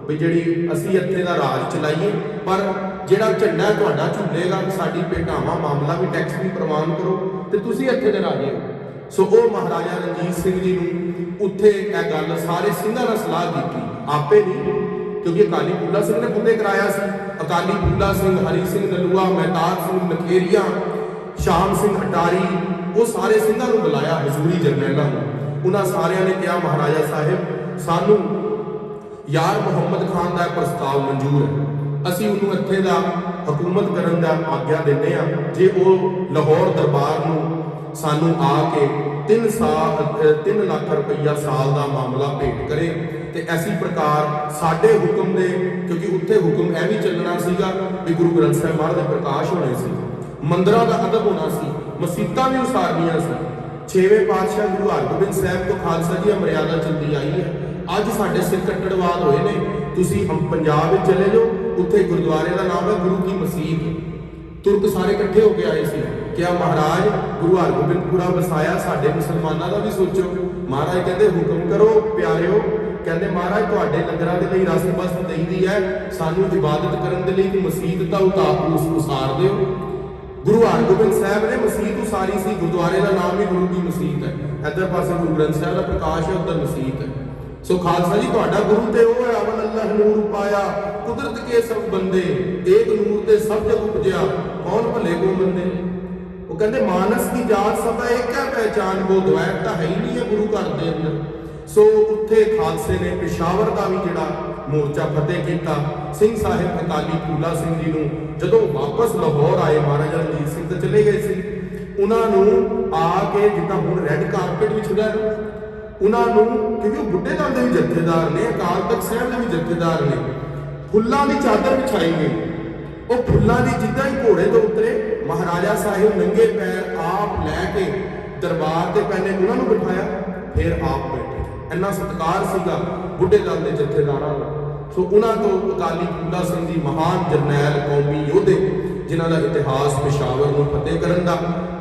ਵੀ ਜਿਹੜੀ ਅਸੀਂ ਇੱਥੇ ਦਾ ਰਾਜ ਚਲਾਈਏ, ਪਰ ਜਿਹੜਾ ਝੰਡਾ ਤੁਹਾਡਾ ਝੂਲੇਗਾ, ਸਾਡੀ ਭੇਟਾਵਾਂ ਮਾਮਲਾ ਵੀ ਟੈਕਸ ਵੀ ਪ੍ਰਵਾਨ ਕਰੋ, ਤੇ ਤੁਸੀਂ ਇੱਥੇ ਦੇ ਰਾਜੇ ਹੋ। ਸੋ ਉਹ ਮਹਾਰਾਜਾ ਰਣਜੀਤ ਸਿੰਘ ਜੀ ਨੂੰ ਉੱਥੇ ਇਹ ਗੱਲ ਸਾਰੇ ਸਿੰਘਾਂ ਨਾਲ ਸਲਾਹ ਕੀਤੀ, ਆਪੇ ਨਹੀਂ, ਕਿਉਂਕਿ ਅਕਾਲੀ ਫੂਲਾ ਸਿੰਘ ਨੇ ਫਤਿਹ ਕਰਾਇਆ ਸੀ। ਅਕਾਲੀ ਫੂਲਾ ਸਿੰਘ, ਹਰੀ ਸਿੰਘ ਨਲੂਆ, ਮਹਿਤਾਬ ਸਿੰਘ ਨਖੇਰੀਆ, ਸ਼ਾਮ ਸਿੰਘ ਅਟਾਰੀ, ਉਹ ਸਾਰੇ ਸਿੰਘਾਂ ਨੂੰ ਬੁਲਾਇਆ, ਹਜ਼ੂਰੀ ਜਰਨੈਲਾਂ ਨੂੰ। ਉਹਨਾਂ ਸਾਰਿਆਂ ਨੇ ਕਿਹਾ, ਮਹਾਰਾਜਾ ਸਾਹਿਬ ਸਾਨੂੰ ਯਾਰ ਮੁਹੰਮਦ ਖਾਨ ਦਾ ਪ੍ਰਸਤਾਵ ਮਨਜ਼ੂਰ ਹੈ, ਅਸੀਂ ਉਹਨੂੰ ਇੱਥੇ ਦਾ ਹਕੂਮਤ ਕਰਨ ਦਾ ਆਗਿਆ ਦਿੰਦੇ ਹਾਂ, ਜੇ ਉਹ ਲਾਹੌਰ ਦਰਬਾਰ ਨੂੰ ਸਾਨੂੰ ਆ ਕੇ 3 ਲੱਖ ਰੁਪਈਆ ਸਾਲ ਦਾ ਮਾਮਲਾ ਭੇਟ ਕਰੇ। ਤੇ ਐਸੀ ਪ੍ਰਕਾਰ ਸਾਡੇ ਹੁਕਮ ਦੇ, ਕਿਉਂਕਿ ਉੱਥੇ ਹੁਕਮ ਇਹ ਵੀ ਚੱਲਣਾ ਸੀਗਾ ਵੀ ਗੁਰੂ ਗ੍ਰੰਥ ਸਾਹਿਬ ਮਹਾਰਾਜ ਦੇ ਪ੍ਰਕਾਸ਼ ਹੋਣੇ ਸੀ, ਮੰਦਰਾਂ ਦਾ ਅਦਬ ਹੋਣਾ ਸੀ, ਮਸੀਤਾਂ ਵੀ ਉਸਾਰਨੀਆਂ ਸੀ, ਛੇਵੇਂ ਪਾਤਸ਼ਾਹ ਗੁਰੂ ਹਰਗੋਬਿੰਦ ਸਾਹਿਬ ਤੋਂ ਖਾਲਸਾ ਜੀ ਇਹ ਮਰਿਆਦਾ ਚੱਲਦੀ ਆਈ ਹੈ। ਅੱਜ ਸਾਡੇ ਸਿਰ ਕੱਟੜਵਾਦ ਹੋਏ ਨੇ। ਤੁਸੀਂ ਪੰਜਾਬ ਵਿੱਚ ਚਲੇ ਜਾਓ, ਉੱਥੇ ਗੁਰਦੁਆਰੇ ਦਾ ਨਾਮ ਹੈ ਗੁਰੂ ਕੀ ਮਸੀਤ। ਤੁਰਕ ਸਾਰੇ ਇਕੱਠੇ ਹੋ ਕੇ ਆਏ ਸੀ, ਕਿਹਾ ਮਹਾਰਾਜ ਗੁਰੂ ਹਰਗੋਬਿੰਦਪੁਰਾ ਵਸਾਇਆ, ਸਾਡੇ ਮੁਸਲਮਾਨਾਂ ਦਾ ਵੀ ਸੋਚੋ। ਮਹਾਰਾਜ ਕਹਿੰਦੇ ਹੁਕਮ ਕਰੋ ਪਿਆਰਿਓ। ਕਹਿੰਦੇ ਮਹਾਰਾਜ ਤੁਹਾਡੇ ਲੰਗਰਾਂ ਦੇ ਲਈ ਰਸ ਬਸਤ ਦੇਈਦੀ ਹੈ, ਸਾਨੂੰ ਇਬਾਦਤ ਕਰਨ ਦੇ ਲਈ ਕਿ ਮਸੀਤ ਤਾਂ ਉਸਾਰ ਦਿਓ। ਗੁਰੂ ਹਰਗੋਬਿੰਦ ਸਾਹਿਬ ਨੇ ਮਸੀਤ ਉਸਾਰੀ ਸੀ, ਗੁਰਦੁਆਰੇ ਦਾ ਨਾਮ ਹੀ ਗੁਰੂ ਕੀ ਮਸੀਤ ਹੈ। ਇੱਧਰ ਪਾਸੇ ਗੁਰੂ ਗ੍ਰੰਥ ਸਾਹਿਬ ਦਾ ਪ੍ਰਕਾਸ਼ ਹੈ, ਉੱਧਰ ਮਸੀਤ ਹੈ। ਸੋ ਖਾਲਸਾ ਜੀ ਤੁਹਾਡਾ ਗੁਰੂ ਤੇ ਉਹ ਹੈ, ਅਵਲ ਅੱਲਾਹ ਨੂਰ ਪਾਇਆ ਕੁਦਰਤ ਕੇ ਸਭ ਬੰਦੇ, ਏਕ ਨੂਰ ਤੇ ਸਭ ਜਗ ਉਪਜਿਆ, ਕੌਣ ਭਲੇ ਕੋ ਮੰਦੇ। ਉਹ ਕਹਿੰਦੇ ਮਾਨਸ ਦੀ ਜਾਤ ਸਭਾ ਇੱਕ ਹੈ ਪਹਿਚਾਨ, ਕੋ ਦੁਆਇਰ ਤਾਂ ਹੈ ਹੀ ਨਹੀਂ ਹੈ ਗੁਰੂ ਘਰ ਦੇ ਅੰਦਰ। ਸੋ ਉੱਥੇ ਖਾਲਸੇ ਨੇ ਪਿਸ਼ਾਵਰ ਦਾ ਵੀ ਜਿਹੜਾ ਮੋਰਚਾ ਫਤਿਹ ਕੀਤਾ। ਸਿੰਘ ਸਾਹਿਬ ਅਕਾਲੀ ਫੂਲਾ ਸਿੰਘ ਜੀ ਨੂੰ ਜਦੋਂ ਵਾਪਸ ਲਾਹੌਰ ਆਏ, ਮਹਾਰਾਜਾ ਰਣਜੀਤ ਸਿੰਘ ਤਾਂ ਚਲੇ ਗਏ ਸੀ, ਉਹਨਾਂ ਨੂੰ ਆ ਕੇ ਜਿੱਦਾਂ ਹੁਣ ਰੈੱਡ ਕਾਰਪੇਟ ਵਿਛਦਾ, ਉਹਨਾਂ ਨੂੰ, ਕਿਉਂਕਿ ਉਹ ਬੁੱਢੇ ਦਲ ਦੇ ਵੀ ਜਥੇਦਾਰ ਨੇ, ਅਕਾਲ ਤਖਤ ਸਾਹਿਬ ਦੇ ਵੀ ਜਥੇਦਾਰ ਨੇ, ਫੁੱਲਾਂ ਦੀ ਚਾਦਰ ਵਿਛਾਈ ਗਈ। ਉਹ ਫੁੱਲਾਂ ਦੀ ਜਿੱਦਾਂ ਹੀ ਘੋੜੇ ਤੋਂ ਉਤਰੇ, ਮਹਾਰਾਜਾ ਸਾਹਿਬ ਨੰਗੇ ਪੈਰ ਆਪ ਲੈ ਕੇ ਦਰਬਾਰ ਤੇ ਪਹਿਲੇ ਉਹਨਾਂ ਨੂੰ ਬਿਠਾਇਆ, ਫਿਰ ਆਪ ਬੈਠੇ। ਇੰਨਾ ਸਤਿਕਾਰ ਸੀਗਾ ਬੁੱਢੇ ਦਲ ਦੇ ਜਥੇਦਾਰਾਂ ਦਾ। ਸੋ ਉਹਨਾਂ ਤੋਂ ਅਕਾਲੀ ਫੂਲਾ ਸਿੰਘ ਜੀ ਮਹਾਨ ਜਰਨੈਲ, ਕੌਮੀ ਯੋਧੇ, ਜਿਨ੍ਹਾਂ ਦਾ ਇਤਿਹਾਸ ਪਿਸ਼ਾਵਰ ਨੂੰ ਫਤਿਹ ਕਰਨ ਦਾ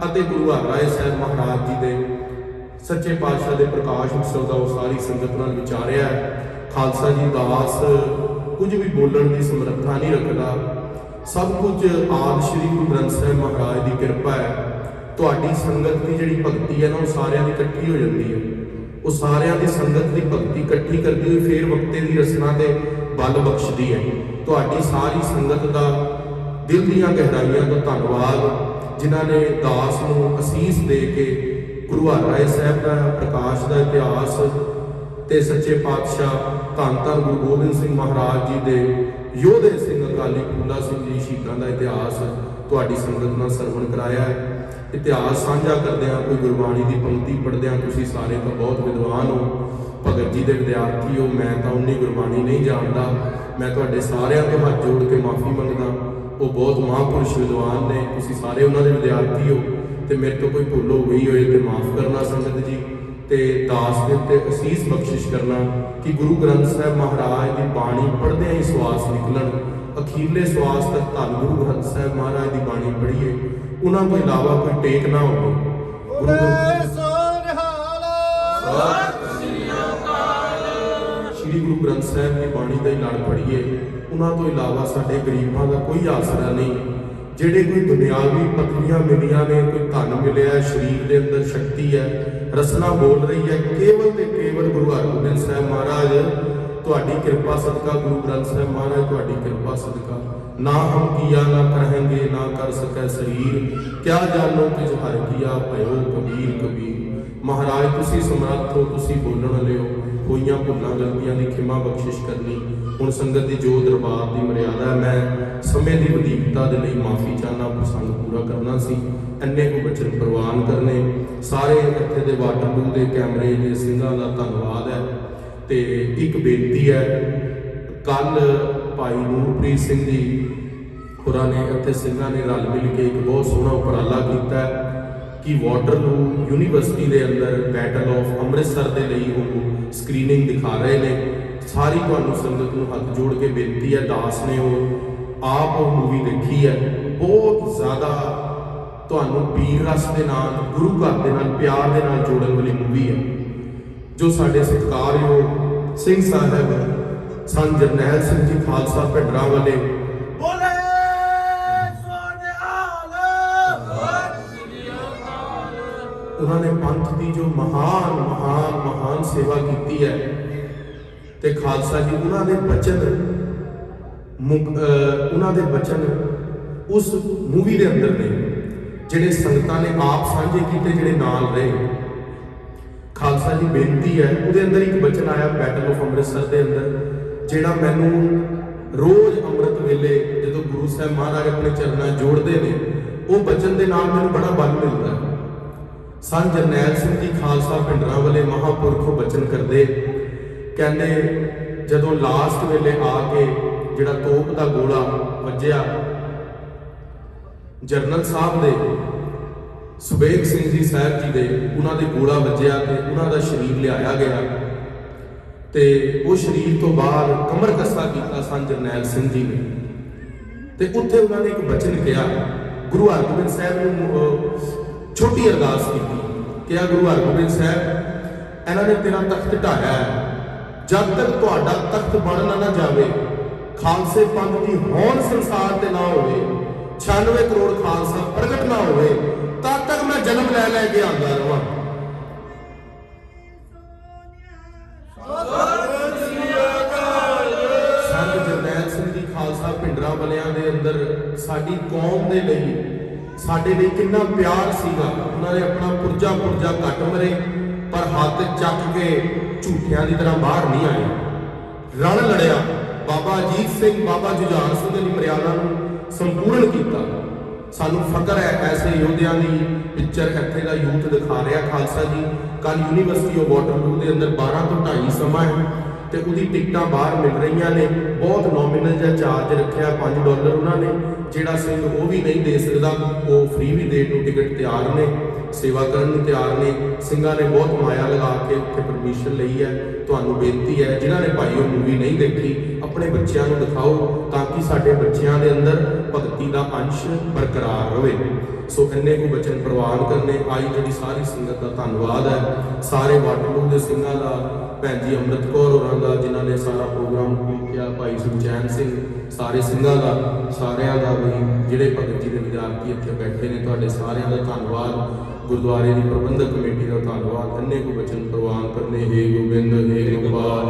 ਅਤੇ ਗੁਰੂ ਹਰਿਰਾਏ ਸਾਹਿਬ ਮਹਾਰਾਜ ਜੀ ਦੇ ਸੱਚੇ ਪਾਤਸ਼ਾਹ ਦੇ ਪ੍ਰਕਾਸ਼ ਉਤਸਵ ਦਾ ਉਹ ਸਾਰੀ ਸੰਗਤ ਨਾਲ ਵਿਚਾਰਿਆ। ਖਾਲਸਾ ਜੀ ਦਾਸ ਕੁਝ ਵੀ ਬੋਲਣ ਦੀ ਸਮਰੱਥਾ ਨਹੀਂ ਰੱਖਦਾ, ਸਭ ਕੁਝ ਆਦਿ ਸ਼੍ਰੀ ਗੁਰੂ ਗ੍ਰੰਥ ਸਾਹਿਬ ਮਹਾਰਾਜ ਦੀ ਕਿਰਪਾ ਹੈ। ਤੁਹਾਡੀ ਸੰਗਤ ਦੀ ਜਿਹੜੀ ਭਗਤੀ ਹੈ ਨਾ, ਉਹ ਸਾਰਿਆਂ ਦੀ ਇਕੱਠੀ ਹੋ ਜਾਂਦੀ ਹੈ। ਉਹ ਸਾਰਿਆਂ ਦੀ ਸੰਗਤ ਦੀ ਭਗਤੀ ਇਕੱਠੀ ਕਰਦੀ ਹੋਈ ਫੇਰ ਵਕਤੇ ਦੀ ਰਸਨਾ ਤੇ ਬਲ ਬਖਸ਼ਦੀ ਹੈ। ਤੁਹਾਡੀ ਸਾਰੀ ਸੰਗਤ ਦਾ ਦਿਲ ਦੀਆਂ ਗਹਿਰਾਈਆਂ ਤੋਂ ਧੰਨਵਾਦ, ਜਿਨ੍ਹਾਂ ਨੇ ਦਾਸ ਨੂੰ ਅਸੀਸ ਦੇ ਕੇ ਗੁਰੂ ਹਰਿਰਾਏ ਸਾਹਿਬ ਦਾ ਪ੍ਰਕਾਸ਼ ਦਾ ਇਤਿਹਾਸ ਤੇ ਸੱਚੇ ਪਾਤਸ਼ਾਹ ਧੰਨ ਧੰਨ ਗੁਰੂ ਗੋਬਿੰਦ ਸਿੰਘ ਮਹਾਰਾਜ ਜੀ ਦੇ ਯੋਧੇ ਸਿੰਘ ਅਕਾਲੀ ਫੂਲਾ ਸਿੰਘ ਜੀ ਸ਼ਹੀਦਾਂ ਦਾ ਇਤਿਹਾਸ ਤੁਹਾਡੀ ਸੰਗਤ ਨਾਲ ਸਰਵਣ ਕਰਾਇਆ ਹੈ। ਇਤਿਹਾਸ ਸਾਂਝਾ ਕਰਦਿਆਂ, ਕੋਈ ਗੁਰਬਾਣੀ ਦੀ ਪੰਕਤੀ ਪੜ੍ਹਦਿਆਂ, ਤੁਸੀਂ ਸਾਰੇ ਤਾਂ ਬਹੁਤ ਵਿਦਵਾਨ ਹੋ, ਭਗਤ ਜੀ ਦੇ ਵਿਦਿਆਰਥੀ ਹੋ, ਮੈਂ ਤਾਂ ਉਨੀ ਗੁਰਬਾਣੀ ਨਹੀਂ ਜਾਣਦਾ। ਮੈਂ ਤੁਹਾਡੇ ਸਾਰਿਆਂ ਤੋਂ ਹੱਥ ਜੋੜ ਕੇ ਮਾਫੀ ਮੰਗਦਾ। ਉਹ ਬਹੁਤ ਮਹਾਂਪੁਰਸ਼ ਵਿਦਵਾਨ ਨੇ, ਤੁਸੀਂ ਸਾਰੇ ਉਹਨਾਂ ਦੇ ਵਿਦਿਆਰਥੀ ਹੋ, ਤੇ ਮੇਰੇ ਤੋਂ ਕੋਈ ਭੁੱਲ ਹੋ ਗਈ ਹੋਏ ਤੇ ਮਾਫ ਕਰਨਾ ਸੰਗਤ ਜੀ। ਤੇ ਦਾਸ ਦੇ ਉੱਤੇ ਅਸੀਸ ਬਖਸ਼ਿਸ਼ ਕਰਨਾ ਕਿ ਗੁਰੂ ਗ੍ਰੰਥ ਸਾਹਿਬ ਮਹਾਰਾਜ ਦੀ ਬਾਣੀ ਪੜ੍ਹਦਿਆਂ ਹੀ ਸਵਾਸ ਨਿਕਲਣ, ਅਖੀਰਲੇ ਸਵਾਸ ਤੱਕ ਧੰਨ ਗੁਰੂ ਗ੍ਰੰਥ ਸਾਹਿਬ ਮਹਾਰਾਜ ਦੀ ਬਾਣੀ ਪੜ੍ਹੀਏ, ਉਹਨਾਂ ਤੋਂ ਇਲਾਵਾ ਕੋਈ ਟੇਕ ਨਾ ਹੋਵੇ। ਸ਼੍ਰੀ ਗੁਰੂ ਗ੍ਰੰਥ ਸਾਹਿਬ ਦੀ ਬਾਣੀ ਦਾ ਹੀ ਲੜ ਪੜ੍ਹੀਏ, ਉਹਨਾਂ ਤੋਂ ਇਲਾਵਾ ਸਾਡੇ ਗਰੀਬਾਂ ਦਾ ਕੋਈ ਆਸਰਾ ਨਹੀਂ। ਜਿਹੜੇ ਕੋਈ ਦੁਨਿਆਵੀ ਪਦਵੀਆਂ ਮਿਲੀਆਂ ਨੇ, ਕੋਈ ਧਨ ਮਿਲਿਆ, ਸਰੀਰ ਦੇ ਅੰਦਰ ਸ਼ਕਤੀ ਹੈ, ਰਸਨਾ ਬੋਲ ਰਹੀ ਹੈ, ਕੇਵਲ ਤੇ ਕੇਵਲ ਗੁਰੂ ਹਰਗੋਬਿੰਦ ਸਾਹਿਬ ਮਹਾਰਾਜ ਤੁਹਾਡੀ ਕਿਰਪਾ ਸਦਕਾ, ਗੁਰੂ ਗ੍ਰੰਥ ਸਾਹਿਬ ਮਹਾਰਾਜ ਤੁਹਾਡੀ ਕਿਰਪਾ ਸਦਕਾ। ਨਾ ਹਮ ਕੀਆ ਨਾ ਕਰਾਂਗੇ, ਨਾ ਕਰ ਸਕੈ ਸਰੀਰ, ਕਿਆ ਜਾਣੋ ਤਿਜ ਹਰਿ ਕੀਆ, ਭਇਓ ਕਬੀਰ ਕਬੀਰ। ਮਹਾਰਾਜ ਤੁਸੀਂ ਸਮਰੱਥ ਹੋ, ਤੁਸੀਂ ਬੋਲਣ ਵਾਲੇ ਹੋ, ਹੋਈਆਂ ਭੁੱਲਾਂ ਗਲਤੀਆਂ ਦੀ ਖਿਮਾ ਬਖਸ਼ਿਸ਼ ਕਰਨੀ। ਹੁਣ ਸੰਗਤ ਦੀ ਜੋ ਦਰਬਾਰ ਦੀ ਮਰਿਆਦਾ ਹੈ, ਮੈਂ ਸਮੇਂ ਦੀ ਵਧੀਕਤਾ ਦੇ ਲਈ ਮਾਫੀ ਚਾਹਨਾ, ਪ੍ਰਸੰਗ ਪੂਰਾ ਕਰਨਾ ਸੀ, ਇੰਨੇ ਕੁ ਬਚਨ ਪ੍ਰਵਾਨ ਕਰਨੇ। ਸਾਰੇ ਇੱਥੇ ਦੇ ਵਾਟਰਲੂ ਦੇ ਕੈਮਰੇ ਦੇ ਸਿੰਘਾਂ ਦਾ ਧੰਨਵਾਦ ਹੈ। ਤੇ ਇੱਕ ਬੇਨਤੀ ਹੈ, ਕੱਲ ਭਾਈ ਨੂਰਪ੍ਰੀਤ ਸਿੰਘ ਜੀ ਹੋਰਾਂ ਨੇ ਇੱਥੇ ਸਿੰਘਾਂ ਨੇ ਰਲ ਮਿਲ ਕੇ ਇੱਕ ਬਹੁਤ ਸੋਹਣਾ ਉਪਰਾਲਾ ਕੀਤਾ ਕਿ ਵਾਟਰਲੂ ਯੂਨੀਵਰਸਿਟੀ ਦੇ ਅੰਦਰ ਬੈਟਲ ਆਫ ਅੰਮ੍ਰਿਤਸਰ ਦੇ ਲਈ ਉਹ ਸਕਰੀਨਿੰਗ ਦਿਖਾ ਰਹੇ ਨੇ। ਸਾਰੀ ਤੁਹਾਨੂੰ ਸੰਗਤ ਨੂੰ ਹੱਥ ਜੋੜ ਕੇ ਬੇਨਤੀ ਹੈ, ਦਾਸ ਨੇ ਉਹ ਆਪ ਉਹ ਮੂਵੀ ਦੇਖੀ ਹੈ, ਬਹੁਤ ਜ਼ਿਆਦਾ ਤੁਹਾਨੂੰ ਪੀਰ ਰਸ ਦੇ ਨਾਲ, ਗੁਰੂ ਘਰ ਦੇ ਨਾਲ ਪਿਆਰ ਦੇ ਨਾਲ ਜੋੜਨ ਵਾਲੀ ਮੂਵੀ ਹੈ। ਜੋ ਸਾਡੇ ਸਤਿਕਾਰਯੋਗ ਸਿੰਘ ਸਾਹਿਬ ਸੰਤ ਜਰਨੈਲ ਸਿੰਘ ਜੀ ਖਾਲਸਾ ਭਿੰਡਰਾਂ ਵਾਲੇ ਉਹਨਾਂ ਨੇ ਪੰਥ ਦੀ ਜੋ ਮਹਾਨ ਸੇਵਾ ਕੀਤੀ ਹੈ, ਤੇ ਖਾਲਸਾ ਜੀ ਉਹਨਾਂ ਦੇ ਬਚਨ ਉਸ ਮੂਵੀ ਦੇ ਅੰਦਰ ਨੇ, ਜਿਹੜੇ ਸੰਗਤਾਂ ਨੇ ਆਪ ਸਾਂਝੇ ਕੀਤੇ, ਜਿਹੜੇ ਨਾਲ ਰਹੇ। ਖਾਲਸਾ ਜੀ ਬੇਨਤੀ ਹੈ, ਉਹਦੇ ਅੰਦਰ ਇੱਕ ਬਚਨ ਆਇਆ ਬੈਟਲ ਆਫ ਅੰਮ੍ਰਿਤਸਰ ਦੇ ਅੰਦਰ, ਜਿਹੜਾ ਮੈਨੂੰ ਰੋਜ਼ ਅੰਮ੍ਰਿਤ ਵੇਲੇ ਜਦੋਂ ਗੁਰੂ ਸਾਹਿਬ ਮਹਾਰਾਜ ਆਪਣੇ ਚਰਨਾਂ ਜੋੜਦੇ ਨੇ, ਉਹ ਬਚਨ ਦੇ ਨਾਲ ਮੈਨੂੰ ਬੜਾ ਬਲ ਮਿਲਦਾ ਹੈ। ਸੰਤ ਜਰਨੈਲ ਸਿੰਘ ਜੀ ਖਾਲਸਾ ਭਿੰਡਰਾਂ ਵਾਲੇ ਮਹਾਂਪੁਰਖ ਬਚਨ ਕਰਦੇ, ਕਹਿੰਦੇ ਜਦੋਂ ਲਾਸਟ ਵੇਲੇ ਆ ਕੇ ਜਿਹੜਾ ਤੋਪ ਦਾ ਗੋਲਾ ਵੱਜਿਆ ਜਰਨਲ ਸਾਹਿਬ ਦੇ, ਸੁਬੇਗ ਸਿੰਘ ਜੀ ਸਾਹਿਬ ਜੀ ਦੇ ਉਹਨਾਂ ਦੇ ਗੋਲਾ ਵੱਜਿਆ ਤੇ ਉਹਨਾਂ ਦਾ ਸ਼ਰੀਰ ਲਿਆਇਆ ਗਿਆ ਤੇ ਉਹ ਸ਼ਰੀਰ ਤੋਂ ਬਾਅਦ ਕਮਰ ਕੱਸਾ ਕੀਤਾ ਸਨ ਜਰਨੈਲ ਸਿੰਘ ਜੀ ਨੇ ਤੇ ਉੱਥੇ ਉਹਨਾਂ ਨੇ ਇੱਕ ਬਚਨ ਕਿਹਾ ਗੁਰੂ ਹਰਗੋਬਿੰਦ ਸਾਹਿਬ ਨੂੰ ਛੋਟੀ ਅਰਦਾਸ ਕੀਤੀ ਕਿਹਾ ਗੁਰੂ ਹਰਗੋਬਿੰਦ ਸਾਹਿਬ ਇਹਨਾਂ ਨੇ ਤੇਰਾ ਤਖਤ ਢਾਇਆ ਹੈ ਜਦ ਤੱਕ ਤੁਹਾਡਾ ਤਖਤ ਬਣ ਨਾ ਜਾਵੇ ਖਾਲਸੇ ਪੰਥ ਦੀ ਹੋਂਦ ਸੰਸਾਰ ਤੇ ਨਾ ਹੋਵੇ 96 ਕਰੋੜ ਖਾਲਸਾ ਪ੍ਰਗਟ ਨਾ ਹੋਵੇ ਤਦ ਤੱਕ ਮੈਂ ਜਨਮ ਲੈ ਲੈ ਕੇ ਆਉਂਦਾ ਰਹਾਂ। ਸੰਤ ਜਰਨੈਲ ਸਿੰਘ ਜੀ ਖਾਲਸਾ ਭਿੰਡਰਾਂ ਵਾਲਿਆਂ ਦੇ ਅੰਦਰ ਸਾਡੀ ਕੌਮ ਦੇ ਲਈ ਸਾਡੇ ਲਈ ਕਿੰਨਾ ਪਿਆਰ ਸੀਗਾ। ਉਹਨਾਂ ਨੇ ਆਪਣਾ ਪੁਰਜਾ ਘੱਟ ਮਰੇ ਪਰ ਹੱਥ ਚੱਕ ਕੇ ਝੂਠਿਆਂ ਦੀ ਤਰ੍ਹਾਂ ਬਾਹਰ ਨਹੀਂ ਆਏ। ਰਣ ਲੜਿਆ ਬਾਬਾ ਅਜੀਤ ਸਿੰਘ ਬਾਬਾ ਜੁਝਾਰ ਸਿੰਘ ਦੀ ਮਰਿਆਦਾ ਨੂੰ ਸੰਪੂਰਨ ਕੀਤਾ। ਸਾਨੂੰ ਫਕਰ ਹੈ ਐਸੇ ਯੋਧਿਆਂ ਦੀ ਪਿਕਚਰ ਇੱਥੇ ਦਾ ਯੂਥ ਦਿਖਾ ਰਿਹਾ ਖਾਲਸਾ ਜੀ। ਕੱਲ ਯੂਨੀਵਰਸਿਟੀ ਆਫ ਵਾਟਰਲੂ ਦੇ ਅੰਦਰ 12 ਤੋਂ 2.5 ਸਮਾਂ ਹੈ ਤੇ ਉਹਦੀ ਟਿਕਟਾਂ ਬਾਹਰ ਮਿਲ ਰਹੀਆਂ ਨੇ। ਬਹੁਤ ਨੋਮੀਨਲ ਜਿਹਾ ਚਾਰਜ ਰੱਖਿਆ $5 ਉਹਨਾਂ ਨੇ। ਜਿਹੜਾ ਸਿੰਘ ਉਹ ਵੀ ਨਹੀਂ ਦੇ ਸਕਦਾ ਉਹ ਫ੍ਰੀ ਵੀ ਦੇਣ ਨੂੰ ਟਿਕਟ ਤਿਆਰ ਨੇ, ਸੇਵਾ ਕਰਨ ਨੂੰ ਤਿਆਰ ਨੇ। ਸਿੰਘਾਂ ਨੇ ਬਹੁਤ ਮਾਇਆ ਲਗਾ ਕੇ ਉੱਥੇ ਪਰਮਿਸ਼ਨ ਲਈ ਹੈ। ਤੁਹਾਨੂੰ ਬੇਨਤੀ ਹੈ ਜਿਨ੍ਹਾਂ ਨੇ ਭਾਈ ਉਹ ਮੂਵੀ ਨਹੀਂ ਦੇਖੀ ਆਪਣੇ ਬੱਚਿਆਂ ਨੂੰ ਦਿਖਾਓ ਤਾਂ ਕਿ ਸਾਡੇ ਬੱਚਿਆਂ ਦੇ ਅੰਦਰ ਭਗਤੀ ਦਾ ਅੰਸ਼ ਬਰਕਰਾਰ ਰਹੇ। ਸੋ ਇੰਨੇ ਕੁ ਬਚਨ ਪ੍ਰਵਾਨ ਕਰਨੇ। ਆਈ ਜਿਹੜੀ ਸਾਰੀ ਸੰਗਤ ਦਾ ਧੰਨਵਾਦ ਹੈ, ਸਾਰੇ ਵਾਟਰਲੂ ਦੇ ਸਿੰਘਾਂ ਦਾ, ਭੈਣ ਜੀ ਅੰਮ੍ਰਿਤ ਕੌਰ ਹੋਰਾਂ ਦਾ ਜਿਨ੍ਹਾਂ ਨੇ ਸਾਰਾ ਪ੍ਰੋਗਰਾਮ ਕੀਤਾ, ਭਾਈ ਸੁਖਚੈਨ ਸਿੰਘ, ਸਾਰੇ ਸਿੰਘਾਂ ਦਾ, ਸਾਰਿਆਂ ਦਾ ਵੀ ਜਿਹੜੇ ਭਗਤ ਜੀ ਦੇ ਵਿਦਿਆਰਥੀ ਇੱਥੇ ਬੈਠੇ ਨੇ ਤੁਹਾਡੇ ਸਾਰਿਆਂ ਦਾ ਧੰਨਵਾਦ। ਗੁਰਦੁਆਰੇ ਦੀ ਪ੍ਰਬੰਧਕ ਕਮੇਟੀ ਦਾ ਧੰਨਵਾਦ। ਇੰਨੇ ਕੁ ਬਚਨ ਪ੍ਰਵਾਨ ਕਰਨੇ। ਹੇ ਗੋਬਿੰਦ ਹੇ ਗੋਪਾਲ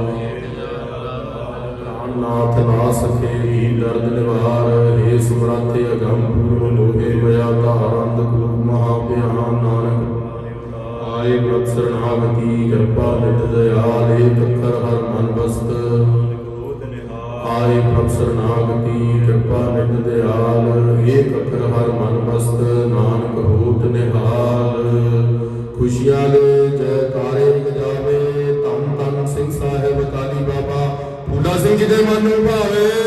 ਨਾਥ ਨਾ ਸਕੇ ਦਰਦ ਨਿਵਾਰ ਹੇ ਸਮਰੱਥ ਅਗੰਮ ਪੂਰਨ ਲੋਹੇ ਬਿਆ ਧਾਰੰਦ ਕੂਪ ਮਹਾ ਬਿਆਨ ਨਾਨਕ ਆਏ ਪ੍ਰਭ ਸਰਣਾਗਤੀ ਕਿਰਪਾ ਨਿਤ ਦਇਆਲ ਏਕ ਅੱਖਰ ਹਰ ਮਨ ਬਸਤ ਆਏ ਪ੍ਰਭ ਸਰਣਾਗਤੀ ਕਿਰਪਾ ਨਿਤ ਦਇਆਲ ਏਕ ਅੱਖਰ ਹਰ ਮਨ ਬਸਤ ਨਾਨਕ ਹੋਤ ਨਿਹਾਲ। ਖੁਸ਼ੀਆਂ ਦੇ ਜੈਕਾਰੇ ਜਾਵੇ ਧੰਨ ਧੰਨ ਸਿੰਘ ਸਾਹਿਬ ਅਕਾਲੀ ਬਾਬਾ ਫੂਲਾ ਸਿੰਘ ਜੀ ਦੇ ਮਨ ਨੂੰ ਭਾਵੇ।